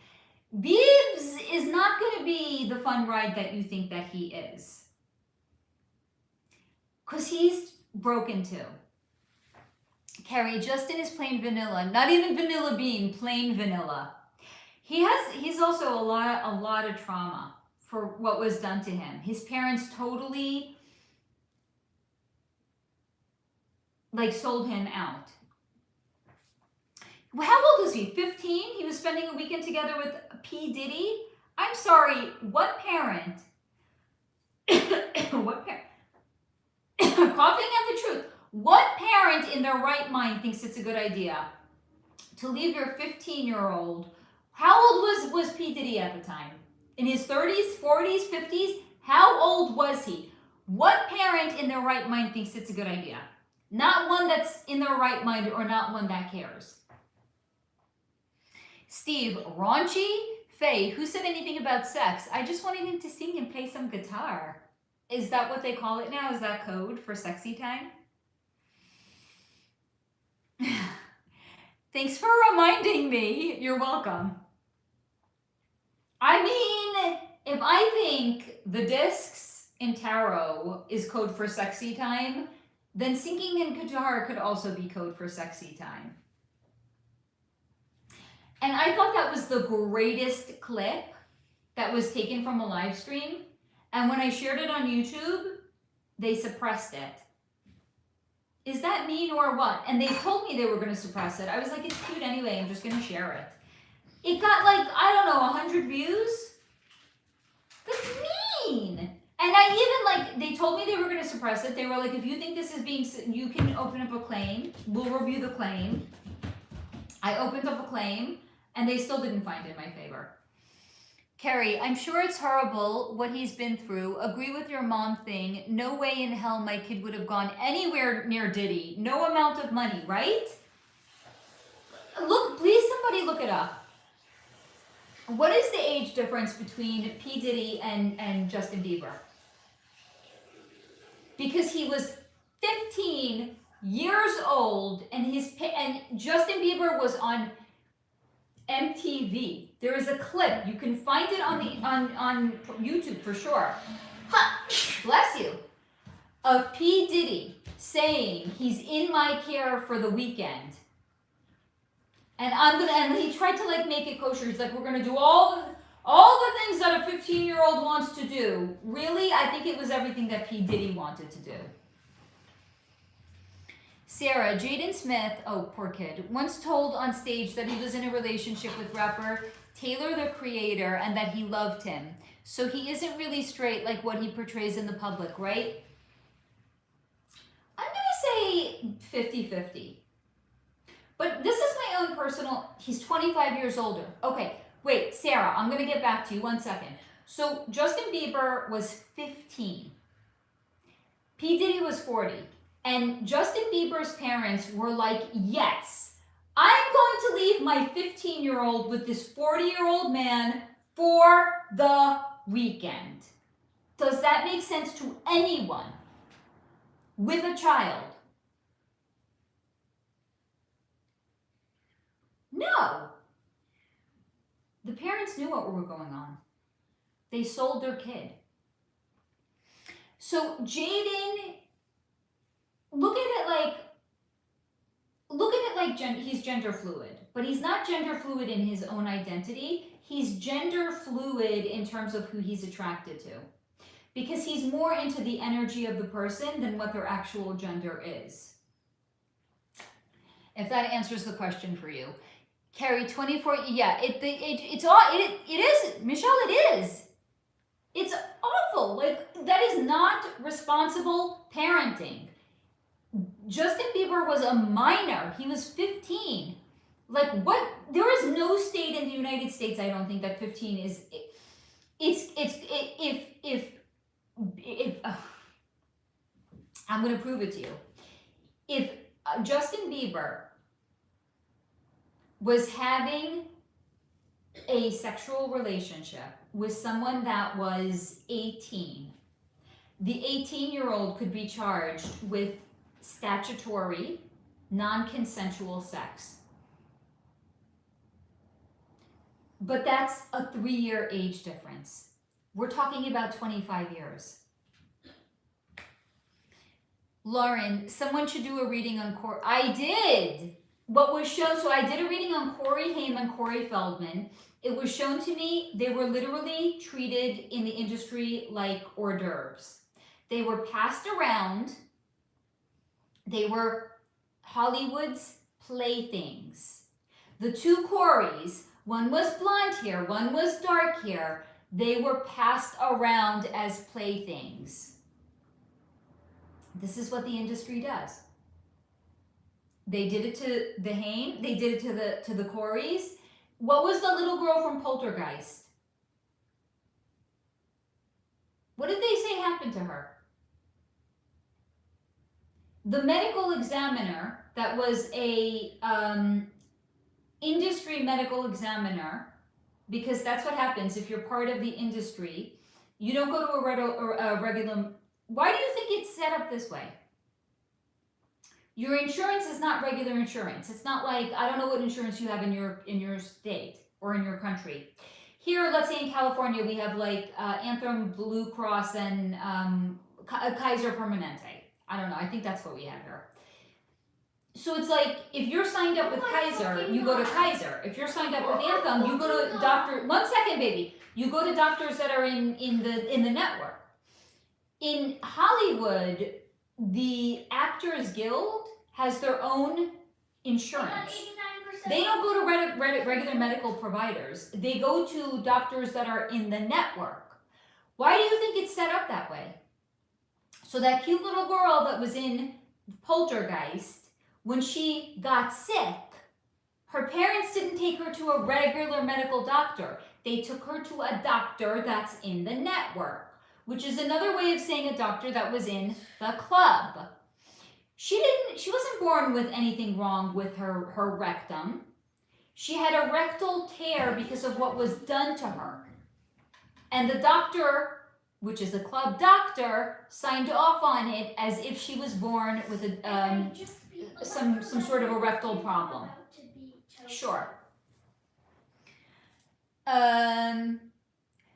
Biebs is not going to be the fun ride that you think that he is. Because he's broken too. Carrie, Justin is plain vanilla. Not even vanilla bean, plain vanilla. He's also a lot of trauma for what was done to him. His parents totally like sold him out. How old was he? 15? He was spending a weekend together with P. Diddy? I'm sorry, what parent? What parent? Coughing at the truth. What parent in their right mind thinks it's a good idea to leave your 15-year-old? How old was P. Diddy at the time? In his 30s, 40s, 50s? How old was he? What parent in their right mind thinks it's a good idea? Not one that's in their right mind or not one that cares. Steve, raunchy? Faye, who said anything about sex? I just wanted him to sing and play some guitar. Is that what they call it now? Is that code for sexy time? Thanks for reminding me. You're welcome. I mean, if I think the discs in tarot is code for sexy time, then singing and guitar could also be code for sexy time. And I thought that was the greatest clip that was taken from a live stream. And when I shared it on YouTube, they suppressed it. Is that mean or what? And they told me they were going to suppress it. I was like, it's cute anyway. I'm just going to share it. It got like, I don't know, 100 views. That's mean. And I even like, they told me they were going to suppress it. They were like, if you think this is being, you can open up a claim. We'll review the claim. I opened up a claim and they still didn't find it in my favor. Carrie, I'm sure it's horrible what he's been through. Agree with your mom thing. No way in hell my kid would have gone anywhere near Diddy. No amount of money, right? Look, please somebody look it up. What is the age difference between P. Diddy and Justin Bieber? Because he was 15 years old and Justin Bieber was on MTV. There is a clip. You can find it on YouTube for sure. Bless you. Of P. Diddy saying he's in my care for the weekend. And he tried to like make it kosher. He's like, we're gonna do all the things that a 15-year-old wants to do. Really? I think it was everything that P. Diddy wanted to do. Sarah, Jaden Smith, oh, poor kid, once told on stage that he was in a relationship with rapper Taylor, the Creator, and that he loved him. So he isn't really straight like what he portrays in the public, right? I'm going to say 50-50. But this is my own personal, he's 25 years older. Okay, wait, Sarah, I'm going to get back to you 1 second. So Justin Bieber was 15. P. Diddy was 40. And Justin Bieber's parents were like, yes, I'm going to leave my 15-year-old with this 40-year-old man for the weekend. Does that make sense to anyone with a child? No. The parents knew what was going on. They sold their kid. So Jaden, look at it like he's gender fluid, but he's not gender fluid in his own identity. He's gender fluid in terms of who he's attracted to, because he's more into the energy of the person than what their actual gender is. If that answers the question for you. Carrie, 24, yeah, it is, Michelle, it is. It's awful. Like, that is not responsible parenting. Justin Bieber was a minor. He was 15. Like, what? There is no state in the United States, I don't think, that 15 is, I'm going to prove it to you. If Justin Bieber was having a sexual relationship with someone that was 18, the 18-year-old could be charged with statutory, non-consensual sex. But that's a 3-year age difference. We're talking about 25 years. Lauren, someone should do a reading on Corey. I did. What was shown, so I did a reading on Corey Haim and Corey Feldman. It was shown to me, they were literally treated in the industry like hors d'oeuvres. They were passed around. They were Hollywood's playthings. The two Coreys, one was blonde hair, one was dark hair, they were passed around as playthings. This is what the industry does. They did it to the Haim, they did it to the Coreys. What was the little girl from Poltergeist? What did they say happened to her? The medical examiner that was a industry medical examiner, because that's what happens if you're part of the industry, you don't go to a regular. Why do you think it's set up this way? Your insurance is not regular insurance. It's not like, I don't know what insurance you have in your state or in your country. Here, let's say in California, we have like Anthem, Blue Cross, and Kaiser Permanente. I don't know. I think that's what we have here. So it's like, if you're signed up with Kaiser, you go to Kaiser. If you're signed up with Anthem, you go to doctor. 1 second, baby. You go to doctors that are in the network. In Hollywood, the Actors Guild has their own insurance. They don't go to regular medical providers. They go to doctors that are in the network. Why do you think it's set up that way? So that cute little girl that was in Poltergeist, when she got sick, her parents didn't take her to a regular medical doctor. They took her to a doctor that's in the network, which is another way of saying a doctor that was in the club. She wasn't born with anything wrong with her rectum. She had a rectal tear because of what was done to her. And the doctor, which is a club doctor, signed off on it as if she was born with some sort of a rectal problem. Sure.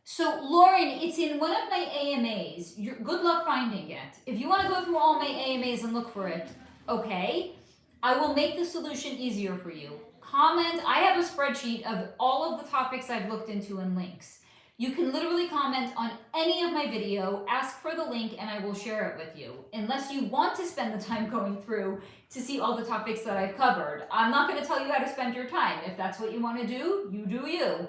So Lauren, it's in one of my AMAs. Good luck finding it. If you want to go through all my AMAs and look for it, okay. I will make the solution easier for you. Comment. I have a spreadsheet of all of the topics I've looked into and links. You can literally comment on any of my video, ask for the link, and I will share it with you. Unless you want to spend the time going through to see all the topics that I've covered. I'm not going to tell you how to spend your time. If that's what you want to do, you do you.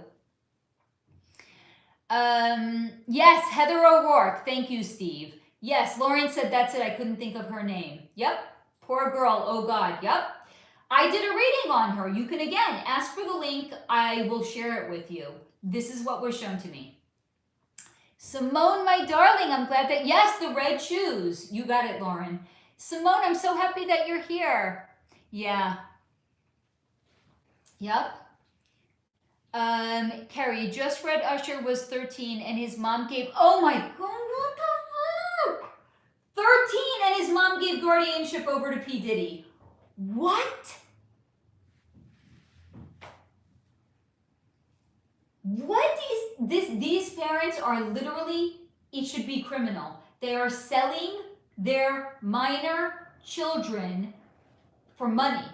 Yes, Heather O'Rourke. Thank you, Steve. Yes, Lauren said that's it. I couldn't think of her name. Yep. Poor girl. Oh, God. Yep. I did a reading on her. You can, again, ask for the link. I will share it with you. This is what was shown to me. Simone, my darling, I'm glad that, yes, the red shoes. You got it, Lauren. Simone, I'm so happy that you're here. Yeah. Yep. Carrie, just read Usher was 13 and his mom gave, oh my God, what the fuck? 13 and his mom gave guardianship over to P. Diddy. What? What is this? These parents are literally, it should be criminal. They are selling their minor children for money.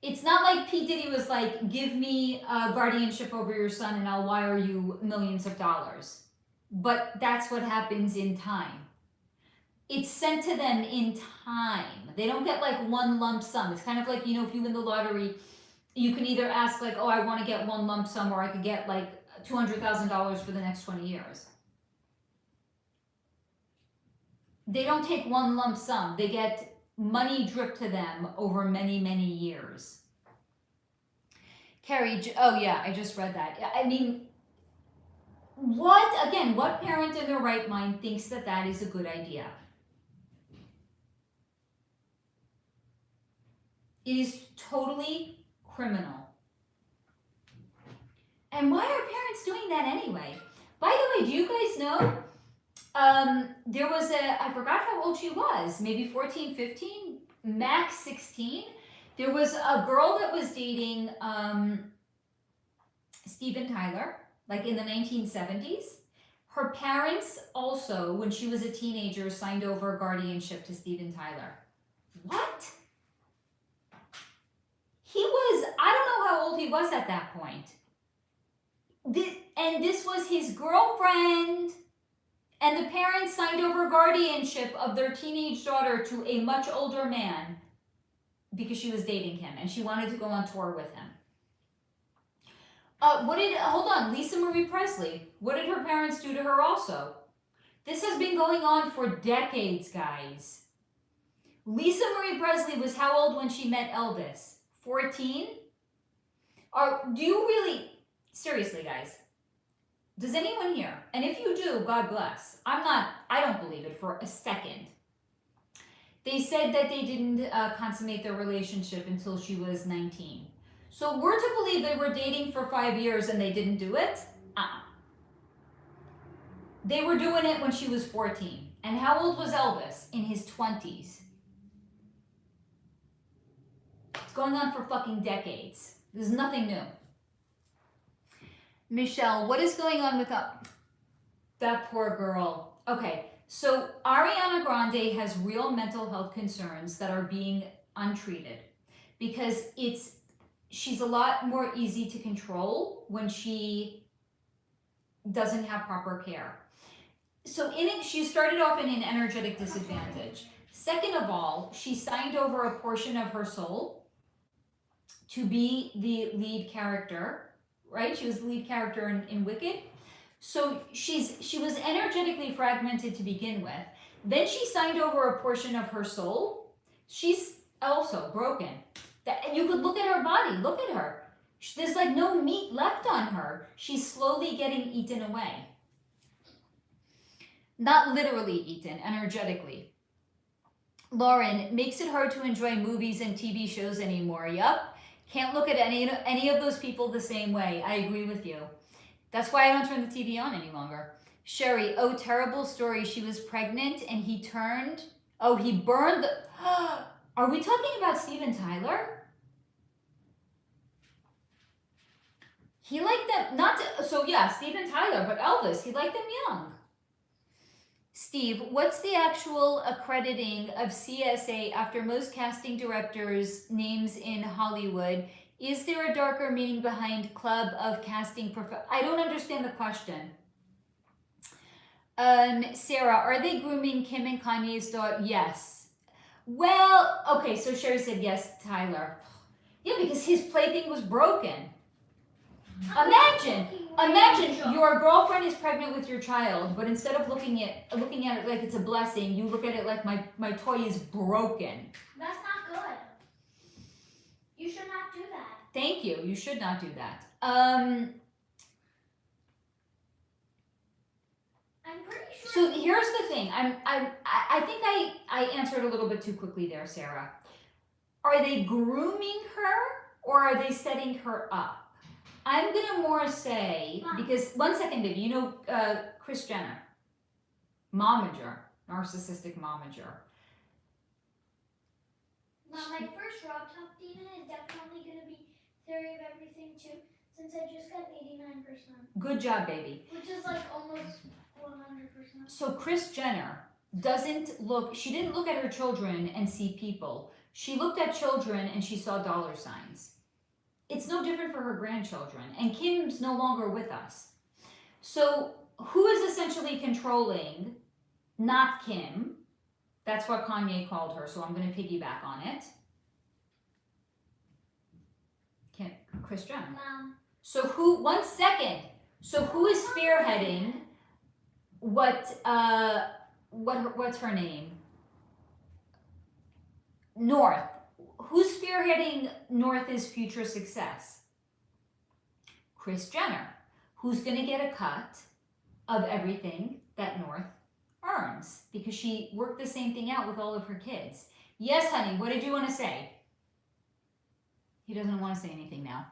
It's not like P. Diddy was like, give me guardianship over your son and I'll wire you millions of dollars. But that's what happens in time. It's sent to them in time. They don't get like one lump sum. It's kind of like, you know, if you win the lottery, you can either ask like, oh, I want to get one lump sum, or I could get like $200,000 for the next 20 years. They don't take one lump sum. They get money dripped to them over many, many years. Carrie, oh yeah, I just read that. I mean, what parent in their right mind thinks that that is a good idea? It is totally criminal. And why are parents doing that anyway? By the way, do you guys know, there was I forgot how old she was, maybe 14, 15, max 16. There was a girl that was dating Steven Tyler, like in the 1970s. Her parents also, when she was a teenager, signed over guardianship to Steven Tyler. What? He was, I don't know how old he was at that point. And this was his girlfriend. And the parents signed over guardianship of their teenage daughter to a much older man. because she was dating him and she wanted to go on tour with him. Hold on, Lisa Marie Presley, what did her parents do to her also? This has been going on for decades, guys. Lisa Marie Presley was how old when she met Elvis? 14? Or do you really, seriously guys, does anyone here, and if you do, God bless, I don't believe it for a second. They said that they didn't consummate their relationship until she was 19. So we're to believe they were dating for 5 years and they didn't do it? They were doing it when she was 14. And how old was Elvis? In his 20s. It's going on for fucking decades. There's nothing new. Michelle, what is going on with that poor girl? Okay, so Ariana Grande has real mental health concerns that are being untreated because she's a lot more easy to control when she doesn't have proper care. So she started off in an energetic disadvantage. Second of all, she signed over a portion of her soul to be the lead character, right? She was the lead character in Wicked. So she was energetically fragmented to begin with. Then she signed over a portion of her soul. She's also broken. And you could look at her body. Look at her. There's like no meat left on her. She's slowly getting eaten away. Not literally eaten, energetically. Lauren, makes it hard to enjoy movies and TV shows anymore. Yup. Can't look at any of those people the same way. I agree with you. That's why I don't turn the TV on any longer. Sherry, oh, terrible story. She was pregnant and he burned the... Are we talking about Steven Tyler? He liked them, Steven Tyler, but Elvis, he liked them young. Steve, what's the actual accrediting of CSA after most casting directors' names in Hollywood? Is there a darker meaning behind Club of Casting I don't understand the question. Sarah, are they grooming Kim and Kanye's daughter? Yes. Well, okay, so Sherry said yes, Tyler. Yeah, because his plaything was broken. Imagine your girlfriend is pregnant with your child, but instead of looking at it like it's a blessing, you look at it like my toy is broken. That's not good. You should not do that. Thank you. You should not do that. I'm pretty sure. So here's the thing. I think I answered a little bit too quickly there, Sarah. Are they grooming her or are they setting her up? I'm gonna more say, because, one second, baby, you know Kris Jenner, momager, narcissistic momager. My first Rob Top demon is definitely gonna be Theory of Everything too, since I just got 89%. Good job, baby. Which is like almost 100%. So Kris Jenner she didn't look at her children and see people. She looked at children and she saw dollar signs. It's no different for her grandchildren. And Kim's no longer with us. So who is essentially controlling? Not Kim. That's what Kanye called her, so I'm going to piggyback on it. Kris Jenner. Mom. So what's spearheading what's her name? North. Who's spearheading North's future success? Kris Jenner. Who's going to get a cut of everything that North earns? Because she worked the same thing out with all of her kids. Yes, honey, what did you want to say? He doesn't want to say anything now.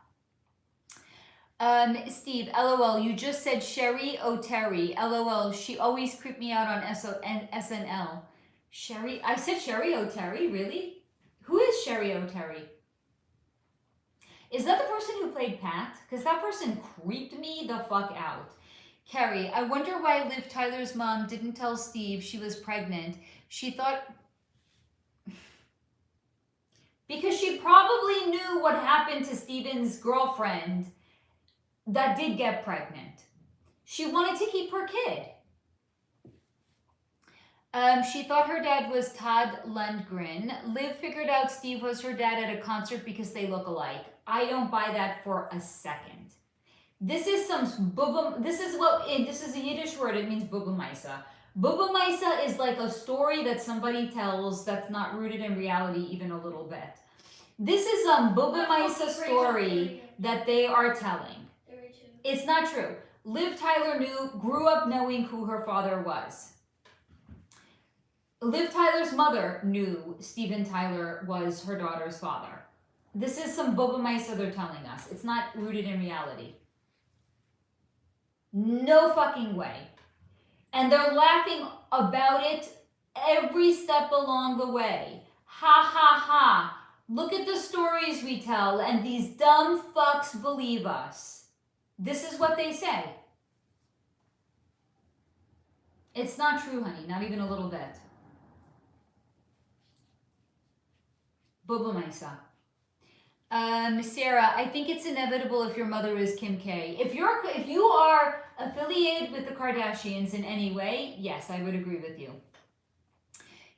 Steve, LOL, you just said Sherry O'Terry. LOL, she always creeped me out on SNL. Sherry, I said Sherry O'Terry, really? Who is Sherry O'Terry? Is that the person who played Pat? Because that person creeped me the fuck out. Carrie, I wonder why Liv Tyler's mom didn't tell Steve she was pregnant. She thought... Because she probably knew what happened to Steven's girlfriend that did get pregnant. She wanted to keep her kid. She thought her dad was Todd Lundgren. Liv figured out Steve was her dad at a concert because they look alike. I don't buy that for a second. This is some bubba. This is a Yiddish word. It means bubamaisa. Bubamaisa is like a story that somebody tells that's not rooted in reality even a little bit. This is a bubamaisa story that they are telling. It's not true. Liv Tyler grew up knowing who her father was. Liv Tyler's mother knew Steven Tyler was her daughter's father. This is some bubamaisa they're telling us. It's not rooted in reality. No fucking way. And they're laughing about it every step along the way. Ha ha ha. Look at the stories we tell and these dumb fucks believe us. This is what they say. It's not true, honey. Not even a little bit. Bubamaisa. Sarah, I think it's inevitable if your mother is Kim K. If you are affiliated with the Kardashians in any way, yes, I would agree with you.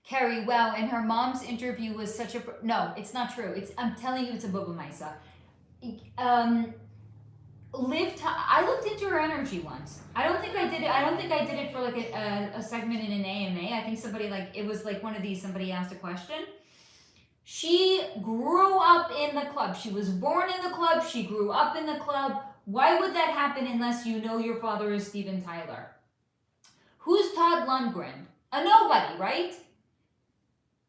Carrie, wow, and her mom's interview was such a... No, it's not true. I'm telling you, it's a bubamaisa. I looked into her energy once. I don't think I did it. I don't think I did it for like a segment in an AMA. I think somebody it was like one of these, somebody asked a question. She grew up in the club. She was born in the club. She grew up in the club. Why would that happen unless you know your father is Steven Tyler? Who's Todd Lundgren? A nobody, right?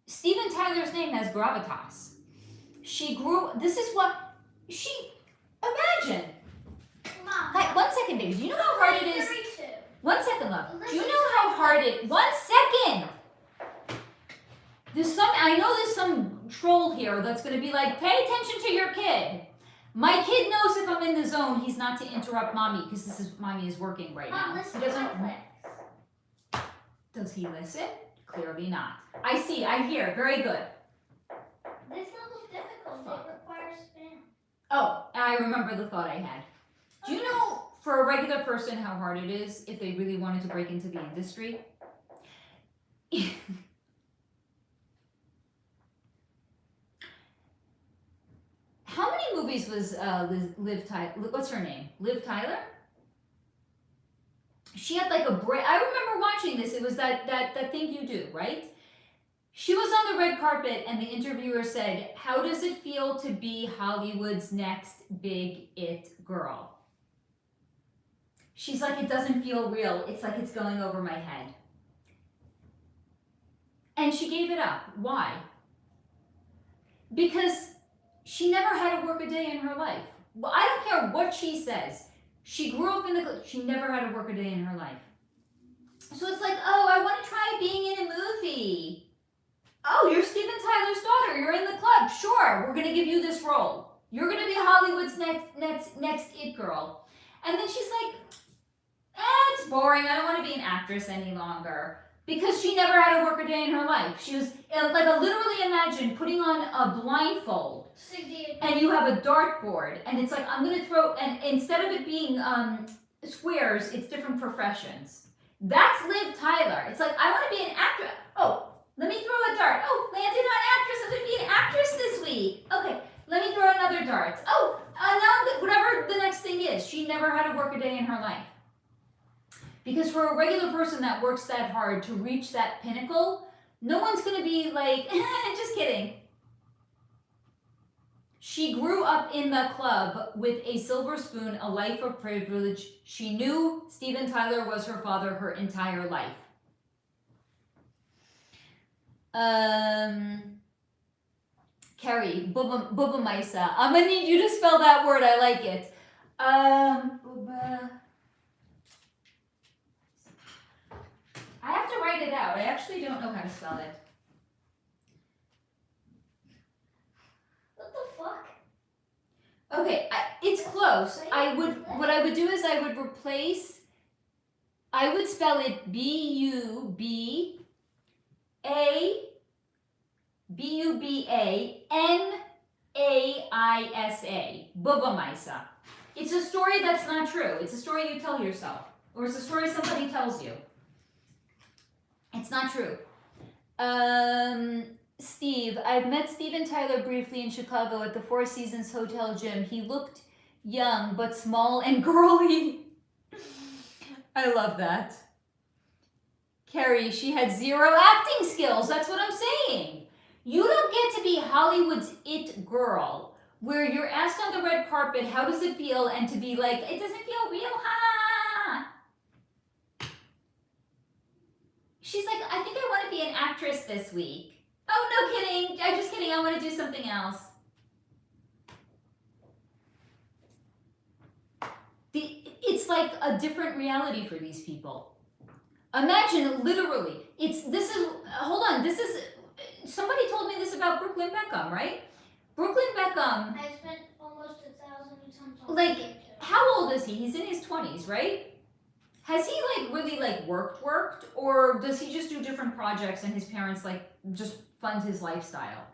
Steven Tyler's name has gravitas. Imagine. Mom. Hi, 1 second, baby. Do you know how hard it is? 32. 1 second, love. Do you know how hard it... 1 second. I know there's some troll here that's going to be like, pay attention to your kid. My kid knows if I'm in the zone, he's not to interrupt mommy because mommy is working right now. Mom, listen He to doesn't. my clicks. Does he listen? Clearly not. I see. I hear. Very good. This level's difficult. It requires spam. Oh, I remember the thought I had. Do you know, for a regular person, how hard it is if they really wanted to break into the industry? How many movies was Liv Tyler? What's her name? Liv Tyler? She had like a break. I remember watching this. It was that thing you do, right? She was on the red carpet and the interviewer said, how does it feel to be Hollywood's next big it girl? She's like, it doesn't feel real. It's like it's going over my head. And she gave it up. Why? Because she never had to work a day in her life. Well, I don't care what she says. She grew up in she never had to work a day in her life. So it's like, oh, I want to try being in a movie. Oh, you're Steven Tyler's daughter. You're in the club. Sure, we're going to give you this role. You're going to be Hollywood's next it girl. And then she's like, it's boring. I don't want to be an actress any longer. Because she never had to work a day in her life. She was, literally imagine putting on a blindfold. And you have a dartboard. And it's like, I'm going to throw, and instead of it being squares, it's different professions. That's Liv Tyler. It's like, I want to be an actress. Oh, let me throw a dart. Oh, landed on actress. I'm going to be an actress this week. Okay, let me throw another dart. Oh, now whatever the next thing is. She never had to work a day in her life. Because for a regular person that works that hard to reach that pinnacle, no one's going to be like, just kidding. She grew up in the club with a silver spoon, a life of privilege. She knew Steven Tyler was her father her entire life. Carrie, bubamaisa. I'm going to need you to spell that word. I like it. I have to write it out. I actually don't know how to spell it. What the fuck? Okay, it's close. What I would do is I would spell it Bubanaisa. Bubamaisa. It's a story that's not true. It's a story you tell yourself. Or it's a story somebody tells you. It's not true. Steve, I've met Steven Tyler briefly in Chicago at the Four Seasons Hotel gym. He looked young but small and girly. I love that. Carrie, she had zero acting skills. That's what I'm saying. You don't get to be Hollywood's it girl, where you're asked on the red carpet, how does it feel? And to be like, it doesn't feel real, ha! She's like, I think I want to be an actress this week. Oh, no kidding. I'm just kidding. I want to do something else. It's like a different reality for these people. Imagine literally, somebody told me this about Brooklyn Beckham, right? Brooklyn Beckham, I spent almost 1,000 times on like, how old is he? He's in his 20s, right? Has he like really like worked, or does he just do different projects and his parents like just fund his lifestyle?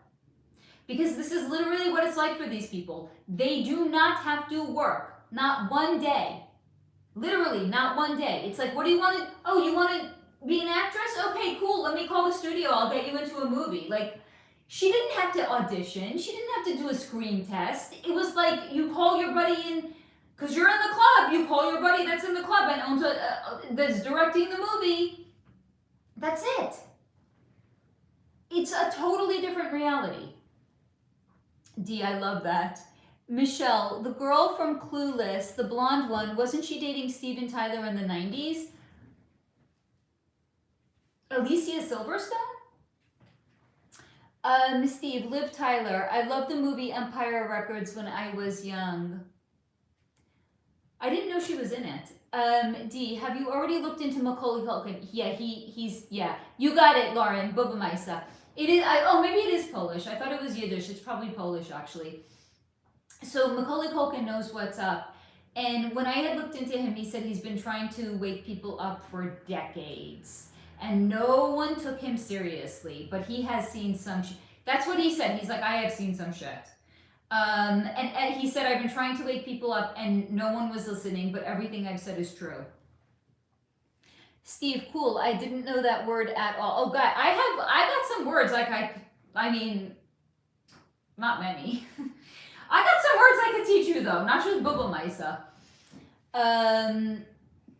Because this is literally what it's like for these people. They do not have to work, not one day. Literally, not one day. It's like, what do you want to, oh, you want to be an actress? Okay, cool, let me call the studio, I'll get you into a movie. Like, she didn't have to audition, she didn't have to do a screen test. It was like, you call your buddy in, because you're in the club, you call your buddy that's in the club and owns that's directing the movie. That's it. It's a totally different reality. D, I love that. Michelle, the girl from Clueless, the blonde one, wasn't she dating Steven Tyler in the 90s? Alicia Silverstone? Steve, Liv Tyler, I loved the movie Empire Records when I was young. I didn't know she was in it. D, have you already looked into Macaulay Culkin? Yeah, he's you got it, Lauren, Bubamaisa. It is, maybe it is Polish. I thought it was Yiddish. It's probably Polish, actually. So Macaulay Culkin knows what's up. And when I had looked into him, he said he's been trying to wake people up for decades. And no one took him seriously. But he has seen some that's what he said. He's like, I have seen some shit. And he said, I've been trying to wake people up and no one was listening, but everything I've said is true. Steve, cool. I didn't know that word at all. Oh, God, I got some words. Like, I mean, not many. I got some words I could teach you, though. Not just Bubamaisa.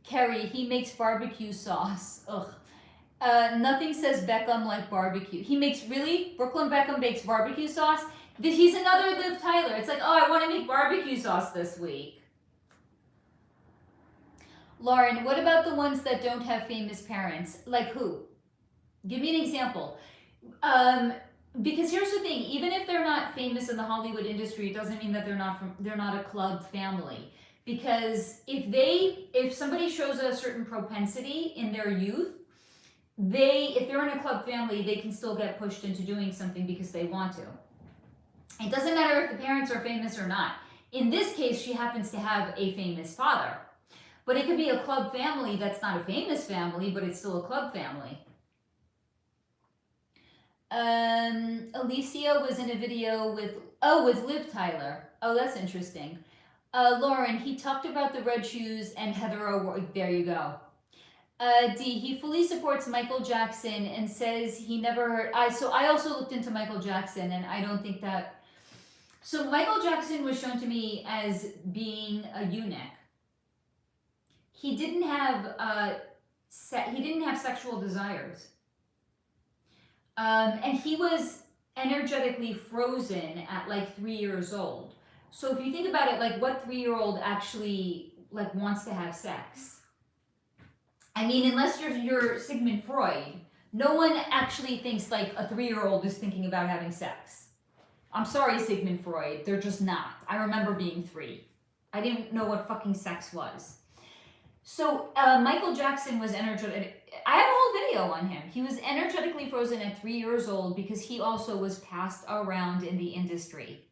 Kerry, he makes barbecue sauce. Ugh. Nothing says Beckham like barbecue. He makes, really? Brooklyn Beckham bakes barbecue sauce? He's another Liv Tyler. It's like, oh, I want to make barbecue sauce this week. Lauren, what about the ones that don't have famous parents? Like who? Give me an example. Because here's the thing, even if they're not famous in the Hollywood industry, it doesn't mean that they're not a club family. Because if somebody shows a certain propensity in their youth, if they're in a club family, they can still get pushed into doing something because they want to. It doesn't matter if the parents are famous or not. In this case, she happens to have a famous father. But it could be a club family that's not a famous family, but it's still a club family. Alicia was in a video with Liv Tyler. Oh, that's interesting. Lauren, he talked about the red shoes and Heather O'Rourke. There you go. D, he fully supports Michael Jackson and says he never heard. So I also looked into Michael Jackson, and I don't think that. So Michael Jackson was shown to me as being a eunuch. He didn't have sexual desires. And he was energetically frozen at like 3 years old. So if you think about it, like what 3-year-old actually like wants to have sex? I mean, unless you're Sigmund Freud, no one actually thinks like a 3-year-old is thinking about having sex. I'm sorry, Sigmund Freud, they're just not. I remember being 3. I didn't know what fucking sex was. So Michael Jackson was energetic. I have a whole video on him. He was energetically frozen at 3 years old because he also was passed around in the industry.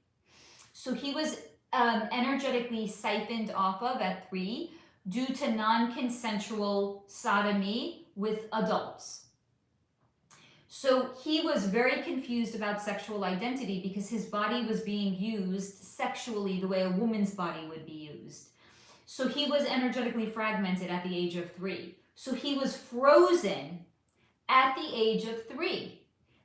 So he was energetically siphoned off of at 3 due to non-consensual sodomy with adults. So he was very confused about sexual identity because his body was being used sexually the way a woman's body would be used. So he was energetically fragmented at the age of 3. So he was frozen at the age of 3.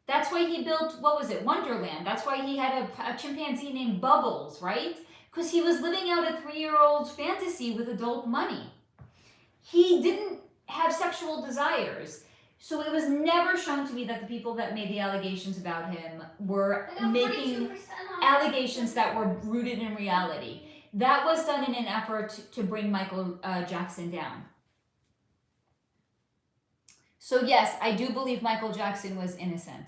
That's why he built, what was it, Wonderland. That's why he had a chimpanzee named Bubbles, right? Because he was living out a 3-year-old's fantasy with adult money. He didn't have sexual desires. So it was never shown to me that the people that made the allegations about him were making allegations that were rooted in reality. That was done in an effort to bring Michael Jackson down. So yes, I do believe Michael Jackson was innocent.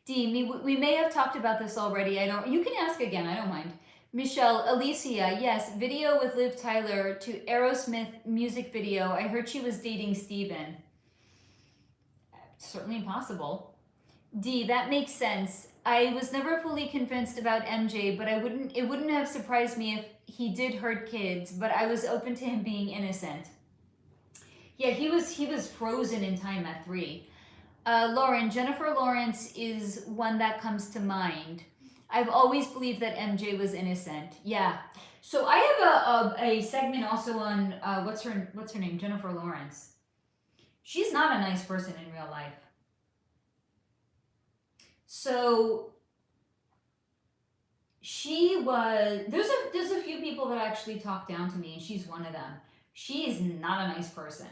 D, we may have talked about this already. You can ask again, I don't mind. Michelle, Alicia, yes, video with Liv Tyler to Aerosmith music video. I heard she was dating Steven. Certainly possible. D, that makes sense. I was never fully convinced about MJ, but it wouldn't have surprised me if he did hurt kids, but I was open to him being innocent. Yeah, he was frozen in time at 3. Lauren, Jennifer Lawrence is one that comes to mind. I've always believed that MJ was innocent. Yeah. So I have a segment also on what's her name? Jennifer Lawrence. She's not a nice person in real life. So she was, there's a few people that actually talk down to me, and she's one of them. She is not a nice person.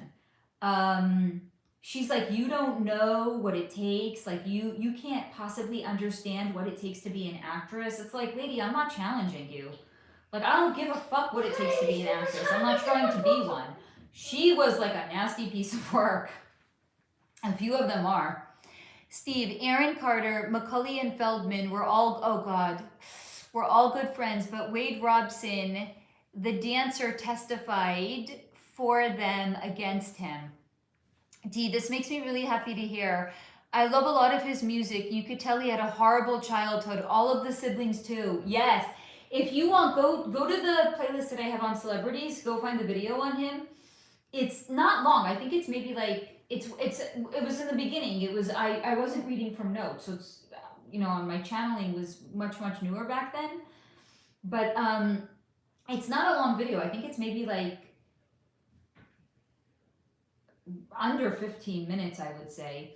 She's like, you don't know what it takes. Like you can't possibly understand what it takes to be an actress. It's like, lady, I'm not challenging you. Like, I don't give a fuck what it takes to be an actress. I'm not trying to be one. She was like a nasty piece of work. A few of them are. Steve, Aaron Carter, Macaulay and Feldman were all, oh God, we're all good friends, but Wade Robson, the dancer, testified for them against him. D, this makes me really happy to hear. I love a lot of his music. You could tell he had a horrible childhood. All of the siblings too. Yes. If you want, go to the playlist that I have on celebrities. Go find the video on him. It's not long. I think it's maybe like, it was in the beginning. It was, I wasn't reading from notes. So it's, my channeling was much newer back then. But it's not a long video. I think it's maybe like under 15 minutes, I would say.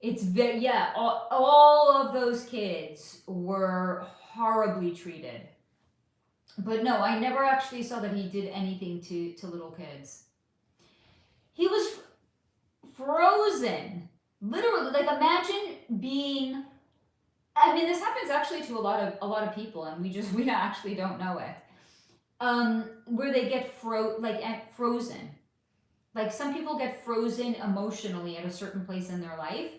It's very, yeah, all of those kids were horribly treated. But no, I never actually saw that he did anything to little kids. He was frozen. Literally, like, imagine being, I mean, this happens actually to a lot of people, and we actually don't know it. Where they get frozen. Like, some people get frozen emotionally at a certain place in their life.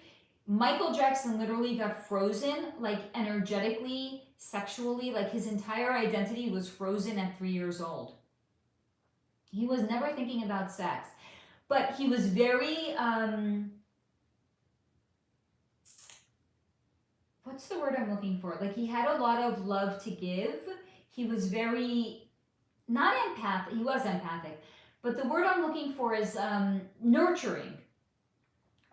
Michael Jackson literally got frozen, like, energetically, sexually. Like, his entire identity was frozen at 3 years old. He was never thinking about sex. But he was very, what's the word I'm looking for? Like, he had a lot of love to give. He was very, not empathic. He was empathic. But the word I'm looking for is nurturing.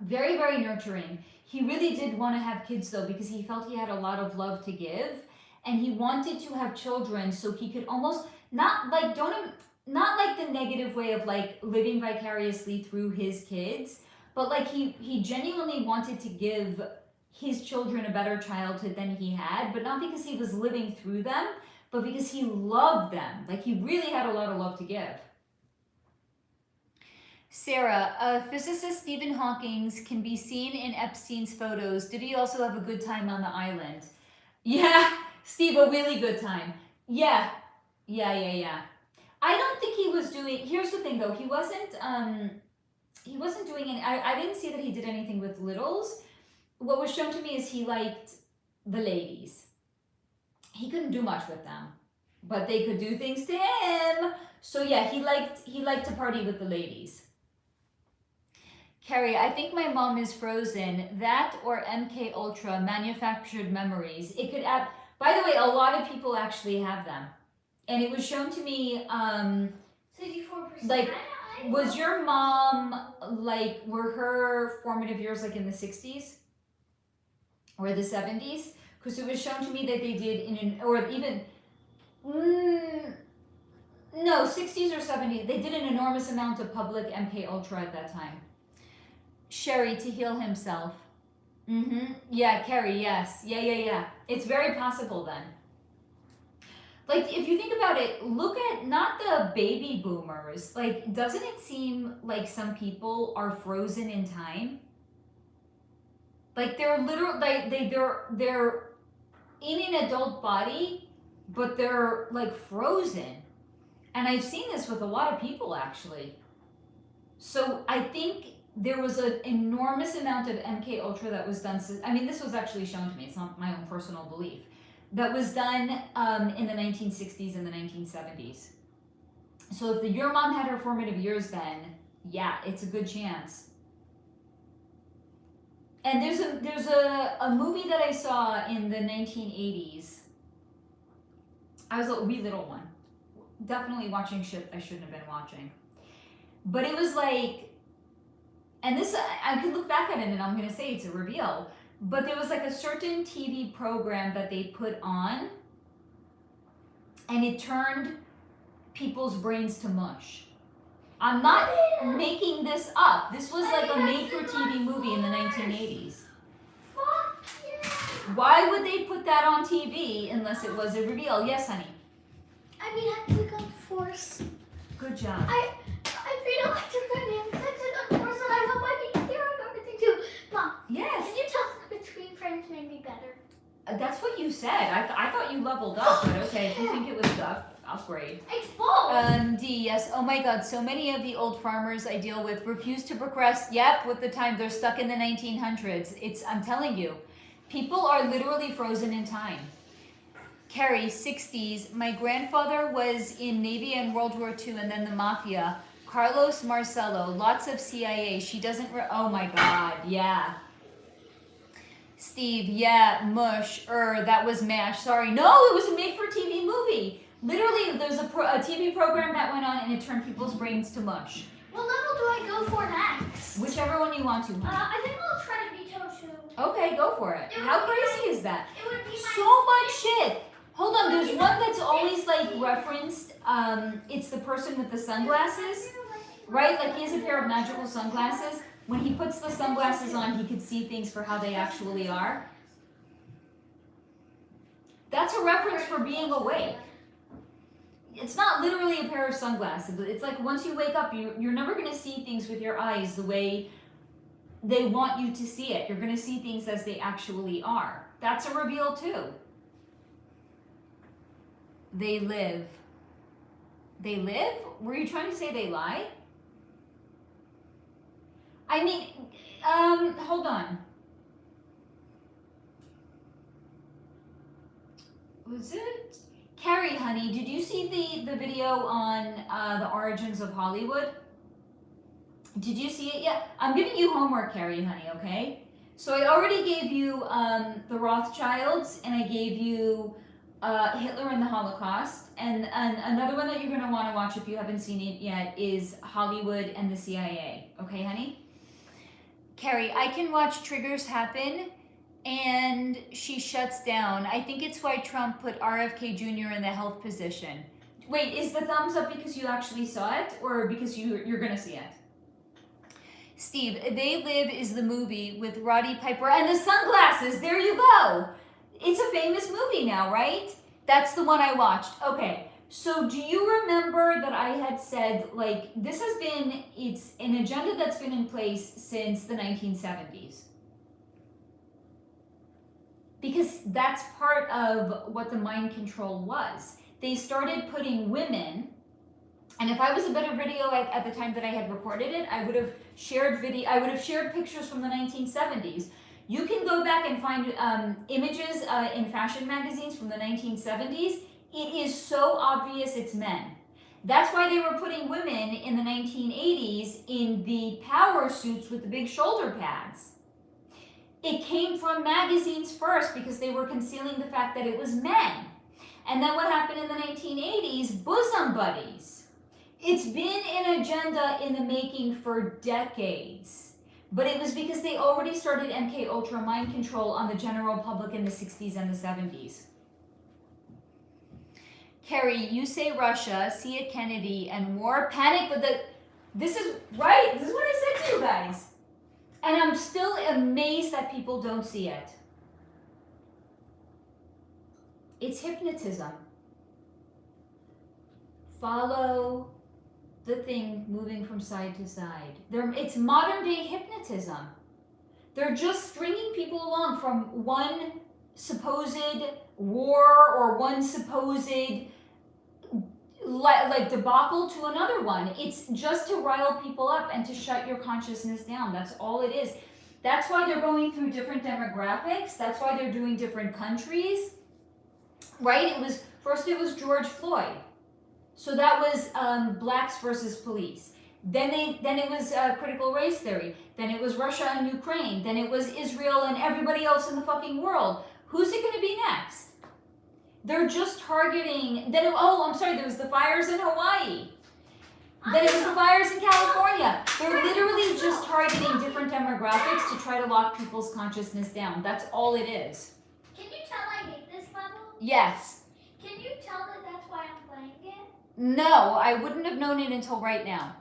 Very, very nurturing. He really did want to have kids, though, because he felt he had a lot of love to give. And he wanted to have children so he could almost, not like the negative way of like living vicariously through his kids, but like he genuinely wanted to give his children a better childhood than he had, but not because he was living through them, but because he loved them. Like, he really had a lot of love to give. Sarah, physicist Stephen Hawking can be seen in Epstein's photos. Did he also have a good time on the island? Yeah, Steve, a really good time. Yeah. I don't think he was doing, here's the thing though, he wasn't doing any, I didn't see that he did anything with littles. What was shown to me is he liked the ladies. He couldn't do much with them, but they could do things to him. So yeah, he liked to party with the ladies. Carrie, I think my mom is frozen. That or MK Ultra, manufactured memories. It could add, by the way, a lot of people actually have them. And it was shown to me, 64%. like, was your mom, like, were her formative years like in the 60s? Or the 70s? Because it was shown to me that they did or even, no, 60s or 70s, they did an enormous amount of public MK Ultra at that time. Sherry, to heal himself. Yeah, Carrie, yes. Yeah. It's very possible then. Like, if you think about it, look at not the baby boomers. Like, doesn't it seem like some people are frozen in time? Like, they're literally, like, they're in an adult body, but they're, like, frozen. And I've seen this with a lot of people, actually. So I think there was an enormous amount of MK Ultra that was done. I mean, this was actually shown to me. It's not my own personal belief. That was done in the 1960s and the 1970s. So if your mom had her formative years then, yeah, it's a good chance. And there's a movie that I saw in the 1980s. I was a wee little one. Definitely watching shit I shouldn't have been watching. But it was like, and this, I could look back at it and I'm going to say it's a reveal, but there was like a certain TV program that they put on and it turned people's brains to mush. I'm not making this up. This was like a made-for-TV movie in the 1980s. Why would they put that on TV unless it was a reveal? Yes, honey. I mean, I click on force. Good job. I read electromagnetic on force, and I hope I can hear everything too. Mom. Yes. Can you tell between frames made me better? That's what you said. I thought you leveled up, but okay. If you think it was upgrade. It's both. D, yes. Oh my God. So many of the old farmers I deal with refuse to progress. Yep, with the time they're stuck in the 1900s. I'm telling you, people are literally frozen in time. Carrie, 60s. My grandfather was in Navy and World War II and then the Mafia. Carlos Marcello, lots of CIA. She doesn't, oh my God, yeah. Steve, yeah, mush, that was MASH, sorry. No, it was a made-for-TV movie. Literally, there's a TV program that went on and it turned people's brains to mush. What level do I go for next? Whichever one you want to, honey. I think I'll try to veto too. Okay, go for it. How crazy is that? It would be So much shit. Hold on, there's one that's always like referenced. It's the person with the sunglasses, right? Like he has a pair of magical sunglasses. When he puts the sunglasses on, he could see things for how they actually are. That's a reference for being awake. It's not literally a pair of sunglasses, but it's like once you wake up, you're never going to see things with your eyes the way they want you to see it. You're going to see things as they actually are. That's a reveal too. They live. They live? Were you trying to say they lie? I mean, hold on. Was it? Carrie, honey, did you see the video on the origins of Hollywood? Did you see it yet? I'm giving you homework, Carrie, honey, okay? So I already gave you the Rothschilds, and I gave you Hitler and the Holocaust, and another one that you're going to want to watch if you haven't seen it yet is Hollywood and the CIA. Okay, honey? Carrie, I can watch triggers happen, and she shuts down. I think it's why Trump put RFK Jr. in the health position. Wait, is the thumbs up because you actually saw it, or because you're going to see it? Steve, They Live is the movie with Roddy Piper and the sunglasses. There you go. It's a famous movie now, right? That's the one I watched. Okay, so do you remember that I had said, like, this has been, it's an agenda that's been in place since the 1970s. Because that's part of what the mind control was. They started putting women, and if I was a better video at the time that I had recorded it, I would have shared pictures from the 1970s. You can go back and find images in fashion magazines from the 1970s. It is so obvious it's men. That's why they were putting women in the 1980s in the power suits with the big shoulder pads. It came from magazines first because they were concealing the fact that it was men. And then what happened in the 1980s? Bosom buddies. It's been an agenda in the making for decades. But it was because they already started MK Ultra mind control on the general public in the 60s and the 70s. Carrie, you say Russia, see it Kennedy, and war, panic, but this is right. This is what I said to you guys. And I'm still amazed that people don't see it. It's hypnotism. Follow the thing moving from side to side. It's modern day hypnotism. They're just stringing people along from one supposed war or one supposed like debacle to another one. It's just to rile people up and to shut your consciousness down. That's all it is. That's why they're going through different demographics. That's why they're doing different countries, right? First it was George Floyd. So that was blacks versus police. Then it was critical race theory. Then it was Russia and Ukraine. Then it was Israel and everybody else in the fucking world. Who's it going to be next? They're just targeting. There was the fires in Hawaii. Then it was the fires in California. They're literally just targeting different demographics to try to lock people's consciousness down. That's all it is. Can you tell I hate this level? Yes. Can you tell that that's why I'm playing it? No, I wouldn't have known it until right now.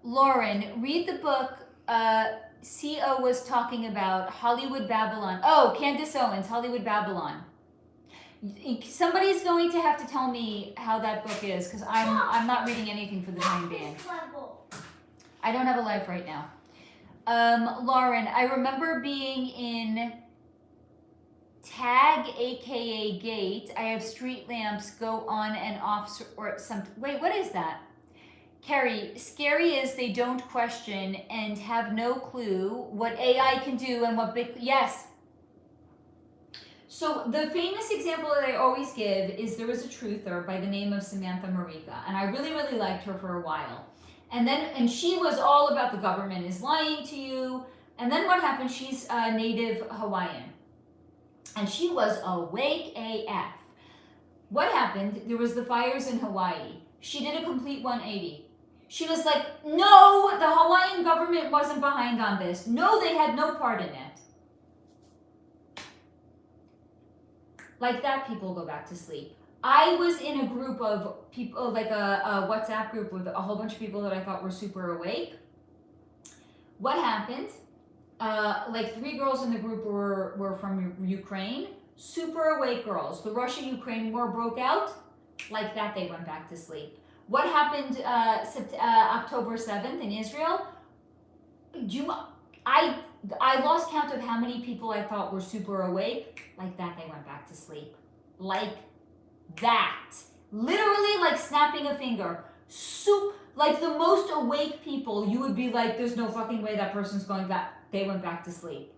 Lauren, read the book CO was talking about Hollywood Babylon. Oh, Candace Owens, Hollywood Babylon. Somebody's going to have to tell me how that book is because I'm not reading anything for the time being. I don't have a life right now. Lauren, I remember being in Tag, aka Gate. I have street lamps go on and off or something. Wait, what is that? Carrie, scary is they don't question and have no clue what AI can do and what big. Yes. So the famous example that I always give is there was a truther by the name of Samantha Marika, and I really, really liked her for a while. And she was all about the government is lying to you. And then what happened? She's a native Hawaiian. And she was awake AF. What happened? There was the fires in Hawaii. She did a complete 180. She was like, no, the Hawaiian government wasn't behind on this. No, they had no part in it. Like that, people go back to sleep. I was in a group of people, like a WhatsApp group with a whole bunch of people that I thought were super awake. What happened? Like 3 girls in the group were from Ukraine, super awake girls. The Russia-Ukraine war broke out, like that they went back to sleep. What happened October 7th in Israel? I lost count of how many people I thought were super awake, like that they went back to sleep. Like that. Literally like snapping a finger. Like the most awake people, you would be like, there's no fucking way that person's going back. They went back to sleep.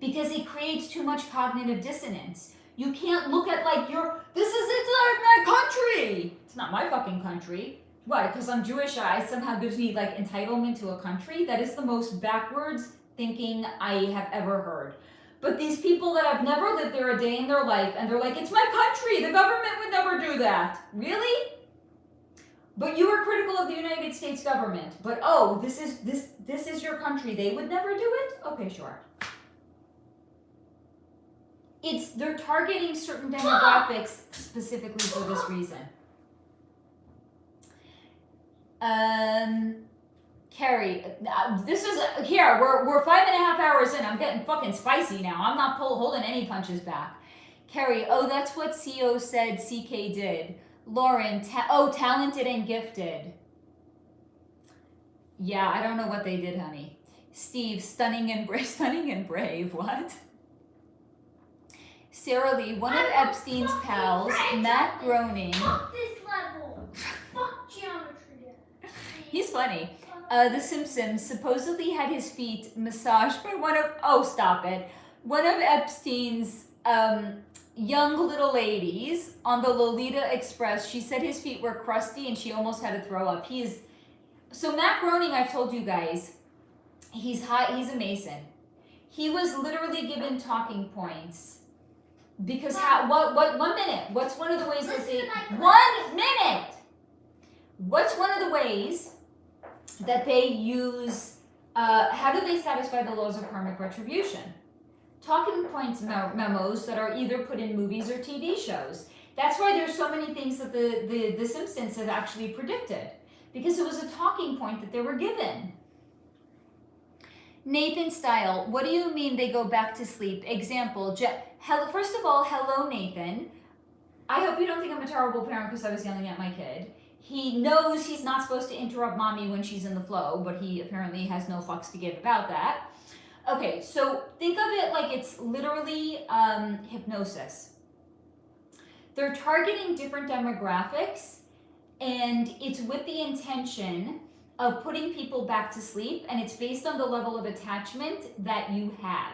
Because it creates too much cognitive dissonance. You can't look at like it's not my country. It's not my fucking country. Why? Because I'm Jewish, it somehow gives me like entitlement to a country. That is the most backwards thinking I have ever heard. But these people that have never lived there a day in their life, and they're like, it's my country. The government would never do that. Really? But you are critical of the United States government. But oh, this is your country. They would never do it? Okay, sure. They're targeting certain demographics specifically for this reason. Carrie, this is here. We're 5.5 hours in. I'm getting fucking spicy now. I'm not holding any punches back. Carrie, oh, that's what CO said CK did. Lauren, talented and gifted. Yeah, I don't know what they did, honey. Steve, stunning and brave. What? Sarah Lee, one of Epstein's pals, Matt Groening. Fuck this level. Fuck geometry. He's funny. The Simpsons supposedly had his feet massaged by one of Epstein's young little ladies on the Lolita Express. She said his feet were crusty and she almost had to throw up. So Matt Groening, I've told you guys, he's a Mason. He was literally given talking points because 1 minute. What's one of the ways that they 1 minute? What's one of the ways that they use? How do they satisfy the laws of karmic retribution? Talking points memos that are either put in movies or TV shows. That's why there's so many things that the Simpsons have actually predicted, because it was a talking point that they were given. Nathan Style, what do you mean they go back to sleep? Example, first of all, hello, Nathan. I hope you don't think I'm a terrible parent because I was yelling at my kid. He knows he's not supposed to interrupt mommy when she's in the flow, but he apparently has no fucks to give about that. Okay, so think of it like it's literally hypnosis. They're targeting different demographics, and it's with the intention of putting people back to sleep, and it's based on the level of attachment that you have.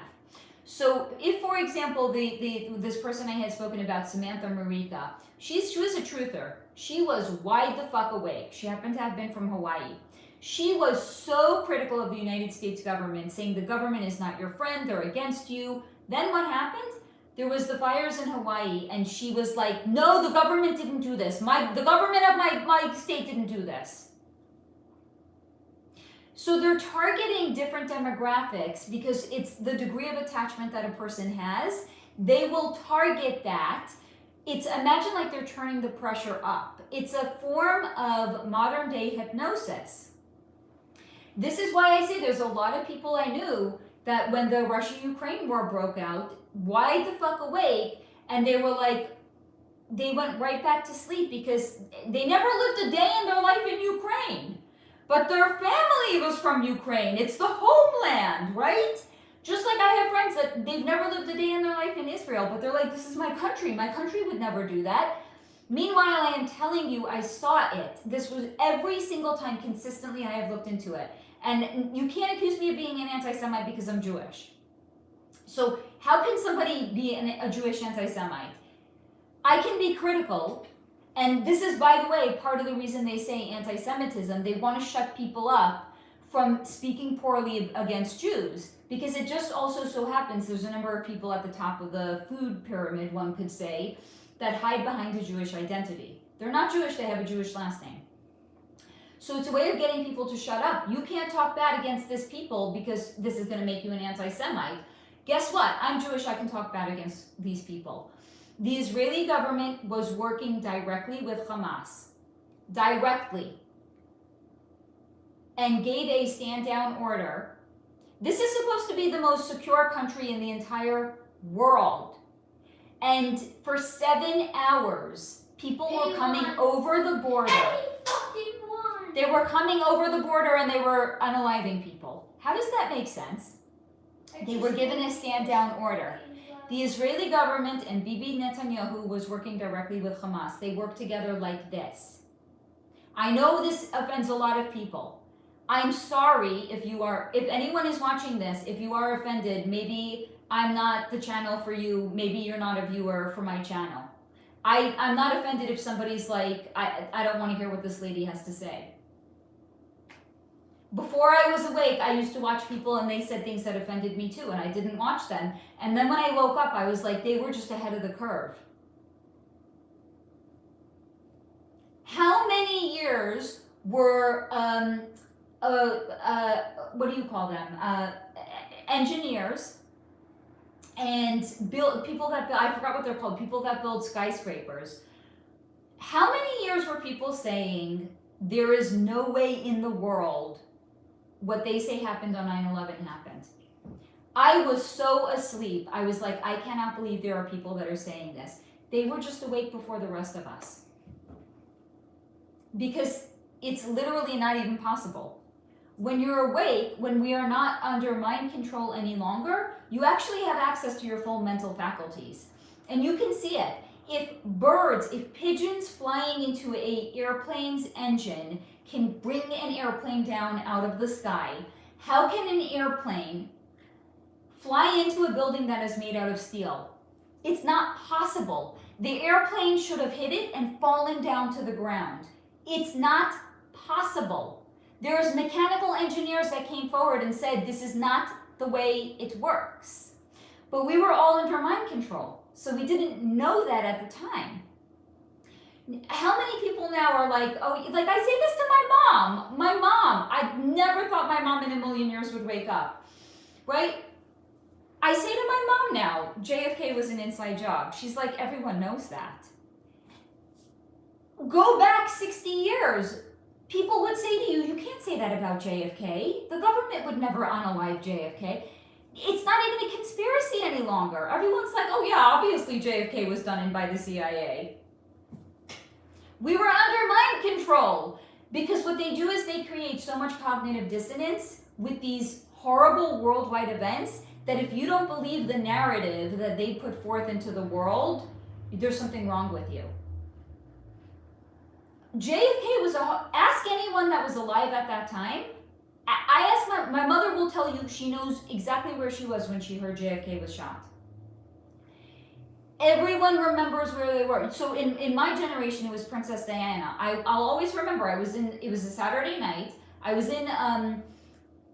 So if, for example, this person I had spoken about, Samantha Marika, she was a truther. She was wide the fuck awake. She happened to have been from Hawaii. She was so critical of the United States government, saying the government is not your friend, they're against you. Then what happened? There was the fires in Hawaii, and she was like, no, the government didn't do this. The government of my state didn't do this. So they're targeting different demographics because it's the degree of attachment that a person has. They will target that. Imagine like they're turning the pressure up. It's a form of modern day hypnosis. This is why I say there's a lot of people I knew that when the Russia-Ukraine war broke out, wide the fuck awake, and they were like, they went right back to sleep because they never lived a day in their life in Ukraine. But their family was from Ukraine. It's the homeland, right? Just like I have friends that they've never lived a day in their life in Israel, but they're like, this is my country. My country would never do that. Meanwhile, I am telling you, I saw it. This was every single time consistently I have looked into it. And you can't accuse me of being an anti-Semite because I'm Jewish. So how can somebody be a Jewish anti-Semite? I can be critical. And this is, by the way, part of the reason they say anti-Semitism. They want to shut people up from speaking poorly against Jews. Because it just also so happens there's a number of people at the top of the food pyramid, one could say, that hide behind a Jewish identity. They're not Jewish, they have a Jewish last name. So it's a way of getting people to shut up. You can't talk bad against this people because this is going to make you an anti-Semite. Guess what? I'm Jewish, I can talk bad against these people. The Israeli government was working directly with Hamas. Directly. And gave a stand-down order. This is supposed to be the most secure country in the entire world. And for 7 hours, people were coming over the border. They were coming over the border and they were unaliving people. How does that make sense? They were given a stand-down order. The Israeli government and Bibi Netanyahu was working directly with Hamas. They worked together like this. I know this offends a lot of people. I'm sorry if anyone is watching this, if you are offended, maybe I'm not the channel for you, maybe you're not a viewer for my channel. I'm not offended if somebody's like, I don't want to hear what this lady has to say. Before I was awake, I used to watch people and they said things that offended me too, and I didn't watch them. And then when I woke up, I was like, they were just ahead of the curve. How many years were, what do you call them? Engineers and people that build, I forgot what they're called, people that build skyscrapers. How many years were people saying, there is no way in the world what they say happened on 9/11 happened? I was so asleep. I was like, I cannot believe there are people that are saying this. They were just awake before the rest of us. Because it's literally not even possible. When you're awake, when we are not under mind control any longer, you actually have access to your full mental faculties. And you can see it. If pigeons flying into an airplane's engine can bring an airplane down out of the sky, how can an airplane fly into a building that is made out of steel? It's not possible. The airplane should have hit it and fallen down to the ground. It's not possible. There's mechanical engineers that came forward and said this is not the way it works. But we were all under mind control, so we didn't know that at the time. How many people now are like, oh, like I say this to my mom. My mom, I never thought my mom in a million years would wake up, right? I say to my mom now, JFK was an inside job. She's like, everyone knows that. Go back 60 years. people would say to you, you can't say that about JFK. The government would never unalive JFK. It's not even a conspiracy any longer. Everyone's like, oh yeah, obviously JFK was done in by the CIA. We were under mind control, because what they do is they create so much cognitive dissonance with these horrible worldwide events that if you don't believe the narrative that they put forth into the world, there's something wrong with you. JFK was ask anyone that was alive at that time. I asked my mother will tell you she knows exactly where she was when she heard JFK was shot. Everyone remembers where they were. So in my generation, it was Princess Diana. I'll always remember. It was a Saturday night. I was in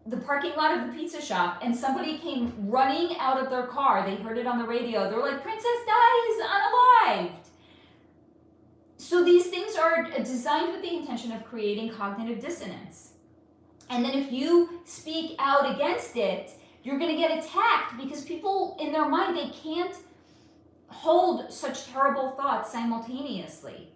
the parking lot of the pizza shop, and somebody came running out of their car. They heard it on the radio. They were like, Princess Di is unalived. So these things are designed with the intention of creating cognitive dissonance. And then if you speak out against it, you're going to get attacked, because people in their mind, they can't hold such terrible thoughts simultaneously.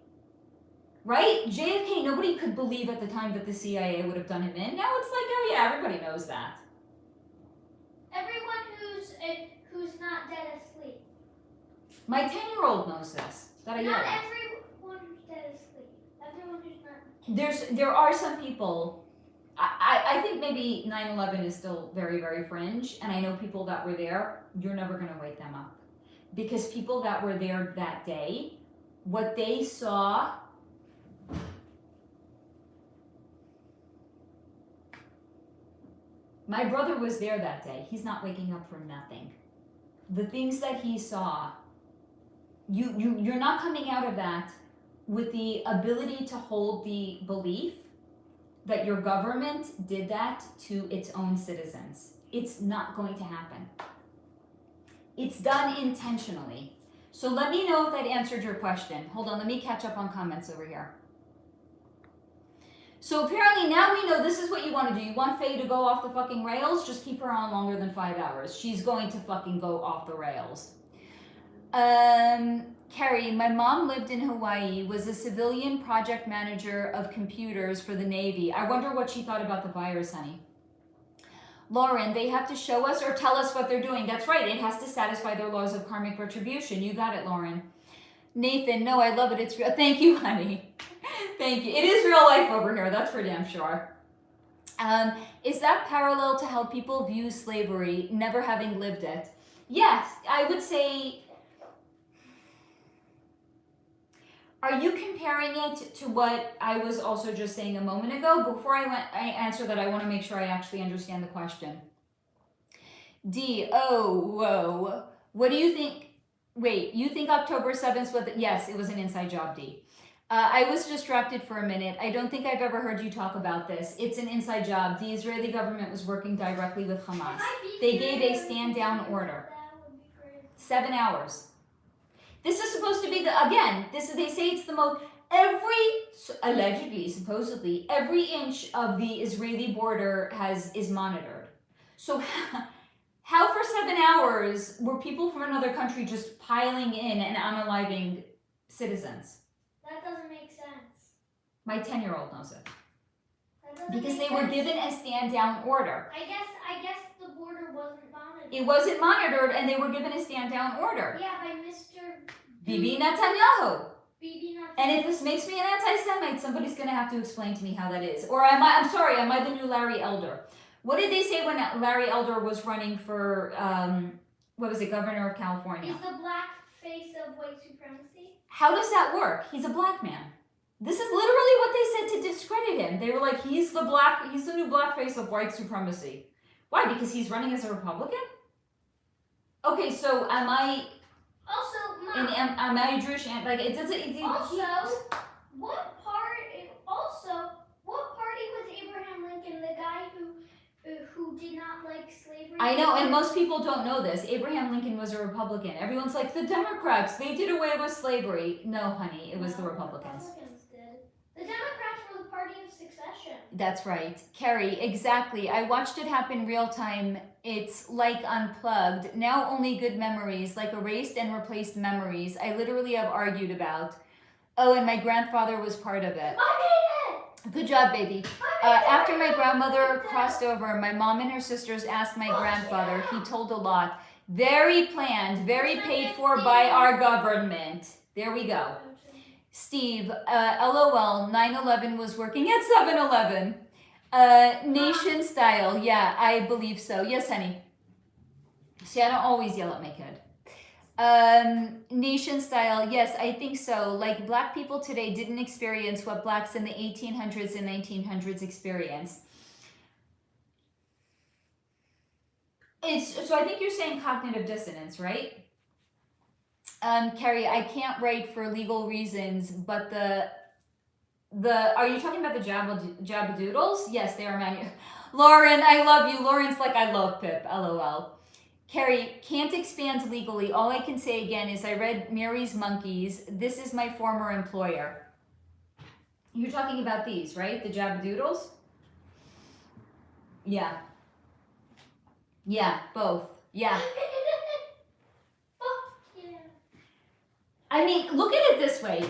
Right? JFK, nobody could believe at the time that the CIA would have done him in. Now it's like, oh yeah, everybody knows that. Everyone who's not dead asleep. My 10-year-old knows this. That I yell Not at. everyone who's dead asleep. Everyone who's not. There are some people. I think maybe 9/11 is still very, very fringe, and I know people that were there. You're never going to wake them up, because people that were there that day, what they saw. My brother was there that day. He's not waking up from nothing. The things that he saw, you're not coming out of that with the ability to hold the belief that your government did that to its own citizens. It's not going to happen. It's done intentionally. So let me know if that answered your question. Hold on, let me catch up on comments over here. So apparently now we know this is what you want to do. You want Faye to go off the fucking rails? Just keep her on longer than 5 hours. She's going to fucking go off the rails. Carrie, my mom lived in Hawaii, was a civilian project manager of computers for the Navy. I wonder what she thought about the virus, honey. Lauren, they have to show us or tell us what they're doing. That's right. It has to satisfy their laws of karmic retribution. You got it, Lauren. Nathan, no, I love it. It's real. Thank you, honey. Thank you. It is real life over here. That's for damn sure. Is that parallel to how people view slavery, never having lived it? Yes, I would say. Are you comparing it to what I was also just saying a moment ago? Before I answer that, I want to make sure I actually understand the question. D, oh, whoa. What do you think? Wait, you think October 7th was, yes, it was an inside job, D. I was distracted for a minute. I don't think I've ever heard you talk about this. It's an inside job. The Israeli government was working directly with Hamas. They gave a stand down order. 7 hours. This is supposed to be they say it's the most, allegedly, supposedly, every inch of the Israeli border is monitored. So how for 7 hours were people from another country just piling in and unaliving citizens? That doesn't make sense. My 10-year-old knows it. Because they were given a stand down order. I guess the border wasn't monitored. It wasn't monitored, and they were given a stand down order. Yeah, by Mr. Bibi Netanyahu. Bibi Netanyahu. And if this makes me an anti-Semite, somebody's going to have to explain to me how that is. Or am I the new Larry Elder? What did they say when Larry Elder was running for, governor of California? He's the black face of white supremacy. How does that work? He's a black man. This is literally what they said to discredit him. They were like, he's the new black face of white supremacy. Why? Because he's running as a Republican? Okay, so am I... Also, Mom, am I Jewish? Like, it doesn't... what party was Abraham Lincoln, the guy who did not like slavery? I know, and most people don't know this. Abraham Lincoln was a Republican. Everyone's like, the Democrats, they did away with slavery. No, honey, it was the Republicans. The Republicans did. The Democrats were the party of succession. That's right. Carrie, exactly. I watched it happen real time. It's like Unplugged. Now only good memories, like erased and replaced memories. I literally have argued about. Oh, and my grandfather was part of it. I hate it! Good job, baby. After my grandmother crossed over, my mom and her sisters asked my grandfather. He told a lot. Very planned, very paid for by our government. There we go. Steve, LOL, 9/11 was working at 7-Eleven. Nation style, yeah, I believe so. Yes, honey. See, I don't always yell at my kid. Nation style, yes, I think so. Like, black people today didn't experience what blacks in the 1800s and 1900s experienced. So I think you're saying cognitive dissonance, right? Carrie, I can't write for legal reasons, but are you talking about the Jabadoodles? Yes, they are Lauren, I love you. Lauren's like, I love Pip, LOL. Carrie, can't expand legally. All I can say again is I read Mary's Monkeys. This is my former employer. You're talking about these, right? The Jabadoodles? Yeah. Yeah, both. Yeah. I mean, look at it this way.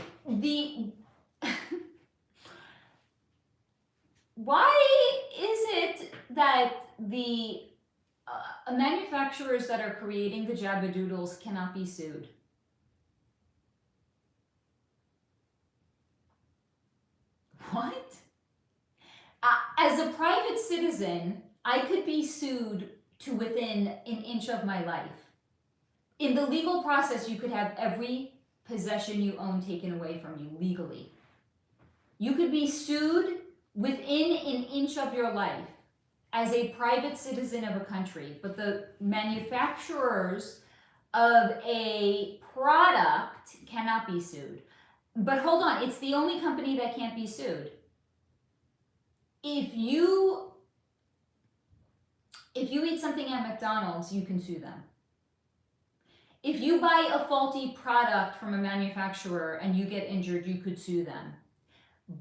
Why is it that the manufacturers that are creating the Jabadoodles cannot be sued? What? As a private citizen, I could be sued to within an inch of my life. In the legal process, you could have every possession you own taken away from you legally. You could be sued within an inch of your life as a private citizen of a country, but the manufacturers of a product cannot be sued. But hold on, it's the only company that can't be sued. If you eat something at McDonald's, you can sue them. If you buy a faulty product from a manufacturer and you get injured, you could sue them.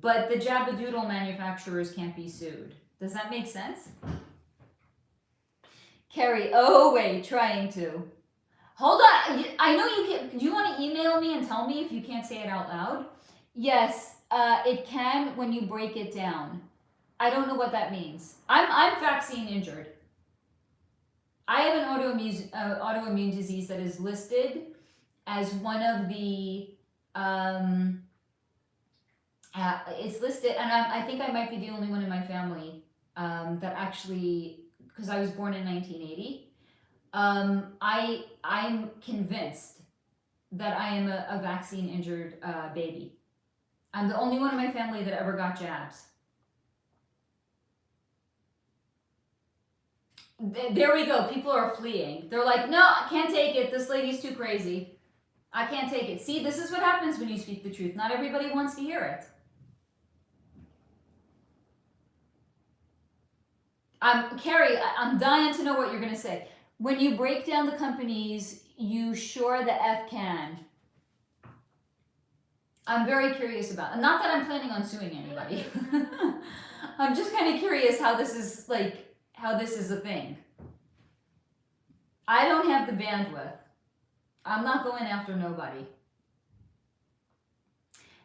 But the Jabadoodle manufacturers can't be sued. Does that make sense? Carrie, oh wait, trying to. Hold on, I know you can. Do you want to email me and tell me if you can't say it out loud? Yes, it can when you break it down. I don't know what that means. I'm vaccine injured. I have an autoimmune disease that is listed as one of the, it's listed, and I think I might be the only one in my family that actually, because I was born in 1980, I'm convinced that I am a vaccine injured baby. I'm the only one in my family that ever got jabs. There we go. People are fleeing. They're like, no, I can't take it. This lady's too crazy. I can't take it. See, this is what happens when you speak the truth. Not everybody wants to hear it. Carrie, I'm dying to know what you're going to say. When you break down the companies, you sure the F can. I'm very curious about it. Not that I'm planning on suing anybody. I'm just kind of curious how this is a thing. I don't have the bandwidth. I'm not going after nobody.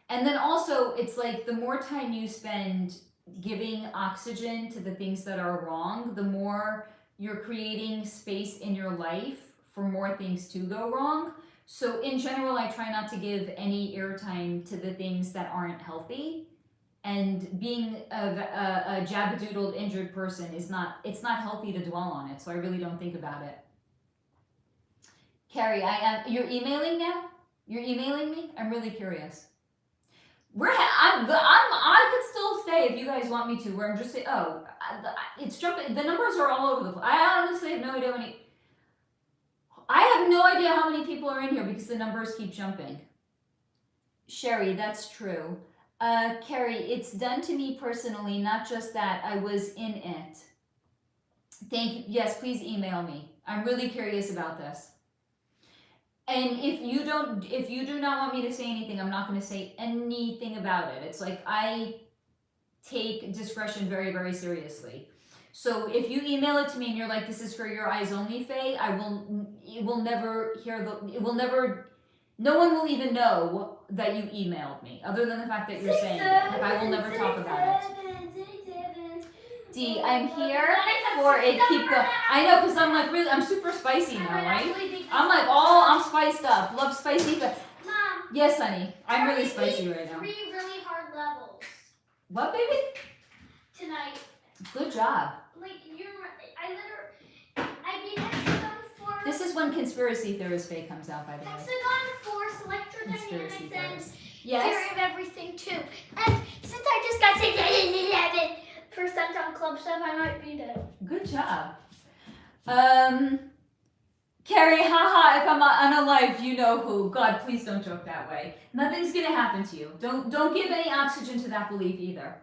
And then also, it's like the more time you spend giving oxygen to the things that are wrong, the more you're creating space in your life for more things to go wrong. So in general, I try not to give any airtime to the things that aren't healthy. And being a jabadoodled injured person it's not healthy to dwell on it. So I really don't think about it. Carrie, you're emailing now? You're emailing me? I'm really curious. I could still stay if you guys want me to. Where I'm just saying, it's jumping. The numbers are all over the place. I honestly have no idea how many people are in here because the numbers keep jumping. Sherry, that's true. Carrie, it's done to me personally, not just that. I was in it. Thank you. Yes, please email me. I'm really curious about this. And if you do not want me to say anything, I'm not going to say anything about it. It's like I take discretion very, very seriously. So if you email it to me and you're like, this is for your eyes only, Faye, it will never No one will even know that you emailed me, other than the fact that you're saying it. Like, I will never talk about it. D, I'm here for a keep going. I know, because I'm like really, I'm super spicy now, right? I'm spiced up. Love spicy, but Mom. Yes, honey. I'm really spicy right now. 3 really hard levels. What, baby? Tonight. Good job. Like, I mean, Hexagon 4. This is when Conspiracy Thursday comes out, by the way. Hexagon 4, electrodynamics, and Yes. theory of everything, too. And since I just got 11% on club stuff, I might beat it. Good job. Carrie, haha, if I'm unalive, you know who. God, please don't joke that way. Nothing's gonna happen to you. Don't give any oxygen to that belief either.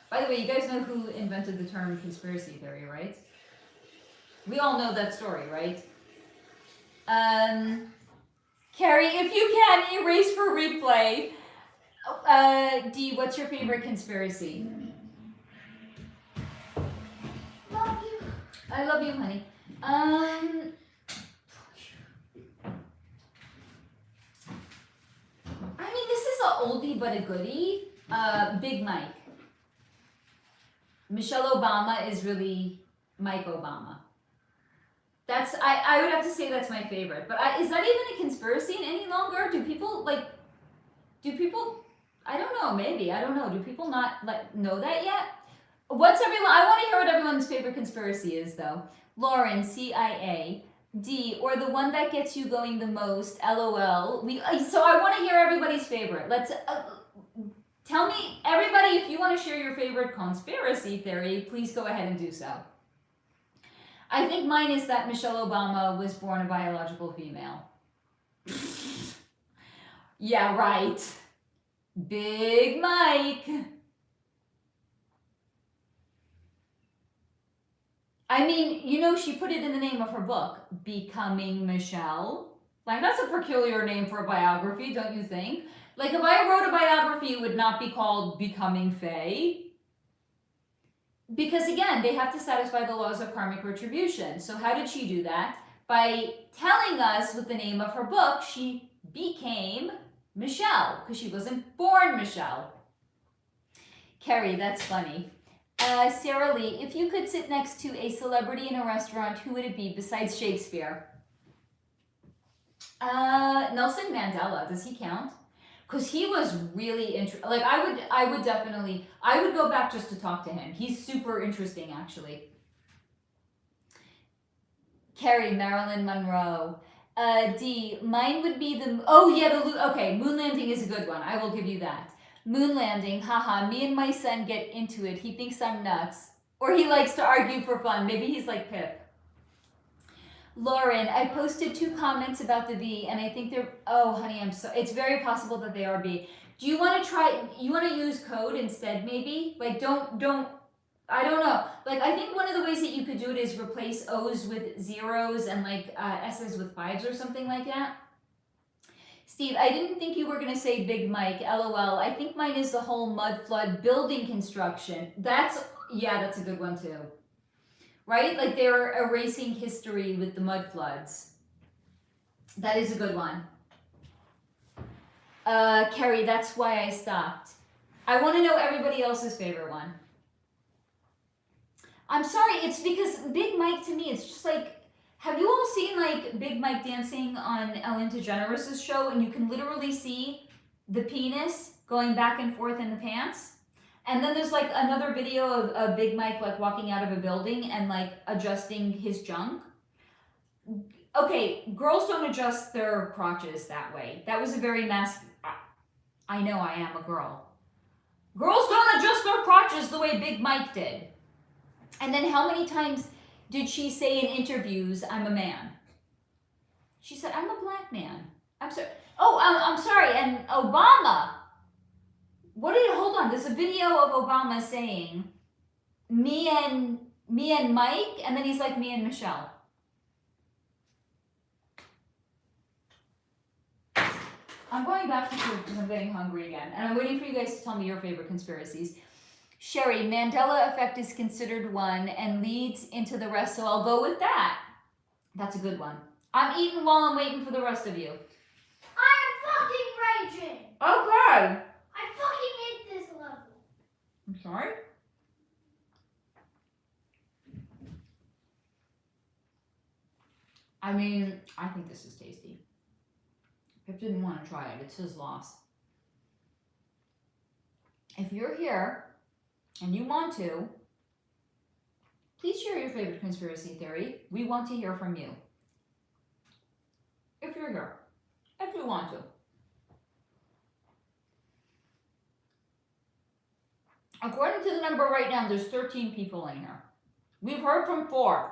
By the way, you guys know who invented the term conspiracy theory, right? We all know that story, right? Carrie, if you can, erase for replay. D, what's your favorite conspiracy? Love you. I love you, honey. I mean, this is an oldie but a goodie. Big Mike. Michelle Obama is really Mike Obama. That's, I would have to say that's my favorite. But is that even a conspiracy any longer? Do people, I don't know, maybe, I don't know. Do people not know that yet? I want to hear what everyone's favorite conspiracy is, though. Lauren, CIA. D, or the one that gets you going the most, LOL. So I want to hear everybody's favorite. Let's, tell me, everybody, if you want to share your favorite conspiracy theory, please go ahead and do so. I think mine is that Michelle Obama was born a biological female. Yeah, right. Big Mike. I mean, you know, she put it in the name of her book, Becoming Michelle. Like, that's a peculiar name for a biography, don't you think? Like, if I wrote a biography, it would not be called Becoming Faye. Because, again, they have to satisfy the laws of karmic retribution. So how did she do that? By telling us with the name of her book, she became Michelle, because she wasn't born Michelle. Carrie, that's funny. Sarah Lee, if you could sit next to a celebrity in a restaurant, who would it be besides Shakespeare? Nelson Mandela, does he count? Because he was really interesting. Like, I would go back just to talk to him. He's super interesting, actually. Carrie, Marilyn Monroe. D, mine would be moon landing is a good one. I will give you that. Moon landing, haha, me and my son get into it. He thinks I'm nuts. Or he likes to argue for fun. Maybe he's like Pip. Lauren, I posted 2 comments about the V, and I think they're, oh, honey, it's very possible that they are B. Do you want to use code instead, maybe? Like, I don't know. Like, I think one of the ways that you could do it is replace O's with zeros and, like, S's with 5s or something like that. Steve, I didn't think you were going to say Big Mike, LOL. I think mine is the whole mud flood building construction. That's a good one too. Right? Like they're erasing history with the mud floods. That is a good one. Carrie, that's why I stopped. I want to know everybody else's favorite one. I'm sorry, it's because Big Mike to me, it's just like, have you all seen like Big Mike dancing on Ellen DeGeneres' show, and you can literally see the penis going back and forth in the pants? And then there's like another video of Big Mike like walking out of a building and like adjusting his junk. Okay, girls don't adjust their crotches that way. That was a very I know I am a girl. Girls don't adjust their crotches the way Big Mike did. And then how many times did she say in interviews, I'm a man? She said, I'm a black man. I'm sorry. Oh, I'm sorry. And Obama. Hold on. There's a video of Obama saying, me and Mike, and then he's like, me and Michelle. I'm going back to food because I'm getting hungry again. And I'm waiting for you guys to tell me your favorite conspiracies. Sherry, Mandela effect is considered one and leads into the rest, so I'll go with that. That's a good one. I'm eating while I'm waiting for the rest of you. I am fucking raging. Okay. I fucking hate this level. I'm sorry. I mean, I think this is tasty. Pip didn't want to try it. It's his loss. If you're here and you want to, please share your favorite conspiracy theory. We want to hear from you. If you're here. If you want to. According to the number right now, there's 13 people in here. We've heard from 4.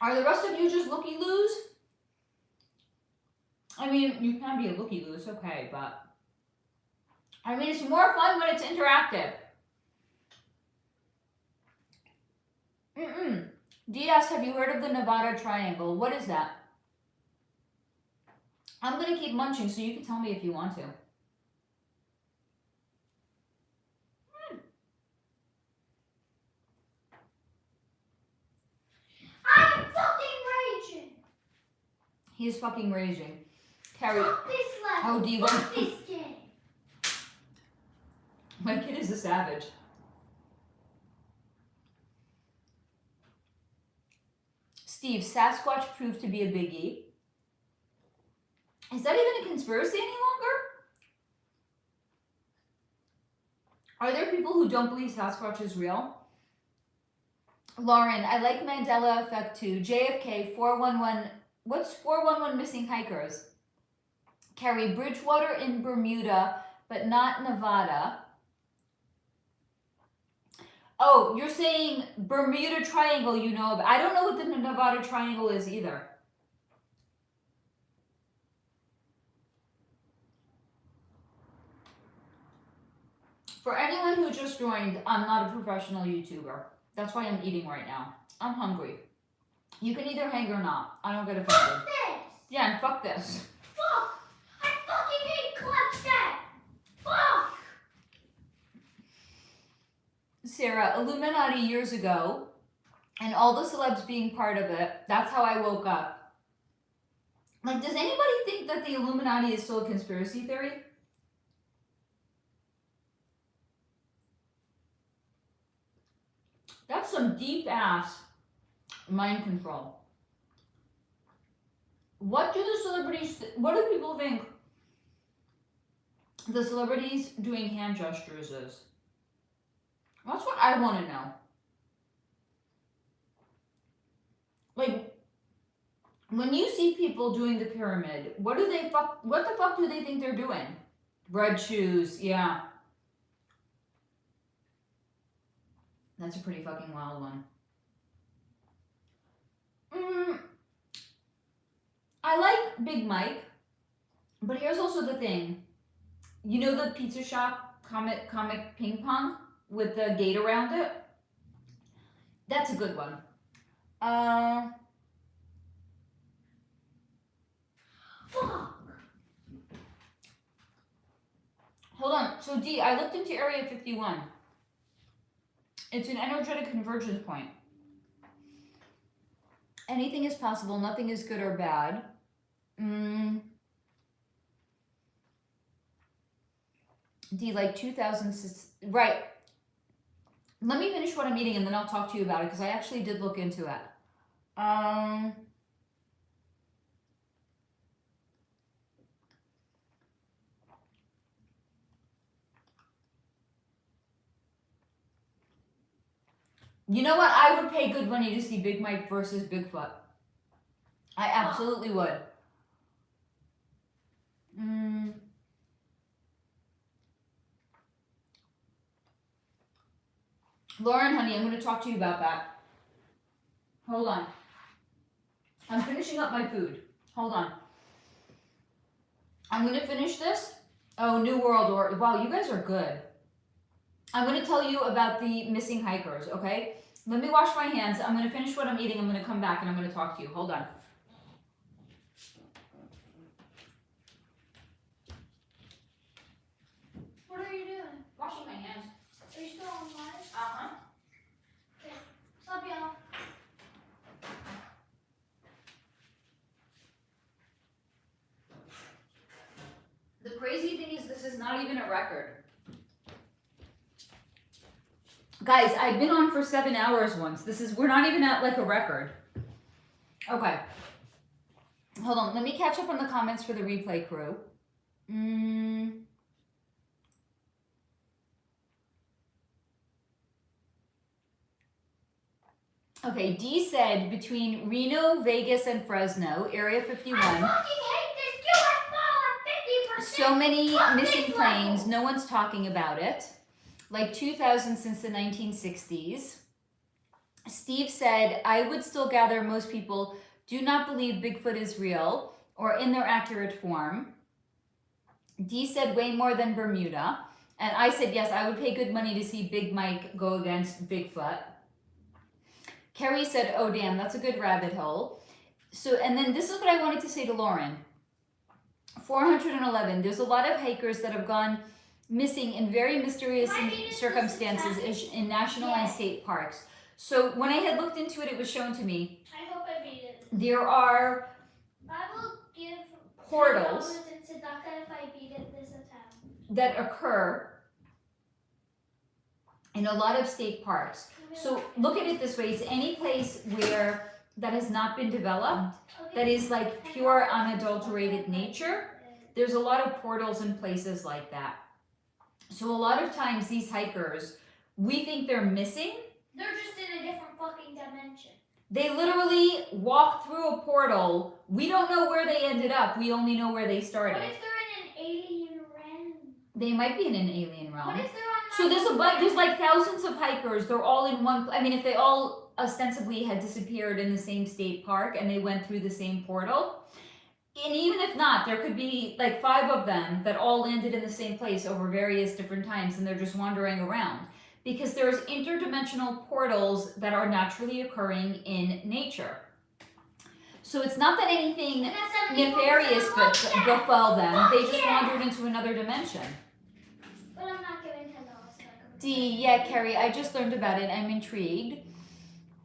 Are the rest of you just looky-loos? I mean, you can be a looky-loo, okay, but... I mean, it's more fun when it's interactive. DS, have you heard of the Nevada Triangle? What is that? I'm going to keep munching so you can tell me if you want to. I am fucking raging. He is fucking raging. Carrie. Fuck this level. Oh, do you Fuck this game. My kid is a savage. Steve, Sasquatch proved to be a biggie. Is that even a conspiracy any longer? Are there people who don't believe Sasquatch is real? Lauren, I like Mandela Effect too. JFK, 411. What's 411 missing hikers? Carrie, Bridgewater in Bermuda, but not Nevada. Oh, you're saying Bermuda Triangle you know about. I don't know what the Nevada Triangle is either. For anyone who just joined, I'm not a professional YouTuber. That's why I'm eating right now. I'm hungry. You can either hang or not. I don't get offended. Fuck this. Yeah, and fuck this. Fuck. I fucking hate Clubstep. Fuck. Sarah, Illuminati years ago, and all the celebs being part of it, that's how I woke up. Like, does anybody think that the Illuminati is still a conspiracy theory? That's some deep ass mind control. What do the celebrities, what do people think the celebrities doing hand gestures is? That's what I want to know. Like, when you see people doing the pyramid, what the fuck do they think they're doing? Red shoes, yeah. That's a pretty fucking wild one. I like Big Mike, but here's also the thing. You know the pizza shop comic ping pong with the gate around it? That's a good one. Fuck. Hold on. So D, I looked into Area 51. It's an energetic convergence point. Anything is possible. Nothing is good or bad. D, like 2006. Right. Let me finish what I'm eating and then I'll talk to you about it because I actually did look into it. You know what? I would pay good money to see Big Mike versus Bigfoot. I absolutely would. Lauren, honey, I'm going to talk to you about that. Hold on. I'm finishing up my food. Hold on. I'm going to finish this. Oh, New World Order. Wow, you guys are good. I'm going to tell you about the missing hikers, okay? Let me wash my hands. I'm going to finish what I'm eating. I'm going to come back and I'm going to talk to you. Hold on. What are you doing? Washing my hands. Are you still on live? Uh-huh. Okay. What's up, y'all? not even a record. Guys, I've been on for 7 hours once. We're not even at like a record. Okay. Hold on, let me catch up on the comments for the replay crew. Okay, D said between Reno, Vegas, and Fresno, Area 51. I fucking hate this UFO. I'm 50%. So many missing planes, no one's talking about it. Like 2,000 since the 1960s. Steve said, I would still gather most people do not believe Bigfoot is real or in their accurate form. D said way more than Bermuda. And I said, yes, I would pay good money to see Big Mike go against Bigfoot. Kerry said, oh, damn, that's a good rabbit hole. So, and then this is what I wanted to say to Lauren. 411, there's a lot of hikers that have gone missing in very mysterious circumstances in national and state parks. So when I had looked into it, it was shown to me. I hope I beat it. There are I will give portals $10 in tzedakah if I beat it this attempt. that occur in a lot of state parks. So look at it this way, it's any place where that has not been developed, that is like pure unadulterated nature. There's a lot of portals in places like that. So a lot of times these hikers, we think they're missing. They're just in a different fucking dimension. They literally walk through a portal. We don't know where they ended up. We only know where they started. What if they're in an alien realm? They might be in an alien realm. What if they're on So there's like thousands of hikers. They're all in one. I mean, if they all ostensibly had disappeared in the same state park and they went through the same portal, and even if not, there could be like 5 of them that all landed in the same place over various different times, and they're just wandering around. Because there's interdimensional portals that are naturally occurring in nature. So it's not that anything nefarious befell them, they just wandered into another dimension. But I'm not giving $10 D, yeah, Carrie, I just learned about it, I'm intrigued.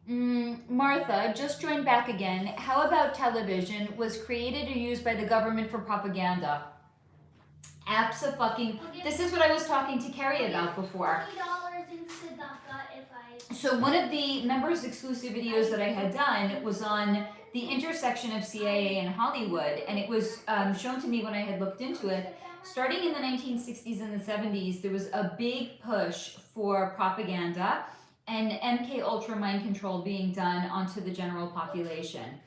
Martha, just joined back again. How about television was created or used by the government for propaganda? Abso-fucking. This is what I was talking to Carrie about before. $20 in tzedakah if I... So one of the members exclusive videos that I had done was on the intersection of CIA and Hollywood, and it was shown to me when I had looked into it. Starting in the 1960s and the 70s, there was a big push for propaganda and MK Ultra mind control being done onto the general population.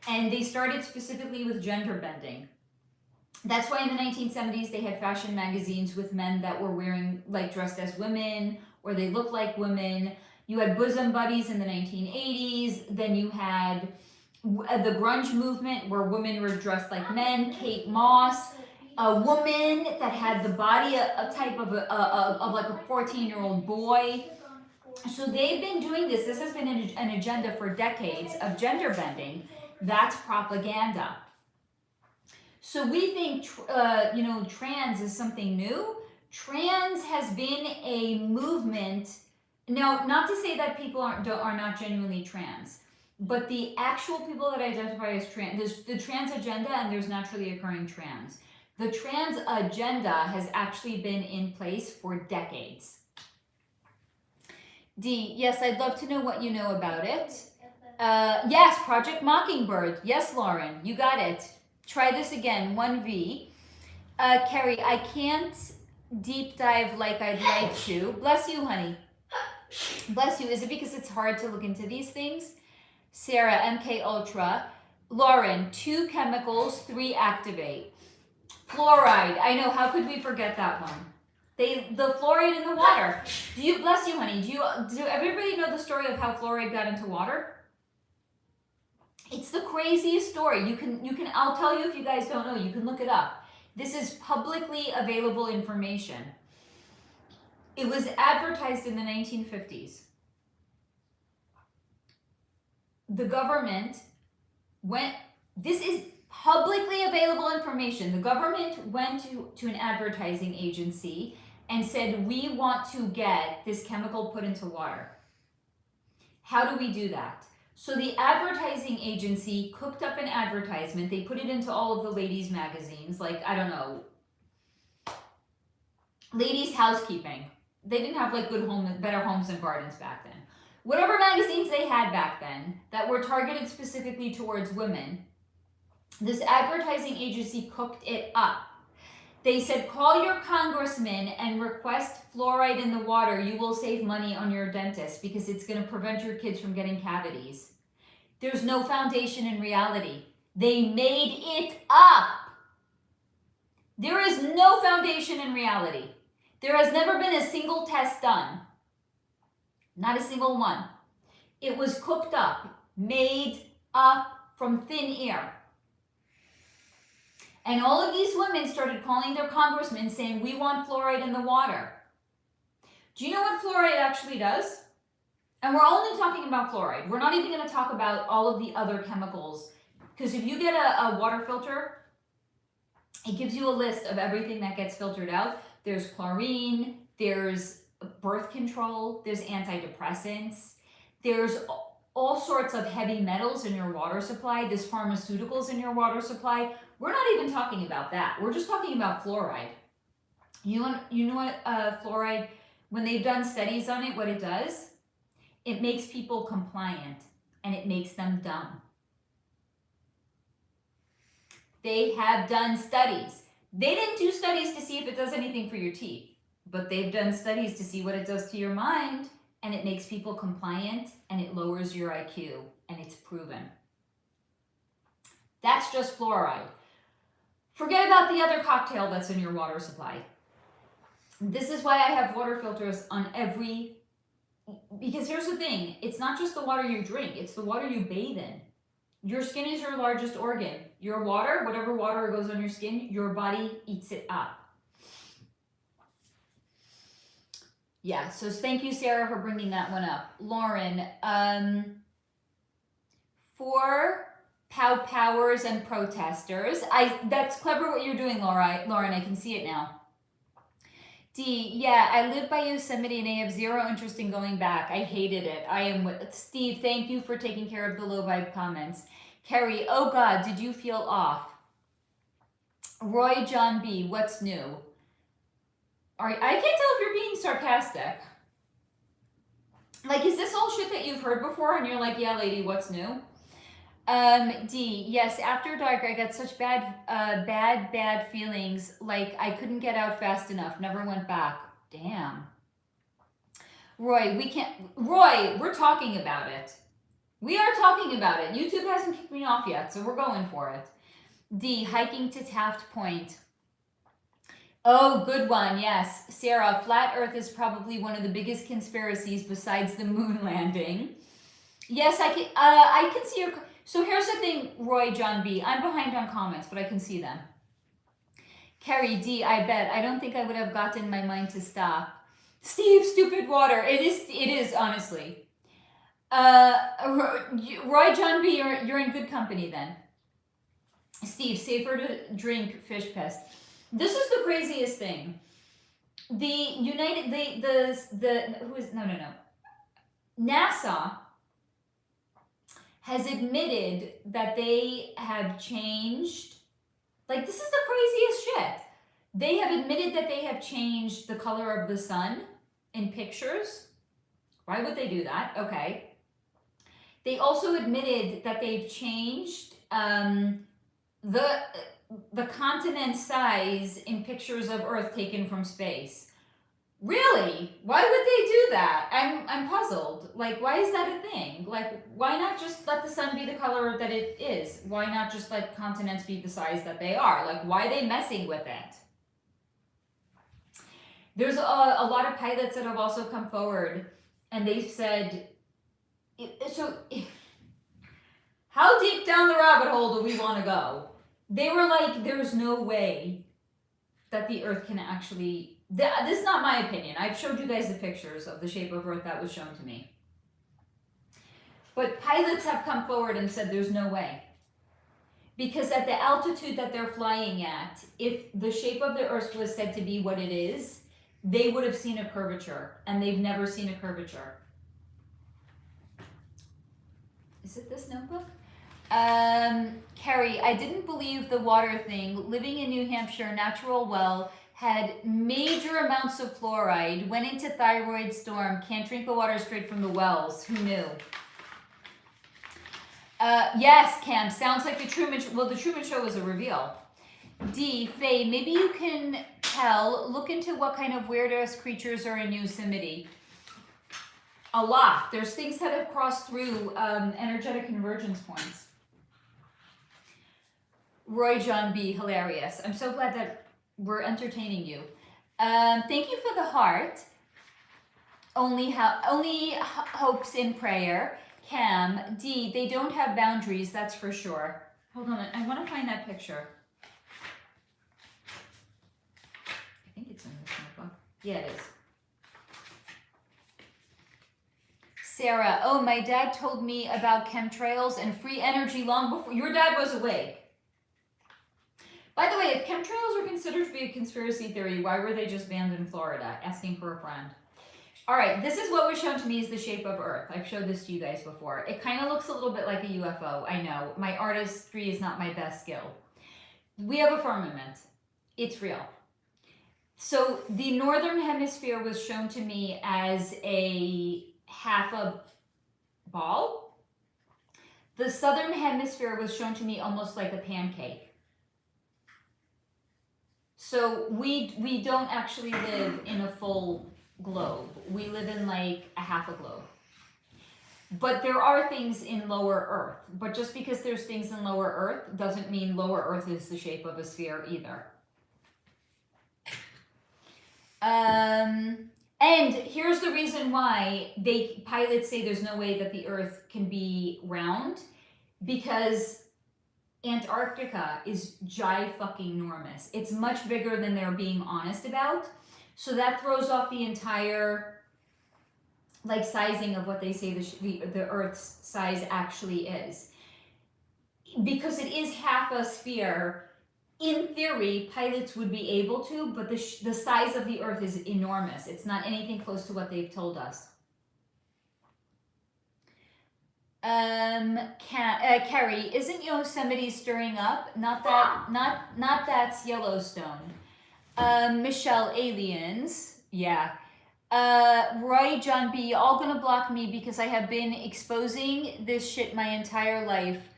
And they started specifically with gender bending. That's why in the 1970s they had fashion magazines with men that were wearing, like, dressed as women, or they looked like women. You had bosom buddies in the 1980s. Then you had the grunge movement where women were dressed like men. Kate Moss, a woman that had the body a type of like a 14-year-old boy. So they've been doing this. This has been an agenda for decades of gender bending. That's propaganda. So we think, trans is something new. Trans has been a movement. Now, not to say that people are not genuinely trans, but the actual people that identify as trans, there's the trans agenda and there's naturally occurring trans. The trans agenda has actually been in place for decades. D, yes, I'd love to know what you know about it. Yes, Project Mockingbird. Yes, Lauren, you got it. Try this again, 1V. Carrie, I can't deep dive like I'd like to. Bless you, honey. Bless you. Is it because it's hard to look into these things? Sarah, MK Ultra. Lauren, 2 chemicals, 3 activate. Fluoride. I know, how could we forget that one? The fluoride in the water. Bless you, honey. Do everybody know the story of how fluoride got into water? It's the craziest story. You can I'll tell you if you guys don't know, you can look it up. This is publicly available information. It was advertised in the 1950s. The government this is publicly available information. The government went to an advertising agency and said, we want to get this chemical put into water. How do we do that? So the advertising agency cooked up an advertisement. They put it into all of the ladies' magazines, like, I don't know, ladies' housekeeping. They didn't have like good home, better homes and gardens back then. Whatever magazines they had back then that were targeted specifically towards women, this advertising agency cooked it up. They said, call your congressman and request fluoride in the water. You will save money on your dentist because it's going to prevent your kids from getting cavities. There's no foundation in reality. They made it up. There is no foundation in reality. There has never been a single test done. Not a single one. It was cooked up, made up from thin air. And all of these women started calling their congressmen saying, we want fluoride in the water. Do you know what fluoride actually does? And we're only talking about fluoride. We're not even going to talk about all of the other chemicals. Because if you get a water filter, it gives you a list of everything that gets filtered out. There's chlorine, there's birth control, there's antidepressants, there's all sorts of heavy metals in your water supply, there's pharmaceuticals in your water supply. We're not even talking about that. We're just talking about fluoride. You know what fluoride, when they've done studies on it, what it does? It makes people compliant and it makes them dumb. They have done studies. They didn't do studies to see if it does anything for your teeth, but they've done studies to see what it does to your mind, and it makes people compliant and it lowers your IQ, and it's proven. That's just fluoride. Forget about the other cocktail that's in your water supply. This is why I have water filters on every, because here's the thing, it's not just the water you drink, it's the water you bathe in. Your skin is your largest organ. Your water, whatever water goes on your skin, your body eats it up. Yeah, so thank you, Sarah, for bringing that one up. Lauren, for powers and protesters, that's clever what you're doing, Lauren, I can see it now. D, yeah, I live by Yosemite and I have zero interest in going back. I hated it. I am with Steve. Thank you for taking care of the low vibe comments. Carrie, oh God, did you feel off? Roy John B, what's new? I can't tell if you're being sarcastic. Like, is this all shit that you've heard before and you're like, yeah, lady, what's new? D, yes, after dark, I got such bad feelings, like I couldn't get out fast enough, never went back. Damn. Roy, we're talking about it. We are talking about it. YouTube hasn't kicked me off yet, so we're going for it. D, hiking to Taft Point. Oh, good one, yes. Sarah, flat earth is probably one of the biggest conspiracies besides the moon landing. Yes, I can see your... So here's the thing, Roy John B. I'm behind on comments, but I can see them. Carrie D, I bet. I don't think I would have gotten my mind to stop. Steve, stupid water. It is honestly. Roy John B, you're in good company then. Steve, safer to drink fish piss. This is the craziest thing. NASA has admitted that they have changed, like, this is the craziest shit. They have admitted that they have changed the color of the sun in pictures. Why would they do that? Okay. They also admitted that they've changed the continent size in pictures of Earth taken from space. Really? Why would they do that? I'm puzzled. Like, why is that a thing? Like, why not just let the sun be the color that it is? Why not just let continents be the size that they are? Like, why are they messing with it? There's a lot of pilots that have also come forward and they've said, how deep down the rabbit hole do we want to go? They were like, there's no way that the Earth can actually... This is not my opinion. I've showed you guys the pictures of the shape of Earth that was shown to me. But pilots have come forward and said there's no way. Because at the altitude that they're flying at, if the shape of the Earth was said to be what it is, they would have seen a curvature. And they've never seen a curvature. Is it this notebook? Carrie, I didn't believe the water thing. Living in New Hampshire, natural well, had major amounts of fluoride, went into thyroid storm, can't drink the water straight from the wells. Who knew? Yes, Cam, sounds like the Truman Show. Well, the Truman Show was a reveal. D, Faye, maybe you can look into what kind of weird-ass creatures are in Yosemite. A lot. There's things that have crossed through energetic convergence points. Roy John B, hilarious. I'm so glad that we're entertaining you. Thank you for the heart. Only hopes in prayer. Cam, D, they don't have boundaries, that's for sure. Hold on, I want to find that picture. I think it's in this notebook. Yeah, it is. Sarah, oh, my dad told me about chemtrails and free energy long before your dad was awake. By the way, if chemtrails are considered to be a conspiracy theory, why were they just banned in Florida? Asking for a friend. All right, this is what was shown to me as the shape of Earth. I've showed this to you guys before. It kind of looks a little bit like a UFO. I know, my artistry is not my best skill. We have a firmament. It's real. So the northern hemisphere was shown to me as a half a ball. The southern hemisphere was shown to me almost like a pancake. So we don't actually live in a full globe. We live in like a half a globe. But there are things in lower Earth. But just because there's things in lower Earth doesn't mean lower Earth is the shape of a sphere either. And here's the reason why pilots say there's no way that the Earth can be round, because Antarctica is fucking-normous. It's much bigger than they're being honest about. So that throws off the entire sizing of what they say the Earth's size actually is. Because it is half a sphere, in theory, pilots would be able to, but the size of the Earth is enormous. It's not anything close to what they've told us. Carrie, isn't Yosemite stirring up? Not that's Yellowstone. Michelle, aliens. Yeah. Roy John B, all gonna block me because I have been exposing this shit my entire life.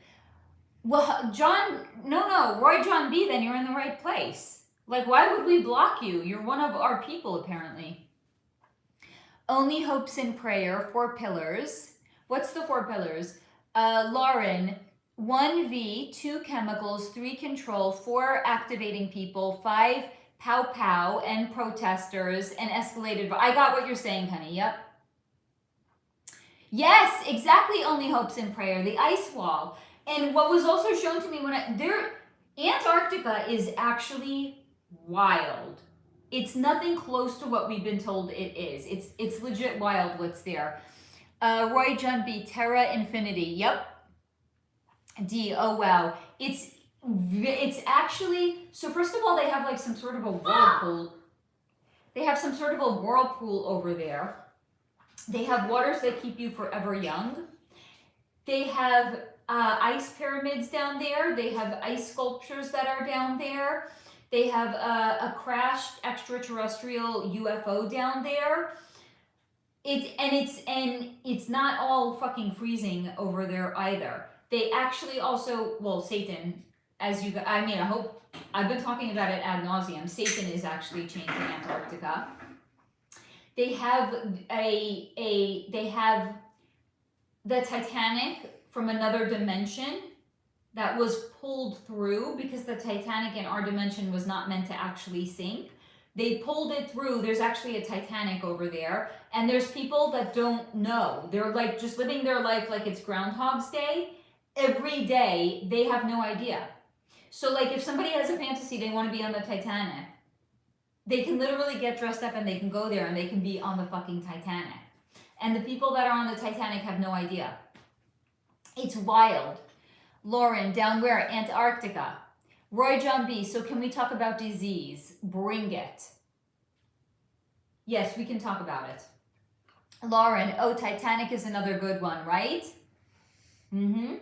Well, John, no, Roy John B, then you're in the right place. Why would we block you? You're one of our people, apparently. Only hopes in prayer, 4 pillars. What's the 4 pillars? Lauren, 1V, 2 chemicals, 3 control, 4 activating people, 5 pow and protesters, and escalated. I got what you're saying, honey. Yep. Yes, exactly. Only hopes in prayer. The ice wall. And what was also shown to me Antarctica is actually wild. It's nothing close to what we've been told it is. It's legit wild what's there. Roy John B, Terra Infinity. Yep. D, oh wow. It's actually, so first of all, they have some sort of a whirlpool. They have some sort of a whirlpool over there. They have waters that keep you forever young. They have ice pyramids down there. They have ice sculptures that are down there. They have a crashed extraterrestrial UFO down there. It's not all fucking freezing over there either. They actually also, Satan, I hope, I've been talking about it ad nauseum. Satan is actually chained to Antarctica. They have they have the Titanic from another dimension that was pulled through, because the Titanic in our dimension was not meant to actually sink. They pulled it through. There's actually a Titanic over there. And there's people that don't know. They're just living their life like it's Groundhog's Day. Every day, they have no idea. So if somebody has a fantasy they want to be on the Titanic, they can literally get dressed up and they can go there and they can be on the fucking Titanic. And the people that are on the Titanic have no idea. It's wild. Lauren, down where? Antarctica. Roy John B, so can we talk about disease? Bring it. Yes, we can talk about it. Lauren, oh, Titanic is another good one, right? Mm-hmm.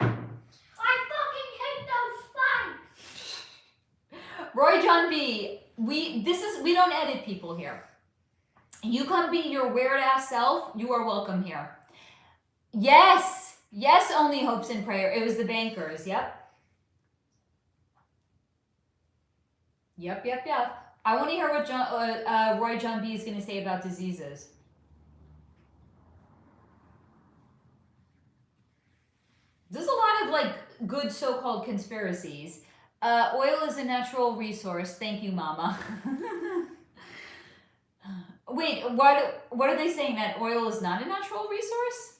I fucking hate those spikes! John B, we don't edit people here. You come be your weird ass self, you are welcome here. Yes, only hopes and prayer. It was the bankers, yep. Yep. I want to hear what Roy John B is going to say about diseases. There's a lot of like good so-called conspiracies. Oil is a natural resource. Thank you, Mama. Wait, what are they saying? That oil is not a natural resource?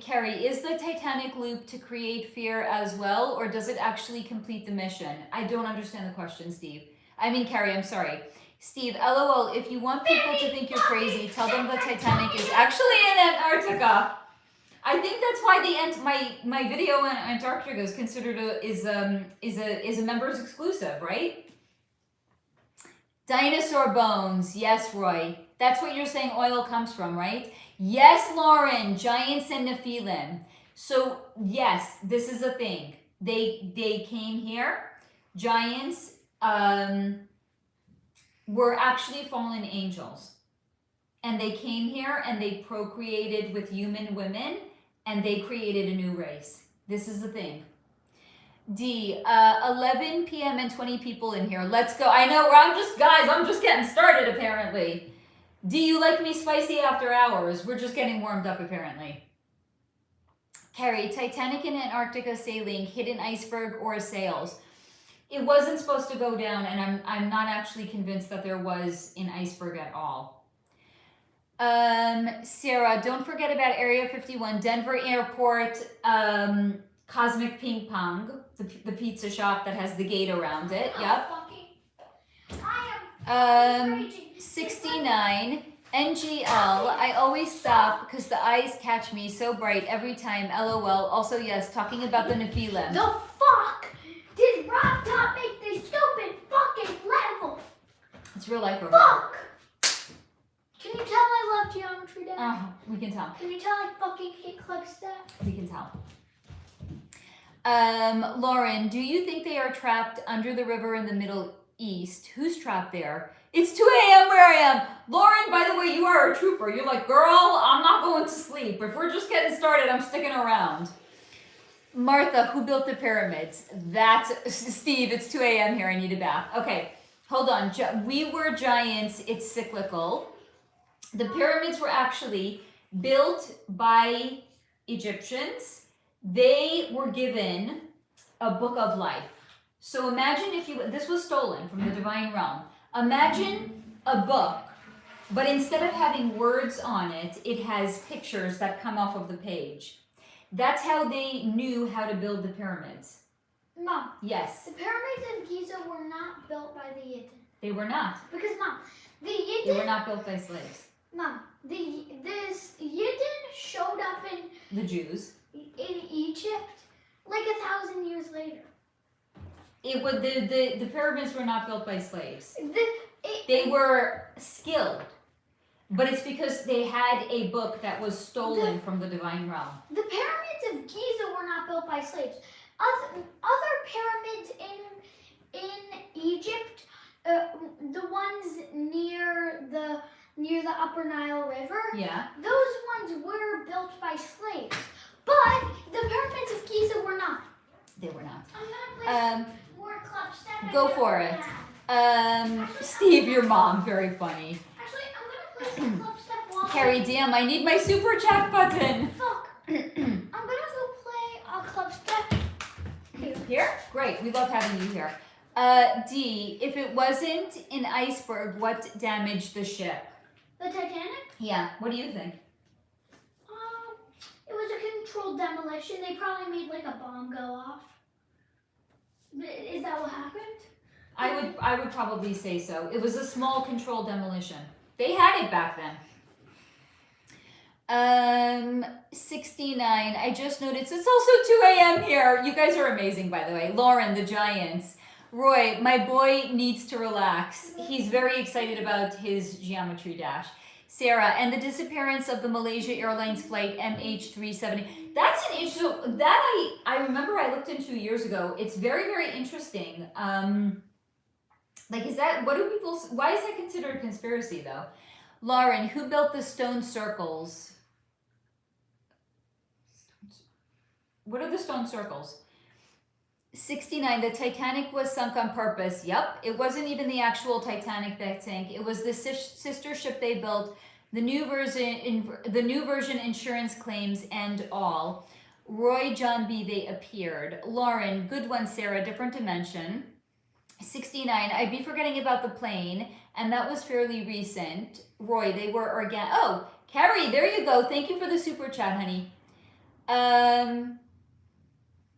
Carrie, is the Titanic loop to create fear as well, or does it actually complete the mission? I don't understand the question, Steve. I mean, Carrie, I'm sorry. Steve, LOL, if you want people to think you're crazy, tell them the Titanic is actually in Antarctica. I think that's why my video on Antarctica is considered is a members exclusive, right? Dinosaur bones, yes, Roy. That's what you're saying oil comes from, right? Yes, Lauren, giants and Nephilim. So yes, this is a thing. They came here. Giants were actually fallen angels. And they came here and they procreated with human women and they created a new race. This is the thing. D, 11 p.m. and 20 people in here. Let's go. I know, I'm just getting started apparently. Do you like me spicy after hours? We're just getting warmed up apparently. Carrie, Titanic in Antarctica sailing, hidden iceberg or sails. It wasn't supposed to go down, and I'm not actually convinced that there was an iceberg at all. Sarah, don't forget about Area 51, Denver Airport, Cosmic Ping Pong, the pizza shop that has the gate around it. Yep. 69 NGL. I always stop because the eyes catch me so bright every time. LOL. Also, yes, talking about the Nephilim. The fuck did Rob Top make this stupid fucking level? It's real life over. Fuck! Can you tell I love geometry, Dad? We can tell. Can you tell I fucking hate club stuff? We can tell. Lauren, do you think they are trapped under the river in the Middle East? Who's trapped there? It's 2 a.m. where I am. Lauren, by the way, you are a trooper. You're like, girl, I'm not going to sleep. If we're just getting started, I'm sticking around. Martha, who built the pyramids? That's Steve. It's 2 a.m. here. I need a bath. Okay, hold on. We were giants. It's cyclical. The pyramids were actually built by Egyptians. They were given a book of life. So imagine this was stolen from the divine realm. Imagine a book, but instead of having words on it, it has pictures that come off of the page. That's how they knew how to build the pyramids. Mom. Yes. The pyramids of Giza were not built by the Yidden. They were not. Because, Mom, the Yidden... They were not built by slaves. Mom, this Yidden showed up in... The Jews. In Egypt, like 1,000 years later. The pyramids were not built by slaves. They were skilled, but it's because they had a book that was stolen from the divine realm. The pyramids of Giza were not built by slaves. Other pyramids in Egypt, the ones near the Upper Nile River, yeah, those ones were built by slaves. But the pyramids of Giza were not. They were not. I'm gonna play more club step. Go for it. Steve, your mom, very funny. Actually, I'm gonna play some club step while Carrie, damn, I need my super chat button. Fuck. I'm gonna go play a club step here. Here? Great, we love having you here. D, if it wasn't an iceberg, what damaged the ship? The Titanic? Yeah, what do you think? It was a controlled demolition. They probably made like a bomb go off. Is that what happened? I would probably say so. It was a small controlled demolition. They had it back then. 69. I just noticed it's also 2 a.m. here. You guys are amazing, by the way. Lauren, the Giants. Roy, my boy needs to relax. He's very excited about his geometry dash. Sarah, and the disappearance of the Malaysia Airlines flight MH370. That's an issue that I remember I looked into years ago. It's very, very interesting. Like, is that, what do people, why is that considered a conspiracy though? Lauren, who built the stone circles? What are the stone circles? 69, the Titanic was sunk on purpose. Yep, it wasn't even the actual Titanic that sank. It was the sister ship they built. The new version insurance claims and all. Roy, John B, they appeared. Lauren, good one, Sarah, different dimension. 69, I'd be forgetting about the plane, and that was fairly recent. Roy, they were organic. Oh, Carrie, there you go. Thank you for the super chat, honey.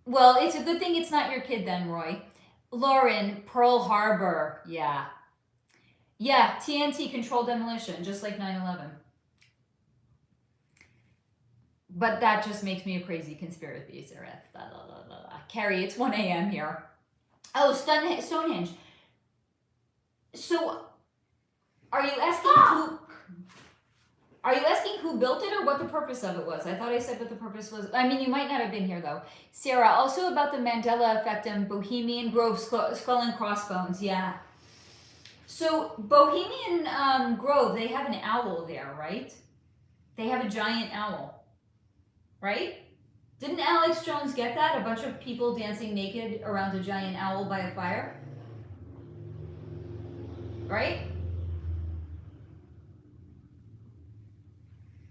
Well, it's a good thing it's not your kid then, Roy. Lauren, Pearl Harbor. Yeah. Yeah, TNT, controlled demolition, just like 9/11. But that just makes me a crazy conspiracy theorist. Blah, blah, blah, blah, blah. Carrie, it's 1 a.m. here. Oh, Stonehenge. So, are you asking who built it or what the purpose of it was? I thought I said what the purpose was. I mean, you might not have been here though. Sarah, also about the Mandela effect and Bohemian Grove skull and crossbones. Yeah. So Bohemian Grove, they have an owl there, right? They have a giant owl, right? Didn't Alex Jones get that? A bunch of people dancing naked around a giant owl by a fire? Right?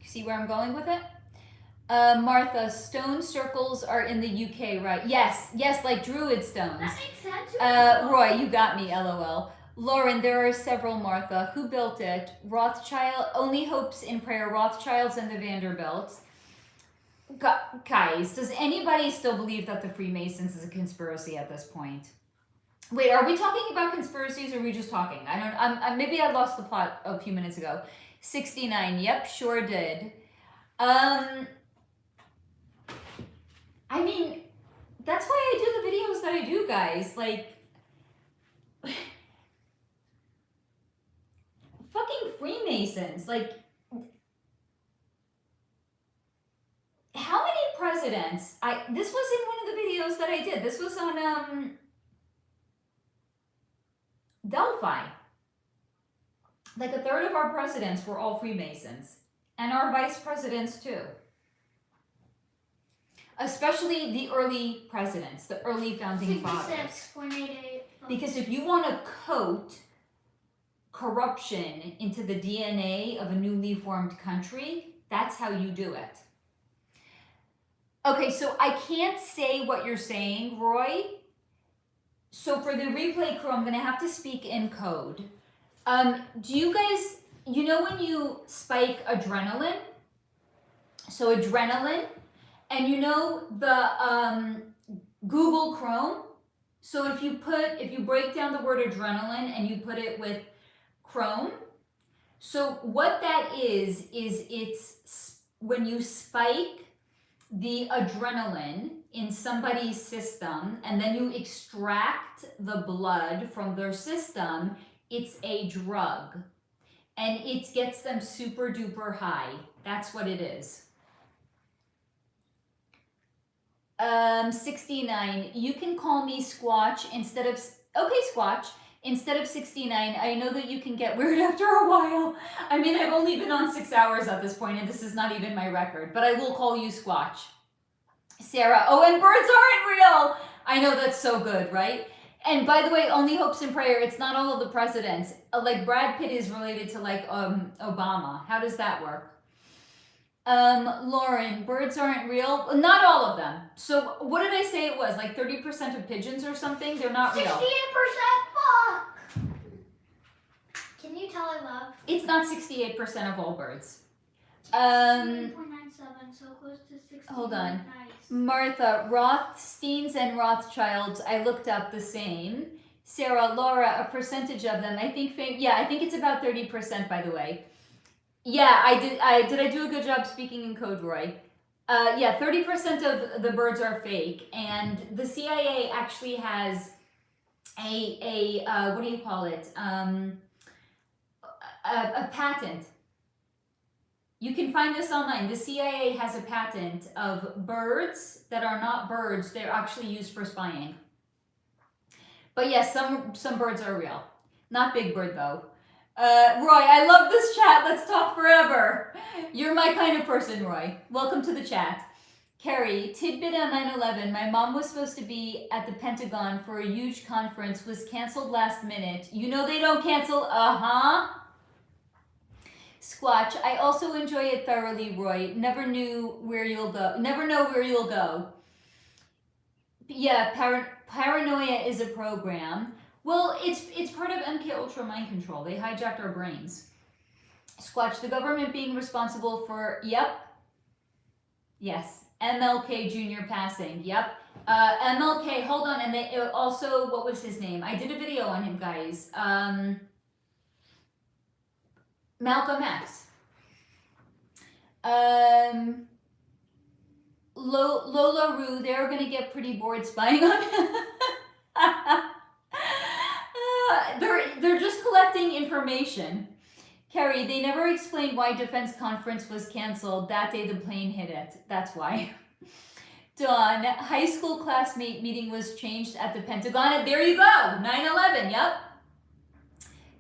See where I'm going with it? Martha, stone circles are in the UK, right? Yes, like druid stones. That makes sense. Roy, you got me, LOL. Lauren, there are several, Martha. Who built it? Rothschild, Only Hopes in Prayer, Rothschilds and the Vanderbilts. Guys, does anybody still believe that the Freemasons is a conspiracy at this point? Wait, are we talking about conspiracies or are we just talking? Maybe I lost the plot a few minutes ago. 69, yep, sure did. I mean, that's why I do the videos that I do, guys. Like, fucking Freemasons. Like, how many presidents? This was in one of the videos that I did. This was on Delphi. Like a third of our presidents were all Freemasons. And our vice presidents too. Especially the early presidents, the early founding fathers. Because if you want to coat corruption into the DNA of a newly formed country, that's how you do it. Okay, so I can't say what you're saying, Roy. So for the replay crew, I'm going to have to speak in code. Do you guys, you know when you spike adrenaline? So adrenaline, and you know the Google Chrome? So if you break down the word adrenaline and you put it with Chrome, so what that is it's when you spike the adrenaline in somebody's system and then you extract the blood from their system, it's a drug. And it gets them super duper high. That's what it is. 69, you can call me Squatch instead of, okay Squatch, instead of 69, I know that you can get weird after a while. I mean, I've only been on 6 hours at this point and this is not even my record, but I will call you Squatch. Sarah, oh, and birds aren't real. I know, that's so good, right? And by the way, Only Hopes in Prayer, it's not all of the presidents. Like Brad Pitt is related to like Obama. How does that work? Lauren, birds aren't real. Not all of them. So what did I say it was? Like 30% of pigeons or something? They're not real. 68%, fuck! Can you tell I love? It's not 68% of all birds. 68.97, so close to 60. Hold on. Nice. Martha, Rothsteins and Rothschilds, I looked up the same. Sarah, Laura, a percentage of them. I think it's about 30%, by the way. Yeah, I did I do a good job speaking in code, Roy? Yeah, 30% of the birds are fake, and the CIA actually has a what do you call it? A patent. You can find this online. The CIA has a patent of birds that are not birds. They're actually used for spying. But yes, some birds are real. Not Big Bird, though. Roy, I love this chat. Let's talk forever. You're my kind of person, Roy. Welcome to the chat. Carrie, tidbit on 9/11. My mom was supposed to be at the Pentagon for a huge conference, was canceled last minute. You know they don't cancel, Squatch, I also enjoy it thoroughly, Roy. Never know where you'll go. Yeah, paranoia is a program. Well, it's part of MK Ultra mind control. They hijacked our brains. Squatch, the government being responsible for, yes, MLK Jr. passing, MLK, hold on, and they also, what was his name? I did a video on him, guys. Malcolm X. Lola Rue, they're gonna get pretty bored spying on him. They're just collecting information. Carrie, they never explained why defense conference was canceled. That day the plane hit it. That's why. Dawn, high school classmate meeting was changed at the Pentagon. And there you go. 9/11, yep.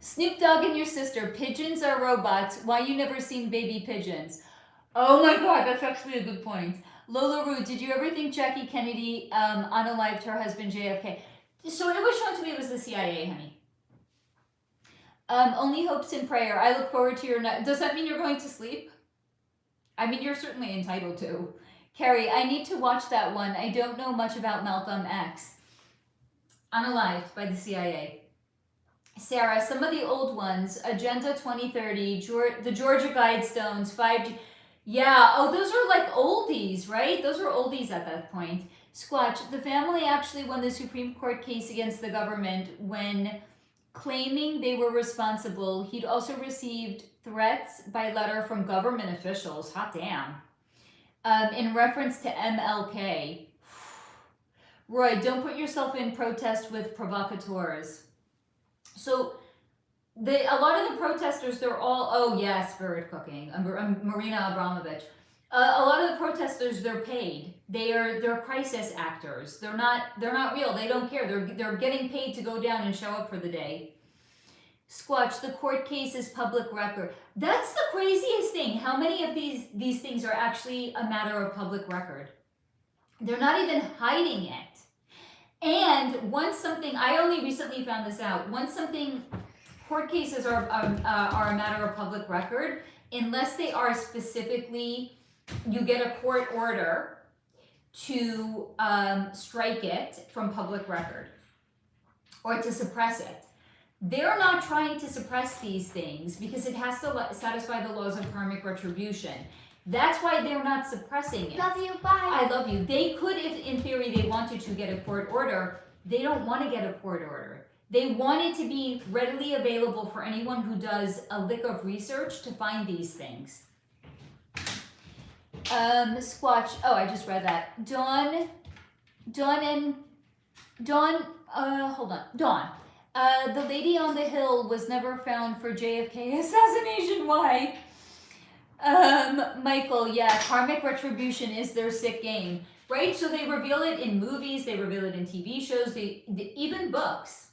Snoop Dogg and your sister. Pigeons are robots. Why you never seen baby pigeons? Oh my God, that's actually a good point. Lola Rue, did you ever think Jackie Kennedy unalived her husband JFK? So it was shown to me it was the CIA, honey. Only hopes and prayer. I look forward to your night. Does that mean you're going to sleep? I mean, you're certainly entitled to. Carrie, I need to watch that one. I don't know much about Malcolm X. Unalived by the CIA. Sarah, some of the old ones. Agenda 2030, the Georgia Guidestones, 5G. Yeah, oh, those are like oldies, right? Those were oldies at that point. Squatch, the family actually won the Supreme Court case against the government when claiming they were responsible. He'd also received threats by letter from government officials, hot damn, in reference to MLK. Roy, don't put yourself in protest with provocateurs. So a lot of the protesters, they're all, oh yeah, spirit cooking, Marina Abramovich. A lot of the protesters, they're paid. They're crisis actors. They're not real. They don't care. They're getting paid to go down and show up for the day. Squatch, the court case is public record. That's the craziest thing. How many of these things are actually a matter of public record? They're not even hiding it. And once something, I only recently found this out. Once something, court cases are a matter of public record, unless they are specifically, you get a court order to strike it from public record or to suppress it. They're not trying to suppress these things because it has to satisfy the laws of karmic retribution. That's why they're not suppressing it. Love you, bye. I love you. They could, if in theory they wanted to get a court order. They don't want to get a court order. They want it to be readily available for anyone who does a lick of research to find these things. Squatch. Oh, I just read that. Dawn. Hold on. Dawn. The lady on the hill was never found for JFK assassination. Why? Michael, yeah, karmic retribution is their sick game, right? So they reveal it in movies, they reveal it in TV shows, even books.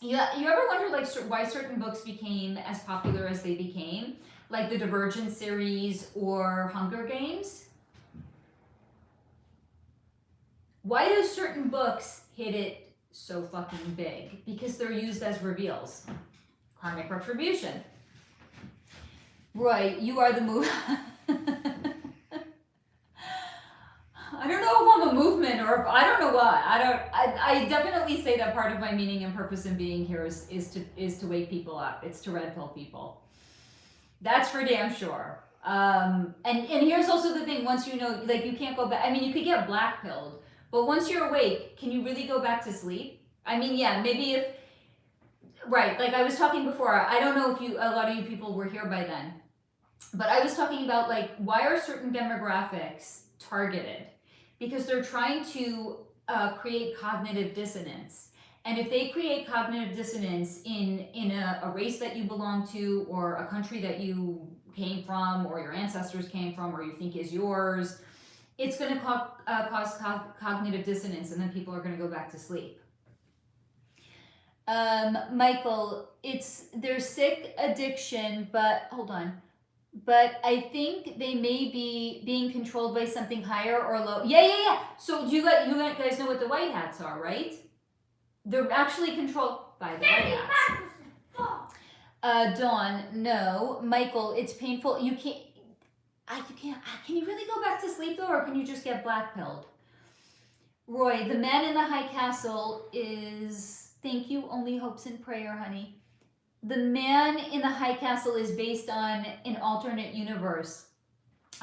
Yeah, you ever wonder like why certain books became as popular as they became, like the Divergent series or Hunger Games? Why do certain books hit it so fucking big? Because they're used as reveals. Karmic retribution. Roy, you are the move. I don't know if I'm a movement or I don't know what. I definitely say that part of my meaning and purpose in being here is to wake people up. It's to red pill people. That's for damn sure. And here's also the thing, once you know, like you can't go back. I mean, you could get black pilled, but once you're awake, can you really go back to sleep? I mean, yeah, maybe if, right, like I was talking before, I don't know if a lot of you people were here by then, but I was talking about like, why are certain demographics targeted? Because they're trying to create cognitive dissonance. And if they create cognitive dissonance in a race that you belong to, or a country that you came from, or your ancestors came from, or you think is yours, it's going to cause cognitive dissonance, and then people are going to go back to sleep. Michael, they're sick addiction, but hold on. But I think they may be being controlled by something higher or low. Yeah. So you guys know what the white hats are, right? They're actually controlled by the white hats. Dawn, no. Michael, it's painful. You can't. Can you really go back to sleep though, or can you just get black-pilled? Roy, the man in the high castle is. Thank you. Only hopes and prayer, honey. The man in the high castle is based on an alternate universe.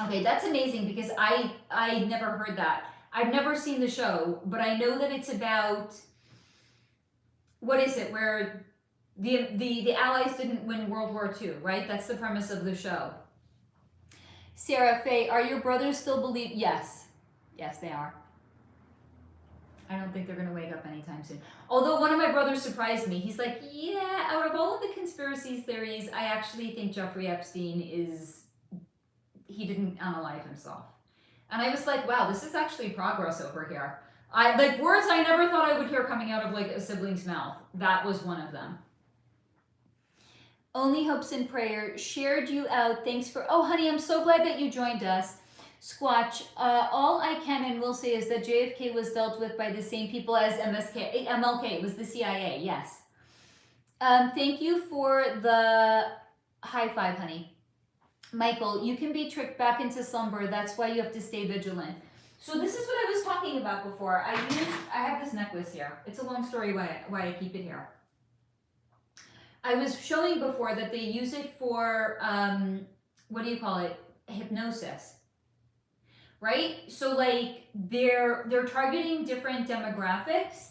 Okay, that's amazing because I never heard that. I've never seen the show, but I know that it's about, what is it, where the Allies didn't win World War II, right? That's the premise of the show. Sarah Faye, are your brothers still believe? Yes, they are. I don't think they're going to wake up anytime soon. Although one of my brothers surprised me. He's like, yeah, out of all of the conspiracy theories, I actually think Jeffrey Epstein he didn't unalive himself. And I was like, wow, this is actually progress over here. Like words I never thought I would hear coming out of like a sibling's mouth. That was one of them. Only hopes and prayer. Shared you out. Thanks for, oh honey, I'm so glad that you joined us. Squatch, all I can and will say is that JFK was dealt with by the same people as MLK. It was the CIA, yes. Thank you for the high five, honey. Michael, you can be tricked back into slumber. That's why you have to stay vigilant. So this is what I was talking about before. I have this necklace here. It's a long story why I keep it here. I was showing before that they use it for, what do you call it? Hypnosis. Right? So like they're targeting different demographics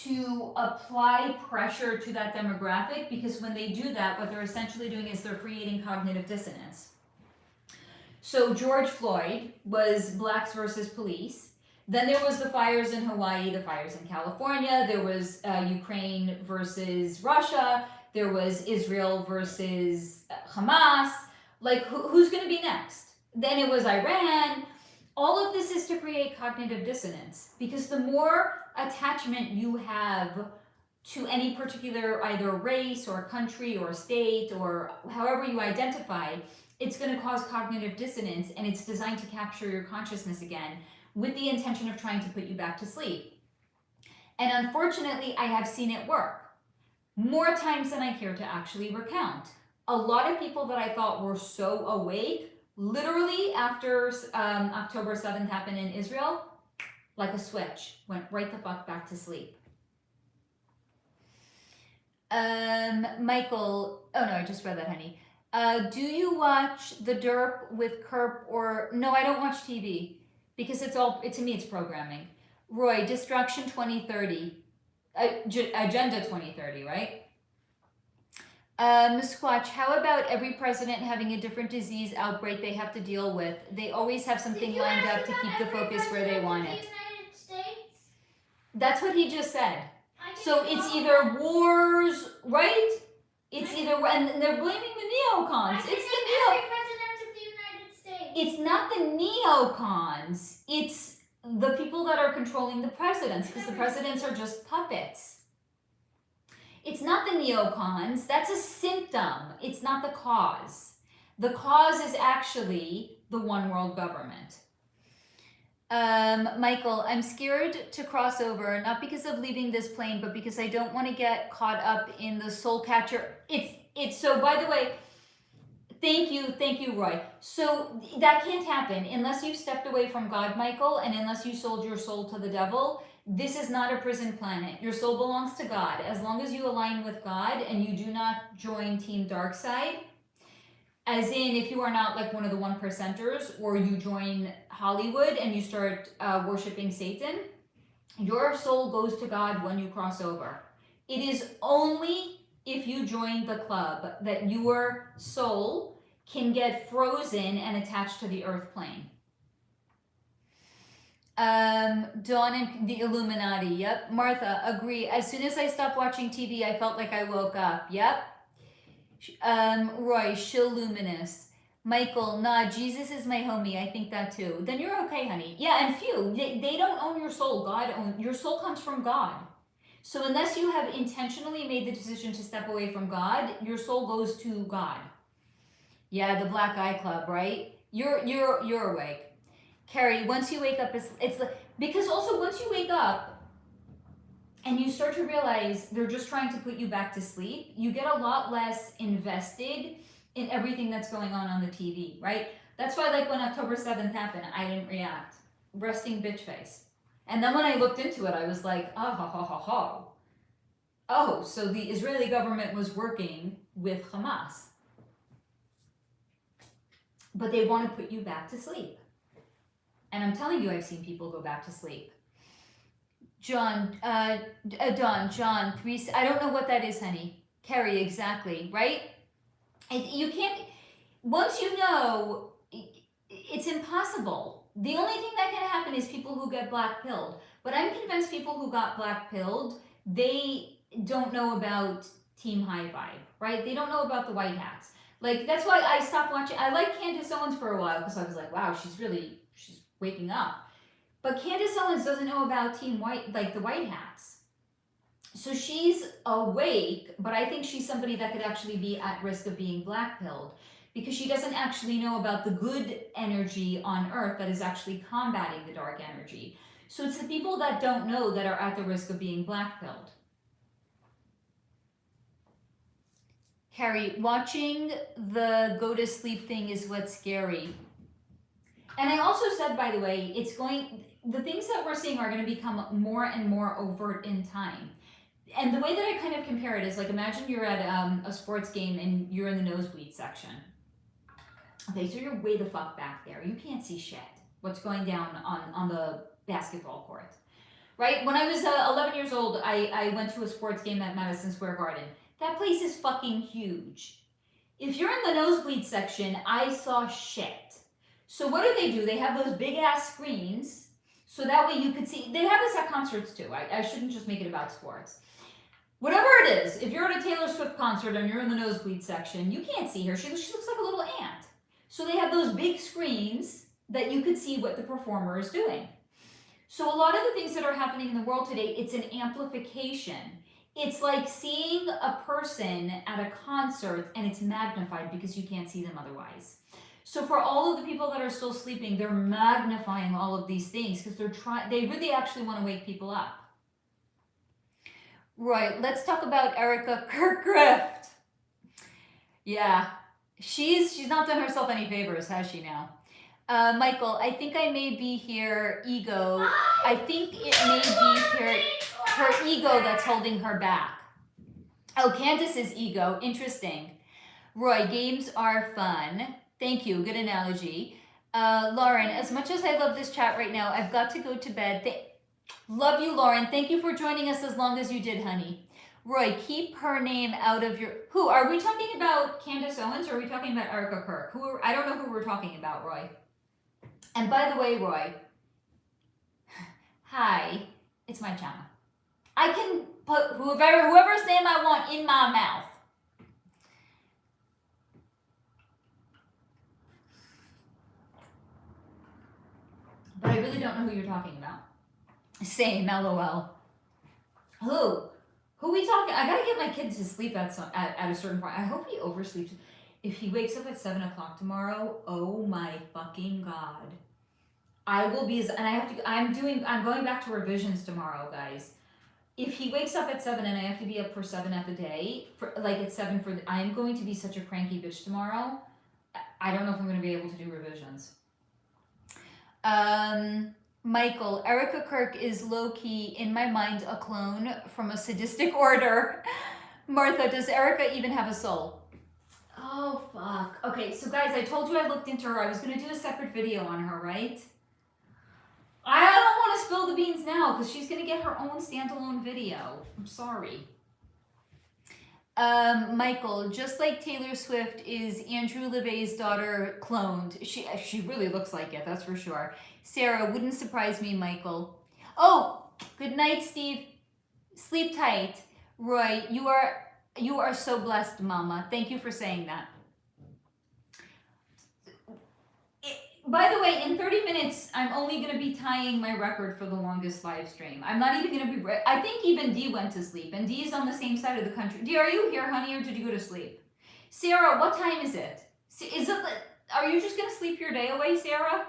to apply pressure to that demographic, because when they do that, what they're essentially doing is they're creating cognitive dissonance. So George Floyd was blacks versus police. Then there was the fires in Hawaii, the fires in California. There was Ukraine versus Russia. There was Israel versus Hamas. Like who's going to be next? Then it was Iran. All of this is to create cognitive dissonance, because the more attachment you have to any particular either race or country or state or however you identify, it's going to cause cognitive dissonance, and it's designed to capture your consciousness again with the intention of trying to put you back to sleep. And unfortunately, I have seen it work more times than I care to actually recount. A lot of people that I thought were so awake, literally after October 7th happened in Israel, like a switch, went right the fuck back to sleep. Michael, oh no, I just read that, honey. Do you watch The Derp with Kerp or, no, I don't watch TV because to me it's programming. Roy, Distraction 2030, Agenda 2030, right? Squatch, how about every president having a different disease outbreak they have to deal with? They always have something lined up to keep the focus where they want it. United States? That's what he just said. So it's either wars, right? It's either, and they're blaming the neocons. It's the every president of the United States. It's not the neocons. It's the people that are controlling the presidents, because the presidents are just puppets. It's not the neocons. That's a symptom. It's not the cause. The cause is actually the one world government. Michael, I'm scared to cross over, not because of leaving this plane, but because I don't want to get caught up in the soul catcher. It's so, by the way, thank you, Roy. So that can't happen unless you've stepped away from God, Michael, and unless you sold your soul to the devil. This is not a prison planet. Your soul belongs to God. As long as you align with God and you do not join Team Darkside, as in if you are not like one of the 1%ers, or you join Hollywood and you start worshiping Satan, your soul goes to God when you cross over. It is only if you join the club that your soul can get frozen and attached to the earth plane. Dawn and the Illuminati, yep. Martha, agree. As soon as I stopped watching TV, I felt like I woke up, yep. Roy, shill luminous. Michael, nah, Jesus is my homie. I think that too. Then you're okay, honey. Yeah, and few, they don't own your soul. God owns, your soul comes from God. So unless you have intentionally made the decision to step away from God, your soul goes to God. Yeah, the Black Eye Club, right? You're awake. Carrie, once you wake up, it's because also once you wake up and you start to realize they're just trying to put you back to sleep, you get a lot less invested in everything that's going on the TV, right? That's why, like, when October 7th happened, I didn't react. Resting bitch face. And then when I looked into it, I was like, oh, ho, ho, ho, ho. Oh, so the Israeli government was working with Hamas. But they want to put you back to sleep. And I'm telling you, I've seen people go back to sleep. John, John, 3, I don't know what that is, honey. Carrie, exactly, right? You can't, once you know, it's impossible. The only thing that can happen is people who get black-pilled. But I'm convinced people who got black-pilled, they don't know about Team High Vibe, right? They don't know about the white hats. Like, that's why I stopped watching. I liked Candace Owens for a while because I was like, wow, she's waking up. But Candace Owens doesn't know about Team White, like the white hats. So she's awake, but I think she's somebody that could actually be at risk of being black-pilled because she doesn't actually know about the good energy on Earth that is actually combating the dark energy. So it's the people that don't know that are at the risk of being black-pilled. Carrie, watching the go to sleep thing is what's scary. And I also said, by the way, the things that we're seeing are going to become more and more overt in time. And the way that I kind of compare it is like, imagine you're at a sports game and you're in the nosebleed section. Okay, so you're way the fuck back there. You can't see shit. What's going down on the basketball court, right? When I was 11 years old, I went to a sports game at Madison Square Garden. That place is fucking huge. If you're in the nosebleed section, I saw shit. So what do? They have those big ass screens, so that way you could see. They have this at concerts too. I shouldn't just make it about sports. Whatever it is, if you're at a Taylor Swift concert and you're in the nosebleed section, you can't see her. She looks like a little ant. So they have those big screens that you could see what the performer is doing. So a lot of the things that are happening in the world today, it's an amplification. It's like seeing a person at a concert and it's magnified because you can't see them otherwise. So for all of the people that are still sleeping, they're magnifying all of these things because they really actually want to wake people up. Right, let's talk about Erica Kirkgrift. Yeah, she's not done herself any favors, has she now? Michael, I think I may be here, ego. I think it may be her ego that's holding her back. Oh, Candace's ego, interesting. Roy, games are fun. Thank you, good analogy. Lauren, as much as I love this chat right now, I've got to go to bed. Love you, Lauren. Thank you for joining us as long as you did, honey. Roy, keep her name out of your... Who? Are we talking about Candace Owens or are we talking about Erica Kirk? I don't know who we're talking about, Roy. And by the way, Roy, hi, it's my channel. I can put whoever's name I want in my mouth. But I really don't know who you're talking about. Same, LOL. Who we talking? I gotta get my kid to sleep at a certain point. I hope he oversleeps. If he wakes up at 7 o'clock tomorrow, oh my fucking God. I will be, and I have to, I'm going back to revisions tomorrow, guys. If he wakes up at 7 and I have to be up for 7 at the day, at 7 I'm going to be such a cranky bitch tomorrow. I don't know if I'm going to be able to do revisions. Michael, Erica Kirk is low-key, in my mind, a clone from a sadistic order. Martha, does Erica even have a soul? Oh, fuck. Okay, so guys, I told you I looked into her. I was going to do a separate video on her, right? I don't want to spill the beans now because she's going to get her own standalone video. I'm sorry. Michael, just like Taylor Swift is Andrew LeVay's daughter cloned. She really looks like it, that's for sure. Sarah, wouldn't surprise me, Michael. Oh, good night, Steve. Sleep tight. Roy, you are so blessed, Mama. Thank you for saying that. By the way, in 30 minutes, I'm only going to be tying my record for the longest live stream. I'm not even going to be... I think even Dee went to sleep, and Dee is on the same side of the country. Dee, are you here, honey, or did you go to sleep? Sarah, what time is it? Is it... Are you just going to sleep your day away, Sarah?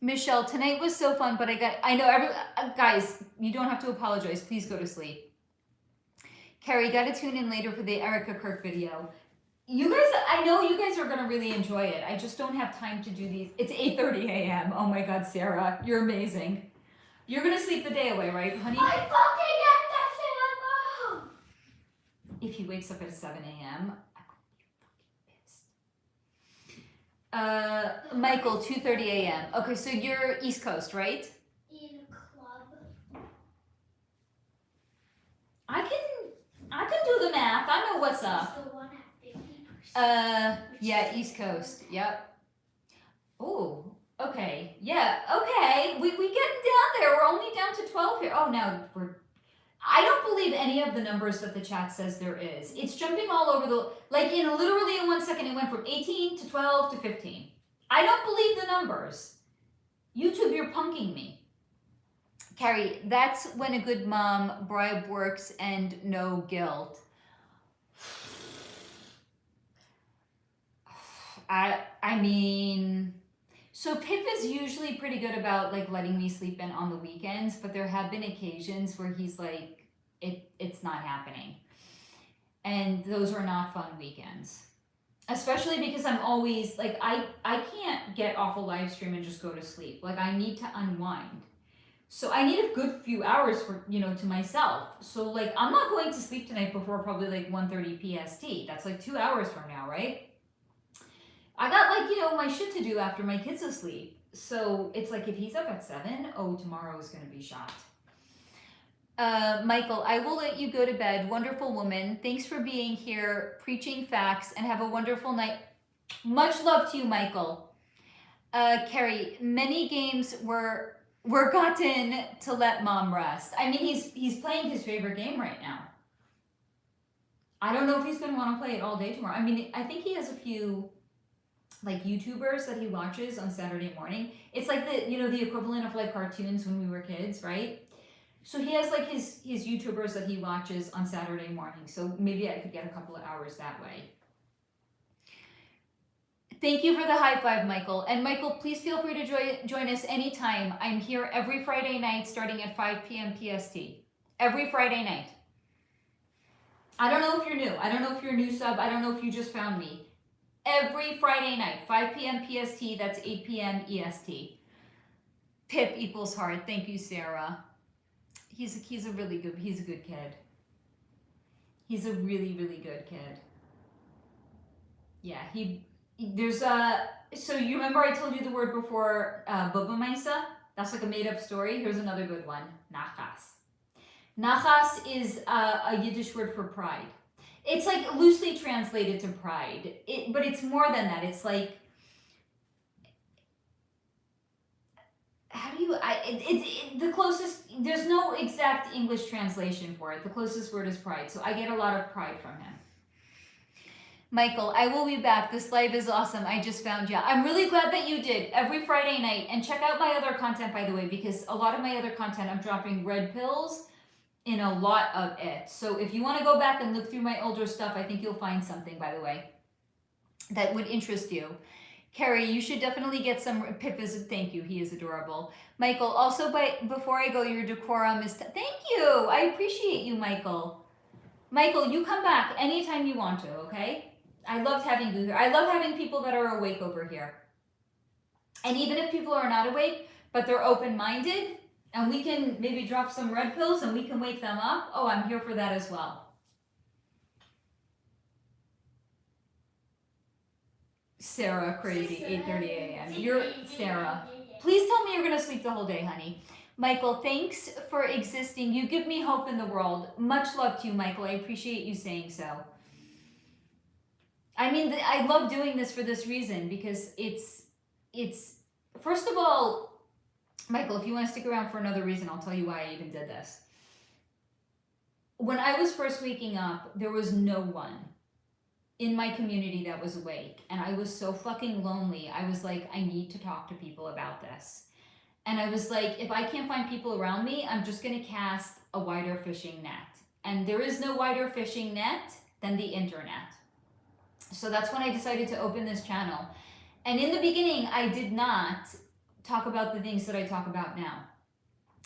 Michelle, tonight was so fun, but I know, guys, you don't have to apologize. Please go to sleep. Carrie, got to tune in later for the Erica Kirk video. You guys, I know you guys are going to really enjoy it. I just don't have time to do these. It's 8:30 a.m. Oh my God, Sarah, you're amazing. You're going to sleep the day away, right, honey? I fucking get that shit at home. If he wakes up at 7 a.m., I would be fucking pissed. Michael, 2:30 a.m. Okay, so you're East Coast, right? In a club. I can do the math. I know what's up. It's the one at 50%. Yeah, East Coast. Yep. Oh, okay. Yeah, okay. We getting down there. We're only down to 12 here. Oh, now I don't believe any of the numbers that the chat says there is. It's jumping all over literally in 1 second, it went from 18 to 12 to 15. I don't believe the numbers. YouTube, you're punking me. Carrie, that's when a good mom bribe works and no guilt. I mean, so Pip is usually pretty good about letting me sleep in on the weekends, but there have been occasions where he's like, it's not happening. And those are not fun weekends. Especially because I'm always I can't get off a live stream and just go to sleep. I need to unwind. So I need a good few hours for, to myself. So I'm not going to sleep tonight before probably 1:30 PST. That's 2 hours from now, right? I got my shit to do after my kid's asleep. So it's if he's up at 7, oh, tomorrow is going to be shot. Michael, I will let you go to bed. Wonderful woman. Thanks for being here, preaching facts, and have a wonderful night. Much love to you, Michael. Carrie, many games were gotten to let mom rest. I mean, he's playing his favorite game right now. I don't know if he's going to want to play it all day tomorrow. I mean, I think he has a few YouTubers that he watches on Saturday morning. It's the equivalent of cartoons when we were kids, right? So he has his YouTubers that he watches on Saturday morning. So maybe I could get a couple of hours that way. Thank you for the high five, Michael. And Michael, please feel free to join us anytime. I'm here every Friday night starting at 5 p.m. PST. Every Friday night. I don't know if you're new. I don't know if you're a new sub. I don't know if you just found me. Every Friday night, 5 p.m. PST, that's 8 p.m. EST. Pip equals hard. Thank you, Sarah. He's a good kid. He's a really, really good kid. Yeah, so you remember I told you the word before, Bobamaisa? That's a made up story. Here's another good one, nachas. Nachas is a Yiddish word for pride. It's loosely translated to pride, but it's more than that. It's how do you, the closest, there's no exact English translation for it. The closest word is pride. So I get a lot of pride from him. Michael, I will be back. This live is awesome. I just found you. I'm really glad that you did every Friday night. And check out my other content, by the way, because a lot of my other content, I'm dropping red pills in a lot of it. So if you want to go back and look through my older stuff, I think you'll find something, by the way, that would interest you. Carrie, you should definitely get some. Pip is, thank you. He is adorable. Michael, also, before I go, your decorum is, thank you. I appreciate you, Michael. Michael, you come back anytime you want to, okay? I loved having you here. I love having people that are awake over here. And even if people are not awake, but they're open-minded, and we can maybe drop some red pills and we can wake them up, oh, I'm here for that as well. Sarah, crazy, 8:30 a.m. You're Sarah. Please tell me you're going to sleep the whole day, honey. Michael, thanks for existing. You give me hope in the world. Much love to you, Michael. I appreciate you saying so. I mean, I love doing this for this reason, because it's first of all, Michael, if you want to stick around for another reason, I'll tell you why I even did this. When I was first waking up, there was no one in my community that was awake, and I was so fucking lonely. I was like, I need to talk to people about this. And I was like, if I can't find people around me, I'm just gonna cast a wider fishing net. And there is no wider fishing net than the internet. So that's when I decided to open this channel. And in the beginning, I did not talk about the things that I talk about now.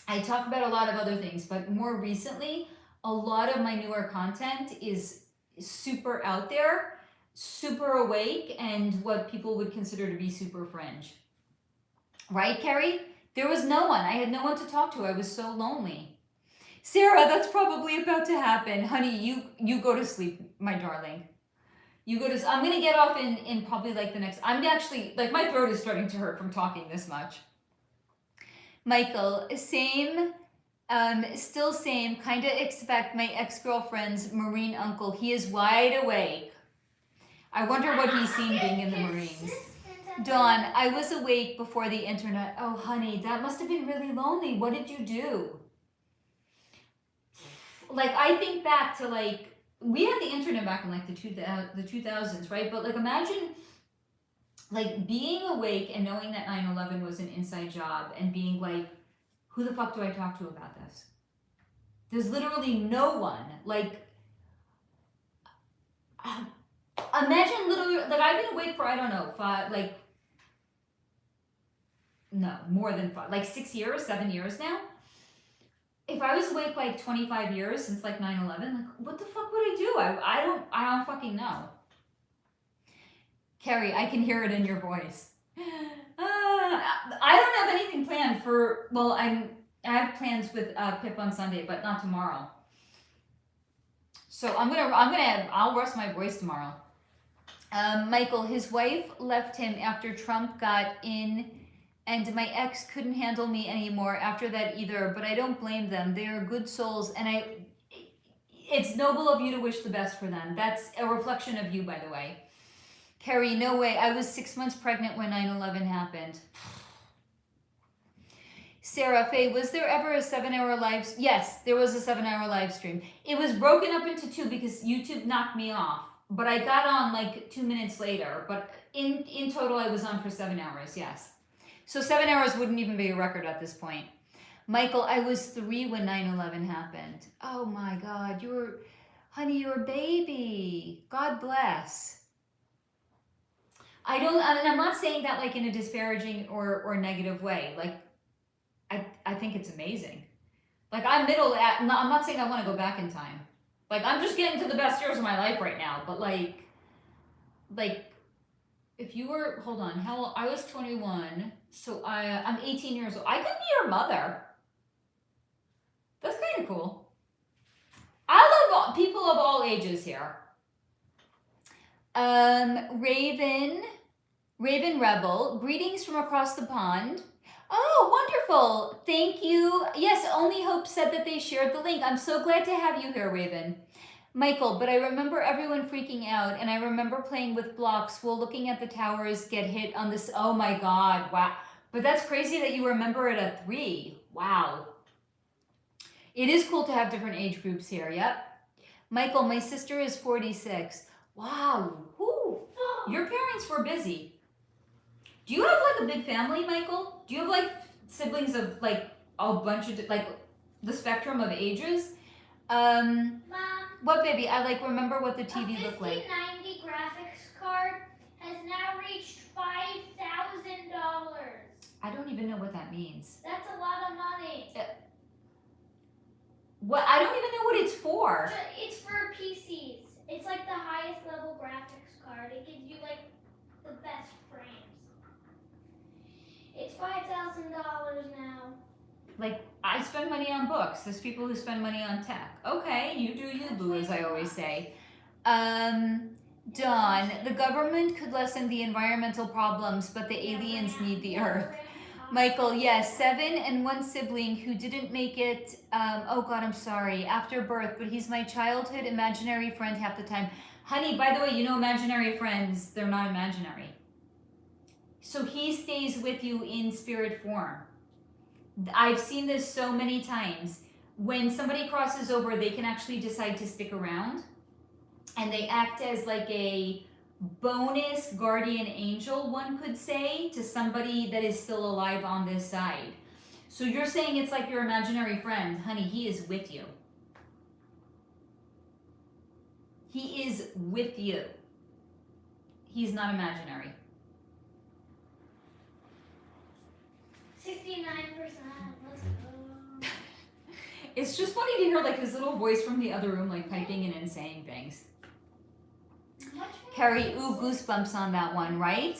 I talk about a lot of other things, but more recently, a lot of my newer content is super out there, super awake, and what people would consider to be super fringe. Right, Carrie? There was no one. I had no one to talk to. I was so lonely. Sarah, that's probably about to happen. Honey, you go to sleep, my darling. You go to, I'm going to get off in probably like the next, I'm actually, like my throat is starting to hurt from talking this much. Michael, same, still same, kind of expect my ex-girlfriend's Marine uncle. He is wide awake. I wonder what he's seen being in the Marines. Dawn, I was awake before the internet. Oh, honey, that must have been really lonely. What did you do? Like, I think back to like, we had the internet back in like the 2000s, right? But like, imagine like being awake and knowing that 9/11 was an inside job and being like, who the fuck do I talk to about this? There's literally no one. Like, imagine literally, like I've been awake for, I don't know, more than 5, like 6 years, 7 years now. If I was awake like 25 years since like 9/11, like what the fuck would I do? I don't fucking know. Carrie, I can hear it in your voice. I don't have anything planned for, well, I have plans with Pip on Sunday, but not tomorrow. So I'll rest my voice tomorrow. Michael, his wife left him after Trump got in, and my ex couldn't handle me anymore after that either, but I don't blame them. They are good souls, and it's noble of you to wish the best for them. That's a reflection of you, by the way. Carrie, no way. I was 6 months pregnant when 9/11 happened. Sarah, Faye, was there ever a 7-hour live? Yes, there was a 7-hour live stream. It was broken up into 2 because YouTube knocked me off. But I got on like 2 minutes later. But in total, I was on for 7 hours, yes. So 7 hours wouldn't even be a record at this point. Michael, I was 3 when 9/11 happened. Oh my God, honey, you're a baby. God bless. I'm not saying that like in a disparaging or negative way. Like, I think it's amazing. Like I'm not saying I want to go back in time. Like I'm just getting to the best years of my life right now. But like if you were, hold on, I was 21, so I'm 18 years old. I could be your mother. That's kind of cool. I love people of all ages here. Raven Rebel, greetings from across the pond. Oh, wonderful. Thank you. Yes, Only Hope said that they shared the link. I'm so glad to have you here, Raven. Michael, but I remember everyone freaking out, and I remember playing with blocks while looking at the towers get hit on this. Oh my God, wow. But that's crazy that you remember it at 3. Wow. It is cool to have different age groups here, yep. Michael, my sister is 46. Wow. Whew. Your parents were busy. Do you have like a big family, Michael? Do you have like siblings of like a bunch of like the spectrum of ages? Mom. What, baby? I like remember what the TV looked like. A 5090 graphics card has now reached $5,000. I don't even know what that means. That's a lot of money. What? I don't even know what it's for. It's for PCs. It's like the highest level graphics card. It gives you like the best frames. It's $5,000 now. Like, I spend money on books. There's people who spend money on tech. Okay, you do you, boo, as I always say. Dawn, the government could lessen the environmental problems, but the aliens need the earth. Michael, yes, 7 and 1 sibling who didn't make it, oh God, I'm sorry, after birth, but he's my childhood imaginary friend half the time. Honey, by the way, you know imaginary friends, they're not imaginary. So he stays with you in spirit form. I've seen this so many times. When somebody crosses over, they can actually decide to stick around and they act as like a bonus guardian angel, one could say, to somebody that is still alive on this side. So you're saying it's like your imaginary friend. Honey, he is with you. He is with you. He's not imaginary. 69%. Let's go. It's just funny to hear like his little voice from the other room like piping in and saying things. Carrie, ooh, goosebumps on that one, right?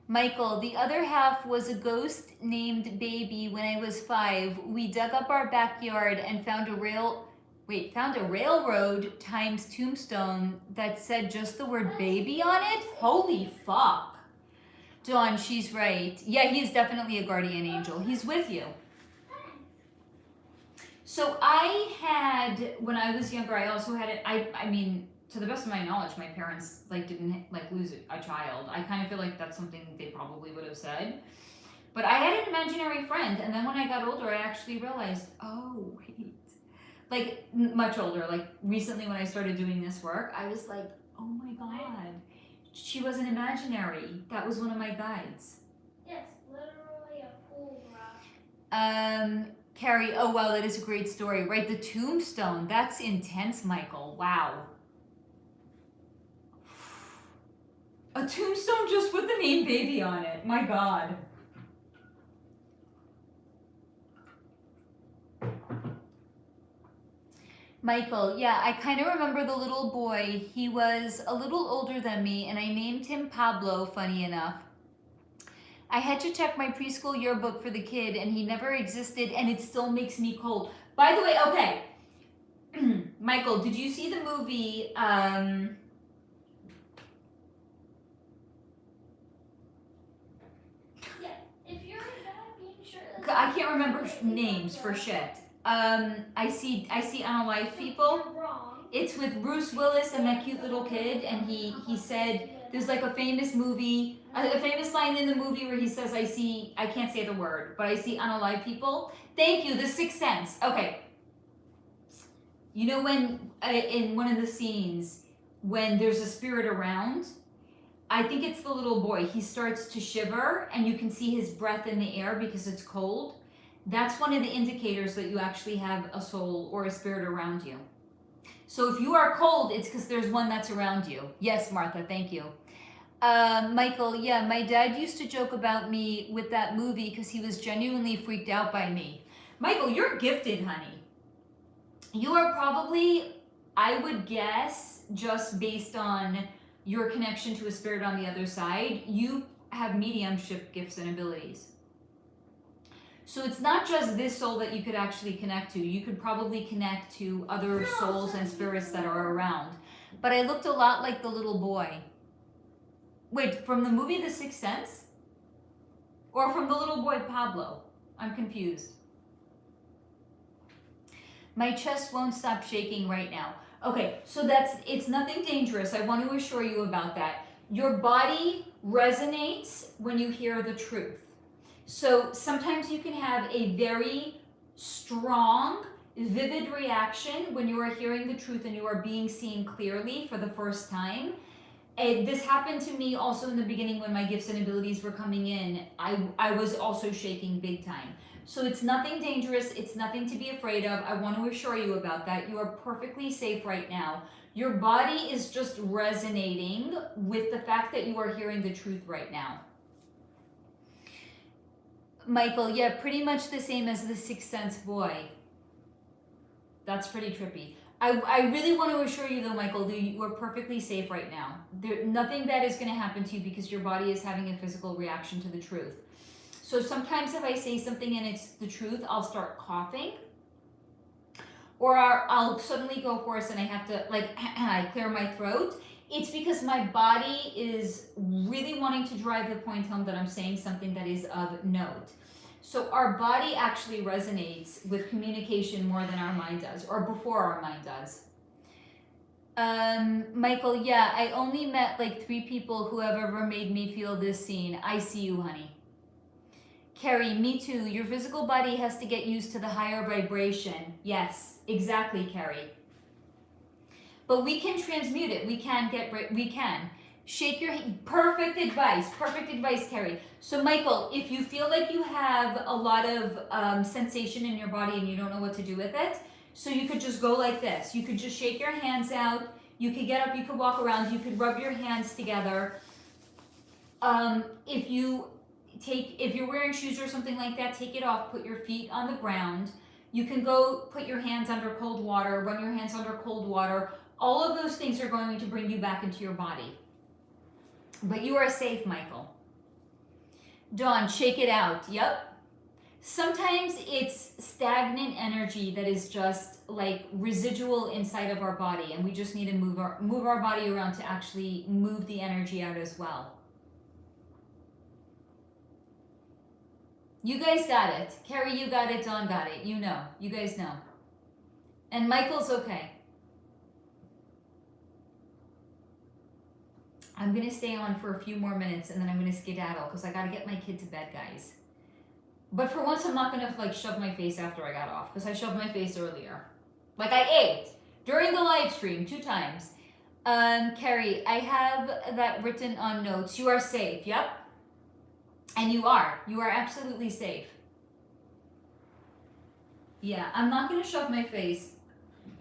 Michael, the other half was a ghost named Baby when I was 5. We dug up our backyard and found a railroad times tombstone that said just the word baby on it. Holy fuck. Dawn, she's right. Yeah, he's definitely a guardian angel. He's with you. So I had, when I was younger, I also had it, I mean, to the best of my knowledge, my parents like didn't like lose a child. I kind of feel like that's something they probably would have said. But I had an imaginary friend, and then when I got older, I actually realized, oh wait, like much older, like recently when I started doing this work, I was like, oh my god, she wasn't imaginary. That was one of my guides. Yes, literally a pool brush. Carrie, oh wow, that is a great story, right? The tombstone, that's intense, Michael. Wow. A tombstone just with the name Baby on it. My God. Michael, yeah, I kind of remember the little boy. He was a little older than me, and I named him Pablo, funny enough. I had to check my preschool yearbook for the kid, and he never existed, and it still makes me cold. By the way, okay. Michael, did you see the movie, I can't remember names for shit. I see Unalive People. It's with Bruce Willis and that cute little kid, and he said there's like a famous movie, a famous line in the movie where he says, I can't say the word, but I see unalive people. Thank you, The Sixth Sense. Okay. You know when, in one of the scenes, when there's a spirit around, I think it's the little boy. He starts to shiver and you can see his breath in the air because it's cold. That's one of the indicators that you actually have a soul or a spirit around you. So if you are cold, it's because there's one that's around you. Yes, Martha, thank you. Michael, yeah, my dad used to joke about me with that movie because he was genuinely freaked out by me. Michael, you're gifted, honey. You are probably, I would guess, just based on your connection to a spirit on the other side, you have mediumship gifts and abilities. So it's not just this soul that you could actually connect to. You could probably connect to other souls and spirits that are around. But I looked a lot like the little boy. Wait, from the movie The Sixth Sense? Or from the little boy Pablo? I'm confused. My chest won't stop shaking right now. Okay, so it's nothing dangerous. I want to assure you about that. Your body resonates when you hear the truth. So sometimes you can have a very strong, vivid reaction when you are hearing the truth and you are being seen clearly for the first time. This happened to me also in the beginning when my gifts and abilities were coming in. I was also shaking big time. So it's nothing dangerous. It's nothing to be afraid of. I want to assure you about that. You are perfectly safe right now. Your body is just resonating with the fact that you are hearing the truth right now. Michael, yeah, pretty much the same as the Sixth Sense boy. That's pretty trippy. I really want to assure you though, Michael, that you are perfectly safe right now. Nothing bad is going to happen to you because your body is having a physical reaction to the truth. So sometimes if I say something and it's the truth, I'll start coughing. Or I'll suddenly go hoarse and I have to I clear my throat. It's because my body is really wanting to drive the point home that I'm saying something that is of note. So our body actually resonates with communication more than our mind does, or before our mind does. Michael, yeah, I only met like 3 people who have ever made me feel this scene. I see you, honey. Carrie, me too. Your physical body has to get used to the higher vibration. Yes, exactly, Carrie. But we can transmute it. We can we can. Shake your, perfect advice, Carrie. So Michael, if you feel like you have a lot of sensation in your body and you don't know what to do with it, so you could just go like this. You could just shake your hands out. You could get up, you could walk around, you could rub your hands together. If you're wearing shoes or something like that, take it off, put your feet on the ground. You can go put your hands under cold water, run your hands under cold water. All of those things are going to bring you back into your body. But you are safe, Michael. Dawn, shake it out. Yep. Sometimes it's stagnant energy that is just like residual inside of our body, and we just need to move our body around to actually move the energy out as well. You guys got it. Carrie, you got it. Dawn got it. You know. You guys know. And Michael's okay. I'm going to stay on for a few more minutes and then I'm going to skedaddle because I got to get my kid to bed, guys. But for once, I'm not going to like shove my face after I got off because I shoved my face earlier. Like I ate during the live stream 2 times. Carrie, I have that written on notes. You are safe. Yep. And you are. You are absolutely safe. Yeah, I'm not going to shove my face,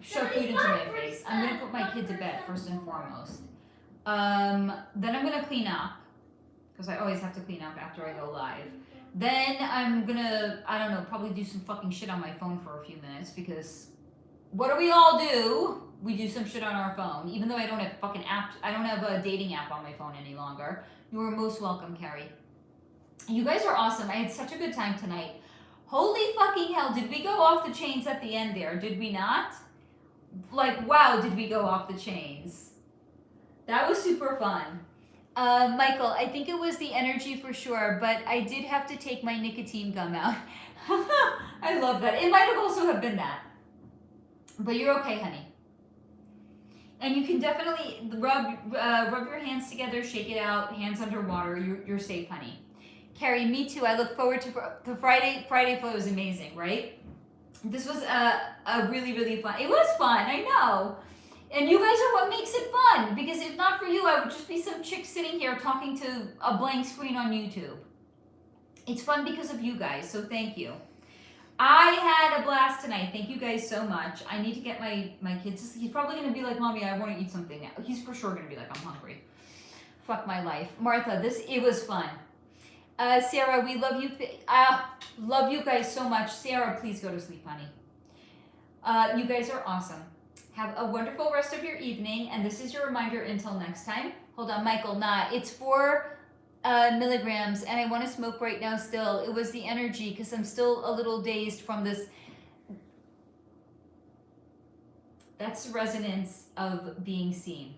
shove food into my face. I'm going to put my kid to bed first and foremost. Then I'm going to clean up because I always have to clean up after I go live. Then I'm going to, I don't know, probably do some fucking shit on my phone for a few minutes because what do we all do? We do some shit on our phone. Even though I don't have fucking apps, I don't have a dating app on my phone any longer. You are most welcome, Carrie. You guys are awesome. I had such a good time tonight. Holy fucking hell, did we go off the chains at the end there? Did we not? Like, wow, did we go off the chains? That was super fun. Michael, I think it was the energy for sure, but I did have to take my nicotine gum out. I love that. It might have also have been that. But you're okay, honey. And you can definitely rub your hands together, shake it out, hands underwater. You're safe, honey. Carrie, me too. I look forward to the Friday flow is amazing, right? This was a really, really fun. It was fun, I know. And you guys are what makes it fun. Because if not for you, I would just be some chick sitting here talking to a blank screen on YouTube. It's fun because of you guys, so thank you. I had a blast tonight. Thank you guys so much. I need to get my kids. He's probably going to be like, Mommy, I want to eat something now. He's for sure going to be like, I'm hungry. Fuck my life. Martha, it was fun. Sarah, we love you. Love you guys so much. Sarah, please go to sleep, honey. You guys are awesome. Have a wonderful rest of your evening. And this is your reminder until next time. Hold on, Michael. Nah, it's 4 milligrams. And I want to smoke right now still. It was the energy because I'm still a little dazed from this. That's the resonance of being seen.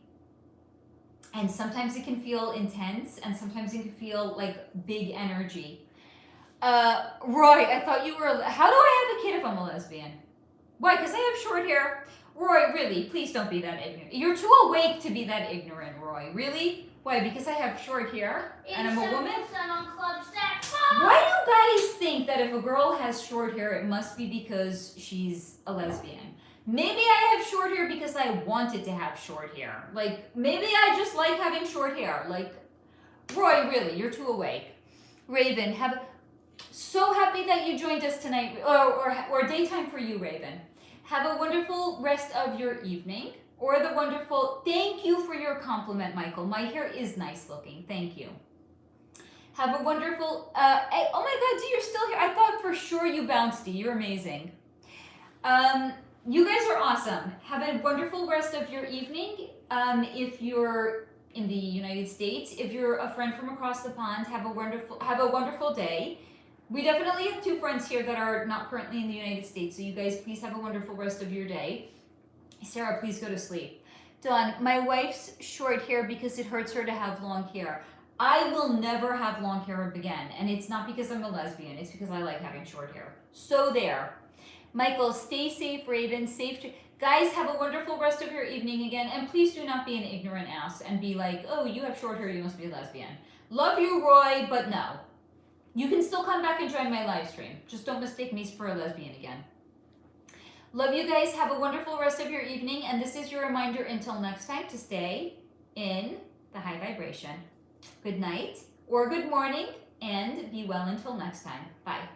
And sometimes it can feel intense, and sometimes it can feel like big energy. Roy, I thought you were. How do I have a kid if I'm a lesbian? Why? Because I have short hair. Roy, really? Please don't be that ignorant. You're too awake to be that ignorant, Roy. Really? Why? Because I have short hair and I'm a woman? Why do guys think that if a girl has short hair, it must be because she's a lesbian? Maybe I have short hair because I wanted to have short hair. Like, maybe I just like having short hair. Like, Roy, really, you're too awake. Raven, so happy that you joined us tonight, or daytime for you, Raven. Have a wonderful rest of your evening, or the wonderful, thank you for your compliment, Michael. My hair is nice looking, thank you. Have a wonderful, hey, oh my God, you're still here. I thought for sure you bounced, you're amazing. You guys are awesome. Have a wonderful rest of your evening. If you're in the United States, if you're a friend from across the pond, have a wonderful day. We definitely have 2 friends here that are not currently in the United States, so you guys please have a wonderful rest of your day. Sarah, please go to sleep. Dawn, my wife's short hair because it hurts her to have long hair. I will never have long hair again, and it's not because I'm a lesbian, it's because I like having short hair. So there. Michael, stay safe, Raven. Guys, have a wonderful rest of your evening again. And please do not be an ignorant ass and be like, oh, you have short hair, you must be a lesbian. Love you, Roy, but no. You can still come back and join my live stream. Just don't mistake me for a lesbian again. Love you guys. Have a wonderful rest of your evening. And this is your reminder until next time to stay in the high vibration. Good night or good morning, and be well until next time. Bye.